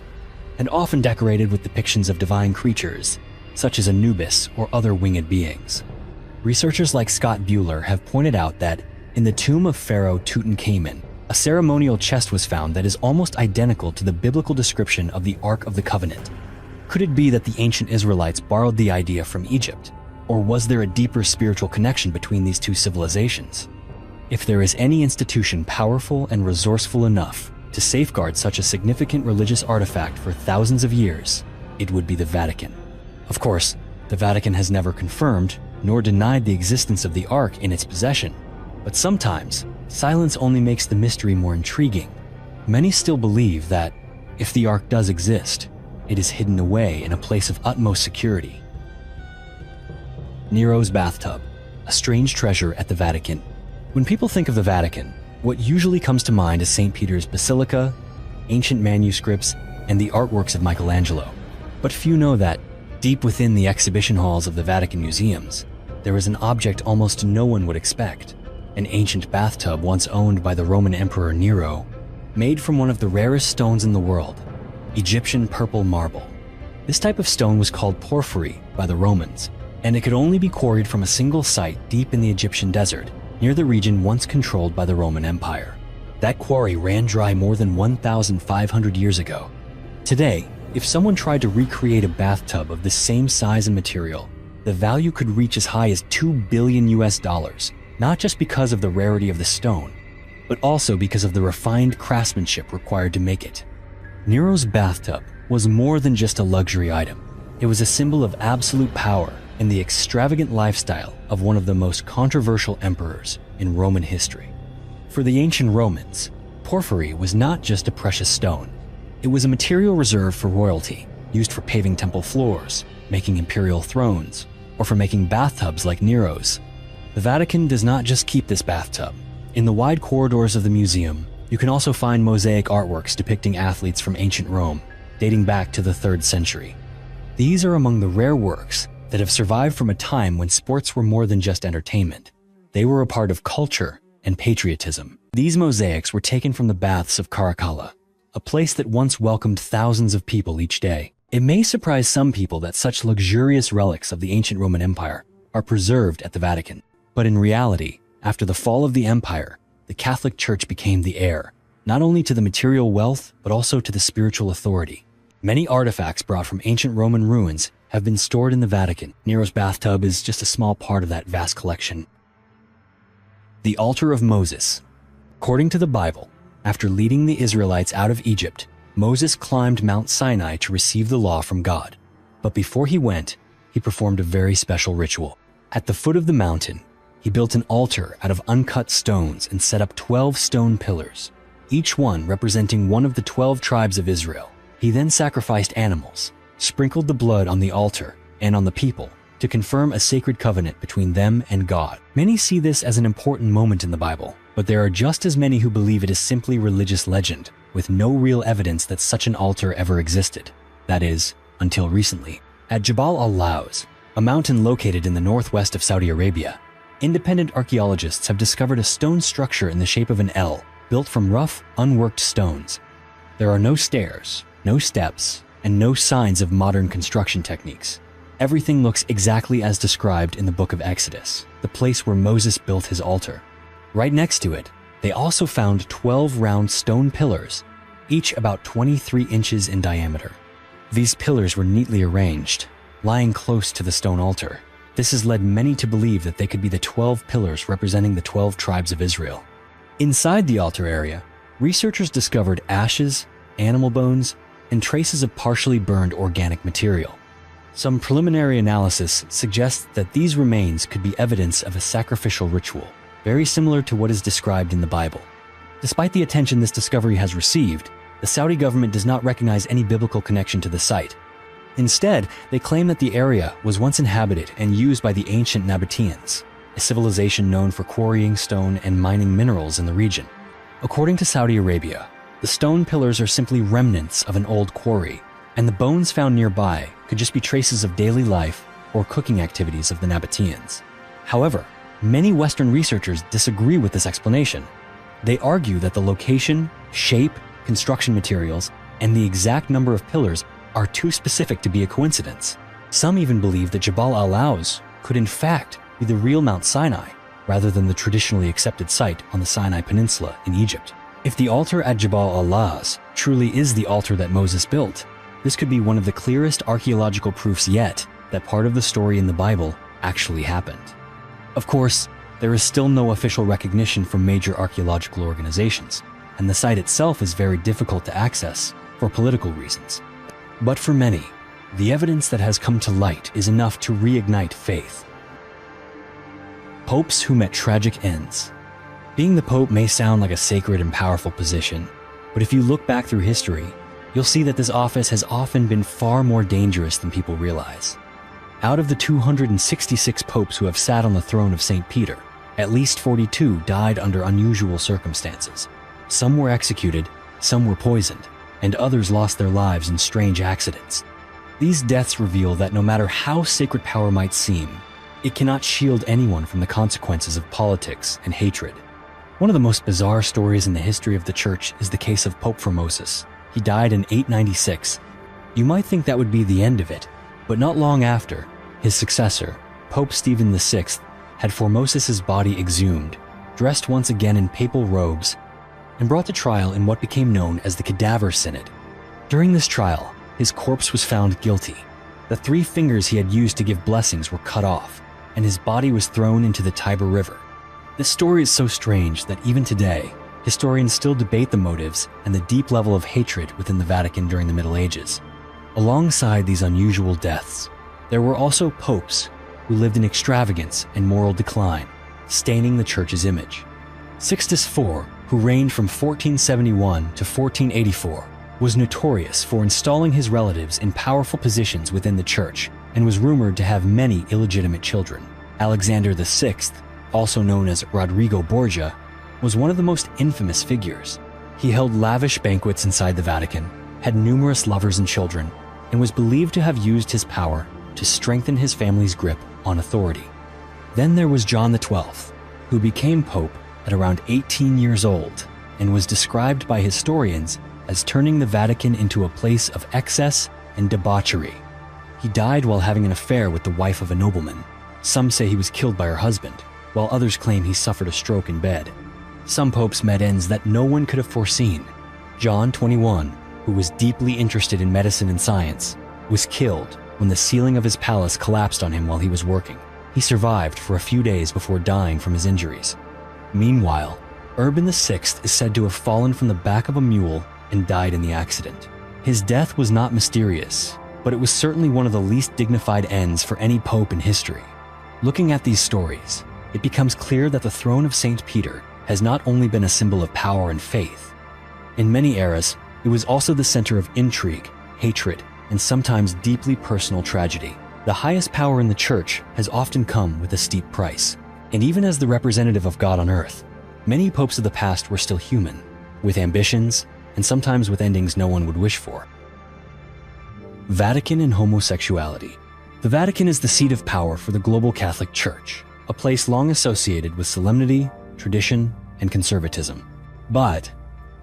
and often decorated with depictions of divine creatures, such as Anubis or other winged beings. Researchers like Scott Bueller have pointed out that in the tomb of Pharaoh Tutankhamun, a ceremonial chest was found that is almost identical to the biblical description of the Ark of the Covenant. Could it be that the ancient Israelites borrowed the idea from Egypt? Or was there a deeper spiritual connection between these two civilizations? If there is any institution powerful and resourceful enough to safeguard such a significant religious artifact for thousands of years, it would be the Vatican. Of course, the Vatican has never confirmed nor denied the existence of the Ark in its possession, but sometimes silence only makes the mystery more intriguing. Many still believe that if the Ark does exist, it is hidden away in a place of utmost security. Nero's bathtub, a strange treasure at the Vatican. When people think of the Vatican, what usually comes to mind is St. Peter's Basilica, ancient manuscripts, and the artworks of Michelangelo. But few know that, deep within the exhibition halls of the Vatican museums, there is an object almost no one would expect. An ancient bathtub once owned by the Roman Emperor Nero, made from one of the rarest stones in the world, Egyptian purple marble. This type of stone was called porphyry by the Romans, and it could only be quarried from a single site deep in the Egyptian desert, near the region once controlled by the Roman Empire. That quarry ran dry more than 1,500 years ago. Today, if someone tried to recreate a bathtub of the same size and material, the value could reach as high as $2 billion, not just because of the rarity of the stone, but also because of the refined craftsmanship required to make it. Nero's bathtub was more than just a luxury item. It was a symbol of absolute power and the extravagant lifestyle of one of the most controversial emperors in Roman history. For the ancient Romans, porphyry was not just a precious stone. It was a material reserved for royalty, used for paving temple floors, making imperial thrones, or for making bathtubs like Nero's. The Vatican does not just keep this bathtub. In the wide corridors of the museum, you can also find mosaic artworks depicting athletes from ancient Rome, dating back to the 3rd century. These are among the rare works that have survived from a time when sports were more than just entertainment. They were a part of culture and patriotism. These mosaics were taken from the baths of Caracalla, a place that once welcomed thousands of people each day. It may surprise some people that such luxurious relics of the ancient Roman Empire are preserved at the Vatican. But in reality, after the fall of the empire, the Catholic Church became the heir, not only to the material wealth, but also to the spiritual authority. Many artifacts brought from ancient Roman ruins have been stored in the Vatican. Nero's bathtub is just a small part of that vast collection. The Altar of Moses. According to the Bible, after leading the Israelites out of Egypt, Moses climbed Mount Sinai to receive the law from God. But before he went, he performed a very special ritual. At the foot of the mountain, he built an altar out of uncut stones and set up 12 stone pillars, each one representing one of the 12 tribes of Israel. He then sacrificed animals, sprinkled the blood on the altar and on the people to confirm a sacred covenant between them and God. Many see this as an important moment in the Bible, but there are just as many who believe it is simply religious legend, with no real evidence that such an altar ever existed. That is, until recently. At Jabal al-Lawz, a mountain located in the northwest of Saudi Arabia, independent archaeologists have discovered a stone structure in the shape of an L, built from rough, unworked stones. There are no stairs, no steps, and no signs of modern construction techniques. Everything looks exactly as described in the book of Exodus, the place where Moses built his altar. Right next to it, they also found 12 round stone pillars, each about 23 inches in diameter. These pillars were neatly arranged, lying close to the stone altar. This has led many to believe that they could be the 12 pillars representing the 12 tribes of Israel. Inside the altar area, researchers discovered ashes, animal bones, and traces of partially burned organic material. Some preliminary analysis suggests that these remains could be evidence of a sacrificial ritual, very similar to what is described in the Bible. Despite the attention this discovery has received, the Saudi government does not recognize any biblical connection to the site. Instead, they claim that the area was once inhabited and used by the ancient Nabateans, a civilization known for quarrying stone and mining minerals in the region. According to Saudi Arabia, the stone pillars are simply remnants of an old quarry, and the bones found nearby could just be traces of daily life or cooking activities of the Nabateans. However, many Western researchers disagree with this explanation. They argue that the location, shape, construction materials, and the exact number of pillars are too specific to be a coincidence. Some even believe that Jabal al-Lawz could in fact be the real Mount Sinai, rather than the traditionally accepted site on the Sinai Peninsula in Egypt. If the altar at Jabal al-Lawz truly is the altar that Moses built, this could be one of the clearest archaeological proofs yet that part of the story in the Bible actually happened. Of course, there is still no official recognition from major archaeological organizations, and the site itself is very difficult to access for political reasons. But for many, the evidence that has come to light is enough to reignite faith. Popes who met tragic ends. Being the Pope may sound like a sacred and powerful position, but if you look back through history, you'll see that this office has often been far more dangerous than people realize. Out of the 266 popes who have sat on the throne of St. Peter, at least 42 died under unusual circumstances. Some were executed, some were poisoned, and others lost their lives in strange accidents. These deaths reveal that no matter how sacred power might seem, it cannot shield anyone from the consequences of politics and hatred. One of the most bizarre stories in the history of the Church is the case of Pope Formosus. He died in 896. You might think that would be the end of it, but not long after, his successor, Pope Stephen VI, had Formosus's body exhumed, dressed once again in papal robes, and brought to trial in what became known as the Cadaver Synod. During this trial, his corpse was found guilty. The 3 fingers he had used to give blessings were cut off, and his body was thrown into the Tiber River. This story is so strange that even today, historians still debate the motives and the deep level of hatred within the Vatican during the Middle Ages. Alongside these unusual deaths, there were also popes who lived in extravagance and moral decline, staining the Church's image. Sixtus IV, who reigned from 1471 to 1484, was notorious for installing his relatives in powerful positions within the Church and was rumored to have many illegitimate children. Alexander VI, also known as Rodrigo Borgia, was one of the most infamous figures. He held lavish banquets inside the Vatican, had numerous lovers and children, and was believed to have used his power to strengthen his family's grip on authority. Then there was John XII, who became Pope at around 18 years old and was described by historians as turning the Vatican into a place of excess and debauchery. He died while having an affair with the wife of a nobleman. Some say he was killed by her husband, while others claim he suffered a stroke in bed. Some popes met ends that no one could have foreseen. John XXI, who was deeply interested in medicine and science, was killed when the ceiling of his palace collapsed on him while he was working. He survived for a few days before dying from his injuries. Meanwhile, Urban VI is said to have fallen from the back of a mule and died in the accident. His death was not mysterious, but it was certainly one of the least dignified ends for any pope in history. Looking at these stories, it becomes clear that the throne of St. Peter has not only been a symbol of power and faith. In many eras, it was also the center of intrigue, hatred, and sometimes deeply personal tragedy. The highest power in the Church has often come with a steep price. And even as the representative of God on earth, many popes of the past were still human, with ambitions, and sometimes with endings no one would wish for. Vatican and homosexuality. The Vatican is the seat of power for the global Catholic Church, a place long associated with solemnity, tradition, and conservatism. But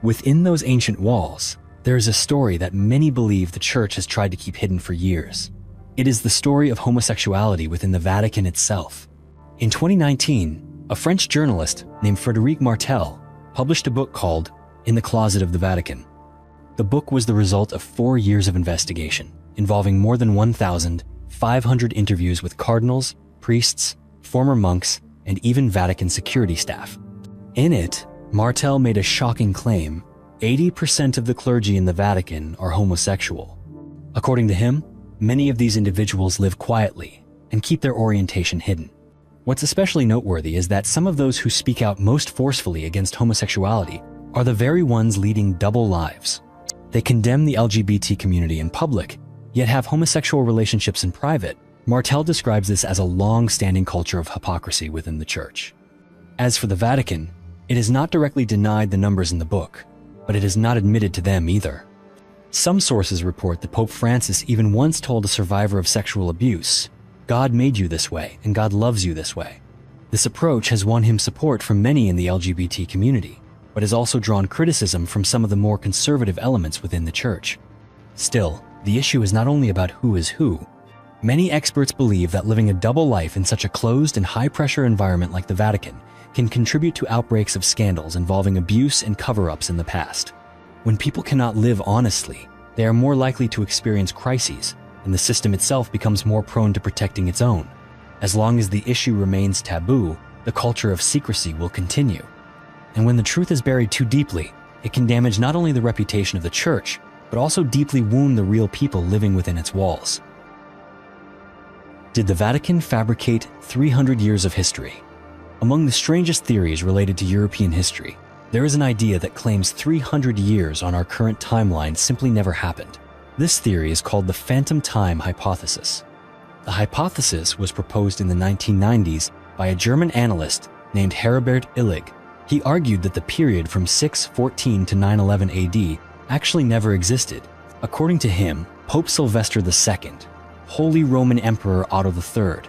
within those ancient walls, there is a story that many believe the Church has tried to keep hidden for years. It is the story of homosexuality within the Vatican itself. In 2019, a French journalist named Frédéric Martel published a book called In the Closet of the Vatican. The book was the result of 4 years of investigation, involving more than 1,500 interviews with cardinals, priests, former monks, and even Vatican security staff. In it, Martel made a shocking claim: 80% of the clergy in the Vatican are homosexual. According to him, many of these individuals live quietly and keep their orientation hidden. What's especially noteworthy is that some of those who speak out most forcefully against homosexuality are the very ones leading double lives. They condemn the LGBT community in public, yet have homosexual relationships in private. Martel describes this as a long-standing culture of hypocrisy within the Church. As for the Vatican, it has not directly denied the numbers in the book, but it has not admitted to them either. Some sources report that Pope Francis even once told a survivor of sexual abuse, "God made you this way, and God loves you this way." This approach has won him support from many in the LGBT community, but has also drawn criticism from some of the more conservative elements within the Church. Still, the issue is not only about who is who. Many experts believe that living a double life in such a closed and high-pressure environment like the Vatican can contribute to outbreaks of scandals involving abuse and cover-ups in the past. When people cannot live honestly, they are more likely to experience crises, and the system itself becomes more prone to protecting its own. As long as the issue remains taboo, the culture of secrecy will continue. And when the truth is buried too deeply, it can damage not only the reputation of the Church, but also deeply wound the real people living within its walls. Did the Vatican fabricate 300 years of history? Among the strangest theories related to European history, there is an idea that claims 300 years on our current timeline simply never happened. This theory is called the phantom time hypothesis. The hypothesis was proposed in the 1990s by a German analyst named Herbert Illig. He argued that the period from 614 to 911 AD actually never existed. According to him, Pope Sylvester II, Holy Roman Emperor Otto III,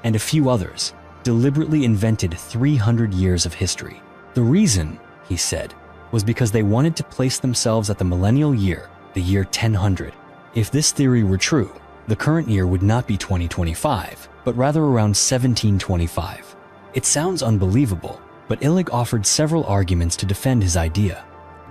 and a few others deliberately invented 300 years of history. The reason, he said, was because they wanted to place themselves at the millennial year, the year 1000. If this theory were true, the current year would not be 2025, but rather around 1725. It sounds unbelievable, but Illig offered several arguments to defend his idea.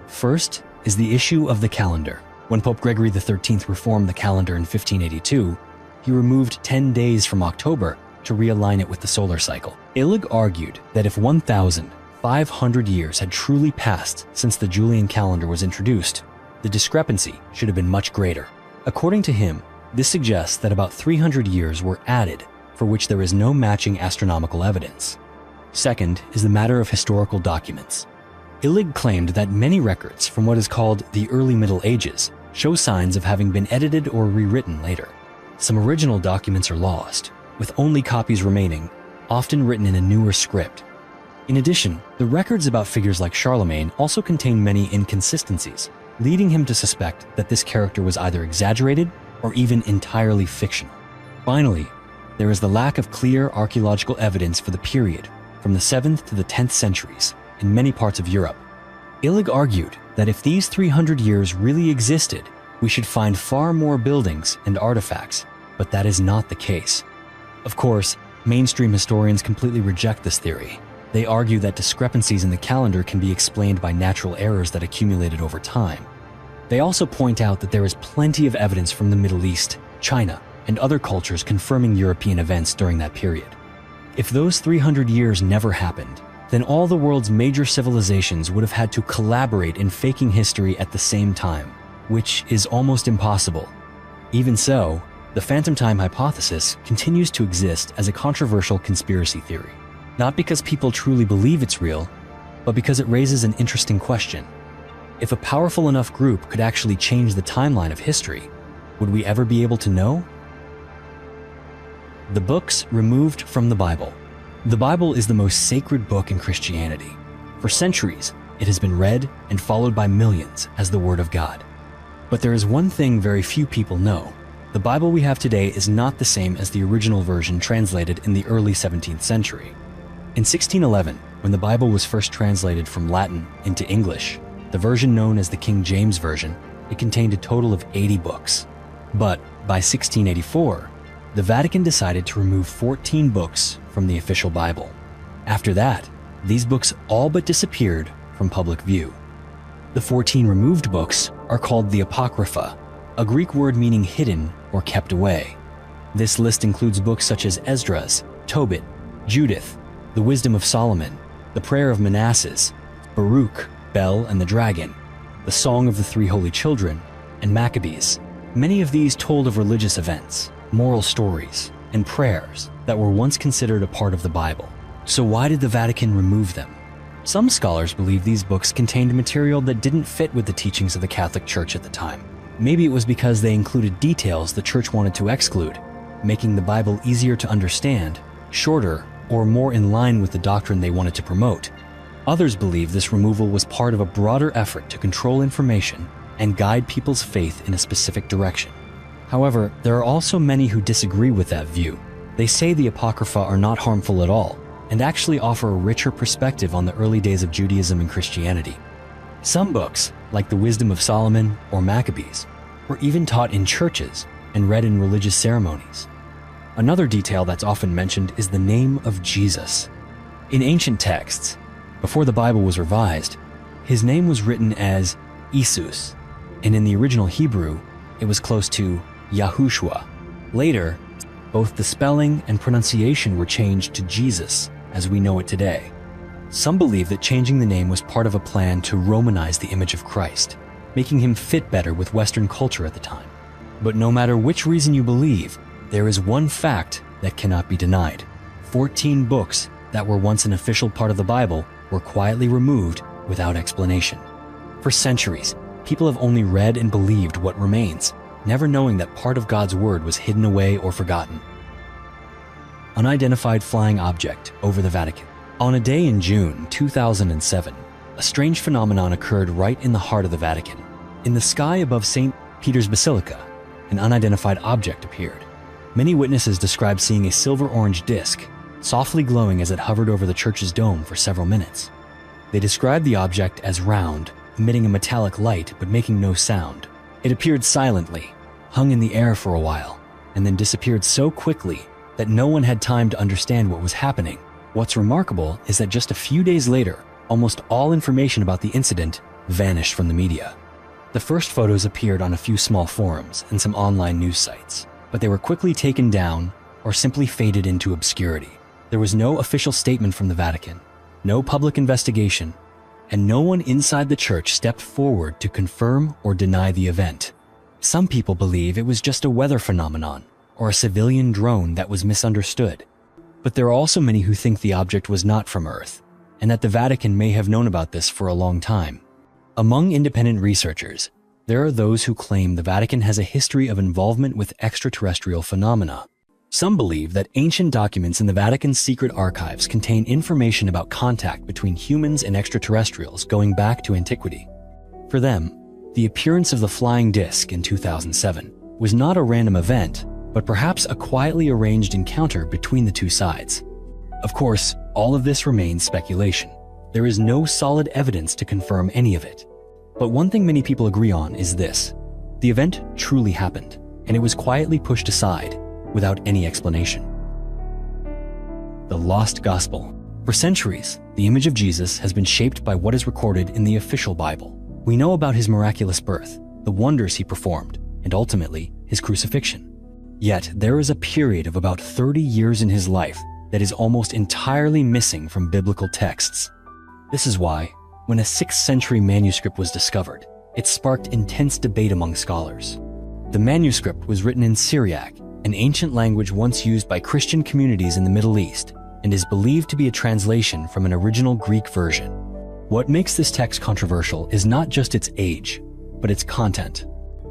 First is the issue of the calendar. When Pope Gregory XIII reformed the calendar in 1582, he removed 10 days from October to realign it with the solar cycle. Illig argued that if 1,500 years had truly passed since the Julian calendar was introduced, the discrepancy should have been much greater. According to him, this suggests that about 300 years were added, for which there is no matching astronomical evidence. Second is the matter of historical documents. Illig claimed that many records from what is called the early Middle Ages show signs of having been edited or rewritten later. Some original documents are lost, with only copies remaining, often written in a newer script. In addition, the records about figures like Charlemagne also contain many inconsistencies, leading him to suspect that this character was either exaggerated or even entirely fictional. Finally, there is the lack of clear archaeological evidence for the period from the 7th to the 10th centuries in many parts of Europe. Illig argued that if these 300 years really existed, we should find far more buildings and artifacts, but that is not the case. Of course, mainstream historians completely reject this theory. They argue that discrepancies in the calendar can be explained by natural errors that accumulated over time. They also point out that there is plenty of evidence from the Middle East, China, and other cultures confirming European events during that period. If those 300 years never happened, then all the world's major civilizations would have had to collaborate in faking history at the same time, which is almost impossible. Even so, the phantom time hypothesis continues to exist as a controversial conspiracy theory. Not because people truly believe it's real, but because it raises an interesting question. If a powerful enough group could actually change the timeline of history, would we ever be able to know? The books removed from the Bible. The Bible is the most sacred book in Christianity. For centuries, it has been read and followed by millions as the Word of God. But there is one thing very few people know. The Bible we have today is not the same as the original version translated in the early 17th century. In 1611, when the Bible was first translated from Latin into English, the version known as the King James Version, it contained a total of 80 books. But by 1684, the Vatican decided to remove 14 books from the official Bible. After that, these books all but disappeared from public view. The 14 removed books are called the Apocrypha, a Greek word meaning hidden or kept away. This list includes books such as Esdras, Tobit, Judith, the Wisdom of Solomon, the Prayer of Manasses, Baruch, Bel and the Dragon, the Song of the Three Holy Children, and Maccabees. Many of these told of religious events, moral stories, and prayers that were once considered a part of the Bible. So why did the Vatican remove them? Some scholars believe these books contained material that didn't fit with the teachings of the Catholic Church at the time. Maybe it was because they included details the Church wanted to exclude, making the Bible easier to understand, shorter, or more in line with the doctrine they wanted to promote. Others believe this removal was part of a broader effort to control information and guide people's faith in a specific direction. However, there are also many who disagree with that view. They say the Apocrypha are not harmful at all, and actually offer a richer perspective on the early days of Judaism and Christianity. Some books, like the Wisdom of Solomon or Maccabees, were even taught in churches and read in religious ceremonies. Another detail that's often mentioned is the name of Jesus. In ancient texts, before the Bible was revised, his name was written as Isus, and in the original Hebrew, it was close to Yahushua. Later, both the spelling and pronunciation were changed to Jesus, as we know it today. Some believe that changing the name was part of a plan to Romanize the image of Christ, making him fit better with Western culture at the time. But no matter which reason you believe, there is one fact that cannot be denied. 14 books that were once an official part of the Bible were quietly removed without explanation. For centuries, people have only read and believed what remains, never knowing that part of God's word was hidden away or forgotten. Unidentified flying object over the Vatican. On a day in June 2007, a strange phenomenon occurred right in the heart of the Vatican. In the sky above St. Peter's Basilica, an unidentified object appeared. Many witnesses described seeing a silver-orange disc, softly glowing as it hovered over the church's dome for several minutes. They described the object as round, emitting a metallic light but making no sound. It appeared silently, hung in the air for a while, and then disappeared so quickly that no one had time to understand what was happening. What's remarkable is that just a few days later, almost all information about the incident vanished from the media. The first photos appeared on a few small forums and some online news sites, but they were quickly taken down or simply faded into obscurity. There was no official statement from the Vatican, no public investigation, and no one inside the church stepped forward to confirm or deny the event. Some people believe it was just a weather phenomenon or a civilian drone that was misunderstood. But there are also many who think the object was not from Earth, and that the Vatican may have known about this for a long time. Among independent researchers, there are those who claim the Vatican has a history of involvement with extraterrestrial phenomena. Some believe that ancient documents in the Vatican's secret archives contain information about contact between humans and extraterrestrials going back to antiquity. For them, the appearance of the flying disc in 2007 was not a random event, but perhaps a quietly arranged encounter between the two sides. Of course, all of this remains speculation. There is no solid evidence to confirm any of it. But one thing many people agree on is this: the event truly happened, and it was quietly pushed aside without any explanation. The Lost Gospel. For centuries, the image of Jesus has been shaped by what is recorded in the official Bible. We know about his miraculous birth, the wonders he performed, and ultimately, his crucifixion. Yet, there is a period of about 30 years in his life that is almost entirely missing from biblical texts. This is why, when a 6th century manuscript was discovered, it sparked intense debate among scholars. The manuscript was written in Syriac, an ancient language once used by Christian communities in the Middle East, and is believed to be a translation from an original Greek version. What makes this text controversial is not just its age, but its content.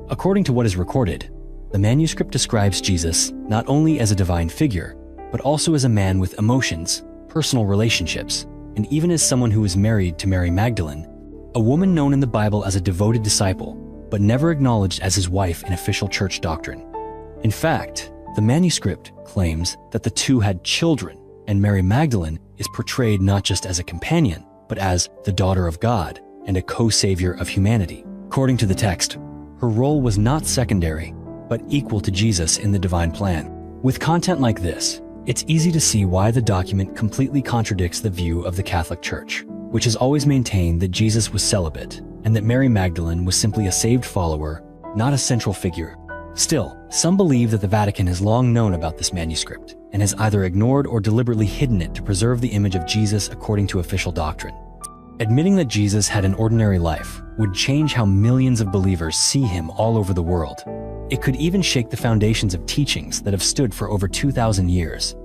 According to what is recorded, the manuscript describes Jesus not only as a divine figure, but also as a man with emotions, personal relationships, and even as someone who was married to Mary Magdalene, a woman known in the Bible as a devoted disciple, but never acknowledged as his wife in official church doctrine. In fact, the manuscript claims that the two had children, and Mary Magdalene is portrayed not just as a companion, but as the daughter of God and a co-savior of humanity. According to the text, her role was not secondary, but equal to Jesus in the divine plan. With content like this, it's easy to see why the document completely contradicts the view of the Catholic Church, which has always maintained that Jesus was celibate and that Mary Magdalene was simply a saved follower, not a central figure. Still, some believe that the Vatican has long known about this manuscript and has either ignored or deliberately hidden it to preserve the image of Jesus according to official doctrine. Admitting that Jesus had an ordinary life would change how millions of believers see him all over the world. It could even shake the foundations of teachings that have stood for over 2,000 years.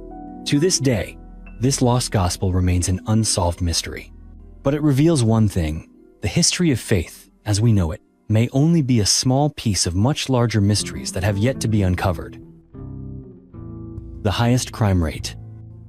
To this day, this lost gospel remains an unsolved mystery. But it reveals one thing: the history of faith, as we know it, may only be a small piece of much larger mysteries that have yet to be uncovered. The highest crime rate.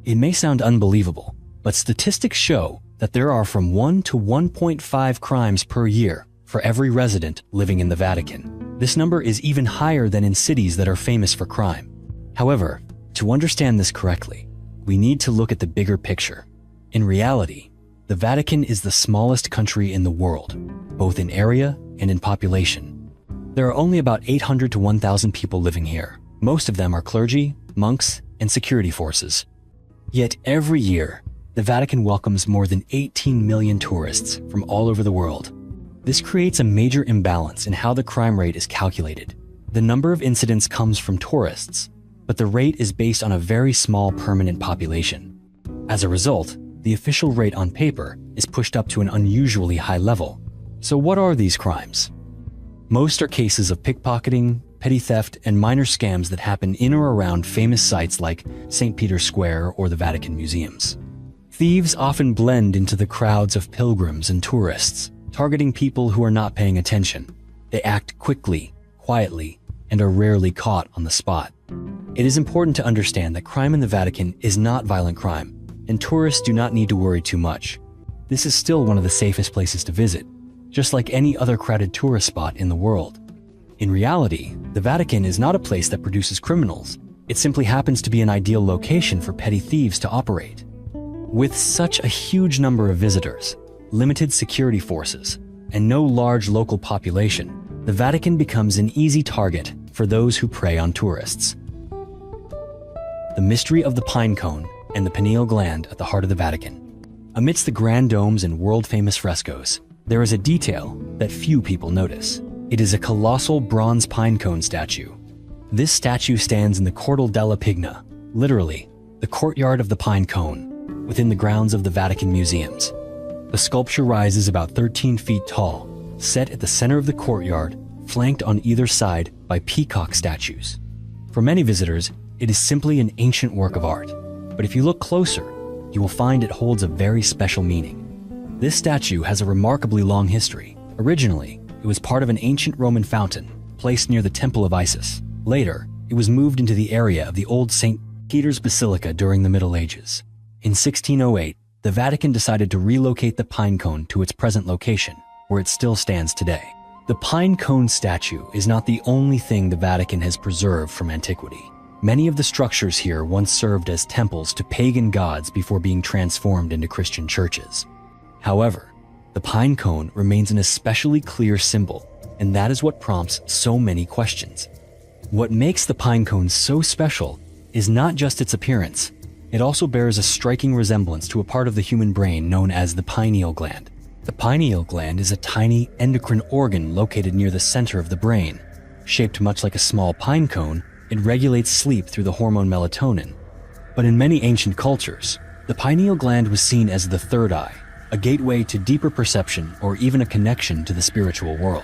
It may sound unbelievable, but statistics show that there are from 1 to 1.5 crimes per year for every resident living in the Vatican. This number is even higher than in cities that are famous for crime. However, to understand this correctly, we need to look at the bigger picture. In reality, the Vatican is the smallest country in the world, both in area and in population. There are only about 800 to 1,000 people living here. Most of them are clergy, monks, and security forces. Yet every year, the Vatican welcomes more than 18 million tourists from all over the world. This creates a major imbalance in how the crime rate is calculated. The number of incidents comes from tourists, but the rate is based on a very small permanent population. As a result, the official rate on paper is pushed up to an unusually high level. So what are these crimes? Most are cases of pickpocketing, petty theft, and minor scams that happen in or around famous sites like St. Peter's Square or the Vatican museums. Thieves often blend into the crowds of pilgrims and tourists, targeting people who are not paying attention. They act quickly, quietly, and are rarely caught on the spot. It is important to understand that crime in the Vatican is not violent crime, and tourists do not need to worry too much. This is still one of the safest places to visit, just like any other crowded tourist spot in the world. In reality, the Vatican is not a place that produces criminals. It simply happens to be an ideal location for petty thieves to operate. With such a huge number of visitors, limited security forces, and no large local population, the Vatican becomes an easy target for those who prey on tourists. The mystery of the pine cone and the pineal gland at the heart of the Vatican. Amidst the grand domes and world-famous frescoes, there is a detail that few people notice. It is a colossal bronze pine cone statue. This statue stands in the Cortile della Pigna, literally, the courtyard of the pine cone, within the grounds of the Vatican museums. The sculpture rises about 13 feet tall, set at the center of the courtyard, flanked on either side by peacock statues. For many visitors, it is simply an ancient work of art, but if you look closer, you will find it holds a very special meaning. This statue has a remarkably long history. Originally, it was part of an ancient Roman fountain placed near the Temple of Isis. Later, it was moved into the area of the old St. Peter's Basilica during the Middle Ages. In 1608, the Vatican decided to relocate the pine cone to its present location, where it still stands today. The pine cone statue is not the only thing the Vatican has preserved from antiquity. Many of the structures here once served as temples to pagan gods before being transformed into Christian churches. However, the pine cone remains an especially clear symbol, and that is what prompts so many questions. What makes the pine cone so special is not just its appearance. It also bears a striking resemblance to a part of the human brain known as the pineal gland. The pineal gland is a tiny endocrine organ located near the center of the brain. Shaped much like a small pine cone, it regulates sleep through the hormone melatonin. But in many ancient cultures, the pineal gland was seen as the third eye, a gateway to deeper perception or even a connection to the spiritual world.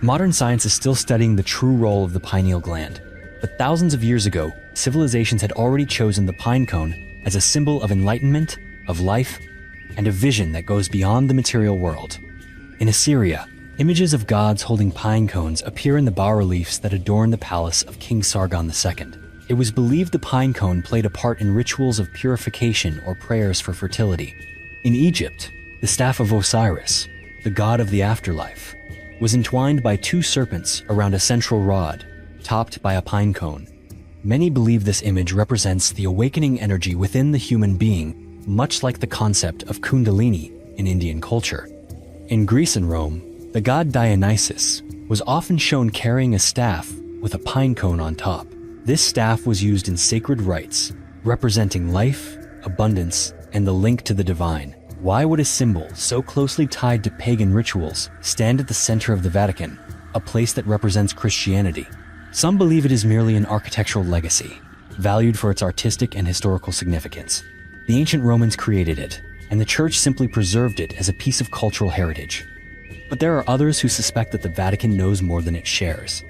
Modern science is still studying the true role of the pineal gland, but thousands of years ago, civilizations had already chosen the pine cone as a symbol of enlightenment, of life, and a vision that goes beyond the material world. In Assyria, images of gods holding pine cones appear in the bas-reliefs that adorn the palace of King Sargon II. It was believed the pine cone played a part in rituals of purification or prayers for fertility. In Egypt, the staff of Osiris, the god of the afterlife, was entwined by two serpents around a central rod, topped by a pine cone. Many believe this image represents the awakening energy within the human being, much like the concept of Kundalini in Indian culture. In Greece and Rome, the god Dionysus was often shown carrying a staff with a pine cone on top. This staff was used in sacred rites, representing life, abundance, and the link to the divine. Why would a symbol so closely tied to pagan rituals stand at the center of the Vatican, a place that represents Christianity? Some believe it is merely an architectural legacy, valued for its artistic and historical significance. The ancient Romans created it, and the Church simply preserved it as a piece of cultural heritage. But there are others who suspect that the Vatican knows more than it shares.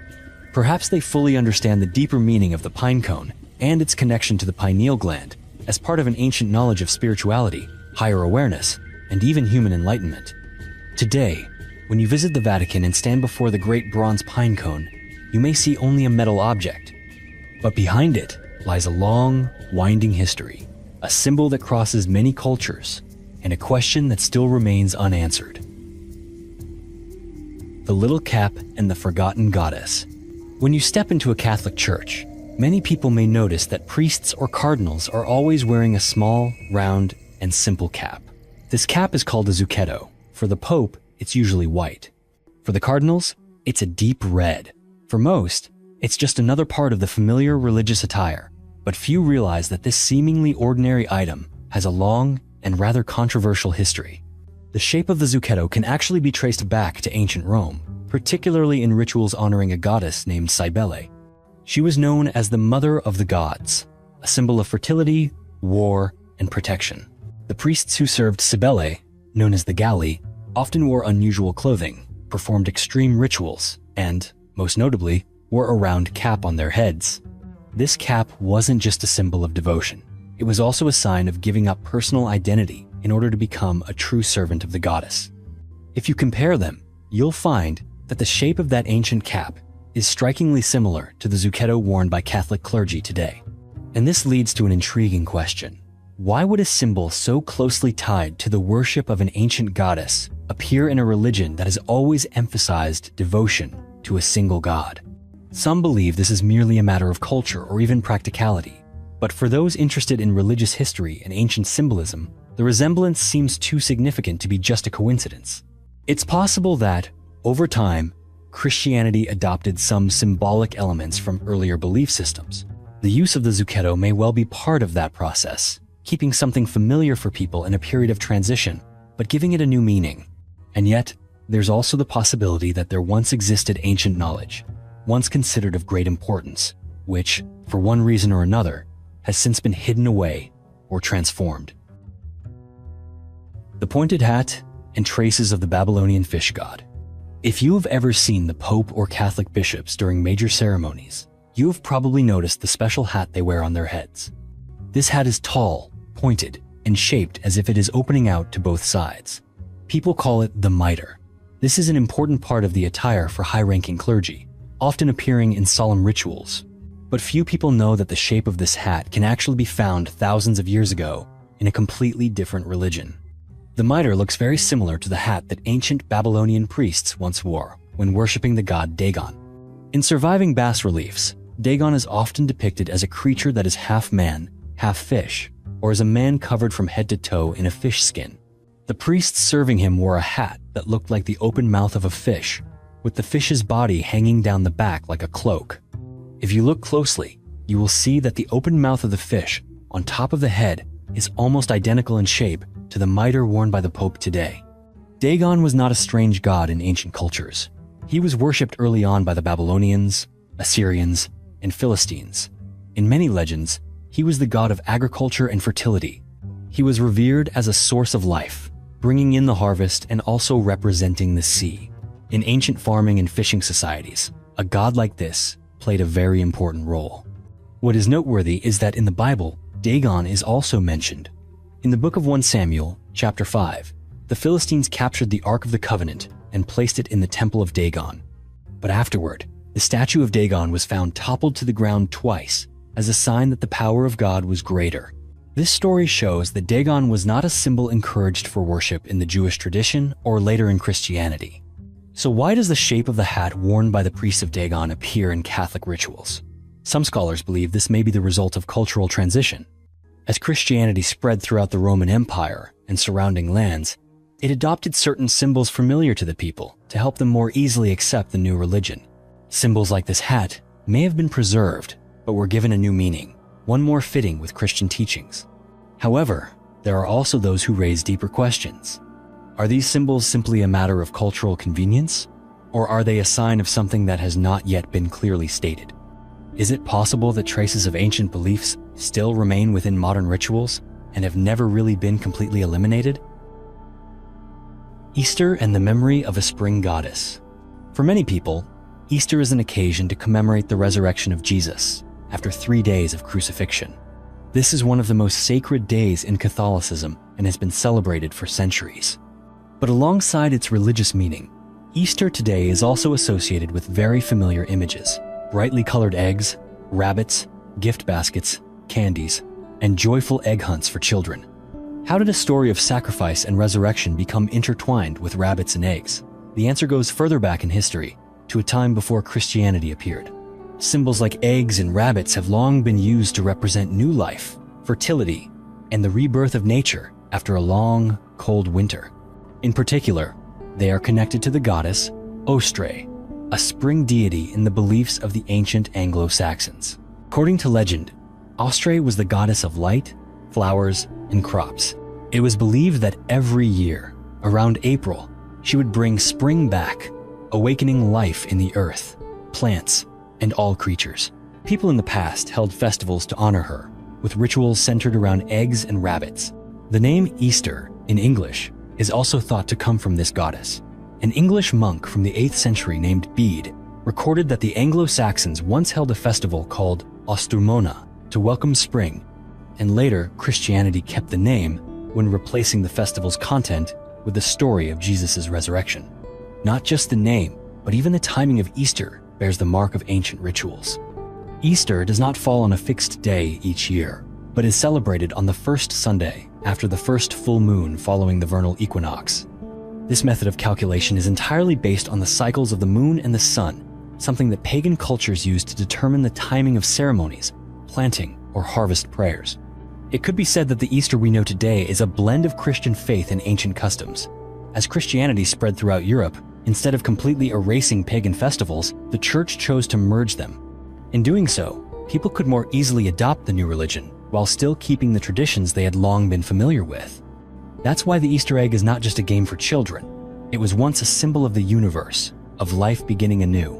Perhaps they fully understand the deeper meaning of the pine cone and its connection to the pineal gland as part of an ancient knowledge of spirituality, higher awareness, and even human enlightenment. Today, when you visit the Vatican and stand before the great bronze pine cone, you may see only a metal object. But behind it lies a long, winding history, a symbol that crosses many cultures, and a question that still remains unanswered. The Little Cap and the Forgotten Goddess. When you step into a Catholic church, many people may notice that priests or cardinals are always wearing a small, round, and simple cap. This cap is called a zucchetto. For the Pope, it's usually white. For the cardinals, it's a deep red. For most, it's just another part of the familiar religious attire, but few realize that this seemingly ordinary item has a long and rather controversial history. The shape of the zucchetto can actually be traced back to ancient Rome, particularly in rituals honoring a goddess named Cybele. She was known as the Mother of the Gods, a symbol of fertility, war, and protection. The priests who served Cybele, known as the Galli, often wore unusual clothing, performed extreme rituals, and, most notably, wore a round cap on their heads. This cap wasn't just a symbol of devotion. It was also a sign of giving up personal identity in order to become a true servant of the goddess. If you compare them, you'll find that the shape of that ancient cap is strikingly similar to the zucchetto worn by Catholic clergy today. And this leads to an intriguing question. Why would a symbol so closely tied to the worship of an ancient goddess appear in a religion that has always emphasized devotion to a single god? Some believe this is merely a matter of culture or even practicality, but for those interested in religious history and ancient symbolism, the resemblance seems too significant to be just a coincidence. It's possible that, over time, Christianity adopted some symbolic elements from earlier belief systems. The use of the zucchetto may well be part of that process, keeping something familiar for people in a period of transition, but giving it a new meaning. And yet, there's also the possibility that there once existed ancient knowledge, once considered of great importance, which, for one reason or another, has since been hidden away or transformed. The pointed hat and traces of the Babylonian fish god. If you have ever seen the Pope or Catholic bishops during major ceremonies, you have probably noticed the special hat they wear on their heads. This hat is tall, pointed, and shaped as if it is opening out to both sides. People call it the mitre. This is an important part of the attire for high-ranking clergy, often appearing in solemn rituals. But few people know that the shape of this hat can actually be found thousands of years ago in a completely different religion. The mitre looks very similar to the hat that ancient Babylonian priests once wore when worshipping the god Dagon. In surviving bas-reliefs, Dagon is often depicted as a creature that is half man, half fish, or as a man covered from head to toe in a fish skin. The priests serving him wore a hat that looked like the open mouth of a fish, with the fish's body hanging down the back like a cloak. If you look closely, you will see that the open mouth of the fish on top of the head is almost identical in shape to the mitre worn by the Pope today. Dagon was not a strange god in ancient cultures. He was worshipped early on by the Babylonians, Assyrians, and Philistines. In many legends, he was the god of agriculture and fertility. He was revered as a source of life, bringing in the harvest and also representing the sea. In ancient farming and fishing societies, a god like this played a very important role. What is noteworthy is that in the Bible, Dagon is also mentioned. In the book of 1 Samuel, chapter 5, the Philistines captured the Ark of the Covenant and placed it in the temple of Dagon. But afterward, the statue of Dagon was found toppled to the ground twice as a sign that the power of God was greater. This story shows that Dagon was not a symbol encouraged for worship in the Jewish tradition or later in Christianity. So why does the shape of the hat worn by the priests of Dagon appear in Catholic rituals? Some scholars believe this may be the result of cultural transition. As Christianity spread throughout the Roman Empire and surrounding lands, it adopted certain symbols familiar to the people to help them more easily accept the new religion. Symbols like this hat may have been preserved, but were given a new meaning, one more fitting with Christian teachings. However, there are also those who raise deeper questions. Are these symbols simply a matter of cultural convenience, or are they a sign of something that has not yet been clearly stated? Is it possible that traces of ancient beliefs still remain within modern rituals and have never really been completely eliminated? Easter and the memory of a spring goddess. For many people, Easter is an occasion to commemorate the resurrection of Jesus after 3 days of crucifixion. This is one of the most sacred days in Catholicism and has been celebrated for centuries. But alongside its religious meaning, Easter today is also associated with very familiar images: brightly colored eggs, rabbits, gift baskets, candies, and joyful egg hunts for children. How did a story of sacrifice and resurrection become intertwined with rabbits and eggs? The answer goes further back in history, to a time before Christianity appeared. Symbols like eggs and rabbits have long been used to represent new life, fertility, and the rebirth of nature after a long, cold winter. In particular, they are connected to the goddess Ostré, a spring deity in the beliefs of the ancient Anglo-Saxons. According to legend, Ostré was the goddess of light, flowers, and crops. It was believed that every year, around April, she would bring spring back, awakening life in the earth, plants, and all creatures. People in the past held festivals to honor her, with rituals centered around eggs and rabbits. The name Easter, in English, is also thought to come from this goddess. An English monk from the 8th century named Bede recorded that the Anglo-Saxons once held a festival called Autumnona to welcome spring, and later Christianity kept the name when replacing the festival's content with the story of Jesus' resurrection. Not just the name, but even the timing of Easter bears the mark of ancient rituals. Easter does not fall on a fixed day each year, but is celebrated on the first Sunday after the first full moon following the vernal equinox. This method of calculation is entirely based on the cycles of the moon and the sun, something that pagan cultures used to determine the timing of ceremonies, planting, or harvest prayers. It could be said that the Easter we know today is a blend of Christian faith and ancient customs. As Christianity spread throughout Europe, instead of completely erasing pagan festivals, the Church chose to merge them. In doing so, people could more easily adopt the new religion while still keeping the traditions they had long been familiar with. That's why the Easter egg is not just a game for children. It was once a symbol of the universe, of life beginning anew.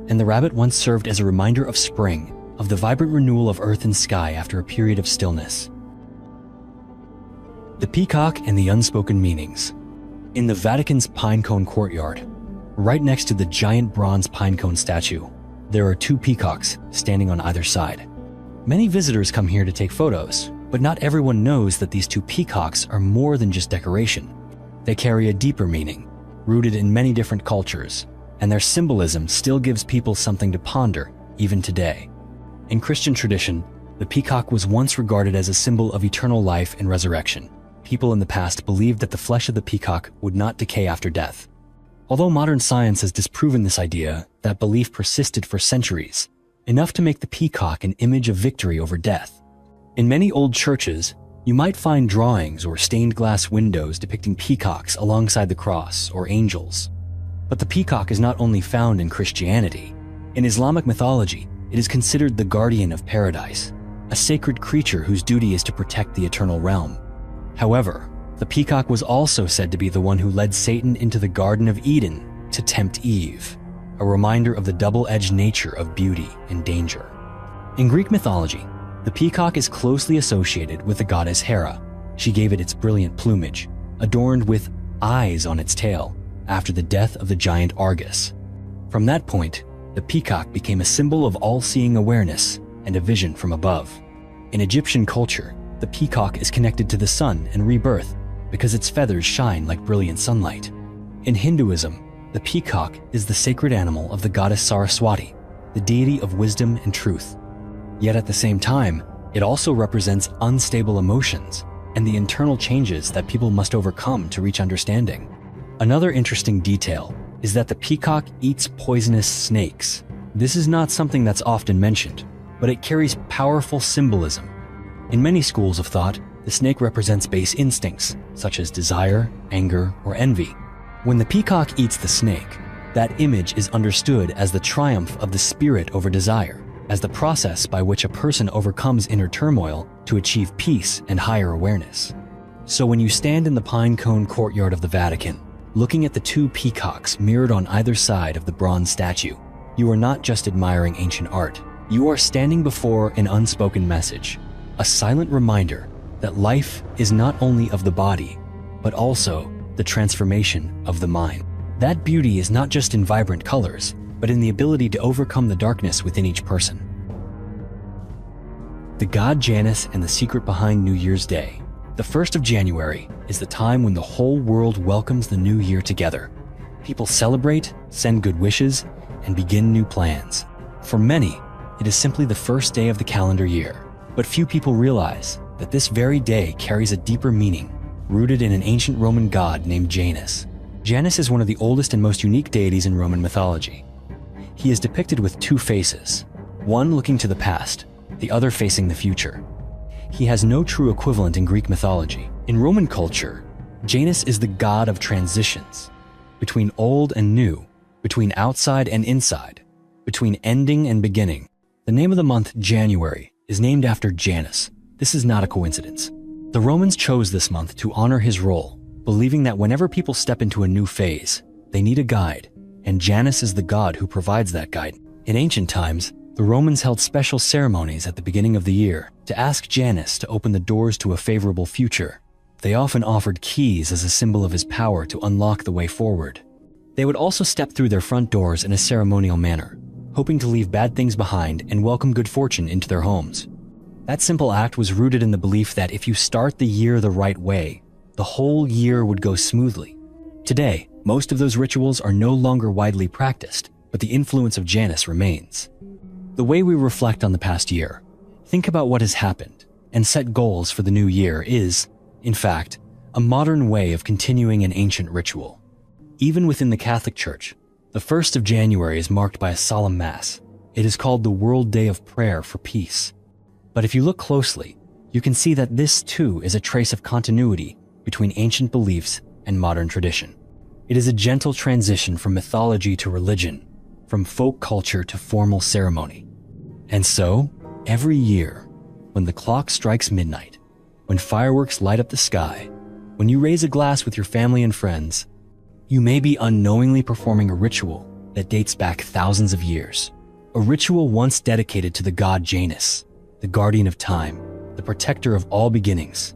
And the rabbit once served as a reminder of spring, of the vibrant renewal of earth and sky after a period of stillness. The peacock and the unspoken meanings. In the Vatican's pinecone courtyard, right next to the giant bronze pinecone statue, there are 2 peacocks standing on either side. Many visitors come here to take photos, but not everyone knows that these 2 peacocks are more than just decoration. They carry a deeper meaning, rooted in many different cultures, and their symbolism still gives people something to ponder even today. In Christian tradition, the peacock was once regarded as a symbol of eternal life and resurrection. People in the past believed that the flesh of the peacock would not decay after death. Although modern science has disproven this idea, that belief persisted for centuries, enough to make the peacock an image of victory over death. In many old churches, you might find drawings or stained glass windows depicting peacocks alongside the cross or angels. But the peacock is not only found in Christianity. In Islamic mythology, it is considered the guardian of paradise, a sacred creature whose duty is to protect the eternal realm. However, the peacock was also said to be the one who led Satan into the Garden of Eden to tempt Eve, a reminder of the double-edged nature of beauty and danger. In Greek mythology, the peacock is closely associated with the goddess Hera. She gave it its brilliant plumage, adorned with eyes on its tail, after the death of the giant Argus. From that point, the peacock became a symbol of all-seeing awareness and a vision from above. In Egyptian culture, the peacock is connected to the sun and rebirth because its feathers shine like brilliant sunlight. In Hinduism, the peacock is the sacred animal of the goddess Saraswati, the deity of wisdom and truth. Yet at the same time, it also represents unstable emotions and the internal changes that people must overcome to reach understanding. Another interesting detail is that the peacock eats poisonous snakes. This is not something that's often mentioned, but it carries powerful symbolism. In many schools of thought, the snake represents base instincts, such as desire, anger, or envy. When the peacock eats the snake, that image is understood as the triumph of the spirit over desire, as the process by which a person overcomes inner turmoil to achieve peace and higher awareness. So when you stand in the pinecone courtyard of the Vatican, looking at the 2 peacocks mirrored on either side of the bronze statue, you are not just admiring ancient art, You are standing before an unspoken message, a silent reminder that life is not only of the body, but also the transformation of the mind. That beauty is not just in vibrant colors, but in the ability to overcome the darkness within each person. The god Janus and the secret behind New Year's Day. The 1st of January is the time when the whole world welcomes the new year together. People celebrate, send good wishes, and begin new plans. For many, it is simply the first day of the calendar year, but few people realize that this very day carries a deeper meaning, rooted in an ancient Roman god named Janus. Janus is one of the oldest and most unique deities in Roman mythology. He is depicted with two faces, one looking to the past, the other facing the future. He has no true equivalent in Greek mythology. In Roman culture, Janus is the god of transitions, between old and new, between outside and inside, between ending and beginning. The name of the month, January, is named after Janus. This is not a coincidence. The Romans chose this month to honor his role, believing that whenever people step into a new phase, they need a guide, and Janus is the god who provides that guide. In ancient times, the Romans held special ceremonies at the beginning of the year to ask Janus to open the doors to a favorable future. They often offered keys as a symbol of his power to unlock the way forward. They would also step through their front doors in a ceremonial manner, hoping to leave bad things behind and welcome good fortune into their homes. That simple act was rooted in the belief that if you start the year the right way, the whole year would go smoothly. Today, most of those rituals are no longer widely practiced, but the influence of Janus remains. The way we reflect on the past year, think about what has happened, and set goals for the new year is, in fact, a modern way of continuing an ancient ritual. Even within the Catholic Church, the 1st of January is marked by a solemn Mass. It is called the World Day of Prayer for Peace. But if you look closely, you can see that this too is a trace of continuity between ancient beliefs and modern tradition. It is a gentle transition from mythology to religion, from folk culture to formal ceremony. And so, every year, when the clock strikes midnight, when fireworks light up the sky, when you raise a glass with your family and friends, you may be unknowingly performing a ritual that dates back thousands of years. A ritual once dedicated to the god Janus, the guardian of time, the protector of all beginnings.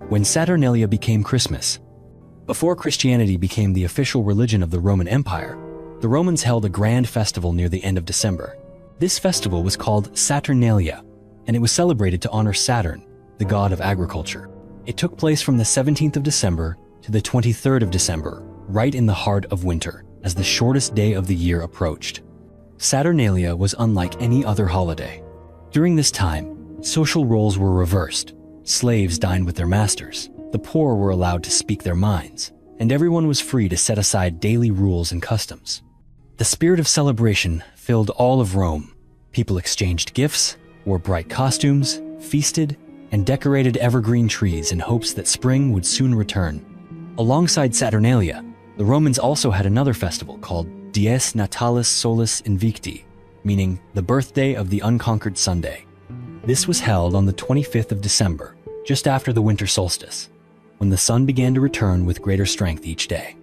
When Saturnalia became Christmas, before Christianity became the official religion of the Roman Empire, the Romans held a grand festival near the end of December. This festival was called Saturnalia, and it was celebrated to honor Saturn, the god of agriculture. It took place from the 17th of December to the 23rd of December, right in the heart of winter, as the shortest day of the year approached. Saturnalia was unlike any other holiday. During this time, social roles were reversed. Slaves dined with their masters, the poor were allowed to speak their minds, and everyone was free to set aside daily rules and customs. The spirit of celebration filled all of Rome. People exchanged gifts, wore bright costumes, feasted, and decorated evergreen trees in hopes that spring would soon return. Alongside Saturnalia, the Romans also had another festival called Dies Natalis Solis Invicti, meaning the birthday of the unconquered Sunday. This was held on the 25th of December, just after the winter solstice, when the sun began to return with greater strength each day.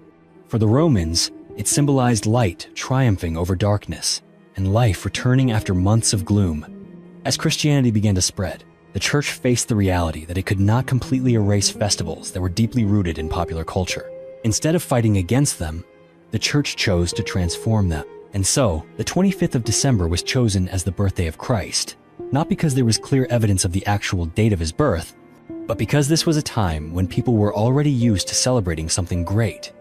For the Romans, it symbolized light triumphing over darkness and life returning after months of gloom. As Christianity began to spread, the church faced the reality that it could not completely erase festivals that were deeply rooted in popular culture. Instead of fighting against them, the church chose to transform them. And so, the 25th of December was chosen as the birthday of Christ, not because there was clear evidence of the actual date of his birth, but because this was a time when people were already used to celebrating something great.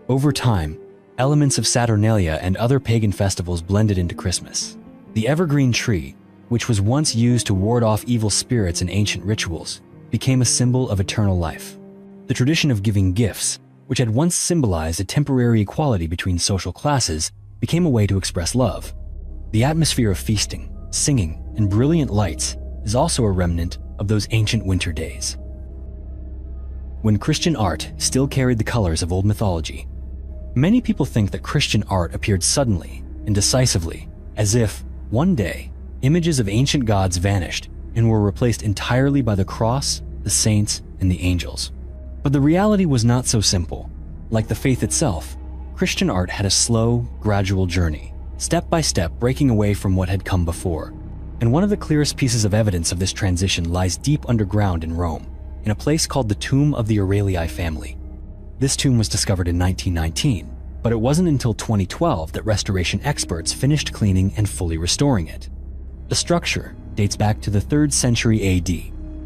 Over time, elements of Saturnalia and other pagan festivals blended into Christmas. The evergreen tree, which was once used to ward off evil spirits in ancient rituals, became a symbol of eternal life. The tradition of giving gifts, which had once symbolized a temporary equality between social classes, became a way to express love. The atmosphere of feasting, singing, and brilliant lights is also a remnant of those ancient winter days. When Christian art still carried the colors of old mythology, many people think that Christian art appeared suddenly and decisively, as if, one day, images of ancient gods vanished and were replaced entirely by the cross, the saints, and the angels. But the reality was not so simple. Like the faith itself, Christian art had a slow, gradual journey. step by step breaking away from what had come before. And one of the clearest pieces of evidence of this transition lies deep underground in Rome, in a place called the Tomb of the Aurelii family. This tomb was discovered in 1919, but it wasn't until 2012 that restoration experts finished cleaning and fully restoring it. The structure dates back to the 3rd century AD,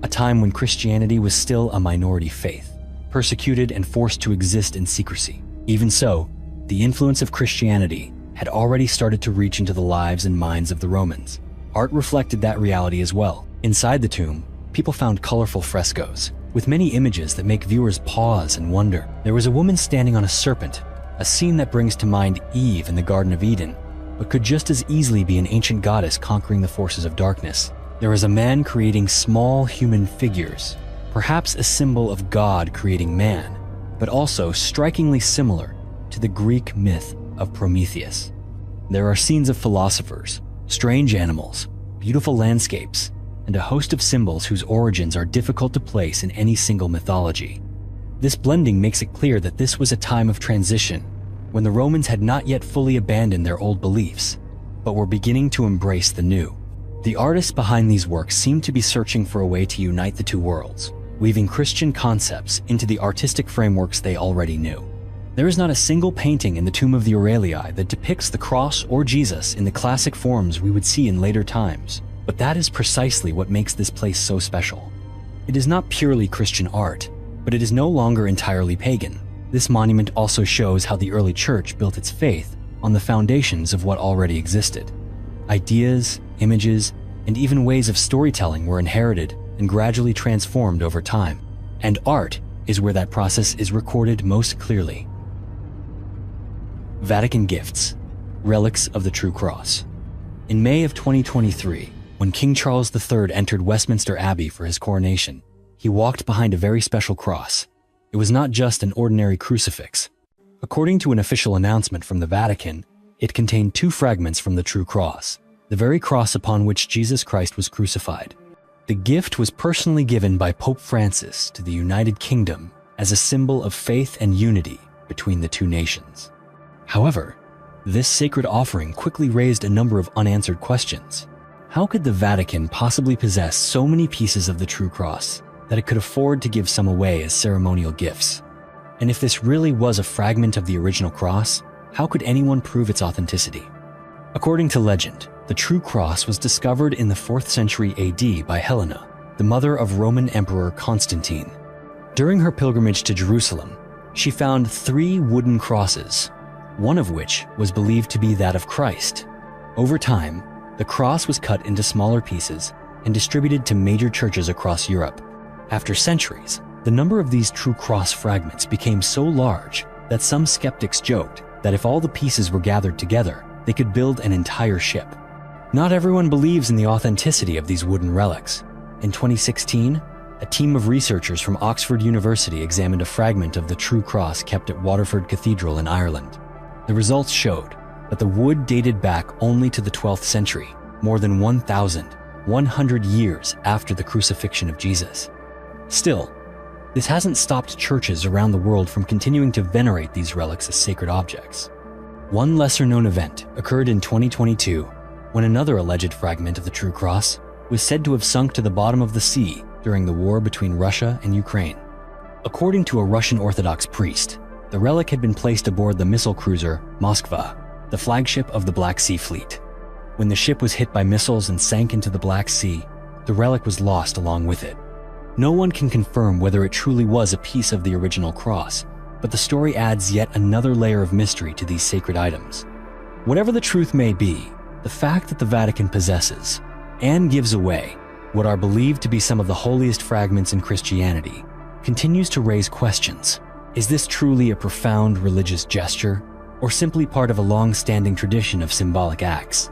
a time when Christianity was still a minority faith, persecuted and forced to exist in secrecy. Even so, the influence of Christianity had already started to reach into the lives and minds of the Romans. Art reflected that reality as well. Inside the tomb, people found colorful frescoes, with many images that make viewers pause and wonder. There was a woman standing on a serpent, a scene that brings to mind Eve in the Garden of Eden, but could just as easily be an ancient goddess conquering the forces of darkness. There was a man creating small human figures, perhaps a symbol of God creating man, but also strikingly similar to the Greek myth of Prometheus. There are scenes of philosophers, strange animals, beautiful landscapes, and a host of symbols whose origins are difficult to place in any single mythology. This blending makes it clear that this was a time of transition, when the Romans had not yet fully abandoned their old beliefs, but were beginning to embrace the new. The artists behind these works seem to be searching for a way to unite the two worlds, weaving Christian concepts into the artistic frameworks they already knew. There is not a single painting in the Tomb of the Aurelii that depicts the cross or Jesus in the classic forms we would see in later times, but that is precisely what makes this place so special. It is not purely Christian art, but it is no longer entirely pagan. This monument also shows how the early church built its faith on the foundations of what already existed. Ideas, images, and even ways of storytelling were inherited and gradually transformed over time. And art is where that process is recorded most clearly. Vatican gifts, relics of the true cross. In May of 2023, when King Charles III entered Westminster Abbey for his coronation, he walked behind a very special cross. It was not just an ordinary crucifix. According to an official announcement from the Vatican, it contained 2 fragments from the true cross, the very cross upon which Jesus Christ was crucified. The gift was personally given by Pope Francis to the United Kingdom as a symbol of faith and unity between the two nations. However, this sacred offering quickly raised a number of unanswered questions. How could the Vatican possibly possess so many pieces of the true cross that it could afford to give some away as ceremonial gifts? And if this really was a fragment of the original cross, how could anyone prove its authenticity? According to legend, the true cross was discovered in the 4th century AD by Helena, the mother of Roman Emperor Constantine. During her pilgrimage to Jerusalem, she found 3 wooden crosses, one of which was believed to be that of Christ. Over time, the cross was cut into smaller pieces and distributed to major churches across Europe. After centuries, the number of these true cross fragments became so large that some skeptics joked that if all the pieces were gathered together, they could build an entire ship. Not everyone believes in the authenticity of these wooden relics. In 2016, a team of researchers from Oxford University examined a fragment of the true cross kept at Waterford Cathedral in Ireland. The results showed that the wood dated back only to the 12th century, more than 1,100 years after the crucifixion of Jesus. Still, this hasn't stopped churches around the world from continuing to venerate these relics as sacred objects. One lesser-known event occurred in 2022 when another alleged fragment of the true cross was said to have sunk to the bottom of the sea during the war between Russia and Ukraine. According to a Russian Orthodox priest, the relic had been placed aboard the missile cruiser Moskva, the flagship of the Black Sea Fleet. When the ship was hit by missiles and sank into the Black Sea, the relic was lost along with it. No one can confirm whether it truly was a piece of the original cross, but the story adds yet another layer of mystery to these sacred items. Whatever the truth may be, the fact that the Vatican possesses and gives away what are believed to be some of the holiest fragments in Christianity continues to raise questions. Is this truly a profound religious gesture, or simply part of a long-standing tradition of symbolic acts?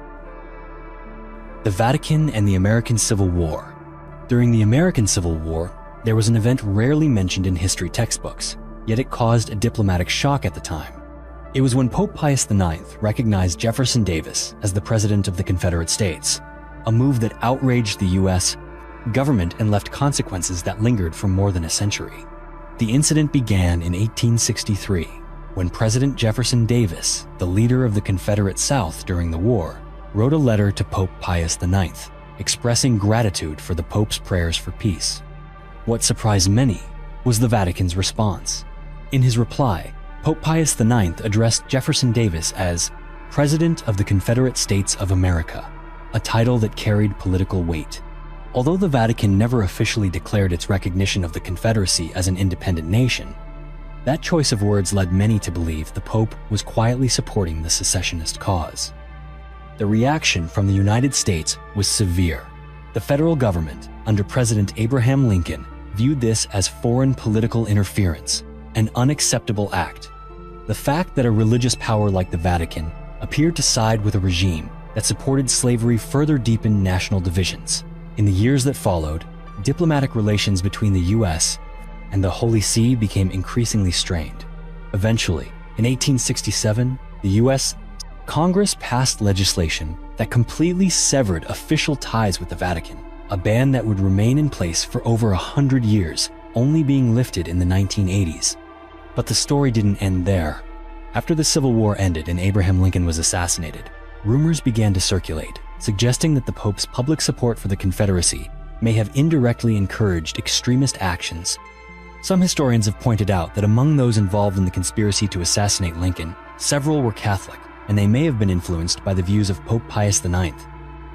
The Vatican and the American Civil War. During the American Civil War, there was an event rarely mentioned in history textbooks, yet it caused a diplomatic shock at the time. It was when Pope Pius IX recognized Jefferson Davis as the President of the Confederate States, a move that outraged the U.S. government and left consequences that lingered for more than a century. The incident began in 1863, when President Jefferson Davis, the leader of the Confederate South during the war, wrote a letter to Pope Pius IX, expressing gratitude for the Pope's prayers for peace. What surprised many was the Vatican's response. In his reply, Pope Pius IX addressed Jefferson Davis as President of the Confederate States of America, a title that carried political weight. Although the Vatican never officially declared its recognition of the Confederacy as an independent nation, that choice of words led many to believe the Pope was quietly supporting the secessionist cause. The reaction from the United States was severe. The federal government, under President Abraham Lincoln, viewed this as foreign political interference, an unacceptable act. The fact that a religious power like the Vatican appeared to side with a regime that supported slavery further deepened national divisions. In the years that followed, diplomatic relations between the U.S. and the Holy See became increasingly strained. Eventually, in 1867, the U.S. Congress passed legislation that completely severed official ties with the Vatican, a ban that would remain in place for over 100 years, only being lifted in the 1980s. But the story didn't end there. After the Civil War ended and Abraham Lincoln was assassinated, rumors began to circulate, suggesting that the Pope's public support for the Confederacy may have indirectly encouraged extremist actions. Some historians have pointed out that among those involved in the conspiracy to assassinate Lincoln, several were Catholic, and they may have been influenced by the views of Pope Pius IX.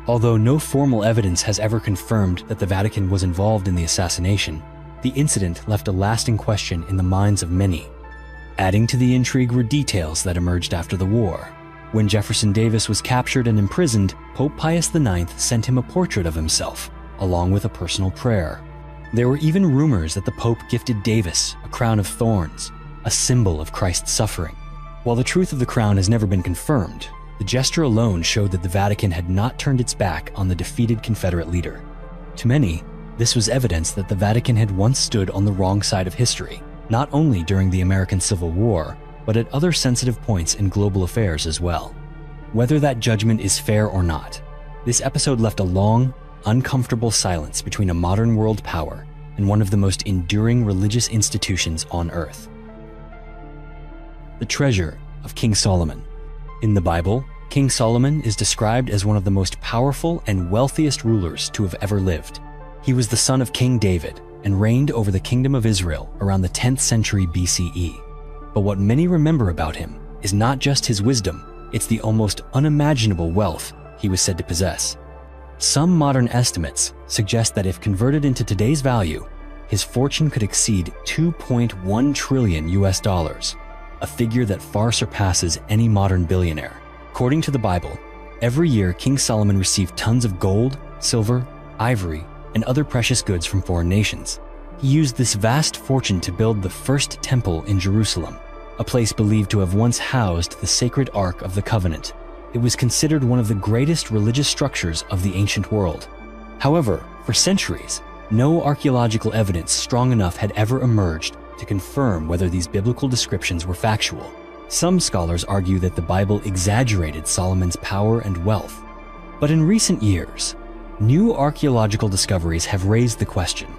Although no formal evidence has ever confirmed that the Vatican was involved in the assassination, the incident left a lasting question in the minds of many. Adding to the intrigue were details that emerged after the war. When Jefferson Davis was captured and imprisoned, Pope Pius IX sent him a portrait of himself, along with a personal prayer. There were even rumors that the Pope gifted Davis a crown of thorns, a symbol of Christ's suffering. While the truth of the crown has never been confirmed, the gesture alone showed that the Vatican had not turned its back on the defeated Confederate leader. To many, this was evidence that the Vatican had once stood on the wrong side of history, not only during the American Civil War, but at other sensitive points in global affairs as well. Whether that judgment is fair or not, this episode left a long, uncomfortable silence between a modern world power and one of the most enduring religious institutions on earth. The treasure of King Solomon. In the Bible, King Solomon is described as one of the most powerful and wealthiest rulers to have ever lived. He was the son of King David and reigned over the kingdom of Israel around the 10th century BCE. But what many remember about him is not just his wisdom, it's the almost unimaginable wealth he was said to possess. Some modern estimates suggest that if converted into today's value, his fortune could exceed $2.1 trillion, a figure that far surpasses any modern billionaire. According to the Bible, every year King Solomon received tons of gold, silver, ivory, and other precious goods from foreign nations. He used this vast fortune to build the first temple in Jerusalem, a place believed to have once housed the sacred Ark of the Covenant. It was considered one of the greatest religious structures of the ancient world. However, for centuries, no archaeological evidence strong enough had ever emerged to confirm whether these biblical descriptions were factual. Some scholars argue that the Bible exaggerated Solomon's power and wealth. But in recent years, new archaeological discoveries have raised the question: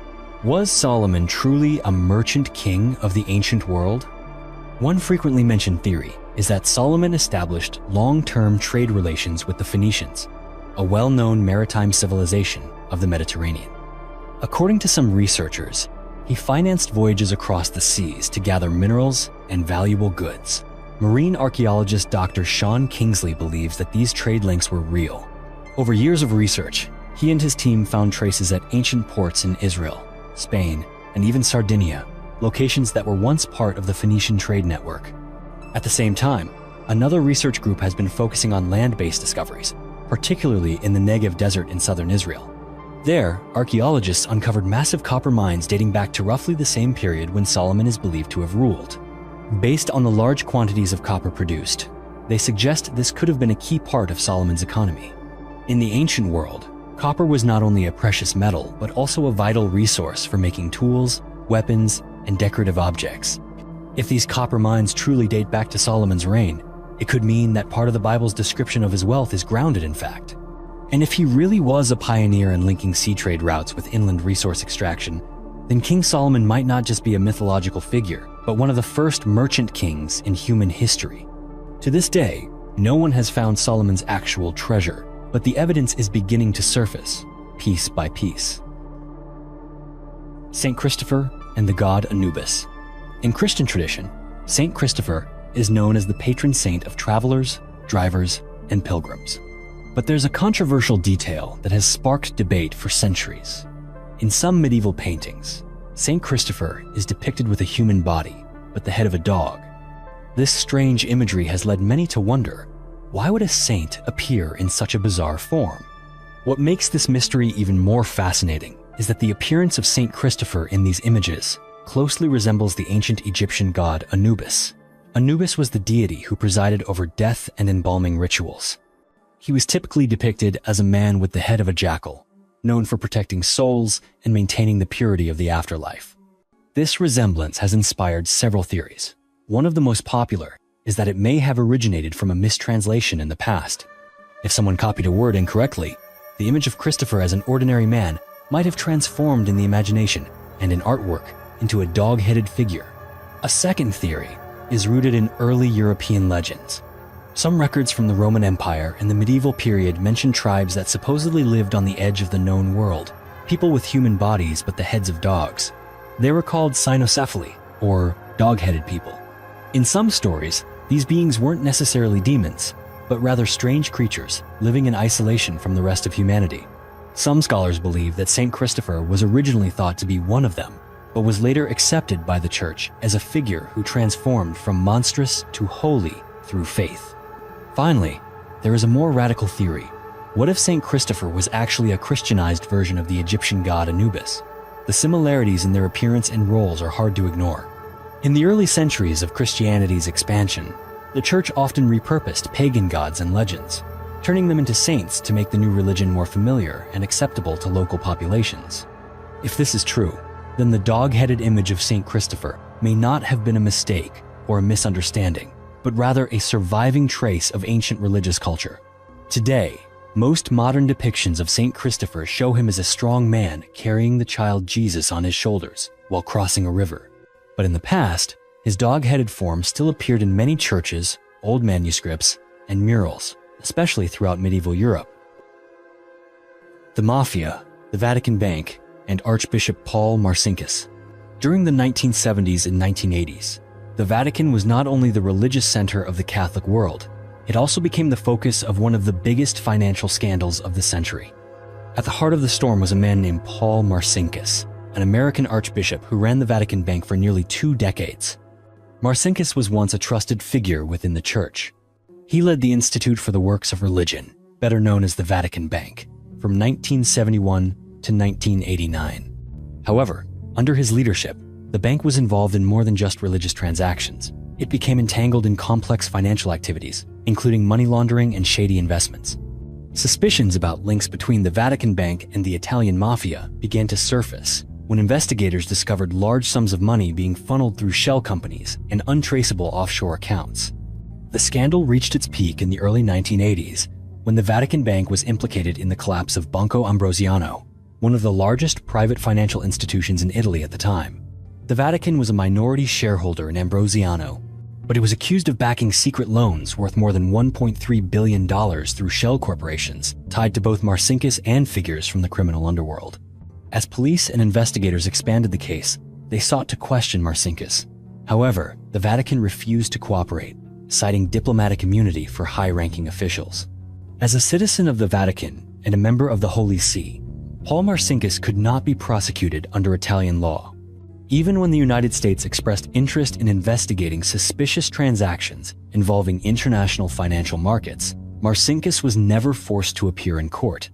was Solomon truly a merchant king of the ancient world? One frequently mentioned theory is that Solomon established long-term trade relations with the Phoenicians, a well-known maritime civilization of the Mediterranean. According to some researchers, he financed voyages across the seas to gather minerals and valuable goods. Marine archaeologist Dr. Sean Kingsley believes that these trade links were real. Over years of research, he and his team found traces at ancient ports in Israel, Spain, and even Sardinia, locations that were once part of the Phoenician trade network. At the same time, another research group has been focusing on land-based discoveries, particularly in the Negev desert in southern Israel. There, archaeologists uncovered massive copper mines dating back to roughly the same period when Solomon is believed to have ruled. Based on the large quantities of copper produced, they suggest this could have been a key part of Solomon's economy. In the ancient world, copper was not only a precious metal, but also a vital resource for making tools, weapons, and decorative objects. If these copper mines truly date back to Solomon's reign, it could mean that part of the Bible's description of his wealth is grounded in fact. And if he really was a pioneer in linking sea trade routes with inland resource extraction, then King Solomon might not just be a mythological figure, but one of the first merchant kings in human history. To this day, no one has found Solomon's actual treasure, but the evidence is beginning to surface, piece by piece. Saint Christopher and the god Anubis. In Christian tradition, Saint Christopher is known as the patron saint of travelers, drivers, and pilgrims. But there's a controversial detail that has sparked debate for centuries. In some medieval paintings, Saint Christopher is depicted with a human body, but the head of a dog. This strange imagery has led many to wonder, why would a saint appear in such a bizarre form? What makes this mystery even more fascinating is that the appearance of Saint Christopher in these images closely resembles the ancient Egyptian god Anubis. Anubis was the deity who presided over death and embalming rituals. He was typically depicted as a man with the head of a jackal, known for protecting souls and maintaining the purity of the afterlife. This resemblance has inspired several theories. One of the most popular is that it may have originated from a mistranslation in the past. If someone copied a word incorrectly, the image of Christopher as an ordinary man might have transformed in the imagination and in artwork into a dog-headed figure. A second theory is rooted in early European legends. Some records from the Roman Empire and the medieval period mention tribes that supposedly lived on the edge of the known world, people with human bodies but the heads of dogs. They were called cynocephali, or dog-headed people. In some stories, these beings weren't necessarily demons, but rather strange creatures living in isolation from the rest of humanity. Some scholars believe that Saint Christopher was originally thought to be one of them, but was later accepted by the Church as a figure who transformed from monstrous to holy through faith. Finally, there is a more radical theory. What if Saint Christopher was actually a Christianized version of the Egyptian god Anubis? The similarities in their appearance and roles are hard to ignore. In the early centuries of Christianity's expansion, the Church often repurposed pagan gods and legends, turning them into saints to make the new religion more familiar and acceptable to local populations. If this is true, then the dog-headed image of Saint Christopher may not have been a mistake or a misunderstanding, but rather a surviving trace of ancient religious culture. Today, most modern depictions of Saint Christopher show him as a strong man carrying the child Jesus on his shoulders while crossing a river. But in the past, his dog-headed form still appeared in many churches, old manuscripts, and murals, especially throughout medieval Europe. The Mafia, the Vatican Bank, and Archbishop Paul Marcinkus. During the 1970s and 1980s, the Vatican was not only the religious center of the Catholic world, it also became the focus of one of the biggest financial scandals of the century. At the heart of the storm was a man named Paul Marcinkus, an American archbishop who ran the Vatican Bank for nearly 2 decades. Marcinkus was once a trusted figure within the Church. He led the Institute for the Works of Religion, better known as the Vatican Bank, from 1971 to 1989. However, under his leadership, the bank was involved in more than just religious transactions. It became entangled in complex financial activities, including money laundering and shady investments. Suspicions about links between the Vatican Bank and the Italian Mafia began to surface when investigators discovered large sums of money being funneled through shell companies and untraceable offshore accounts. The scandal reached its peak in the early 1980s when the Vatican Bank was implicated in the collapse of Banco Ambrosiano, one of the largest private financial institutions in Italy at the time. The Vatican was a minority shareholder in Ambrosiano, but it was accused of backing secret loans worth more than $1.3 billion through shell corporations tied to both Marcinkus and figures from the criminal underworld. As police and investigators expanded the case, they sought to question Marcinkus. However, the Vatican refused to cooperate, citing diplomatic immunity for high-ranking officials. As a citizen of the Vatican and a member of the Holy See, Paul Marcinkus could not be prosecuted under Italian law. Even when the United States expressed interest in investigating suspicious transactions involving international financial markets, Marcinkus was never forced to appear in court.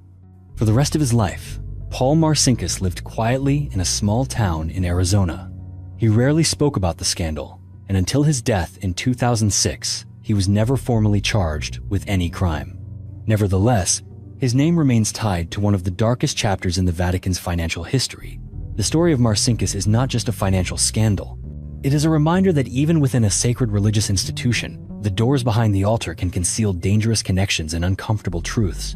For the rest of his life, Paul Marcinkus lived quietly in a small town in Arizona. He rarely spoke about the scandal, and until his death in 2006, he was never formally charged with any crime. Nevertheless, his name remains tied to one of the darkest chapters in the Vatican's financial history. The story of Marcinkus is not just a financial scandal. It is a reminder that even within a sacred religious institution, the doors behind the altar can conceal dangerous connections and uncomfortable truths.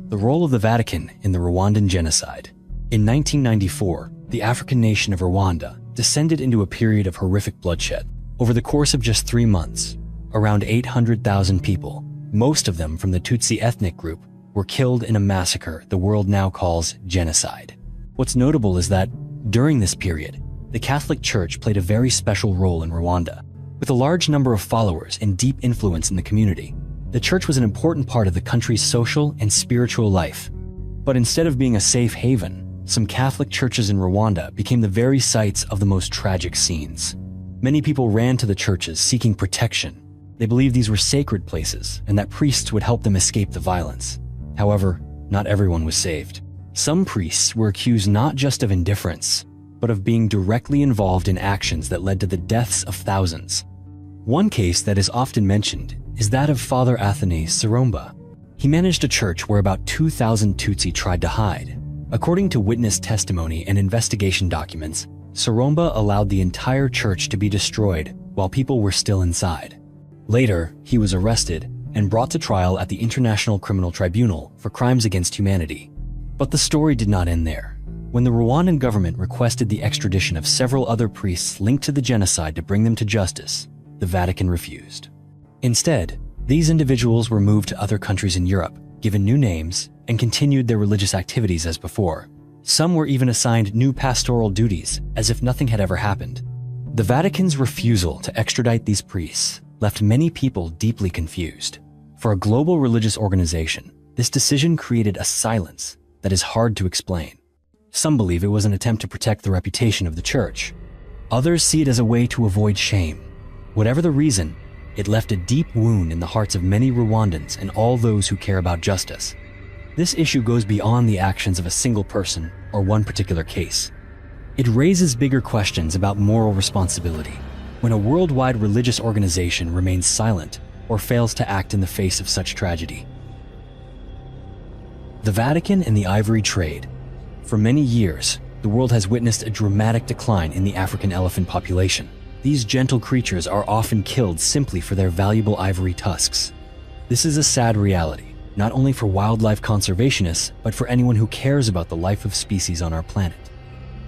The role of the Vatican in the Rwandan genocide. In 1994, the African nation of Rwanda descended into a period of horrific bloodshed. Over the course of just 3 months, around 800,000 people, most of them from the Tutsi ethnic group, were killed in a massacre the world now calls genocide. What's notable is that, during this period, the Catholic Church played a very special role in Rwanda. With a large number of followers and deep influence in the community, the church was an important part of the country's social and spiritual life. But instead of being a safe haven, some Catholic churches in Rwanda became the very sites of the most tragic scenes. Many people ran to the churches seeking protection. They believed these were sacred places and that priests would help them escape the violence. However, not everyone was saved. Some priests were accused not just of indifference, but of being directly involved in actions that led to the deaths of thousands. One case that is often mentioned is that of Father Athanase Saromba. He managed a church where about 2,000 Tutsi tried to hide. According to witness testimony and investigation documents, Saromba allowed the entire church to be destroyed while people were still inside. Later, he was arrested and brought to trial at the International Criminal Tribunal for crimes against humanity. But the story did not end there. When the Rwandan government requested the extradition of several other priests linked to the genocide to bring them to justice, the Vatican refused. Instead, these individuals were moved to other countries in Europe, given new names, and continued their religious activities as before. Some were even assigned new pastoral duties, as if nothing had ever happened. The Vatican's refusal to extradite these priests left many people deeply confused. For a global religious organization, this decision created a silence that is hard to explain. Some believe it was an attempt to protect the reputation of the church. Others see it as a way to avoid shame. Whatever the reason, it left a deep wound in the hearts of many Rwandans and all those who care about justice. This issue goes beyond the actions of a single person or one particular case. It raises bigger questions about moral responsibility when a worldwide religious organization remains silent or fails to act in the face of such tragedy. The Vatican and the ivory trade. For many years, the world has witnessed a dramatic decline in the African elephant population. These gentle creatures are often killed simply for their valuable ivory tusks. This is a sad reality, not only for wildlife conservationists, but for anyone who cares about the life of species on our planet.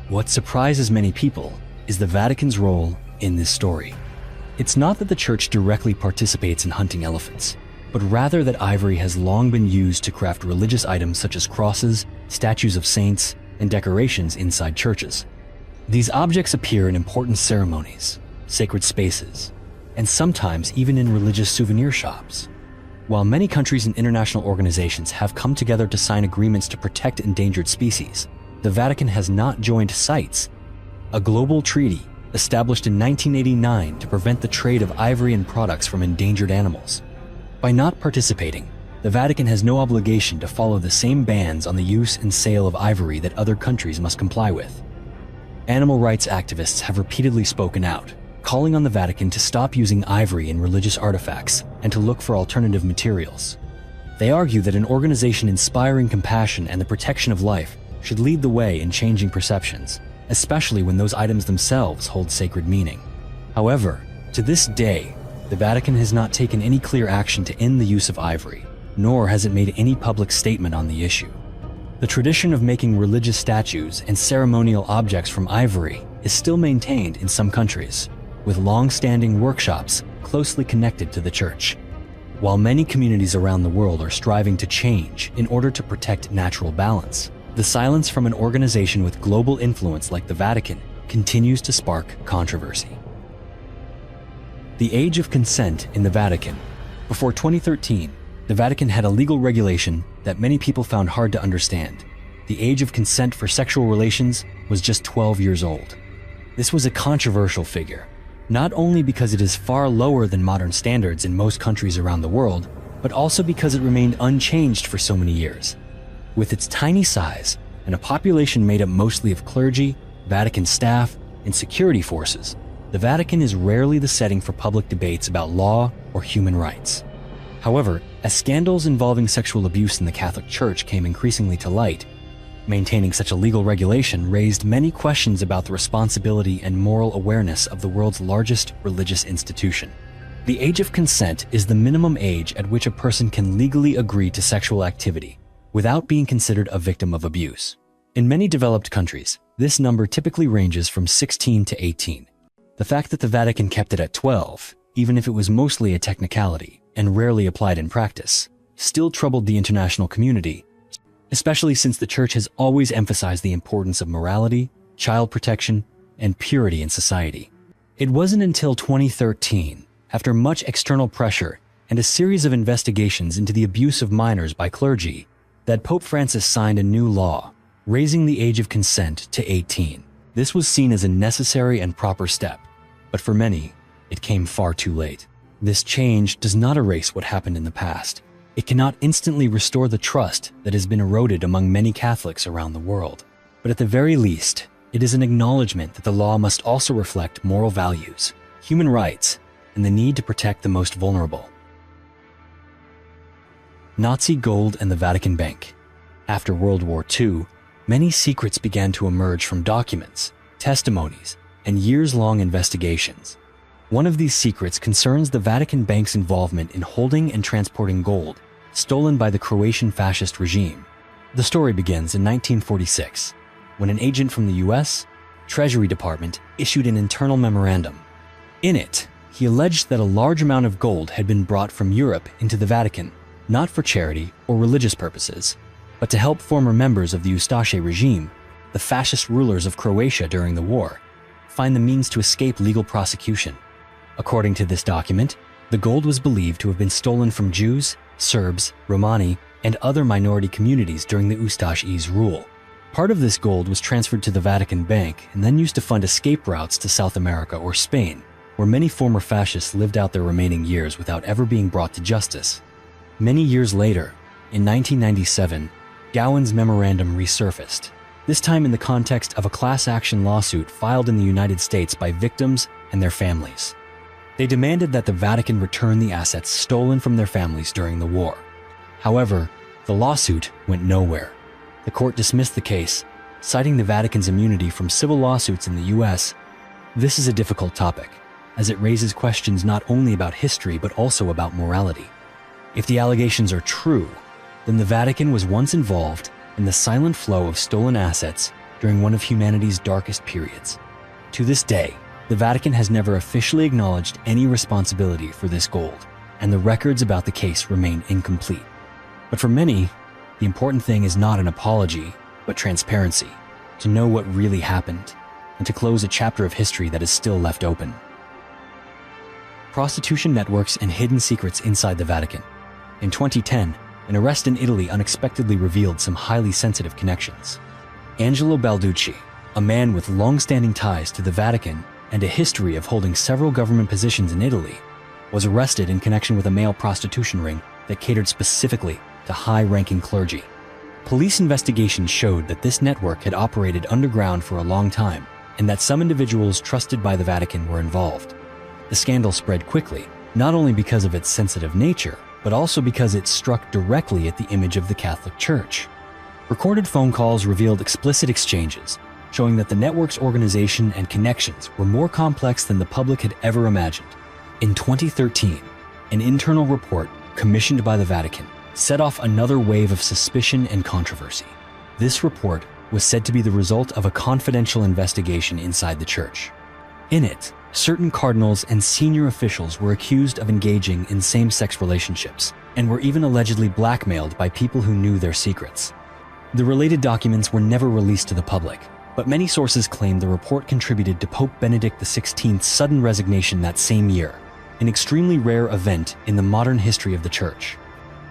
What surprises many people is the Vatican's role in this story. It's not that the church directly participates in hunting elephants, but rather that ivory has long been used to craft religious items such as crosses, statues of saints, and decorations inside churches. These objects appear in important ceremonies, sacred spaces, and sometimes even in religious souvenir shops. While many countries and international organizations have come together to sign agreements to protect endangered species, the Vatican has not joined CITES, a global treaty established in 1989 to prevent the trade of ivory and products from endangered animals. By not participating, the Vatican has no obligation to follow the same bans on the use and sale of ivory that other countries must comply with. Animal rights activists have repeatedly spoken out, calling on the Vatican to stop using ivory in religious artifacts and to look for alternative materials. They argue that an organization inspiring compassion and the protection of life should lead the way in changing perceptions, especially when those items themselves hold sacred meaning. However, to this day, the Vatican has not taken any clear action to end the use of ivory, nor has it made any public statement on the issue. The tradition of making religious statues and ceremonial objects from ivory is still maintained in some countries, with long-standing workshops closely connected to the church. While many communities around the world are striving to change in order to protect natural balance, the silence from an organization with global influence like the Vatican continues to spark controversy. The age of consent in the Vatican. Before 2013, the Vatican had a legal regulation that many people found hard to understand. The age of consent for sexual relations was just 12 years old. This was a controversial figure, not only because it is far lower than modern standards in most countries around the world, but also because it remained unchanged for so many years. With its tiny size and a population made up mostly of clergy, Vatican staff, and security forces, the Vatican is rarely the setting for public debates about law or human rights. However, as scandals involving sexual abuse in the Catholic Church came increasingly to light, maintaining such a legal regulation raised many questions about the responsibility and moral awareness of the world's largest religious institution. The age of consent is the minimum age at which a person can legally agree to sexual activity without being considered a victim of abuse. In many developed countries, This number typically ranges from 16 to 18. The fact that the Vatican kept it at 12, even if it was mostly a technicality and rarely applied in practice, still troubled the international community, especially since the Church has always emphasized the importance of morality, child protection, and purity in society. It wasn't until 2013, after much external pressure and a series of investigations into the abuse of minors by clergy, that Pope Francis signed a new law, raising the age of consent to 18. This was seen as a necessary and proper step, but for many, it came far too late. This change does not erase what happened in the past. It cannot instantly restore the trust that has been eroded among many Catholics around the world. But at the very least, it is an acknowledgement that the law must also reflect moral values, human rights, and the need to protect the most vulnerable. Nazi gold and the Vatican Bank. After World War II, many secrets began to emerge from documents, testimonies, and years-long investigations. One of these secrets concerns the Vatican Bank's involvement in holding and transporting gold stolen by the Croatian fascist regime. The story begins in 1946, when an agent from the US Treasury Department issued an internal memorandum. In it, he alleged that a large amount of gold had been brought from Europe into the Vatican, not for charity or religious purposes, but to help former members of the Ustaše regime, the fascist rulers of Croatia during the war, find the means to escape legal prosecution. According to this document, the gold was believed to have been stolen from Jews, Serbs, Romani, and other minority communities during the Ustaše's rule. Part of this gold was transferred to the Vatican Bank and then used to fund escape routes to South America or Spain, where many former fascists lived out their remaining years without ever being brought to justice. Many years later, in 1997, Gowan's memorandum resurfaced, this time in the context of a class action lawsuit filed in the United States by victims and their families. They demanded that the Vatican return the assets stolen from their families during the war. However, the lawsuit went nowhere. The court dismissed the case, citing the Vatican's immunity from civil lawsuits in the US. This is a difficult topic, as it raises questions not only about history but also about morality. If the allegations are true, then the Vatican was once involved in the silent flow of stolen assets during one of humanity's darkest periods. To this day, the Vatican has never officially acknowledged any responsibility for this gold, and the records about the case remain incomplete. But for many, the important thing is not an apology, but transparency, to know what really happened, and to close a chapter of history that is still left open. Prostitution networks and hidden secrets inside the Vatican. In 2010, an arrest in Italy unexpectedly revealed some highly sensitive connections. Angelo Balducci, a man with long-standing ties to the Vatican and a history of holding several government positions in Italy, was arrested in connection with a male prostitution ring that catered specifically to high-ranking clergy. Police investigations showed that this network had operated underground for a long time and that some individuals trusted by the Vatican were involved. The scandal spread quickly, not only because of its sensitive nature, but also because it struck directly at the image of the Catholic Church. Recorded phone calls revealed explicit exchanges, showing that the network's organization and connections were more complex than the public had ever imagined. In 2013, an internal report commissioned by the Vatican set off another wave of suspicion and controversy. This report was said to be the result of a confidential investigation inside the Church. In it, certain cardinals and senior officials were accused of engaging in same-sex relationships and were even allegedly blackmailed by people who knew their secrets. The related documents were never released to the public, but many sources claim the report contributed to Pope Benedict XVI's sudden resignation that same year, an extremely rare event in the modern history of the Church.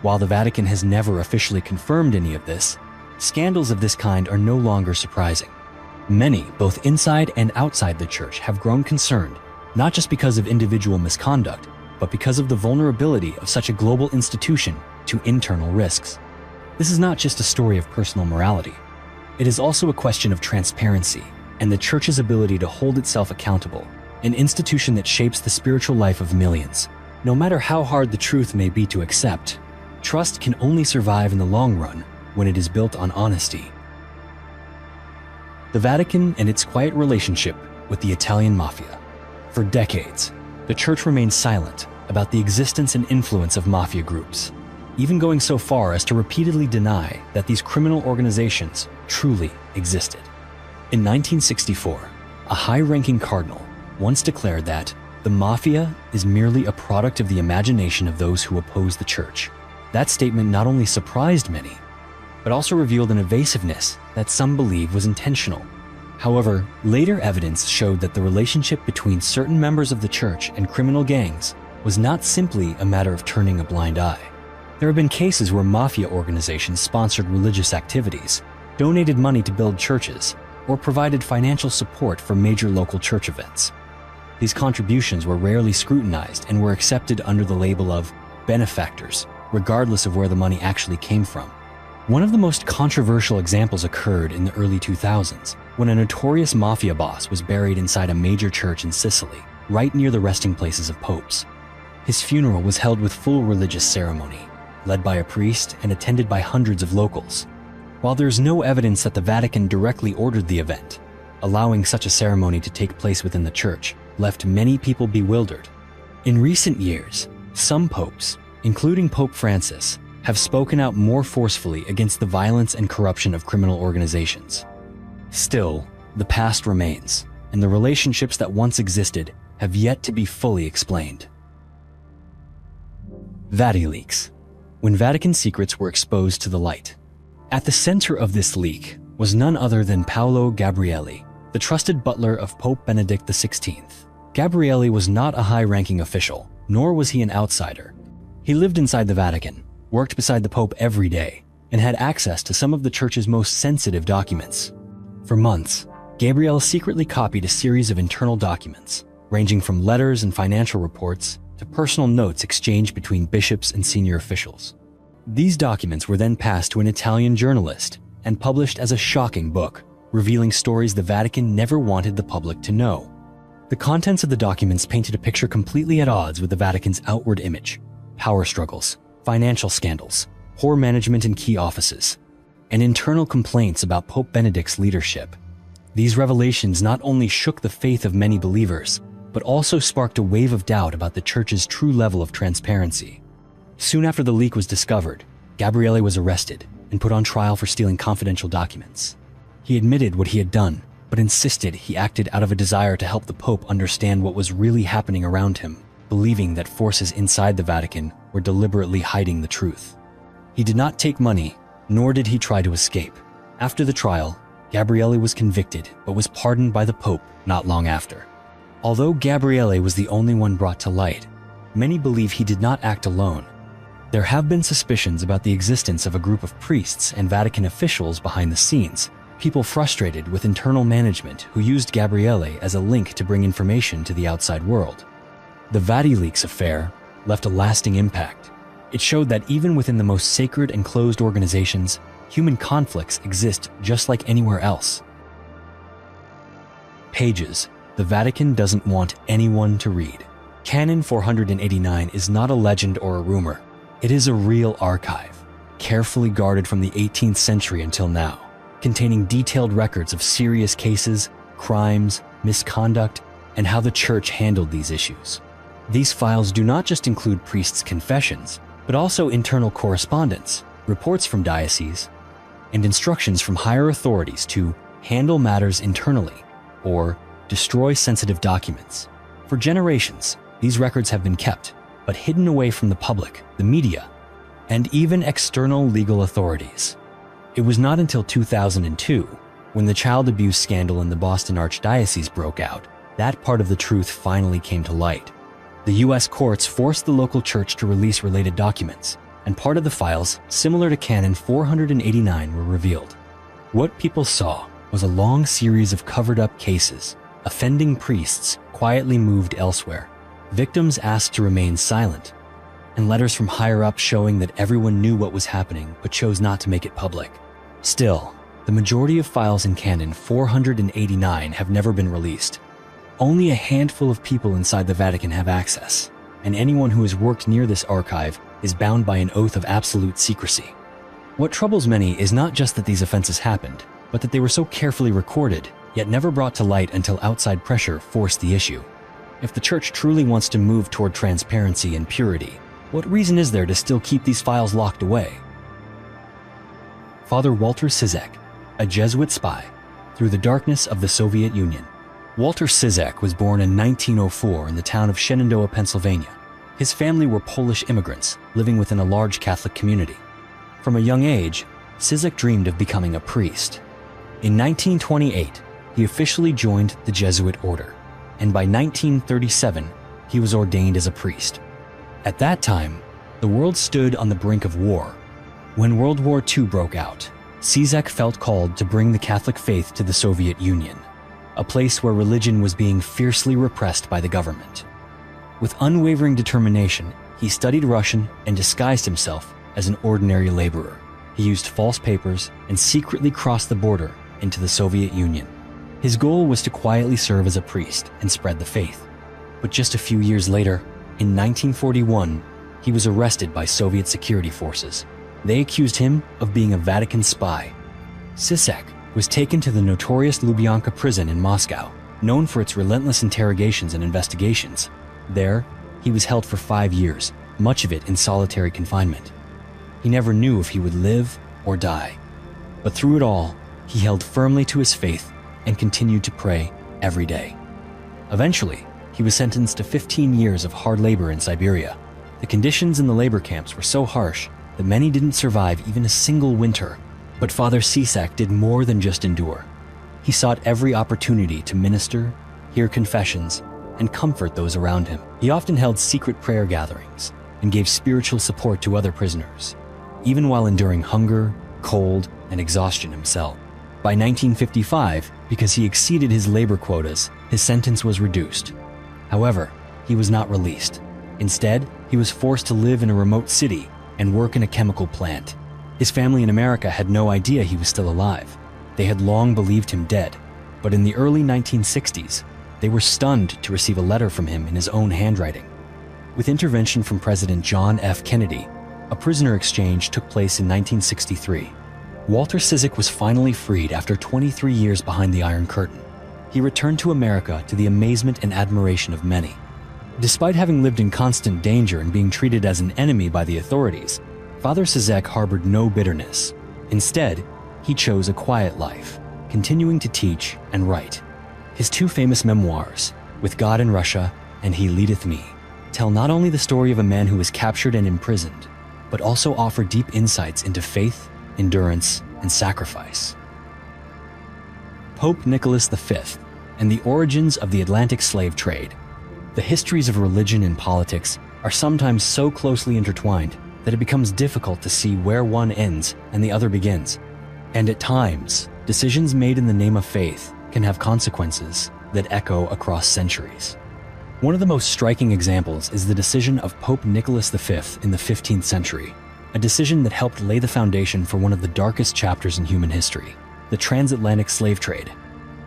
While the Vatican has never officially confirmed any of this, scandals of this kind are no longer surprising. Many, both inside and outside the Church, have grown concerned, not just because of individual misconduct, but because of the vulnerability of such a global institution to internal risks. This is not just a story of personal morality. It is also a question of transparency and the Church's ability to hold itself accountable, an institution that shapes the spiritual life of millions. No matter how hard the truth may be to accept, trust can only survive in the long run when it is built on honesty. The Vatican and its quiet relationship with the Italian mafia. For decades, the Church remained silent about the existence and influence of mafia groups, even going so far as to repeatedly deny that these criminal organizations truly existed. In 1964, a high-ranking cardinal once declared that the mafia is merely a product of the imagination of those who oppose the church. That statement not only surprised many, but also revealed an evasiveness that some believe was intentional. However, later evidence showed that the relationship between certain members of the church and criminal gangs was not simply a matter of turning a blind eye. There have been cases where mafia organizations sponsored religious activities, donated money to build churches, or provided financial support for major local church events. These contributions were rarely scrutinized and were accepted under the label of benefactors, regardless of where the money actually came from. One of the most controversial examples occurred in the early 2000s, when a notorious mafia boss was buried inside a major church in Sicily, right near the resting places of popes. His funeral was held with full religious ceremony, led by a priest and attended by hundreds of locals. While there is no evidence that the Vatican directly ordered the event, allowing such a ceremony to take place within the church left many people bewildered. In recent years, some popes, including Pope Francis, have spoken out more forcefully against the violence and corruption of criminal organizations. Still, the past remains, and the relationships that once existed have yet to be fully explained. VatiLeaks, when Vatican secrets were exposed to the light. At the center of this leak was none other than Paolo Gabrielli, the trusted butler of Pope Benedict XVI. Gabrielli was not a high-ranking official, nor was he an outsider. He lived inside the Vatican, worked beside the Pope every day, and had access to some of the church's most sensitive documents. For months, Gabriel secretly copied a series of internal documents, ranging from letters and financial reports to personal notes exchanged between bishops and senior officials. These documents were then passed to an Italian journalist and published as a shocking book, revealing stories the Vatican never wanted the public to know. The contents of the documents painted a picture completely at odds with the Vatican's outward image: power struggles, financial scandals, poor management in key offices, and internal complaints about Pope Benedict's leadership. These revelations not only shook the faith of many believers, but also sparked a wave of doubt about the church's true level of transparency. Soon after the leak was discovered, Gabrielli was arrested and put on trial for stealing confidential documents. He admitted what he had done, but insisted he acted out of a desire to help the Pope understand what was really happening around him, believing that forces inside the Vatican were deliberately hiding the truth. He did not take money, nor did he try to escape. After the trial, Gabrielli was convicted, but was pardoned by the Pope not long after. Although Gabrielli was the only one brought to light, many believe he did not act alone. There have been suspicions about the existence of a group of priests and Vatican officials behind the scenes, people frustrated with internal management who used Gabrielli as a link to bring information to the outside world. The VatiLeaks affair left a lasting impact. It showed that even within the most sacred and closed organizations, human conflicts exist just like anywhere else. Pages the Vatican doesn't want anyone to read. Canon 489 is not a legend or a rumor. It is a real archive, carefully guarded from the 18th century until now, containing detailed records of serious cases, crimes, misconduct, and how the church handled these issues. These files do not just include priests' confessions, but also internal correspondence, reports from dioceses, and instructions from higher authorities to handle matters internally or destroy sensitive documents. For generations, these records have been kept, but hidden away from the public, the media, and even external legal authorities. It was not until 2002, when the child abuse scandal in the Boston Archdiocese broke out, that part of the truth finally came to light. The US courts forced the local church to release related documents, and part of the files, similar to Canon 489, were revealed. What people saw was a long series of covered-up cases, offending priests quietly moved elsewhere, victims asked to remain silent, and letters from higher-up showing that everyone knew what was happening but chose not to make it public. Still, the majority of files in Canon 489 have never been released. Only a handful of people inside the Vatican have access, and anyone who has worked near this archive is bound by an oath of absolute secrecy. What troubles many is not just that these offenses happened, but that they were so carefully recorded, yet never brought to light until outside pressure forced the issue. If the church truly wants to move toward transparency and purity, what reason is there to still keep these files locked away? Father Walter Cizek, a Jesuit spy, through the darkness of the Soviet Union. Walter Cizek was born in 1904 in the town of Shenandoah, Pennsylvania. His family were Polish immigrants living within a large Catholic community. From a young age, Cizek dreamed of becoming a priest. In 1928, he officially joined the Jesuit order, and by 1937, he was ordained as a priest. At that time, the world stood on the brink of war. When World War II broke out, Cizek felt called to bring the Catholic faith to the Soviet Union, a place where religion was being fiercely repressed by the government. With unwavering determination, he studied Russian and disguised himself as an ordinary laborer. He used false papers and secretly crossed the border into the Soviet Union. His goal was to quietly serve as a priest and spread the faith. But just a few years later, in 1941, he was arrested by Soviet security forces. They accused him of being a Vatican spy. Cizek was taken to the notorious Lubyanka prison in Moscow, known for its relentless interrogations and investigations. There, he was held for 5 years, much of it in solitary confinement. He never knew if he would live or die. But through it all, he held firmly to his faith and continued to pray every day. Eventually, he was sentenced to 15 years of hard labor in Siberia. The conditions in the labor camps were so harsh that many didn't survive even a single winter. But Father Cizek did more than just endure. He sought every opportunity to minister, hear confessions, and comfort those around him. He often held secret prayer gatherings and gave spiritual support to other prisoners, even while enduring hunger, cold, and exhaustion himself. By 1955, because he exceeded his labor quotas, his sentence was reduced. However, he was not released. Instead, he was forced to live in a remote city and work in a chemical plant. His family in America had no idea he was still alive. They had long believed him dead, but in the early 1960s, they were stunned to receive a letter from him in his own handwriting. With intervention from President John F. Kennedy, a prisoner exchange took place in 1963. Walter Cizek was finally freed after 23 years behind the Iron Curtain. He returned to America to the amazement and admiration of many. Despite having lived in constant danger and being treated as an enemy by the authorities, Father Cizek harbored no bitterness. Instead, he chose a quiet life, continuing to teach and write. His two famous memoirs, With God in Russia and He Leadeth Me, tell not only the story of a man who was captured and imprisoned, but also offer deep insights into faith, endurance, and sacrifice. Pope Nicholas V and the origins of the Atlantic slave trade. The histories of religion and politics are sometimes so closely intertwined that it becomes difficult to see where one ends and the other begins. And at times, decisions made in the name of faith can have consequences that echo across centuries. One of the most striking examples is the decision of Pope Nicholas V in the 15th century, a decision that helped lay the foundation for one of the darkest chapters in human history, the transatlantic slave trade.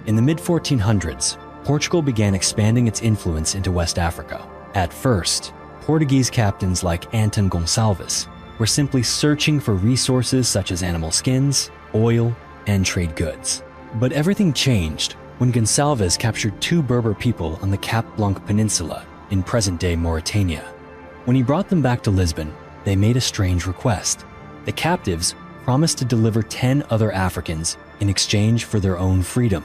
In the mid-1400s, Portugal began expanding its influence into West Africa. At first, Portuguese captains like Anton Gonçalves were simply searching for resources such as animal skins, oil, and trade goods. But everything changed when Gonçalves captured 2 Berber people on the Cap Blanc Peninsula in present-day Mauritania. When he brought them back to Lisbon, they made a strange request. The captives promised to deliver 10 other Africans in exchange for their own freedom.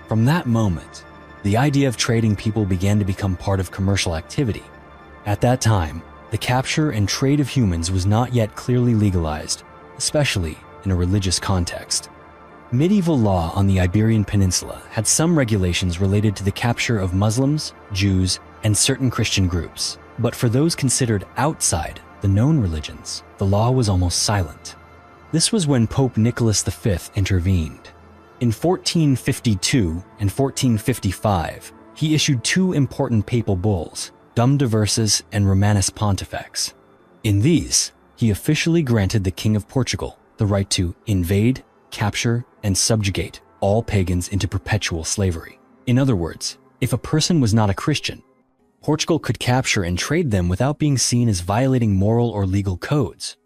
From that moment, the idea of trading people began to become part of commercial activity. At that time, the capture and trade of humans was not yet clearly legalized, especially in a religious context. Medieval law on the Iberian Peninsula had some regulations related to the capture of Muslims, Jews, and certain Christian groups. But for those considered outside the known religions, the law was almost silent. This was when Pope Nicholas V intervened. In 1452 and 1455, he issued 2 important papal bulls, Dum Diversas and Romanus Pontifex. In these, he officially granted the King of Portugal the right to invade, capture, and subjugate all pagans into perpetual slavery. In other words, if a person was not a Christian, Portugal could capture and trade them without being seen as violating moral or legal codes.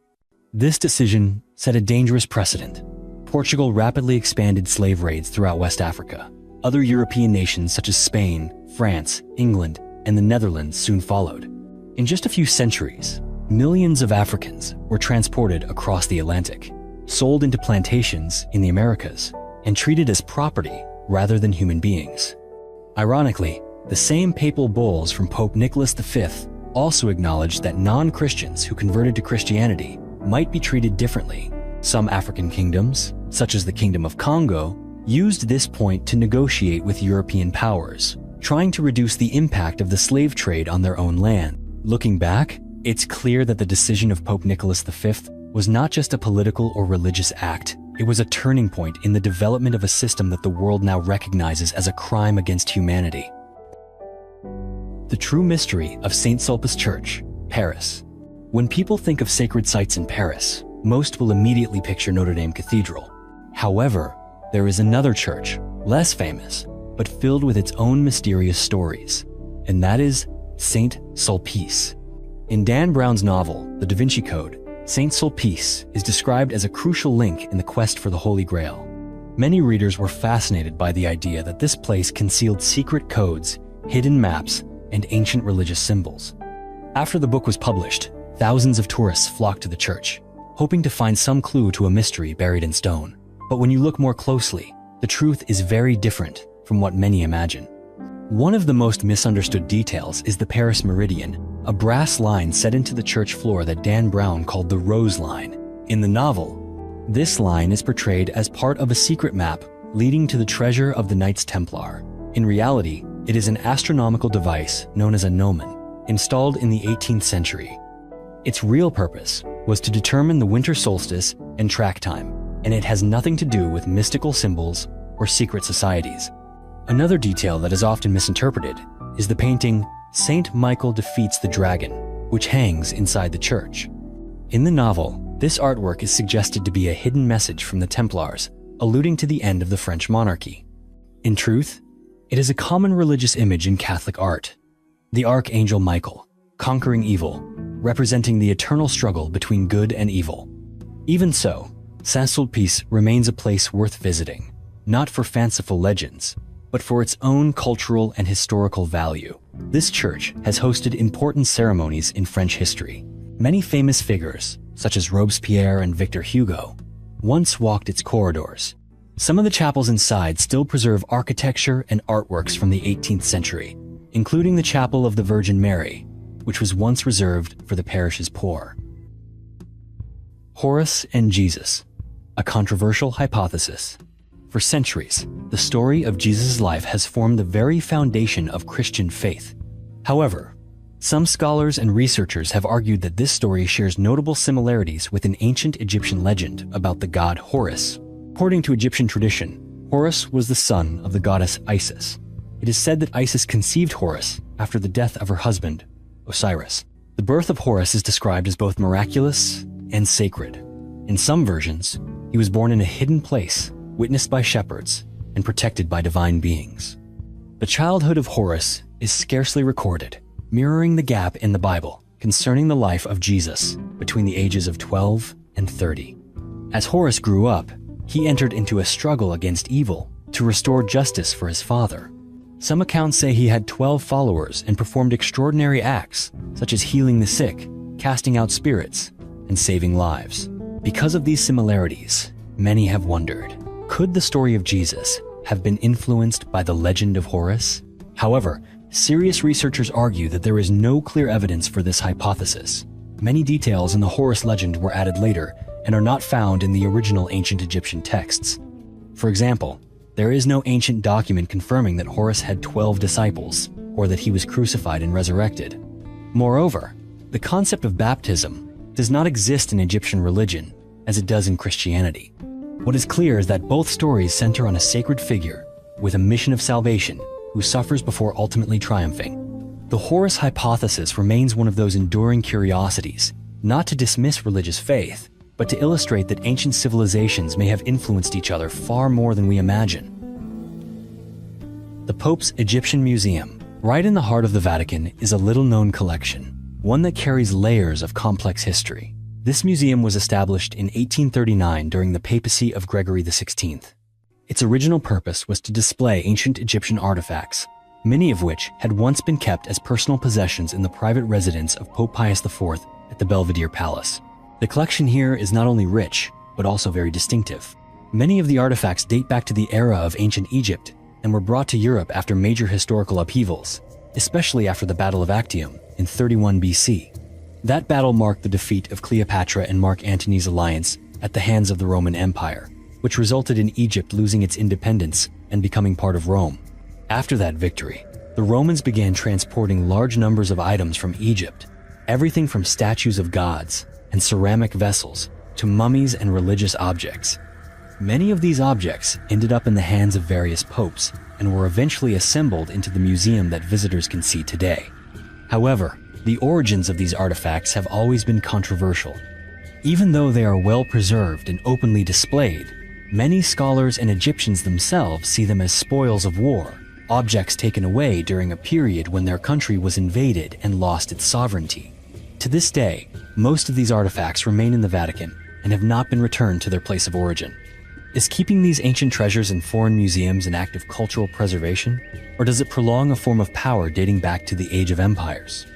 This decision set a dangerous precedent. Portugal rapidly expanded slave raids throughout West Africa. Other European nations such as Spain, France, England, and the Netherlands soon followed. In just a few centuries, millions of Africans were transported across the Atlantic, sold into plantations in the Americas, and treated as property rather than human beings. Ironically, the same papal bulls from Pope Nicholas V also acknowledged that non-Christians who converted to Christianity might be treated differently. Some African kingdoms, such as the Kingdom of Congo, used this point to negotiate with European powers, trying to reduce the impact of the slave trade on their own land. Looking back, it's clear that the decision of Pope Nicholas V was not just a political or religious act. It was a turning point in the development of a system that the world now recognizes as a crime against humanity. The true mystery of St. Sulpice Church, Paris. When people think of sacred sites in Paris, most will immediately picture Notre Dame Cathedral. However, there is another church, less famous, but filled with its own mysterious stories, and that is St. Sulpice. In Dan Brown's novel, The Da Vinci Code, St. Sulpice is described as a crucial link in the quest for the Holy Grail. Many readers were fascinated by the idea that this place concealed secret codes, hidden maps, and ancient religious symbols. After the book was published, thousands of tourists flocked to the church, hoping to find some clue to a mystery buried in stone. But when you look more closely, the truth is very different from what many imagine. One of the most misunderstood details is the Paris Meridian, a brass line set into the church floor that Dan Brown called the Rose Line. In the novel, this line is portrayed as part of a secret map leading to the treasure of the Knights Templar. In reality, it is an astronomical device known as a gnomon, installed in the 18th century. Its real purpose was to determine the winter solstice and track time, and it has nothing to do with mystical symbols or secret societies. Another detail that is often misinterpreted is the painting Saint Michael Defeats the Dragon, which hangs inside the church. In the novel, this artwork is suggested to be a hidden message from the Templars, alluding to the end of the French monarchy. In truth, it is a common religious image in Catholic art, the Archangel Michael, conquering evil, representing the eternal struggle between good and evil. Even so, Saint-Sulpice remains a place worth visiting, not for fanciful legends, but for its own cultural and historical value. This church has hosted important ceremonies in French history. Many famous figures, such as Robespierre and Victor Hugo, once walked its corridors. Some of the chapels inside still preserve architecture and artworks from the 18th century, including the Chapel of the Virgin Mary, which was once reserved for the parish's poor. Horus and Jesus, a controversial hypothesis. For centuries, the story of Jesus' life has formed the very foundation of Christian faith. However, some scholars and researchers have argued that this story shares notable similarities with an ancient Egyptian legend about the god Horus. According to Egyptian tradition, Horus was the son of the goddess Isis. It is said that Isis conceived Horus after the death of her husband, Osiris. The birth of Horus is described as both miraculous and sacred. In some versions, he was born in a hidden place, witnessed by shepherds, and protected by divine beings. The childhood of Horus is scarcely recorded, mirroring the gap in the Bible concerning the life of Jesus between the ages of 12 and 30. As Horus grew up, he entered into a struggle against evil to restore justice for his father. Some accounts say he had 12 followers and performed extraordinary acts, such as healing the sick, casting out spirits, and saving lives. Because of these similarities, many have wondered, could the story of Jesus have been influenced by the legend of Horus? However, serious researchers argue that there is no clear evidence for this hypothesis. Many details in the Horus legend were added later and are not found in the original ancient Egyptian texts. For example, there is no ancient document confirming that Horus had 12 disciples or that he was crucified and resurrected. Moreover, the concept of baptism does not exist in Egyptian religion as it does in Christianity. What is clear is that both stories center on a sacred figure with a mission of salvation who suffers before ultimately triumphing. The Horus hypothesis remains one of those enduring curiosities, not to dismiss religious faith, but to illustrate that ancient civilizations may have influenced each other far more than we imagine. The Pope's Egyptian Museum, right in the heart of the Vatican, is a little-known collection, one that carries layers of complex history. This museum was established in 1839 during the papacy of Gregory XVI. Its original purpose was to display ancient Egyptian artifacts, many of which had once been kept as personal possessions in the private residence of Pope Pius IV at the Belvedere Palace. The collection here is not only rich, but also very distinctive. Many of the artifacts date back to the era of ancient Egypt and were brought to Europe after major historical upheavals, especially after the Battle of Actium in 31 BC. That battle marked the defeat of Cleopatra and Mark Antony's alliance at the hands of the Roman Empire, which resulted in Egypt losing its independence and becoming part of Rome. After that victory, the Romans began transporting large numbers of items from Egypt, everything from statues of gods and ceramic vessels to mummies and religious objects. Many of these objects ended up in the hands of various popes and were eventually assembled into the museum that visitors can see today. However, the origins of these artifacts have always been controversial. Even though they are well preserved and openly displayed, many scholars and Egyptians themselves see them as spoils of war, objects taken away during a period when their country was invaded and lost its sovereignty. To this day, most of these artifacts remain in the Vatican and have not been returned to their place of origin. Is keeping these ancient treasures in foreign museums an act of cultural preservation, or does it prolong a form of power dating back to the Age of Empires?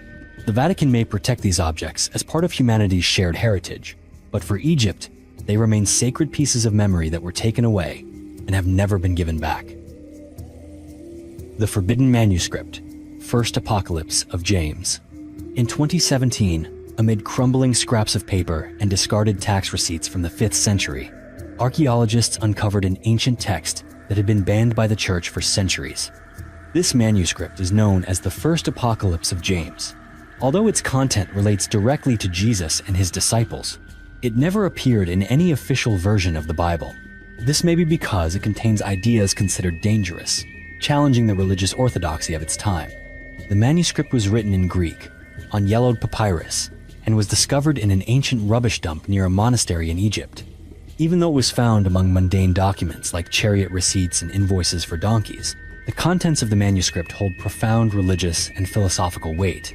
The Vatican may protect these objects as part of humanity's shared heritage, but for Egypt, they remain sacred pieces of memory that were taken away and have never been given back. The Forbidden Manuscript, First Apocalypse of James. In 2017, amid crumbling scraps of paper and discarded tax receipts from the 5th century, archaeologists uncovered an ancient text that had been banned by the church for centuries. This manuscript is known as the First Apocalypse of James. Although its content relates directly to Jesus and his disciples, it never appeared in any official version of the Bible. This may be because it contains ideas considered dangerous, challenging the religious orthodoxy of its time. The manuscript was written in Greek, on yellowed papyrus, and was discovered in an ancient rubbish dump near a monastery in Egypt. Even though it was found among mundane documents like chariot receipts and invoices for donkeys, the contents of the manuscript hold profound religious and philosophical weight.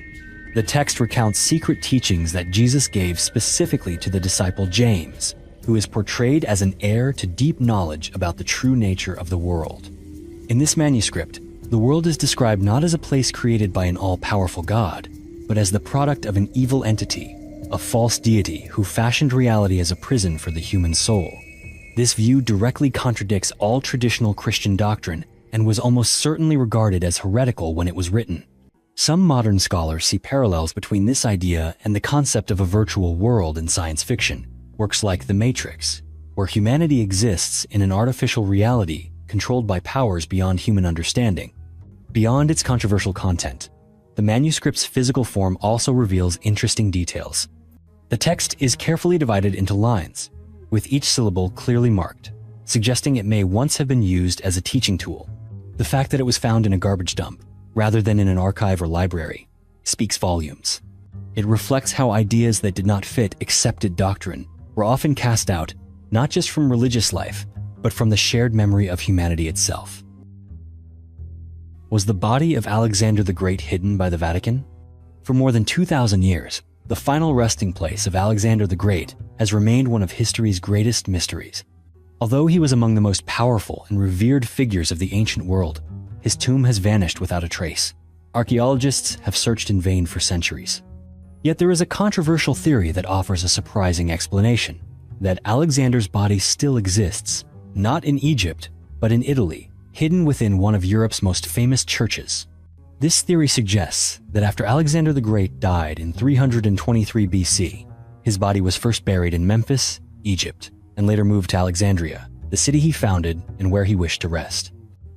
The text recounts secret teachings that Jesus gave specifically to the disciple James, who is portrayed as an heir to deep knowledge about the true nature of the world. In this manuscript, the world is described not as a place created by an all-powerful God, but as the product of an evil entity, a false deity who fashioned reality as a prison for the human soul. This view directly contradicts all traditional Christian doctrine and was almost certainly regarded as heretical when it was written. Some modern scholars see parallels between this idea and the concept of a virtual world in science fiction, works like The Matrix, where humanity exists in an artificial reality controlled by powers beyond human understanding. Beyond its controversial content, the manuscript's physical form also reveals interesting details. The text is carefully divided into lines, with each syllable clearly marked, suggesting it may once have been used as a teaching tool. The fact that it was found in a garbage dump, rather than in an archive or library, speaks volumes. It reflects how ideas that did not fit accepted doctrine were often cast out, not just from religious life, but from the shared memory of humanity itself. Was the body of Alexander the Great hidden by the Vatican? For more than 2,000 years, the final resting place of Alexander the Great has remained one of history's greatest mysteries. Although he was among the most powerful and revered figures of the ancient world, his tomb has vanished without a trace. Archaeologists have searched in vain for centuries. Yet there is a controversial theory that offers a surprising explanation, that Alexander's body still exists, not in Egypt, but in Italy, hidden within one of Europe's most famous churches. This theory suggests that after Alexander the Great died in 323 BC, his body was first buried in Memphis, Egypt, and later moved to Alexandria, the city he founded and where he wished to rest.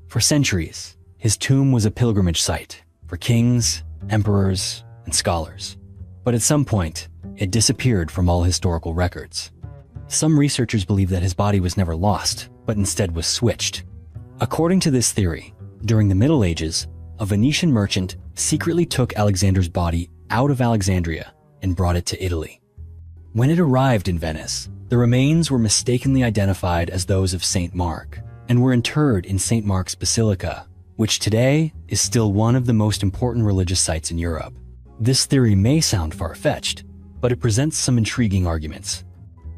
For centuries, his tomb was a pilgrimage site for kings, emperors, and scholars. But at some point, it disappeared from all historical records. Some researchers believe that his body was never lost, but instead was switched. According to this theory, during the Middle Ages, a Venetian merchant secretly took Alexander's body out of Alexandria and brought it to Italy. When it arrived in Venice, the remains were mistakenly identified as those of Saint Mark and were interred in Saint Mark's Basilica, which today is still one of the most important religious sites in Europe. This theory may sound far-fetched, but it presents some intriguing arguments.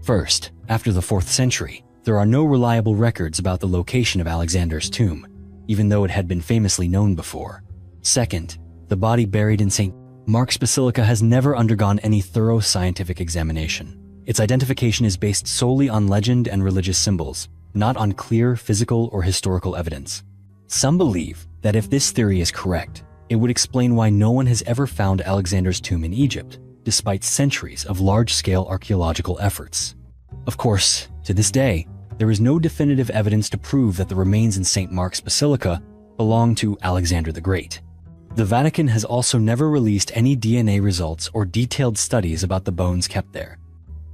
First, after the 4th century, there are no reliable records about the location of Alexander's tomb, even though it had been famously known before. Second, the body buried in St. Mark's Basilica has never undergone any thorough scientific examination. Its identification is based solely on legend and religious symbols, not on clear physical or historical evidence. Some believe that if this theory is correct, it would explain why no one has ever found Alexander's tomb in Egypt, despite centuries of large-scale archaeological efforts. Of course, to this day, there is no definitive evidence to prove that the remains in St. Mark's Basilica belong to Alexander the Great. The Vatican has also never released any DNA results or detailed studies about the bones kept there.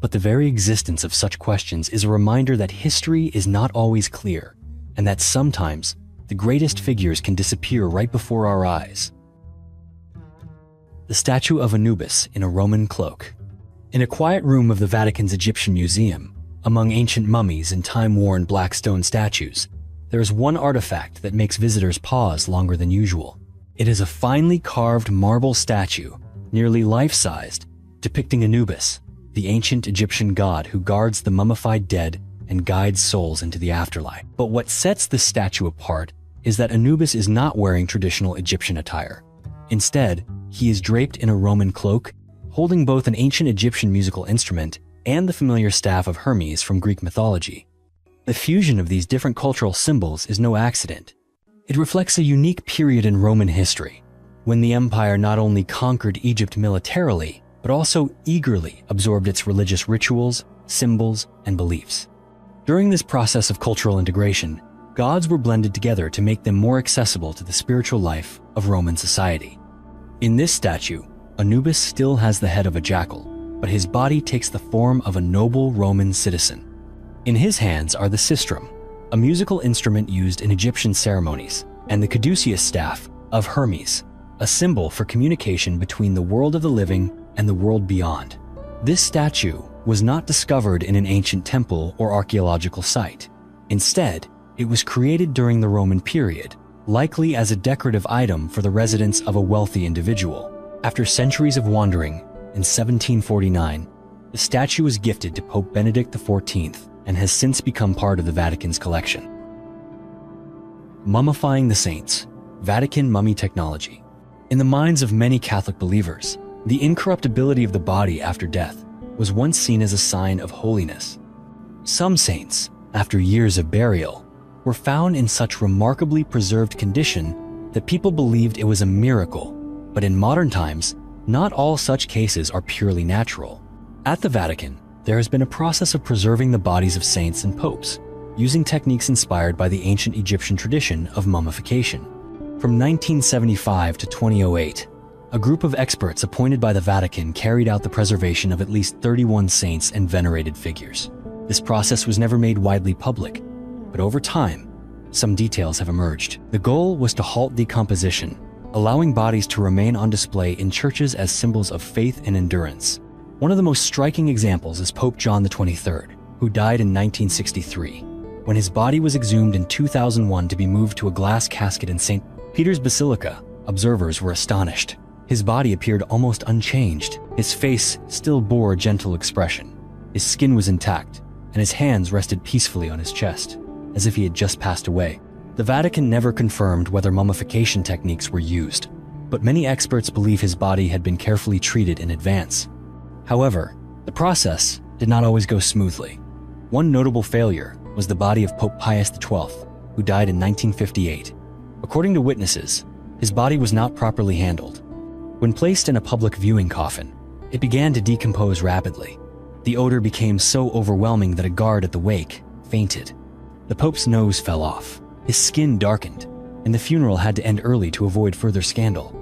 But the very existence of such questions is a reminder that history is not always clear, and that sometimes the greatest figures can disappear right before our eyes. The statue of Anubis in a Roman cloak. In a quiet room of the Vatican's Egyptian Museum, among ancient mummies and time-worn black stone statues, there is one artifact that makes visitors pause longer than usual. It is a finely carved marble statue, nearly life-sized, depicting Anubis, the ancient Egyptian god who guards the mummified dead and guides souls into the afterlife. But what sets this statue apart is that Anubis is not wearing traditional Egyptian attire. Instead, he is draped in a Roman cloak, holding both an ancient Egyptian musical instrument and the familiar staff of Hermes from Greek mythology. The fusion of these different cultural symbols is no accident. It reflects a unique period in Roman history, when the empire not only conquered Egypt militarily, but also eagerly absorbed its religious rituals, symbols, and beliefs. During this process of cultural integration, gods were blended together to make them more accessible to the spiritual life of Roman society. In this statue, Anubis still has the head of a jackal, but his body takes the form of a noble Roman citizen. In his hands are the sistrum, a musical instrument used in Egyptian ceremonies, and the caduceus staff of Hermes, a symbol for communication between the world of the living and the world beyond. This statue was not discovered in an ancient temple or archaeological site. Instead, it was created during the Roman period, likely as a decorative item for the residence of a wealthy individual. After centuries of wandering, in 1749, the statue was gifted to Pope Benedict XIV and has since become part of the Vatican's collection. Mummifying the saints, Vatican mummy technology. In the minds of many Catholic believers, the incorruptibility of the body after death was once seen as a sign of holiness. Some saints, after years of burial, were found in such remarkably preserved condition that people believed it was a miracle. But in modern times, not all such cases are purely natural. At the Vatican, there has been a process of preserving the bodies of saints and popes, using techniques inspired by the ancient Egyptian tradition of mummification. From 1975 to 2008, a group of experts appointed by the Vatican carried out the preservation of at least 31 saints and venerated figures. This process was never made widely public, but over time, some details have emerged. The goal was to halt decomposition, allowing bodies to remain on display in churches as symbols of faith and endurance. One of the most striking examples is Pope John XXIII, who died in 1963. When his body was exhumed in 2001 to be moved to a glass casket in St. Peter's Basilica, observers were astonished. His body appeared almost unchanged. His face still bore a gentle expression. His skin was intact, and his hands rested peacefully on his chest, as if he had just passed away. The Vatican never confirmed whether mummification techniques were used, but many experts believe his body had been carefully treated in advance. However, the process did not always go smoothly. One notable failure was the body of Pope Pius XII, who died in 1958. According to witnesses, his body was not properly handled. When placed in a public viewing coffin, it began to decompose rapidly. The odor became so overwhelming that a guard at the wake fainted. The Pope's nose fell off, his skin darkened, and the funeral had to end early to avoid further scandal.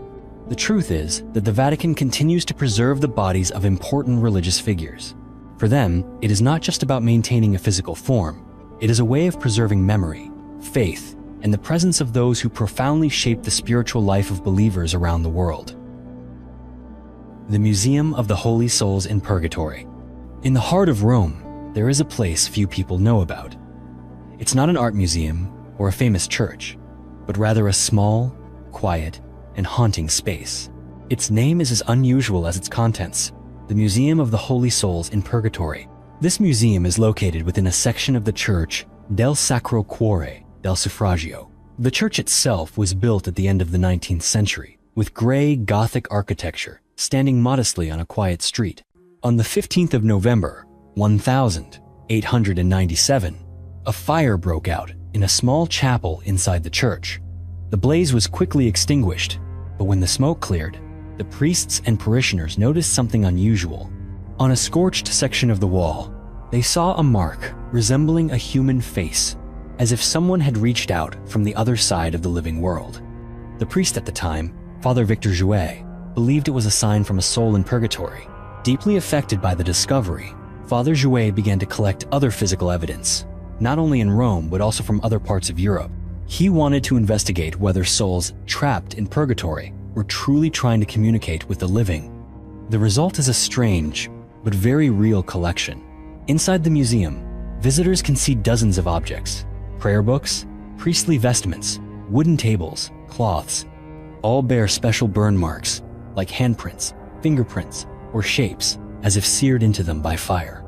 The truth is that the Vatican continues to preserve the bodies of important religious figures. For them, it is not just about maintaining a physical form. It is a way of preserving memory, faith, and the presence of those who profoundly shaped the spiritual life of believers around the world. The Museum of the Holy Souls in Purgatory. In the heart of Rome, there is a place few people know about. It's not an art museum or a famous church, but rather a small, quiet, and haunting space. Its name is as unusual as its contents, the Museum of the Holy Souls in Purgatory. This museum is located within a section of the church del Sacro Cuore del Suffragio. The church itself was built at the end of the 19th century, with gray Gothic architecture, standing modestly on a quiet street. On the 15th of November, 1897, a fire broke out in a small chapel inside the church. The blaze was quickly extinguished, but when the smoke cleared, the priests and parishioners noticed something unusual. On a scorched section of the wall, they saw a mark resembling a human face, as if someone had reached out from the other side of the living world. The priest at the time, Father Victor Jouet, believed it was a sign from a soul in purgatory. Deeply affected by the discovery, Father Jouet began to collect other physical evidence, not only in Rome but also from other parts of Europe. He wanted to investigate whether souls trapped in purgatory were truly trying to communicate with the living. The result is a strange but very real collection. Inside the museum, visitors can see dozens of objects: prayer books, priestly vestments, wooden tables, cloths. All bear special burn marks, like handprints, fingerprints, or shapes, as if seared into them by fire.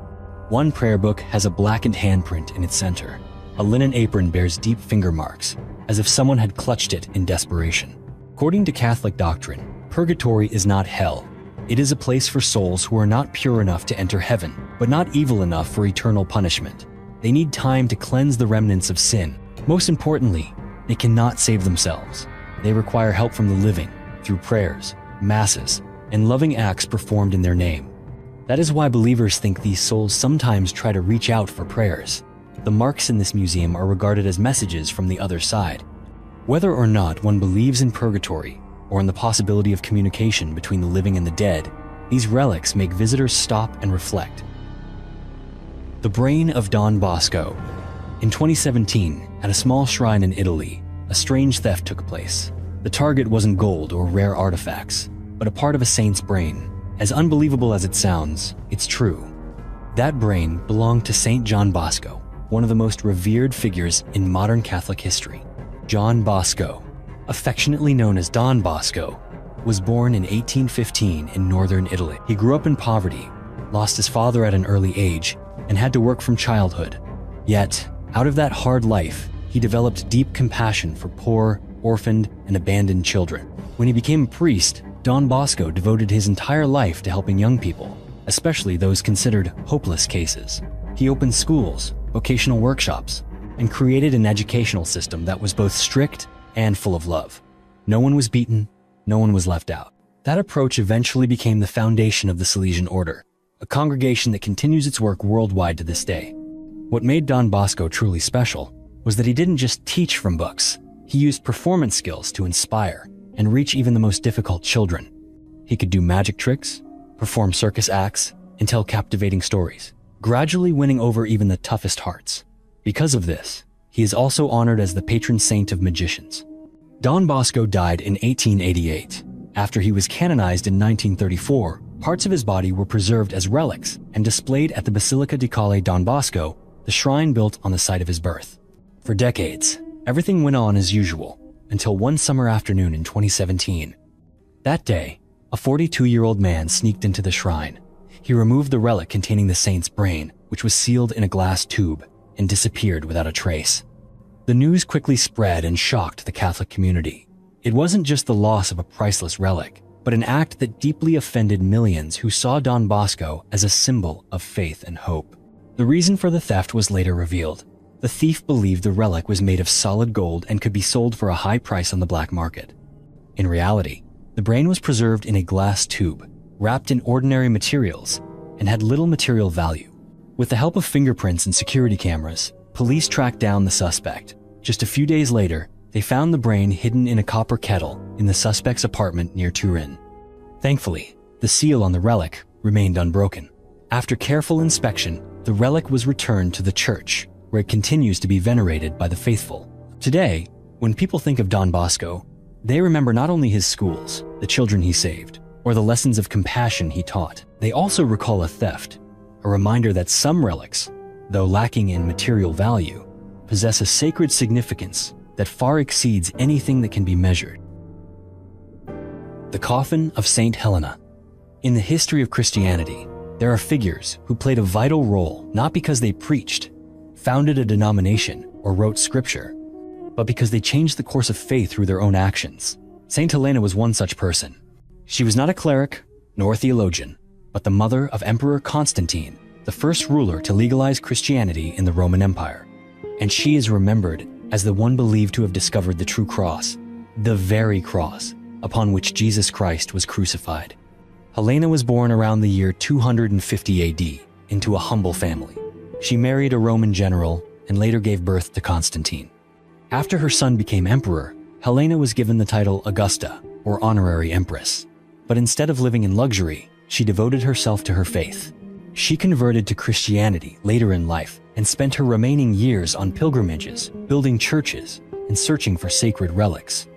One prayer book has a blackened handprint in its center. A linen apron bears deep finger marks, as if someone had clutched it in desperation. According to Catholic doctrine, purgatory is not hell. It is a place for souls who are not pure enough to enter heaven, but not evil enough for eternal punishment. They need time to cleanse the remnants of sin. Most importantly, they cannot save themselves. They require help from the living through prayers, masses, and loving acts performed in their name. That is why believers think these souls sometimes try to reach out for prayers. The marks in this museum are regarded as messages from the other side. Whether or not one believes in purgatory or in the possibility of communication between the living and the dead, these relics make visitors stop and reflect. The brain of Don Bosco. In 2017, at a small shrine in Italy, a strange theft took place. The target wasn't gold or rare artifacts, but a part of a saint's brain. As unbelievable as it sounds, it's true. That brain belonged to Saint John Bosco, one of the most revered figures in modern Catholic history. John Bosco, affectionately known as Don Bosco, was born in 1815 in northern Italy. He grew up in poverty, lost his father at an early age, and had to work from childhood. Yet, out of that hard life, he developed deep compassion for poor, orphaned, and abandoned children. When he became a priest, Don Bosco devoted his entire life to helping young people, especially those considered hopeless cases. He opened schools, vocational workshops, and created an educational system that was both strict and full of love. No one was beaten, no one was left out. That approach eventually became the foundation of the Salesian Order, a congregation that continues its work worldwide to this day. What made Don Bosco truly special was that he didn't just teach from books. He used performance skills to inspire and reach even the most difficult children. He could do magic tricks, perform circus acts, and tell captivating stories, gradually winning over even the toughest hearts. Because of this, he is also honored as the patron saint of magicians. Don Bosco died in 1888. After he was canonized in 1934, parts of his body were preserved as relics and displayed at the Basilica di Colle Don Bosco, the shrine built on the site of his birth. For decades, everything went on as usual, until one summer afternoon in 2017. That day, a 42-year-old man sneaked into the shrine. He removed the relic containing the saint's brain, which was sealed in a glass tube, and disappeared without a trace. The news quickly spread and shocked the Catholic community. It wasn't just the loss of a priceless relic, but an act that deeply offended millions who saw Don Bosco as a symbol of faith and hope. The reason for the theft was later revealed. The thief believed the relic was made of solid gold and could be sold for a high price on the black market. In reality, the brain was preserved in a glass tube, wrapped in ordinary materials, and had little material value. With the help of fingerprints and security cameras, police tracked down the suspect. Just a few days later, they found the brain hidden in a copper kettle in the suspect's apartment near Turin. Thankfully, the seal on the relic remained unbroken. After careful inspection, the relic was returned to the church, where it continues to be venerated by the faithful. Today, when people think of Don Bosco, they remember not only his schools, the children he saved, or the lessons of compassion he taught. They also recall a theft, a reminder that some relics, though lacking in material value, possess a sacred significance that far exceeds anything that can be measured. The coffin of Saint Helena. In the history of Christianity, there are figures who played a vital role not because they preached, founded a denomination, or wrote scripture, but because they changed the course of faith through their own actions. Saint Helena was one such person. She was not a cleric nor a theologian, but the mother of Emperor Constantine, the first ruler to legalize Christianity in the Roman Empire. and she is remembered as the one believed to have discovered the true cross, the very cross upon which Jesus Christ was crucified. Helena was born around the year 250 AD into a humble family. She married a Roman general and later gave birth to Constantine. After her son became emperor, Helena was given the title Augusta, or honorary empress. But instead of living in luxury, she devoted herself to her faith. She converted to Christianity later in life and spent her remaining years on pilgrimages, building churches, and searching for sacred relics.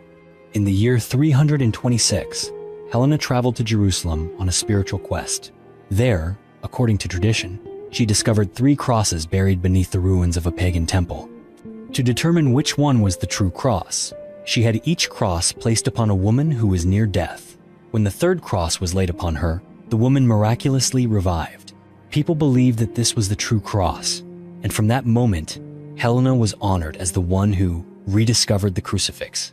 In the year 326, Helena traveled to Jerusalem on a spiritual quest. There, according to tradition, she discovered 3 crosses buried beneath the ruins of a pagan temple. To determine which one was the true cross, she had each cross placed upon a woman who was near death. When the 3rd cross was laid upon her, the woman miraculously revived. People believed that this was the true cross, and from that moment, Helena was honored as the one who rediscovered the crucifix.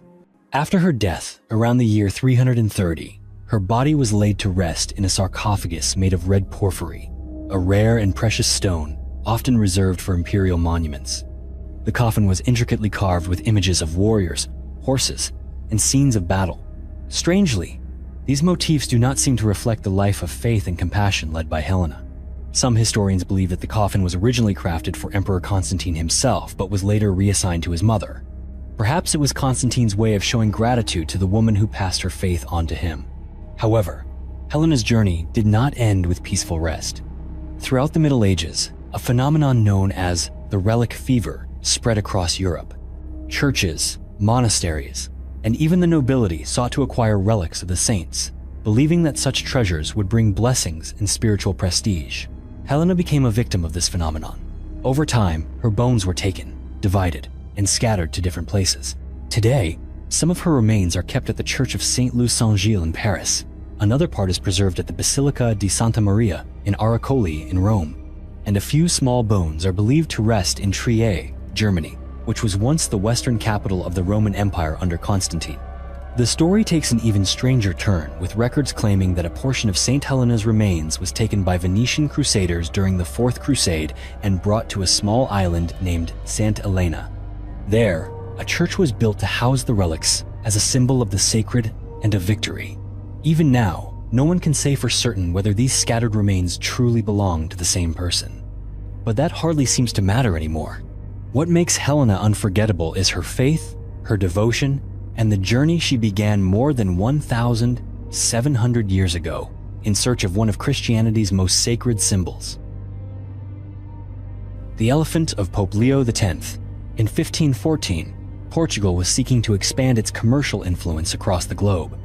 After her death, around the year 330, her body was laid to rest in a sarcophagus made of red porphyry, a rare and precious stone often reserved for imperial monuments. The coffin was intricately carved with images of warriors, horses, and scenes of battle. Strangely, these motifs do not seem to reflect the life of faith and compassion led by Helena. Some historians believe that the coffin was originally crafted for Emperor Constantine himself, but was later reassigned to his mother. Perhaps it was Constantine's way of showing gratitude to the woman who passed her faith on to him. However, Helena's journey did not end with peaceful rest. Throughout the Middle Ages, a phenomenon known as the relic fever spread across Europe. Churches, monasteries, and even the nobility sought to acquire relics of the saints, believing that such treasures would bring blessings and spiritual prestige. Helena became a victim of this phenomenon. Over time, her bones were taken, divided, and scattered to different places. Today, some of her remains are kept at the Church of Saint Louis Saint-Gilles in Paris. Another part is preserved at the Basilica di Santa Maria in Aracoli in Rome. And a few small bones are believed to rest in Trier, Germany, which was once the western capital of the Roman Empire under Constantine. The story takes an even stranger turn, with records claiming that a portion of St. Helena's remains was taken by Venetian crusaders during the Fourth Crusade and brought to a small island named Santa Elena. There, a church was built to house the relics as a symbol of the sacred and of victory. Even now, no one can say for certain whether these scattered remains truly belong to the same person. But that hardly seems to matter anymore. What makes Helena unforgettable is her faith, her devotion, and the journey she began more than 1,700 years ago in search of one of Christianity's most sacred symbols. The Elephant of Pope Leo X. In 1514, Portugal was seeking to expand its commercial influence across the globe.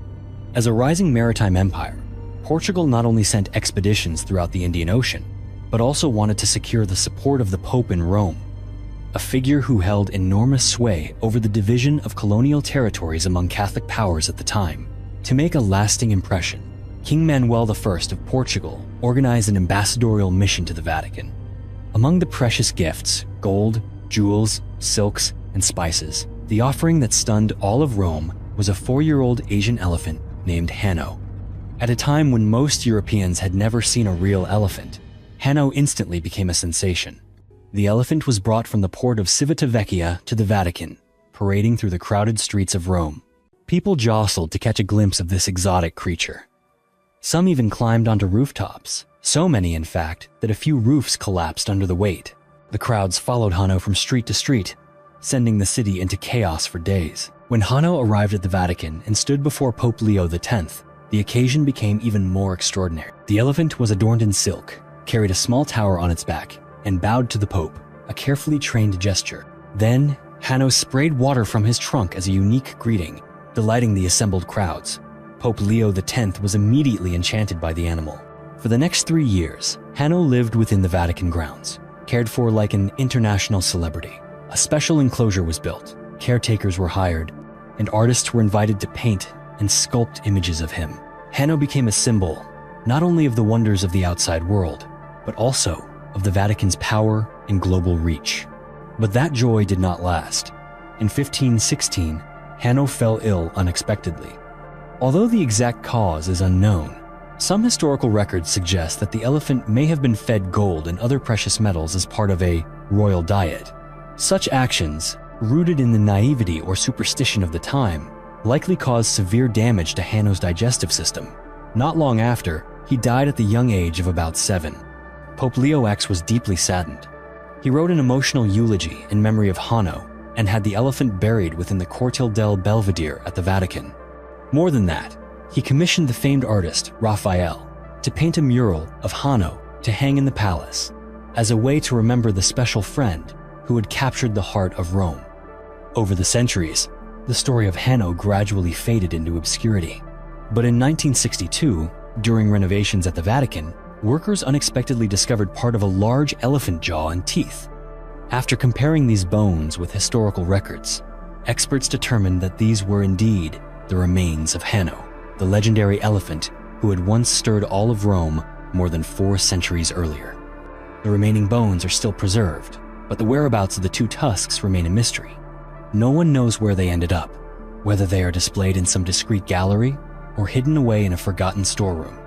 As a rising maritime empire, Portugal not only sent expeditions throughout the Indian Ocean, but also wanted to secure the support of the Pope in Rome, a figure who held enormous sway over the division of colonial territories among Catholic powers at the time. To make a lasting impression, King Manuel I of Portugal organized an ambassadorial mission to the Vatican. Among the precious gifts, gold, jewels, silks, and spices, the offering that stunned all of Rome was a 4-year-old Asian elephant named Hanno. At a time when most Europeans had never seen a real elephant, Hanno instantly became a sensation. The elephant was brought from the port of Civitavecchia to the Vatican, parading through the crowded streets of Rome. People jostled to catch a glimpse of this exotic creature. Some even climbed onto rooftops, so many in fact that a few roofs collapsed under the weight. The crowds followed Hanno from street to street, sending the city into chaos for days. When Hanno arrived at the Vatican and stood before Pope Leo X, the occasion became even more extraordinary. The elephant was adorned in silk, carried a small tower on its back, and bowed to the Pope, a carefully trained gesture. Then, Hanno sprayed water from his trunk as a unique greeting, delighting the assembled crowds. Pope Leo X was immediately enchanted by the animal. For the next 3 years, Hanno lived within the Vatican grounds, cared for like an international celebrity. A special enclosure was built, caretakers were hired, and artists were invited to paint and sculpt images of him. Hanno became a symbol, not only of the wonders of the outside world, but also of the Vatican's power and global reach. But that joy did not last. In 1516, Hanno fell ill unexpectedly. Although the exact cause is unknown, some historical records suggest that the elephant may have been fed gold and other precious metals as part of a royal diet. Such actions, rooted in the naivety or superstition of the time, likely caused severe damage to Hanno's digestive system. Not long after, he died at the young age of about 7. Pope Leo X was deeply saddened. He wrote an emotional eulogy in memory of Hanno and had the elephant buried within the Cortile del Belvedere at the Vatican. More than that, he commissioned the famed artist Raphael to paint a mural of Hanno to hang in the palace as a way to remember the special friend who had captured the heart of Rome. Over the centuries, the story of Hanno gradually faded into obscurity. But in 1962, during renovations at the Vatican, workers unexpectedly discovered part of a large elephant jaw and teeth. After comparing these bones with historical records, experts determined that these were indeed the remains of Hanno, the legendary elephant who had once stirred all of Rome more than 4 centuries earlier. The remaining bones are still preserved, but the whereabouts of the 2 tusks remain a mystery. No one knows where they ended up, whether they are displayed in some discreet gallery or hidden away in a forgotten storeroom.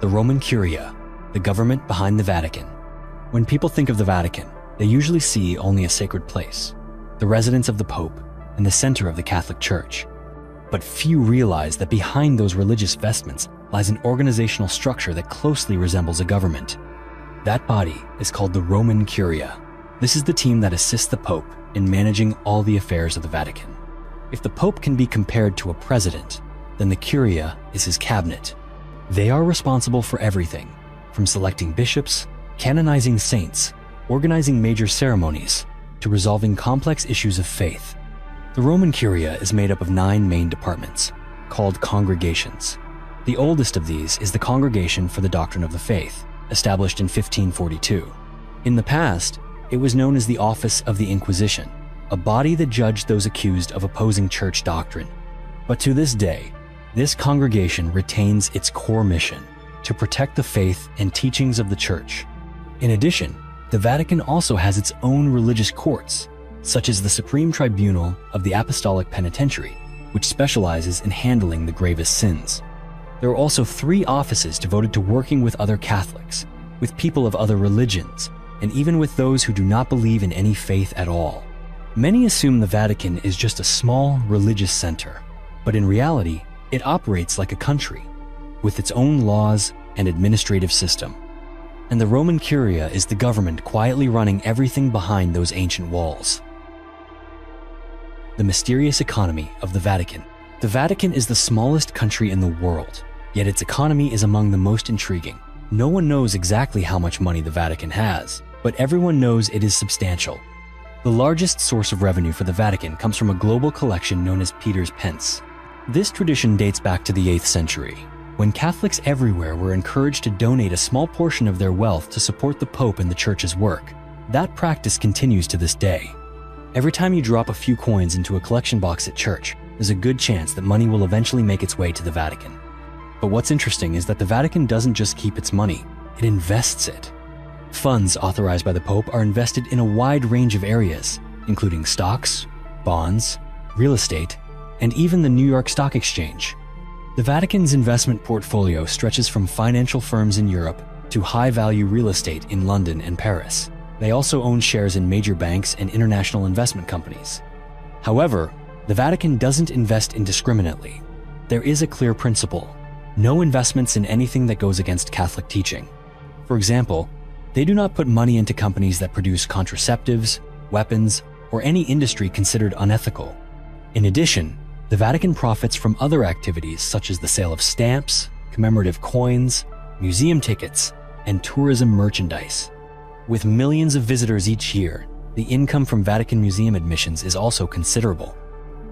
The Roman Curia, the government behind the Vatican. When people think of the Vatican, they usually see only a sacred place, the residence of the Pope and the center of the Catholic Church. But few realize that behind those religious vestments lies an organizational structure that closely resembles a government. That body is called the Roman Curia. This is the team that assists the Pope in managing all the affairs of the Vatican. If the Pope can be compared to a president, then the Curia is his cabinet. They are responsible for everything, from selecting bishops, canonizing saints, organizing major ceremonies, to resolving complex issues of faith. The Roman Curia is made up of 9 main departments, called congregations. The oldest of these is the Congregation for the Doctrine of the Faith, established in 1542. In the past, it was known as the Office of the Inquisition, a body that judged those accused of opposing church doctrine. But to this day, this congregation retains its core mission to protect the faith and teachings of the Church. In addition, the Vatican also has its own religious courts, such as the Supreme Tribunal of the Apostolic Penitentiary, which specializes in handling the gravest sins. There are also 3 offices devoted to working with other Catholics, with people of other religions, and even with those who do not believe in any faith at all. Many assume the Vatican is just a small religious center, but in reality, it operates like a country, with its own laws and administrative system. And the Roman Curia is the government quietly running everything behind those ancient walls. The mysterious economy of the Vatican. The Vatican is the smallest country in the world, yet its economy is among the most intriguing. No one knows exactly how much money the Vatican has, but everyone knows it is substantial. The largest source of revenue for the Vatican comes from a global collection known as Peter's Pence. This tradition dates back to the 8th century, when Catholics everywhere were encouraged to donate a small portion of their wealth to support the Pope and the Church's work. That practice continues to this day. Every time you drop a few coins into a collection box at church, there's a good chance that money will eventually make its way to the Vatican. But what's interesting is that the Vatican doesn't just keep its money, it invests it. Funds authorized by the Pope are invested in a wide range of areas, including stocks, bonds, real estate, and even the New York Stock Exchange. The Vatican's investment portfolio stretches from financial firms in Europe to high-value real estate in London and Paris. They also own shares in major banks and international investment companies. However, the Vatican doesn't invest indiscriminately. There is a clear principle: no investments in anything that goes against Catholic teaching. For example, they do not put money into companies that produce contraceptives, weapons, or any industry considered unethical. In addition, the Vatican profits from other activities such as the sale of stamps, commemorative coins, museum tickets, and tourism merchandise. With millions of visitors each year, the income from Vatican museum admissions is also considerable.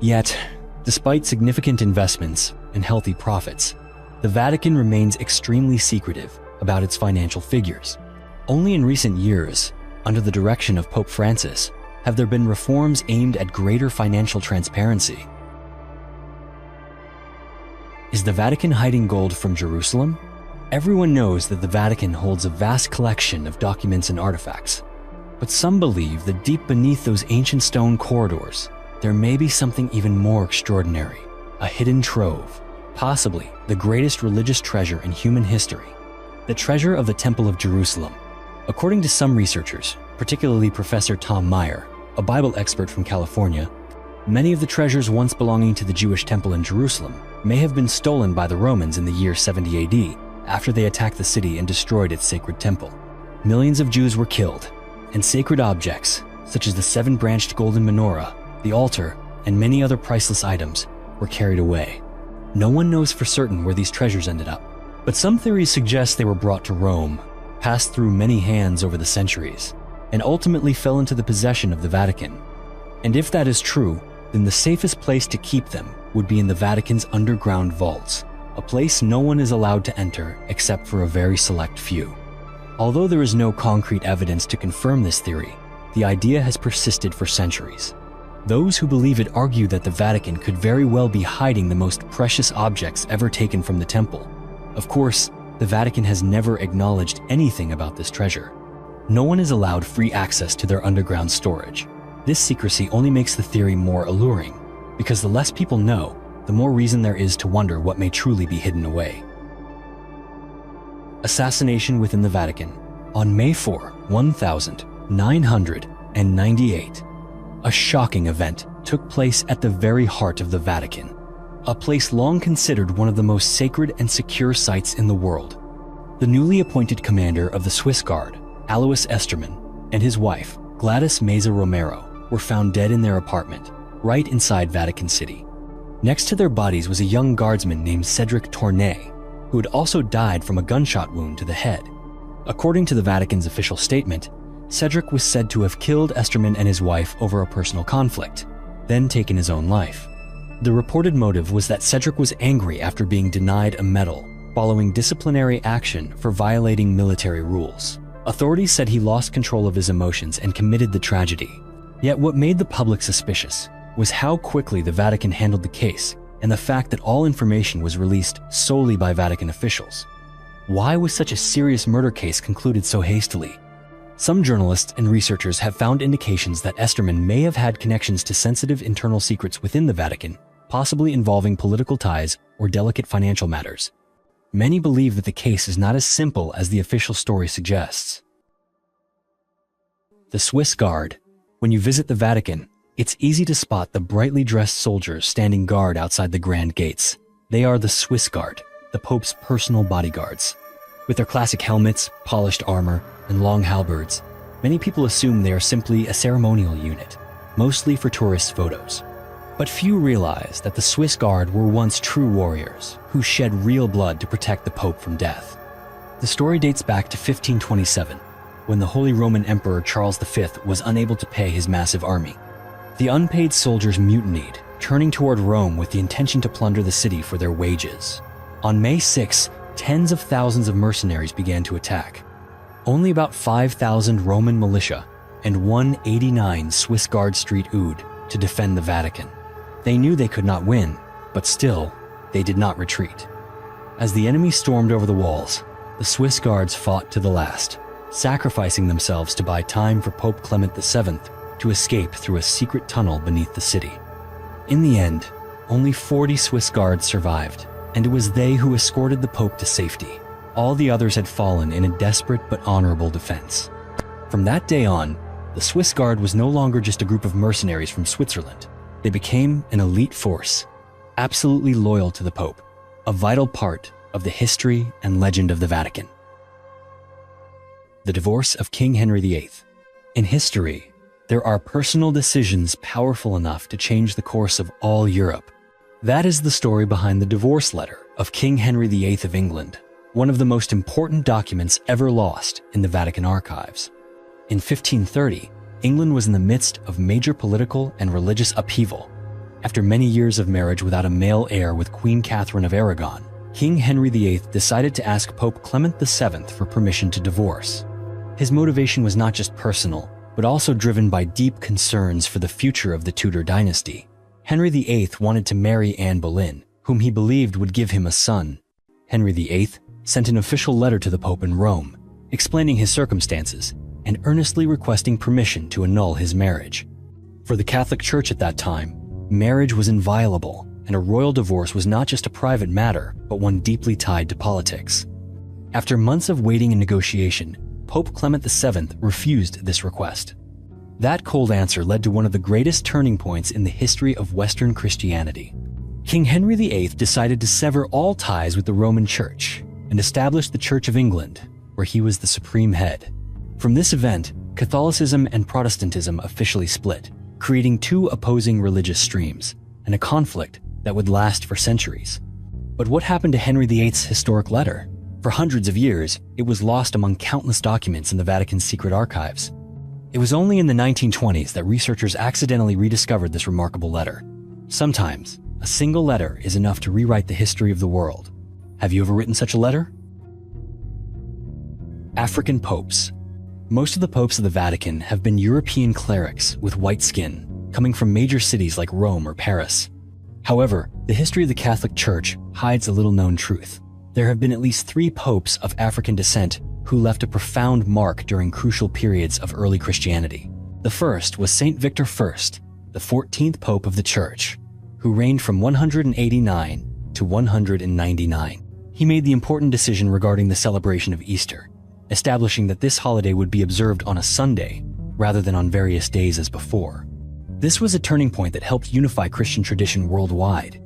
Yet, despite significant investments and healthy profits, the Vatican remains extremely secretive about its financial figures. Only in recent years, under the direction of Pope Francis, have there been reforms aimed at greater financial transparency. Is the Vatican hiding gold from Jerusalem? Everyone knows that the Vatican holds a vast collection of documents and artifacts, but some believe that deep beneath those ancient stone corridors, there may be something even more extraordinary, a hidden trove, possibly the greatest religious treasure in human history, the treasure of the Temple of Jerusalem. According to some researchers, particularly Professor Tom Meyer, a Bible expert from California. Many of the treasures once belonging to the Jewish temple in Jerusalem may have been stolen by the Romans in the year 70 AD, after they attacked the city and destroyed its sacred temple. Millions of Jews were killed, and sacred objects, such as the 7-branched golden menorah, the altar, and many other priceless items, were carried away. No one knows for certain where these treasures ended up, but some theories suggest they were brought to Rome, passed through many hands over the centuries, and ultimately fell into the possession of the Vatican. And if that is true, then the safest place to keep them would be in the Vatican's underground vaults, a place no one is allowed to enter except for a very select few. Although there is no concrete evidence to confirm this theory, the idea has persisted for centuries. Those who believe it argue that the Vatican could very well be hiding the most precious objects ever taken from the temple. Of course, the Vatican has never acknowledged anything about this treasure. No one is allowed free access to their underground storage. This secrecy only makes the theory more alluring, because the less people know, the more reason there is to wonder what may truly be hidden away. Assassination within the Vatican. On May 4, 1998, a shocking event took place at the very heart of the Vatican, a place long considered one of the most sacred and secure sites in the world. The newly appointed commander of the Swiss Guard, Alois Estermann, and his wife, Gladys Meza Romero, were found dead in their apartment, right inside Vatican City. Next to their bodies was a young guardsman named Cedric Tournay, who had also died from a gunshot wound to the head. According to the Vatican's official statement, Cedric was said to have killed Estermann and his wife over a personal conflict, then taken his own life. The reported motive was that Cedric was angry after being denied a medal following disciplinary action for violating military rules. Authorities said he lost control of his emotions and committed the tragedy. Yet what made the public suspicious was how quickly the Vatican handled the case and the fact that all information was released solely by Vatican officials. Why was such a serious murder case concluded so hastily? Some journalists and researchers have found indications that Estermann may have had connections to sensitive internal secrets within the Vatican, possibly involving political ties or delicate financial matters. Many believe that the case is not as simple as the official story suggests. The Swiss Guard. When you visit the Vatican, it's easy to spot the brightly dressed soldiers standing guard outside the grand gates. They are the Swiss Guard, the Pope's personal bodyguards. With their classic helmets, polished armor, and long halberds, many people assume they are simply a ceremonial unit, mostly for tourist photos. But few realize that the Swiss Guard were once true warriors who shed real blood to protect the Pope from death. The story dates back to 1527, when the Holy Roman Emperor Charles V was unable to pay his massive army. The unpaid soldiers mutinied, turning toward Rome with the intention to plunder the city for their wages. On May 6, tens of thousands of mercenaries began to attack. Only about 5,000 Roman militia and 189 Swiss Guard Street Oud to defend the Vatican. They knew they could not win, but still, they did not retreat. As the enemy stormed over the walls, the Swiss Guards fought to the last, sacrificing themselves to buy time for Pope Clement VII to escape through a secret tunnel beneath the city. In the end, only 40 Swiss Guards survived, and it was they who escorted the Pope to safety. All the others had fallen in a desperate but honorable defense. From that day on, the Swiss Guard was no longer just a group of mercenaries from Switzerland. They became an elite force, absolutely loyal to the Pope, a vital part of the history and legend of the Vatican. The divorce of King Henry VIII. In history, there are personal decisions powerful enough to change the course of all Europe. That is the story behind the divorce letter of King Henry VIII of England, one of the most important documents ever lost in the Vatican archives. In 1530, England was in the midst of major political and religious upheaval. After many years of marriage without a male heir with Queen Catherine of Aragon, King Henry VIII decided to ask Pope Clement VII for permission to divorce. His motivation was not just personal, but also driven by deep concerns for the future of the Tudor dynasty. Henry VIII wanted to marry Anne Boleyn, whom he believed would give him a son. Henry VIII sent an official letter to the Pope in Rome, explaining his circumstances and earnestly requesting permission to annul his marriage. For the Catholic Church at that time, marriage was inviolable, and a royal divorce was not just a private matter, but one deeply tied to politics. After months of waiting and negotiation, Pope Clement VII refused this request. That cold answer led to one of the greatest turning points in the history of Western Christianity. King Henry VIII decided to sever all ties with the Roman Church and establish the Church of England, where he was the supreme head. From this event, Catholicism and Protestantism officially split, creating two opposing religious streams and a conflict that would last for centuries. But what happened to Henry VIII's historic letter? For hundreds of years, it was lost among countless documents in the Vatican's secret archives. It was only in the 1920s that researchers accidentally rediscovered this remarkable letter. Sometimes, a single letter is enough to rewrite the history of the world. Have you ever written such a letter? African popes. Most of the popes of the Vatican have been European clerics with white skin, coming from major cities like Rome or Paris. However, the history of the Catholic Church hides a little-known truth. There have been at least 3 popes of African descent who left a profound mark during crucial periods of early Christianity. The first was Saint Victor I, the 14th pope of the Church, who reigned from 189 to 199. He made the important decision regarding the celebration of Easter, establishing that this holiday would be observed on a Sunday rather than on various days as before. This was a turning point that helped unify Christian tradition worldwide.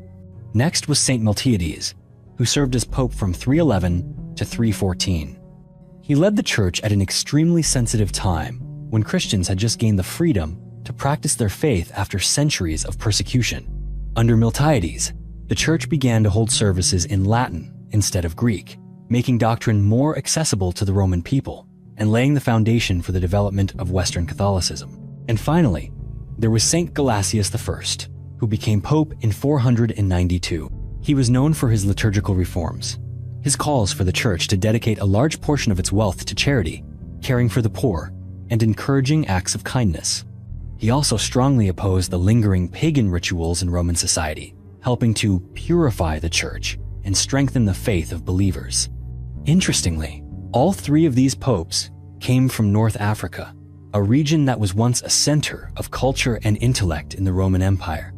Next was Saint Miltiades, who served as pope from 311 to 314. He led the church at an extremely sensitive time when Christians had just gained the freedom to practice their faith after centuries of persecution. Under Miltiades, the church began to hold services in Latin instead of Greek, making doctrine more accessible to the Roman people and laying the foundation for the development of Western Catholicism. And finally, there was Saint Gelasius I, who became pope in 492. He was known for his liturgical reforms, his calls for the church to dedicate a large portion of its wealth to charity, caring for the poor, and encouraging acts of kindness. He also strongly opposed the lingering pagan rituals in Roman society, helping to purify the church and strengthen the faith of believers. Interestingly, all 3 of these popes came from North Africa, a region that was once a center of culture and intellect in the Roman Empire.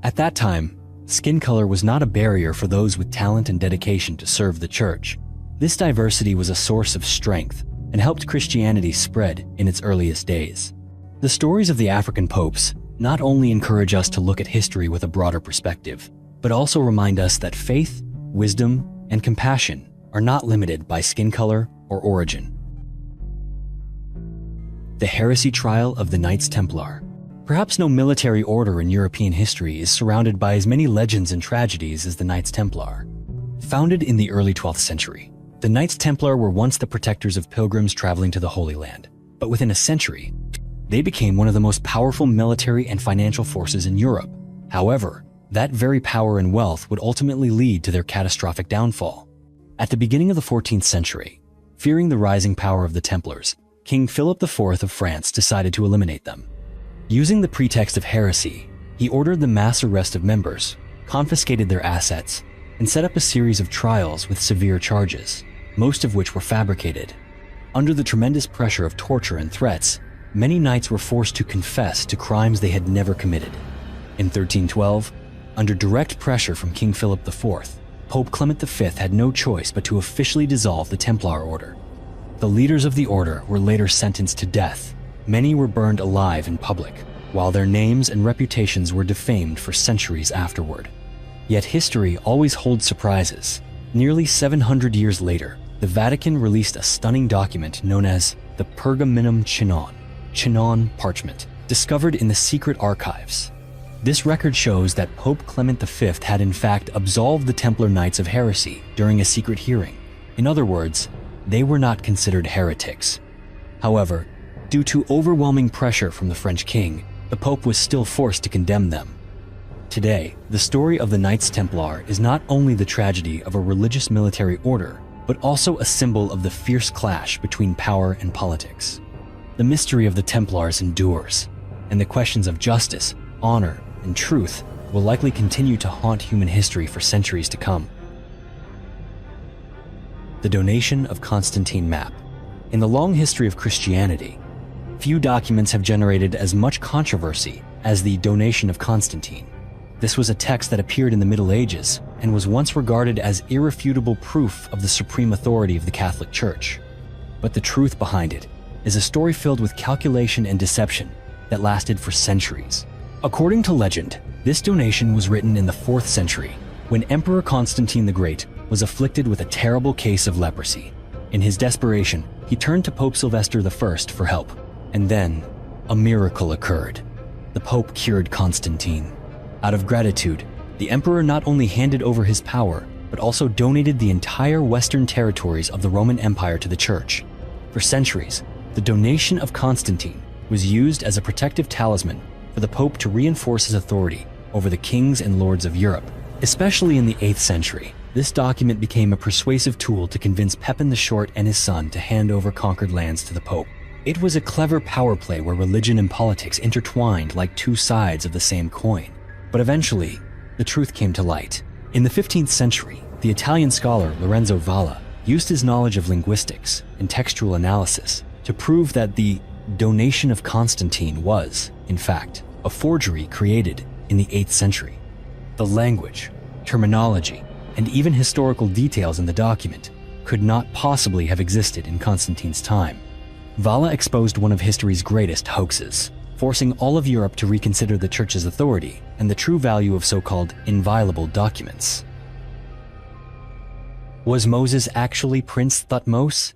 At that time, skin color was not a barrier for those with talent and dedication to serve the church. This diversity was a source of strength and helped Christianity spread in its earliest days. The stories of the African popes not only encourage us to look at history with a broader perspective, but also remind us that faith, wisdom, and compassion are not limited by skin color or origin. The heresy trial of the Knights Templar. Perhaps no military order in European history is surrounded by as many legends and tragedies as the Knights Templar. Founded in the early 12th century, the Knights Templar were once the protectors of pilgrims traveling to the Holy Land. But within a century, they became one of the most powerful military and financial forces in Europe. However, that very power and wealth would ultimately lead to their catastrophic downfall. At the beginning of the 14th century, fearing the rising power of the Templars, King Philip IV of France decided to eliminate them. Using the pretext of heresy, he ordered the mass arrest of members, confiscated their assets, and set up a series of trials with severe charges, most of which were fabricated. Under the tremendous pressure of torture and threats, many knights were forced to confess to crimes they had never committed. In 1312, under direct pressure from King Philip IV, Pope Clement V had no choice but to officially dissolve the Templar Order. The leaders of the order were later sentenced to death. Many were burned alive in public, while their names and reputations were defamed for centuries afterward. Yet history always holds surprises. Nearly 700 years later, the Vatican released a stunning document known as the Pergamenum Chinon parchment, discovered in the secret archives. This record shows that Pope Clement V had in fact absolved the Templar Knights of heresy during a secret hearing. In other words, they were not considered heretics. However, due to overwhelming pressure from the French king, the Pope was still forced to condemn them. Today, the story of the Knights Templar is not only the tragedy of a religious military order, but also a symbol of the fierce clash between power and politics. The mystery of the Templars endures, and the questions of justice, honor, and truth will likely continue to haunt human history for centuries to come. The donation of Constantine map. In the long history of Christianity, few documents have generated as much controversy as the donation of Constantine. This was a text that appeared in the Middle Ages and was once regarded as irrefutable proof of the supreme authority of the Catholic Church. But the truth behind it is a story filled with calculation and deception that lasted for centuries. According to legend, this donation was written in the 4th century, when Emperor Constantine the Great was afflicted with a terrible case of leprosy. In his desperation, he turned to Pope Sylvester I for help. And then, a miracle occurred. The Pope cured Constantine. Out of gratitude, the emperor not only handed over his power, but also donated the entire western territories of the Roman Empire to the Church. For centuries, the donation of Constantine was used as a protective talisman for the Pope to reinforce his authority over the kings and lords of Europe. Especially in the 8th century, this document became a persuasive tool to convince Pepin the Short and his son to hand over conquered lands to the Pope. It was a clever power play where religion and politics intertwined like two sides of the same coin. But eventually, the truth came to light. In the 15th century, the Italian scholar Lorenzo Valla used his knowledge of linguistics and textual analysis to prove that the donation of Constantine was, in fact, a forgery created in the 8th century. The language, terminology, and even historical details in the document could not possibly have existed in Constantine's time. Valla exposed one of history's greatest hoaxes, forcing all of Europe to reconsider the Church's authority and the true value of so-called inviolable documents. Was Moses actually Prince Thutmose?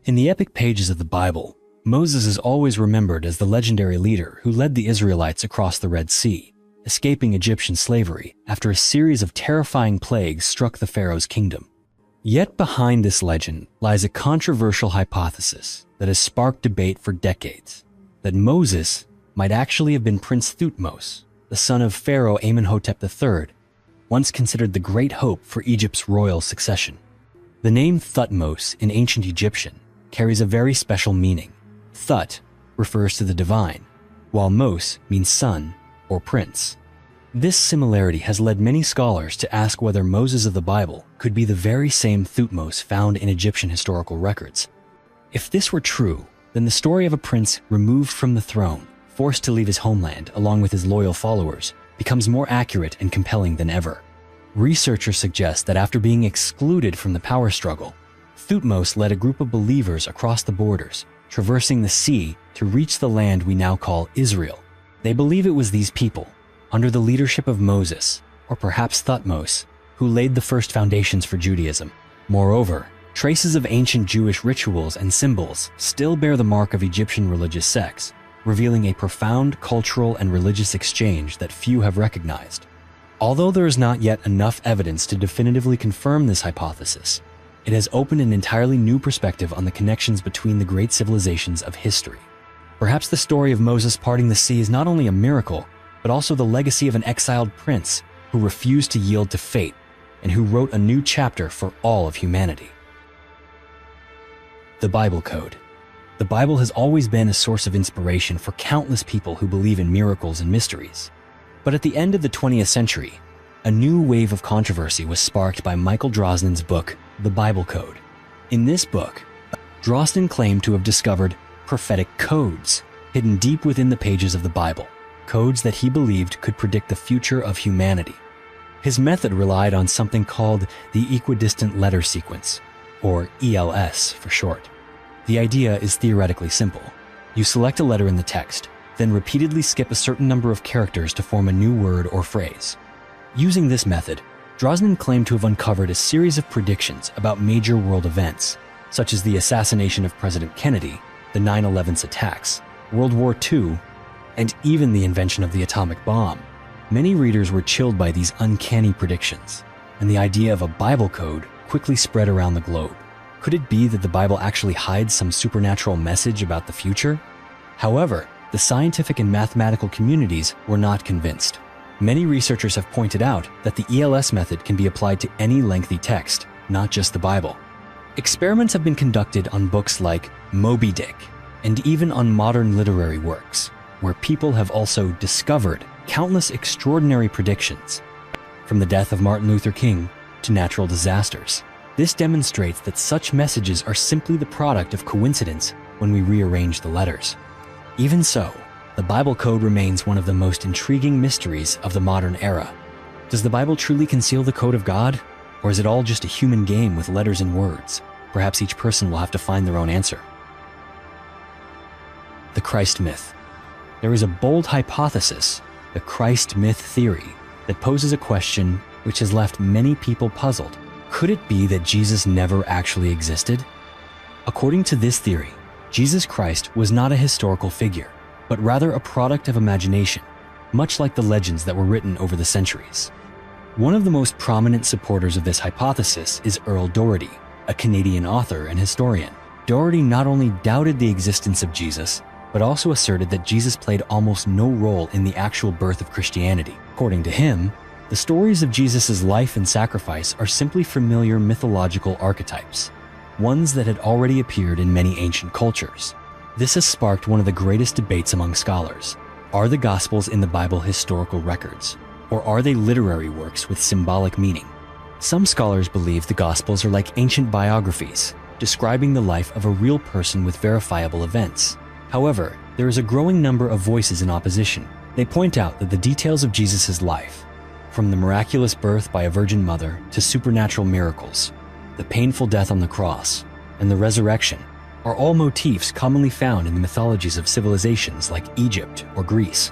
In the epic pages of the Bible, Moses is always remembered as the legendary leader who led the Israelites across the Red Sea, escaping Egyptian slavery after a series of terrifying plagues struck the Pharaoh's kingdom. Yet behind this legend lies a controversial hypothesis that has sparked debate for decades, that Moses might actually have been Prince Thutmose, the son of Pharaoh Amenhotep III, once considered the great hope for Egypt's royal succession. The name Thutmose in ancient Egyptian carries a very special meaning. Thut refers to the divine, while Mose means son or prince. This similarity has led many scholars to ask whether Moses of the Bible could be the very same Thutmose found in Egyptian historical records. If this were true, then the story of a prince removed from the throne, forced to leave his homeland along with his loyal followers, becomes more accurate and compelling than ever. Researchers suggest that after being excluded from the power struggle, Thutmose led a group of believers across the borders, traversing the sea to reach the land we now call Israel. They believe it was these people, under the leadership of Moses, or perhaps Thutmose, who laid the first foundations for Judaism. Moreover, traces of ancient Jewish rituals and symbols still bear the mark of Egyptian religious sects, revealing a profound cultural and religious exchange that few have recognized. Although there is not yet enough evidence to definitively confirm this hypothesis, it has opened an entirely new perspective on the connections between the great civilizations of history. Perhaps the story of Moses parting the sea is not only a miracle, but also the legacy of an exiled prince who refused to yield to fate and who wrote a new chapter for all of humanity. The Bible Code. The Bible has always been a source of inspiration for countless people who believe in miracles and mysteries. But at the end of the 20th century, a new wave of controversy was sparked by Michael Drosnin's book, The Bible Code. In this book, Drosnin claimed to have discovered prophetic codes hidden deep within the pages of the Bible, codes that he believed could predict the future of humanity. His method relied on something called the equidistant letter sequence, or ELS for short. The idea is theoretically simple. You select a letter in the text, then repeatedly skip a certain number of characters to form a new word or phrase. Using this method, Drosnin claimed to have uncovered a series of predictions about major world events, such as the assassination of President Kennedy, the 9/11 attacks, World War II, and even the invention of the atomic bomb. Many readers were chilled by these uncanny predictions, and the idea of a Bible code quickly spread around the globe. Could it be that the Bible actually hides some supernatural message about the future? However, the scientific and mathematical communities were not convinced. Many researchers have pointed out that the ELS method can be applied to any lengthy text, not just the Bible. Experiments have been conducted on books like Moby Dick, and even on modern literary works, where people have also discovered countless extraordinary predictions, from the death of Martin Luther King to natural disasters. This demonstrates that such messages are simply the product of coincidence when we rearrange the letters. Even so, the Bible code remains one of the most intriguing mysteries of the modern era. Does the Bible truly conceal the code of God? Or is it all just a human game with letters and words? Perhaps each person will have to find their own answer. The Christ myth. There is a bold hypothesis, the Christ myth theory, that poses a question which has left many people puzzled. Could it be that Jesus never actually existed? According to this theory, Jesus Christ was not a historical figure, but rather a product of imagination, much like the legends that were written over the centuries. One of the most prominent supporters of this hypothesis is Earl Doherty, a Canadian author and historian. Doherty not only doubted the existence of Jesus, but also asserted that Jesus played almost no role in the actual birth of Christianity. According to him, the stories of Jesus' life and sacrifice are simply familiar mythological archetypes, ones that had already appeared in many ancient cultures. This has sparked one of the greatest debates among scholars. Are the Gospels in the Bible historical records, or are they literary works with symbolic meaning? Some scholars believe the Gospels are like ancient biographies, describing the life of a real person with verifiable events. However, there is a growing number of voices in opposition. They point out that the details of Jesus' life, from the miraculous birth by a virgin mother to supernatural miracles, the painful death on the cross, and the resurrection, are all motifs commonly found in the mythologies of civilizations like Egypt or Greece.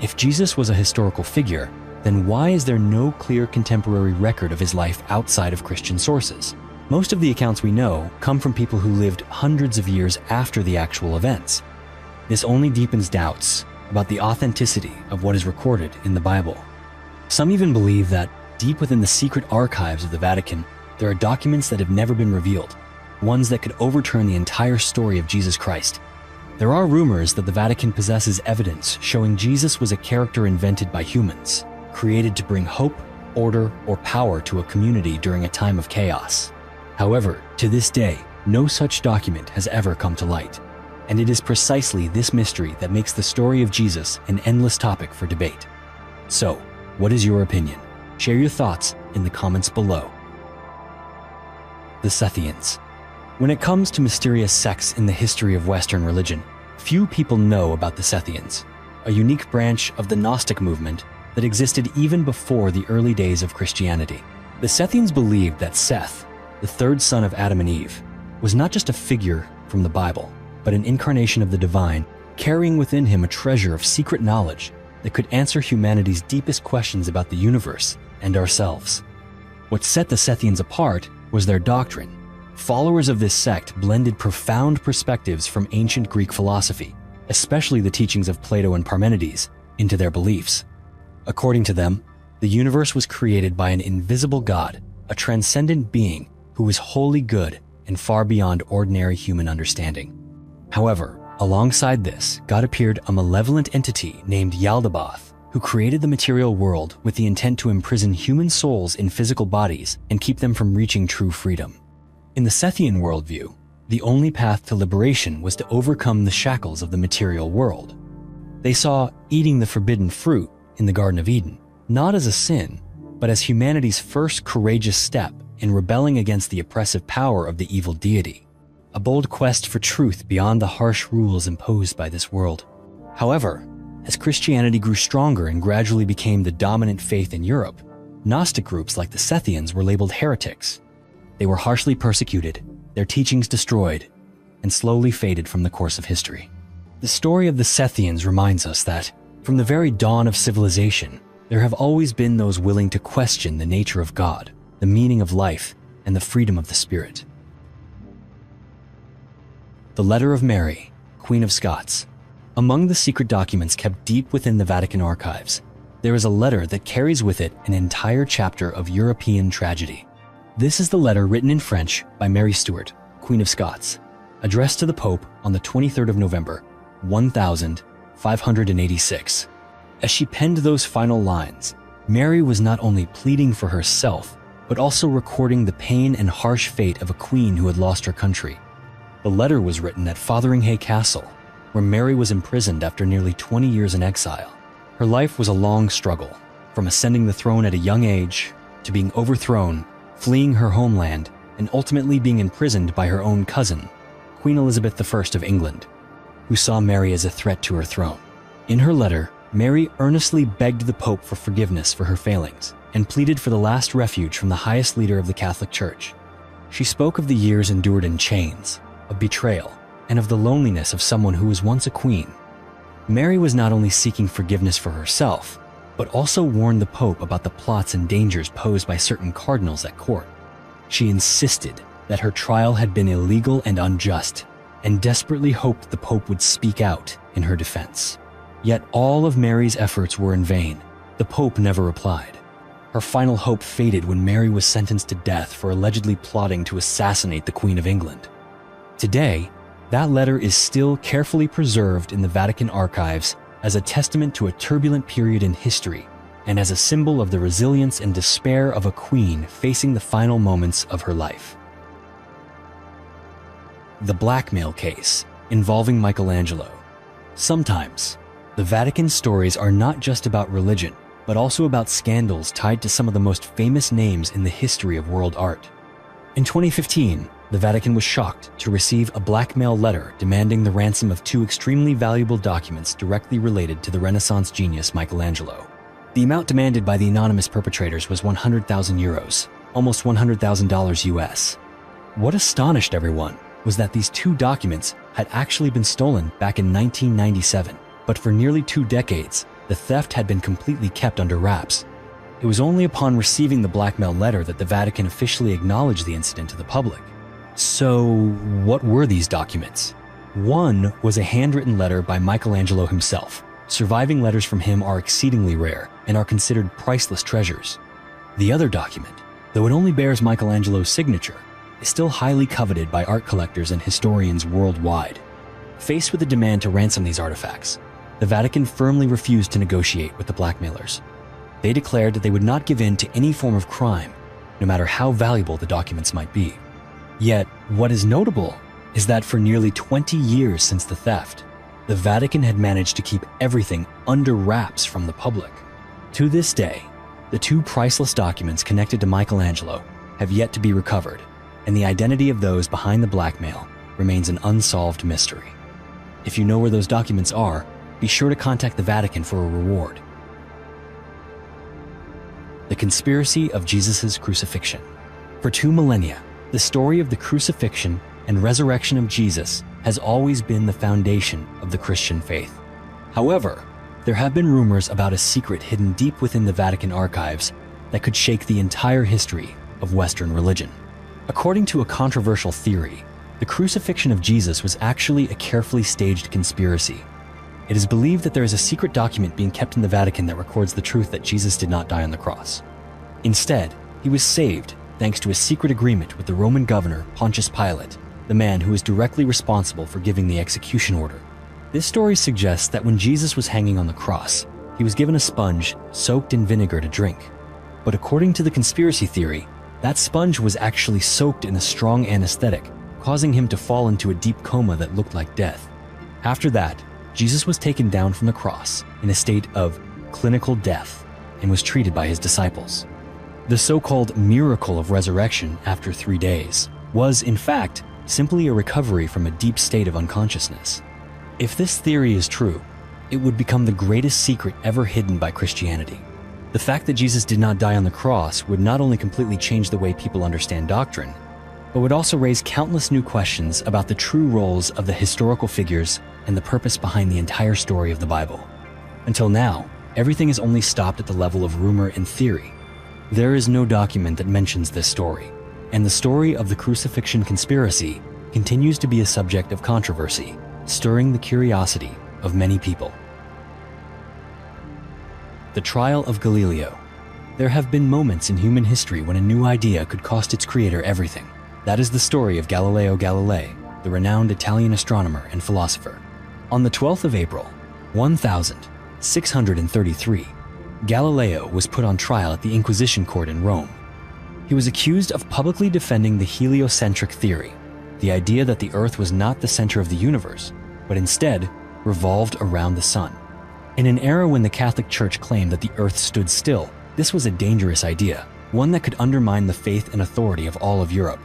If Jesus was a historical figure, then why is there no clear contemporary record of his life outside of Christian sources? Most of the accounts we know come from people who lived hundreds of years after the actual events. This only deepens doubts about the authenticity of what is recorded in the Bible. Some even believe that deep within the secret archives of the Vatican, there are documents that have never been revealed, ones that could overturn the entire story of Jesus Christ. There are rumors that the Vatican possesses evidence showing Jesus was a character invented by humans, created to bring hope, order, or power to a community during a time of chaos. However, to this day, no such document has ever come to light. And it is precisely this mystery that makes the story of Jesus an endless topic for debate. So, what is your opinion? Share your thoughts in the comments below. The Sethians. When it comes to mysterious sects in the history of Western religion, few people know about the Sethians, a unique branch of the Gnostic movement that existed even before the early days of Christianity. The Sethians believed that Seth, the third son of Adam and Eve, was not just a figure from the Bible, but an incarnation of the divine, carrying within him a treasure of secret knowledge that could answer humanity's deepest questions about the universe and ourselves. What set the Sethians apart was their doctrine. Followers of this sect blended profound perspectives from ancient Greek philosophy, especially the teachings of Plato and Parmenides, into their beliefs. According to them, the universe was created by an invisible God, a transcendent being who was wholly good and far beyond ordinary human understanding. However, alongside this, God appeared a malevolent entity named Yaldabaoth, who created the material world with the intent to imprison human souls in physical bodies and keep them from reaching true freedom. In the Sethian worldview, the only path to liberation was to overcome the shackles of the material world. They saw eating the forbidden fruit in the Garden of Eden not as a sin, but as humanity's first courageous step in rebelling against the oppressive power of the evil deity, a bold quest for truth beyond the harsh rules imposed by this world. However, as Christianity grew stronger and gradually became the dominant faith in Europe, Gnostic groups like the Sethians were labeled heretics. They were harshly persecuted, their teachings destroyed, and slowly faded from the course of history. The story of the Sethians reminds us that, from the very dawn of civilization, there have always been those willing to question the nature of God, the meaning of life, and the freedom of the spirit. The Letter of Mary, Queen of Scots. Among the secret documents kept deep within the Vatican archives, there is a letter that carries with it an entire chapter of European tragedy. This is the letter written in French by Mary Stuart, Queen of Scots, addressed to the Pope on the 23rd of November, 1586. As she penned those final lines, Mary was not only pleading for herself, but also recording the pain and harsh fate of a queen who had lost her country. The letter was written at Fotheringhay Castle, where Mary was imprisoned after nearly 20 years in exile. Her life was a long struggle, from ascending the throne at a young age, to being overthrown, fleeing her homeland, and ultimately being imprisoned by her own cousin, Queen Elizabeth I of England, who saw Mary as a threat to her throne. In her letter, Mary earnestly begged the Pope for forgiveness for her failings and pleaded for the last refuge from the highest leader of the Catholic Church. She spoke of the years endured in chains, of betrayal, and of the loneliness of someone who was once a queen. Mary was not only seeking forgiveness for herself, but also warned the Pope about the plots and dangers posed by certain cardinals at court. She insisted that her trial had been illegal and unjust, and desperately hoped the Pope would speak out in her defense. Yet all of Mary's efforts were in vain. The Pope never replied. Her final hope faded when Mary was sentenced to death for allegedly plotting to assassinate the Queen of England. Today, that letter is still carefully preserved in the Vatican archives as a testament to a turbulent period in history and as a symbol of the resilience and despair of a queen facing the final moments of her life. The blackmail case involving Michelangelo. Sometimes, the Vatican's stories are not just about religion, but also about scandals tied to some of the most famous names in the history of world art. In 2015, the Vatican was shocked to receive a blackmail letter demanding the ransom of two extremely valuable documents directly related to the Renaissance genius Michelangelo. The amount demanded by the anonymous perpetrators was 100,000 euros, almost $100,000 US. What astonished everyone was that these two documents had actually been stolen back in 1997, but for nearly 2 decades, the theft had been completely kept under wraps. It was only upon receiving the blackmail letter that the Vatican officially acknowledged the incident to the public. So, what were these documents? One was a handwritten letter by Michelangelo himself. Surviving letters from him are exceedingly rare and are considered priceless treasures. The other document, though it only bears Michelangelo's signature, is still highly coveted by art collectors and historians worldwide. Faced with the demand to ransom these artifacts, the Vatican firmly refused to negotiate with the blackmailers. They declared that they would not give in to any form of crime, no matter how valuable the documents might be. Yet, what is notable is that for nearly 20 years since the theft, the Vatican had managed to keep everything under wraps from the public. To this day, the two priceless documents connected to Michelangelo have yet to be recovered, and the identity of those behind the blackmail remains an unsolved mystery. If you know where those documents are, be sure to contact the Vatican for a reward. The conspiracy of Jesus' crucifixion. For 2 millennia, the story of the crucifixion and resurrection of Jesus has always been the foundation of the Christian faith. However, there have been rumors about a secret hidden deep within the Vatican archives that could shake the entire history of Western religion. According to a controversial theory, the crucifixion of Jesus was actually a carefully staged conspiracy. It is believed that there is a secret document being kept in the Vatican that records the truth that Jesus did not die on the cross. Instead, he was saved thanks to a secret agreement with the Roman governor Pontius Pilate, the man who is directly responsible for giving the execution order. This story suggests that when Jesus was hanging on the cross, he was given a sponge soaked in vinegar to drink. But according to the conspiracy theory, that sponge was actually soaked in a strong anesthetic, causing him to fall into a deep coma that looked like death. After that, Jesus was taken down from the cross in a state of clinical death and was treated by his disciples. The so-called miracle of resurrection after 3 days was, in fact, simply a recovery from a deep state of unconsciousness. If this theory is true, it would become the greatest secret ever hidden by Christianity. The fact that Jesus did not die on the cross would not only completely change the way people understand doctrine, but would also raise countless new questions about the true roles of the historical figures and the purpose behind the entire story of the Bible. Until now, everything has only stopped at the level of rumor and theory. There is no document that mentions this story, and the story of the crucifixion conspiracy continues to be a subject of controversy, stirring the curiosity of many people. The trial of Galileo. There have been moments in human history when a new idea could cost its creator everything. That is the story of Galileo Galilei, the renowned Italian astronomer and philosopher. On the 12th of April, 1633, Galileo was put on trial at the Inquisition court in Rome. He was accused of publicly defending the heliocentric theory, the idea that the Earth was not the center of the universe, but instead revolved around the sun. In an era when the Catholic Church claimed that the Earth stood still, this was a dangerous idea, one that could undermine the faith and authority of all of Europe.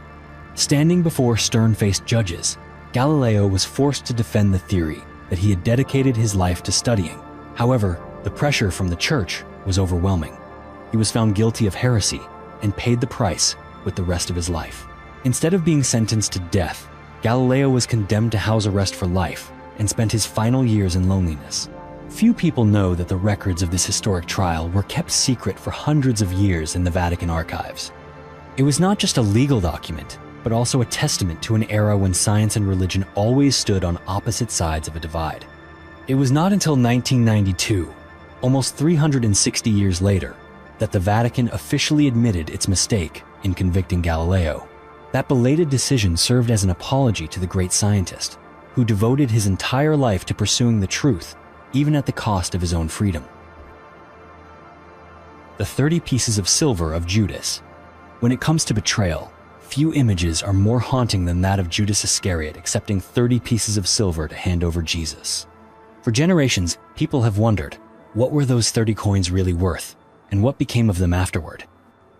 Standing before stern-faced judges, Galileo was forced to defend the theory that he had dedicated his life to studying. However, the pressure from the Church was overwhelming. He was found guilty of heresy and paid the price with the rest of his life. Instead of being sentenced to death, Galileo was condemned to house arrest for life and spent his final years in loneliness. Few people know that the records of this historic trial were kept secret for hundreds of years in the Vatican archives. It was not just a legal document, but also a testament to an era when science and religion always stood on opposite sides of a divide. It was not until 1992, almost 360 years later, that the Vatican officially admitted its mistake in convicting Galileo. That belated decision served as an apology to the great scientist, who devoted his entire life to pursuing the truth, even at the cost of his own freedom. The 30 pieces of silver of Judas. When it comes to betrayal, few images are more haunting than that of Judas Iscariot accepting 30 pieces of silver to hand over Jesus. For generations, people have wondered, what were those 30 coins really worth, and what became of them afterward?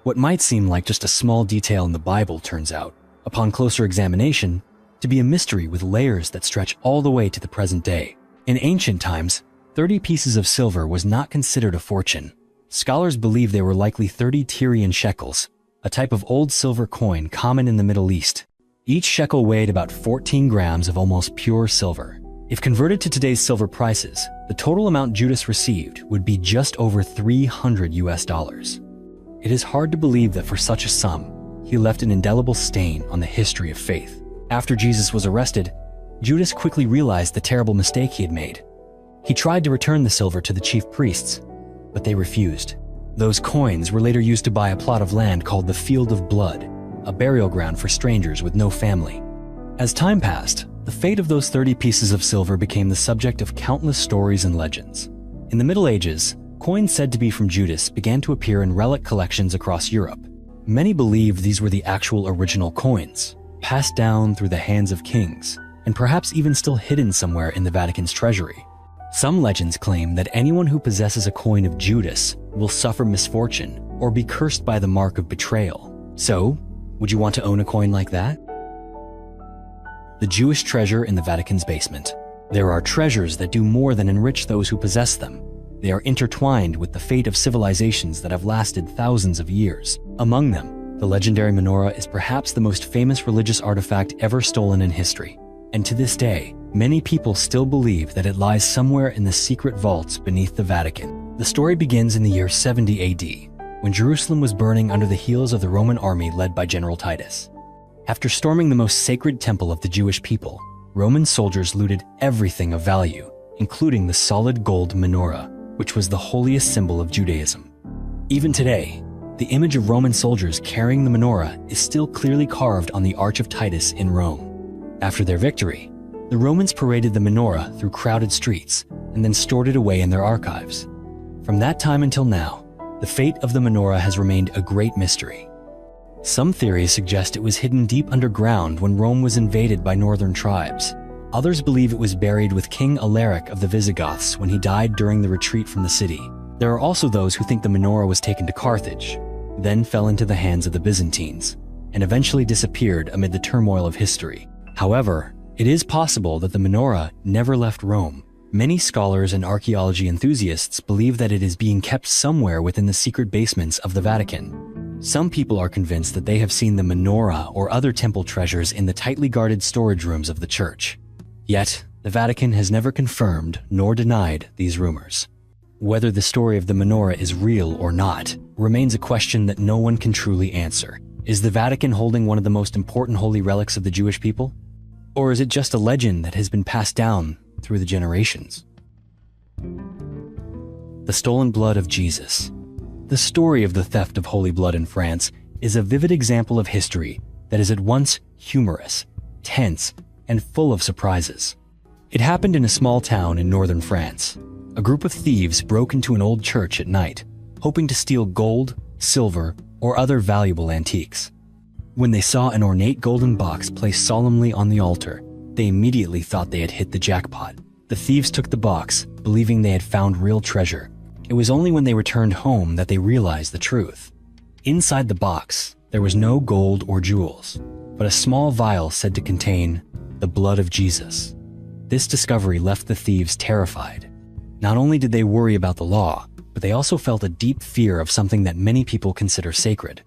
What might seem like just a small detail in the Bible turns out, upon closer examination, to be a mystery with layers that stretch all the way to the present day. In ancient times, 30 pieces of silver was not considered a fortune. Scholars believe they were likely 30 Tyrian shekels, a type of old silver coin common in the Middle East. Each shekel weighed about 14 grams of almost pure silver. If converted to today's silver prices, the total amount Judas received would be just over $300. It is hard to believe that for such a sum, he left an indelible stain on the history of faith. After Jesus was arrested, Judas quickly realized the terrible mistake he had made. He tried to return the silver to the chief priests, but they refused. Those coins were later used to buy a plot of land called the Field of Blood, a burial ground for strangers with no family. As time passed, the fate of those 30 pieces of silver became the subject of countless stories and legends. In the Middle Ages, coins said to be from Judas began to appear in relic collections across Europe. Many believed these were the actual original coins, passed down through the hands of kings, and perhaps even still hidden somewhere in the Vatican's treasury. Some legends claim that anyone who possesses a coin of Judas will suffer misfortune or be cursed by the mark of betrayal. So, would you want to own a coin like that? The Jewish treasure in the Vatican's basement. There are treasures that do more than enrich those who possess them. They are intertwined with the fate of civilizations that have lasted thousands of years. Among them, the legendary menorah is perhaps the most famous religious artifact ever stolen in history. And to this day, many people still believe that it lies somewhere in the secret vaults beneath the Vatican. The story begins in the year 70 AD, when Jerusalem was burning under the heels of the Roman army led by General Titus. After storming the most sacred temple of the Jewish people, Roman soldiers looted everything of value, including the solid gold menorah, which was the holiest symbol of Judaism. Even today, the image of Roman soldiers carrying the menorah is still clearly carved on the Arch of Titus in Rome. After their victory, the Romans paraded the menorah through crowded streets and then stored it away in their archives. From that time until now, the fate of the menorah has remained a great mystery. Some theories suggest it was hidden deep underground when Rome was invaded by northern tribes. Others believe it was buried with King Alaric of the Visigoths when he died during the retreat from the city. There are also those who think the menorah was taken to Carthage, then fell into the hands of the Byzantines, and eventually disappeared amid the turmoil of history. However, it is possible that the menorah never left Rome. Many scholars and archaeology enthusiasts believe that it is being kept somewhere within the secret basements of the Vatican. Some people are convinced that they have seen the menorah or other temple treasures in the tightly guarded storage rooms of the church. Yet, the Vatican has never confirmed nor denied these rumors. Whether the story of the menorah is real or not remains a question that no one can truly answer. Is the Vatican holding one of the most important holy relics of the Jewish people? Or is it just a legend that has been passed down through the generations? The stolen blood of Jesus. The story of the theft of holy blood in France is a vivid example of history that is at once humorous, tense, and full of surprises. It happened in a small town in northern France. A group of thieves broke into an old church at night, hoping to steal gold, silver, or other valuable antiques. When they saw an ornate golden box placed solemnly on the altar, they immediately thought they had hit the jackpot. The thieves took the box, believing they had found real treasure. It was only when they returned home that they realized the truth. Inside the box, there was no gold or jewels, but a small vial said to contain the blood of Jesus. This discovery left the thieves terrified. Not only did they worry about the law, but they also felt a deep fear of something that many people consider sacred.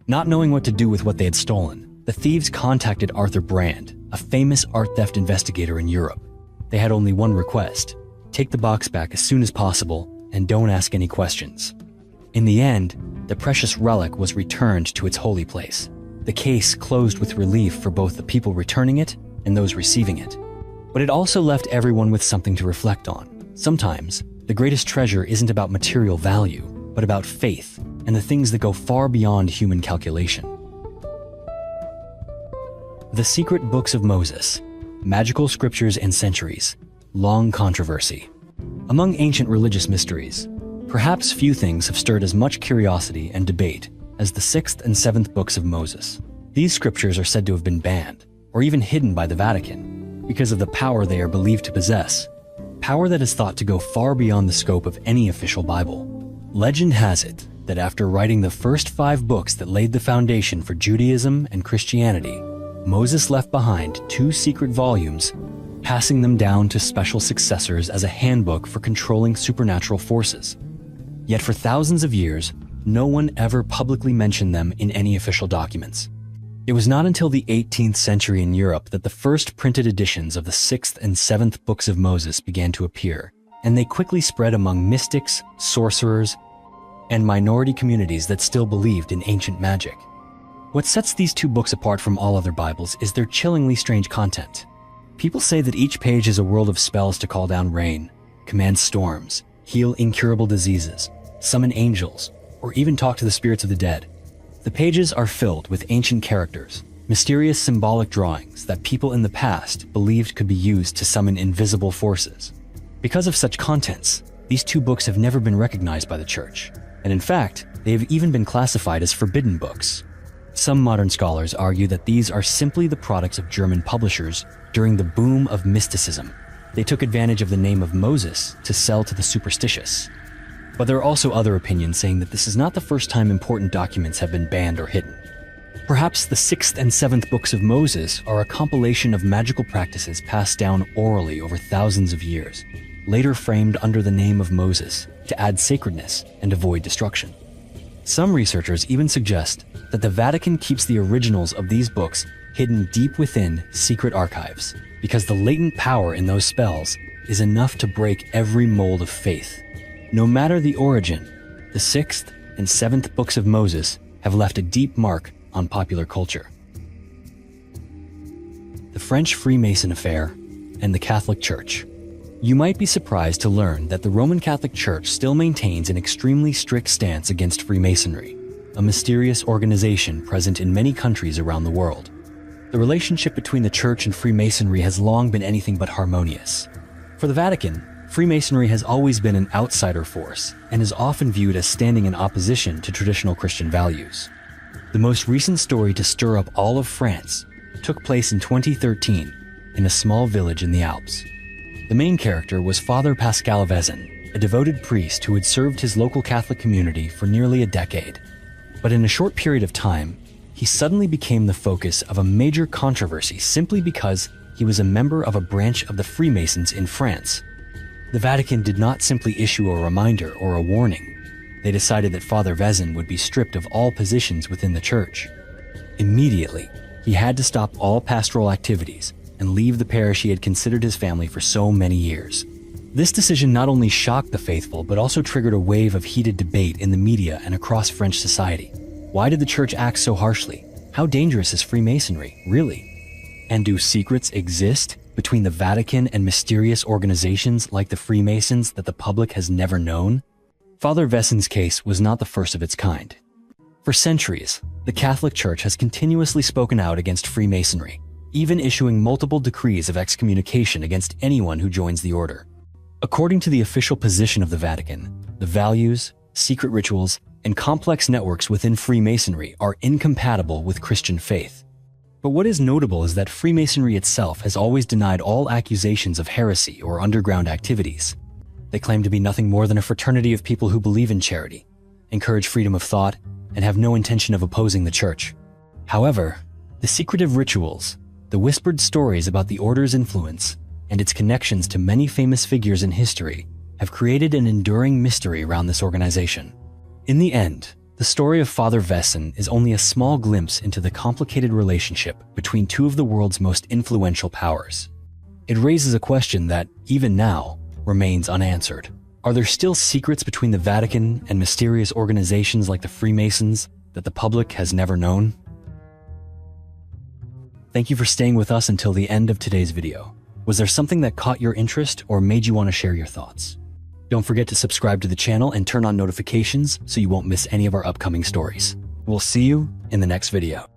Not knowing what to do with what they had stolen, The thieves contacted Arthur Brand, a famous art theft investigator in Europe. They had only one request: take the box back as soon as possible and don't ask any questions. In the end, the precious relic was returned to its holy place. The case closed with relief for both the people returning it and those receiving it. But it also left everyone with something to reflect on. Sometimes, the greatest treasure isn't about material value, but about faith and the things that go far beyond human calculation. The Secret Books of Moses, Magical Scriptures and Centuries, Long Controversy. Among ancient religious mysteries, perhaps few things have stirred as much curiosity and debate as the 6th and 7th books of Moses. These scriptures are said to have been banned, or even hidden by the Vatican, because of the power they are believed to possess, power that is thought to go far beyond the scope of any official Bible. Legend has it that after writing the first 5 books that laid the foundation for Judaism and Christianity, Moses left behind 2 secret volumes, passing them down to special successors as a handbook for controlling supernatural forces. Yet for thousands of years, no one ever publicly mentioned them in any official documents. It was not until the 18th century in Europe that the first printed editions of the 6th and 7th books of Moses began to appear, and they quickly spread among mystics, sorcerers, and minority communities that still believed in ancient magic. What sets these 2 books apart from all other Bibles is their chillingly strange content. People say that each page is a world of spells to call down rain, command storms, heal incurable diseases, summon angels, or even talk to the spirits of the dead. The pages are filled with ancient characters, mysterious symbolic drawings that people in the past believed could be used to summon invisible forces. Because of such contents, these 2 books have never been recognized by the Church, and in fact, they have even been classified as forbidden books. Some modern scholars argue that these are simply the products of German publishers during the boom of mysticism. They took advantage of the name of Moses to sell to the superstitious. But there are also other opinions saying that this is not the first time important documents have been banned or hidden. Perhaps the 6th and 7th books of Moses are a compilation of magical practices passed down orally over thousands of years, later framed under the name of Moses to add sacredness and avoid destruction. Some researchers even suggest that the Vatican keeps the originals of these books hidden deep within secret archives, because the latent power in those spells is enough to break every mold of faith. No matter the origin, the 6th and 7th books of Moses have left a deep mark on popular culture. The French Freemason affair and the Catholic Church. You might be surprised to learn that the Roman Catholic Church still maintains an extremely strict stance against Freemasonry, a mysterious organization present in many countries around the world. The relationship between the Church and Freemasonry has long been anything but harmonious. For the Vatican, Freemasonry has always been an outsider force and is often viewed as standing in opposition to traditional Christian values. The most recent story to stir up all of France took place in 2013 in a small village in the Alps. The main character was Father Pascal Vezin, a devoted priest who had served his local Catholic community for nearly a decade. But in a short period of time, he suddenly became the focus of a major controversy simply because he was a member of a branch of the Freemasons in France. The Vatican did not simply issue a reminder or a warning. They decided that Father Vezin would be stripped of all positions within the church. Immediately, he had to stop all pastoral activities and leave the parish he had considered his family for so many years. This decision not only shocked the faithful, but also triggered a wave of heated debate in the media and across French society. Why did the church act so harshly? How dangerous is Freemasonry, really? And do secrets exist between the Vatican and mysterious organizations like the Freemasons that the public has never known? Father Vezin's case was not the first of its kind. For centuries, the Catholic Church has continuously spoken out against Freemasonry, even issuing multiple decrees of excommunication against anyone who joins the order. According to the official position of the Vatican, the values, secret rituals, and complex networks within Freemasonry are incompatible with Christian faith. But what is notable is that Freemasonry itself has always denied all accusations of heresy or underground activities. They claim to be nothing more than a fraternity of people who believe in charity, encourage freedom of thought, and have no intention of opposing the church. However, the secretive rituals, the whispered stories about the order's influence, and its connections to many famous figures in history have created an enduring mystery around this organization. In the end, The story of Father Wesson is only a small glimpse into the complicated relationship between two of the world's most influential powers. It raises a question that, even now, remains unanswered. Are there still secrets between the Vatican and mysterious organizations like the Freemasons that the public has never known? Thank you for staying with us until the end of today's video. Was there something that caught your interest or made you want to share your thoughts? Don't forget to subscribe to the channel and turn on notifications so you won't miss any of our upcoming stories. We'll see you in the next video.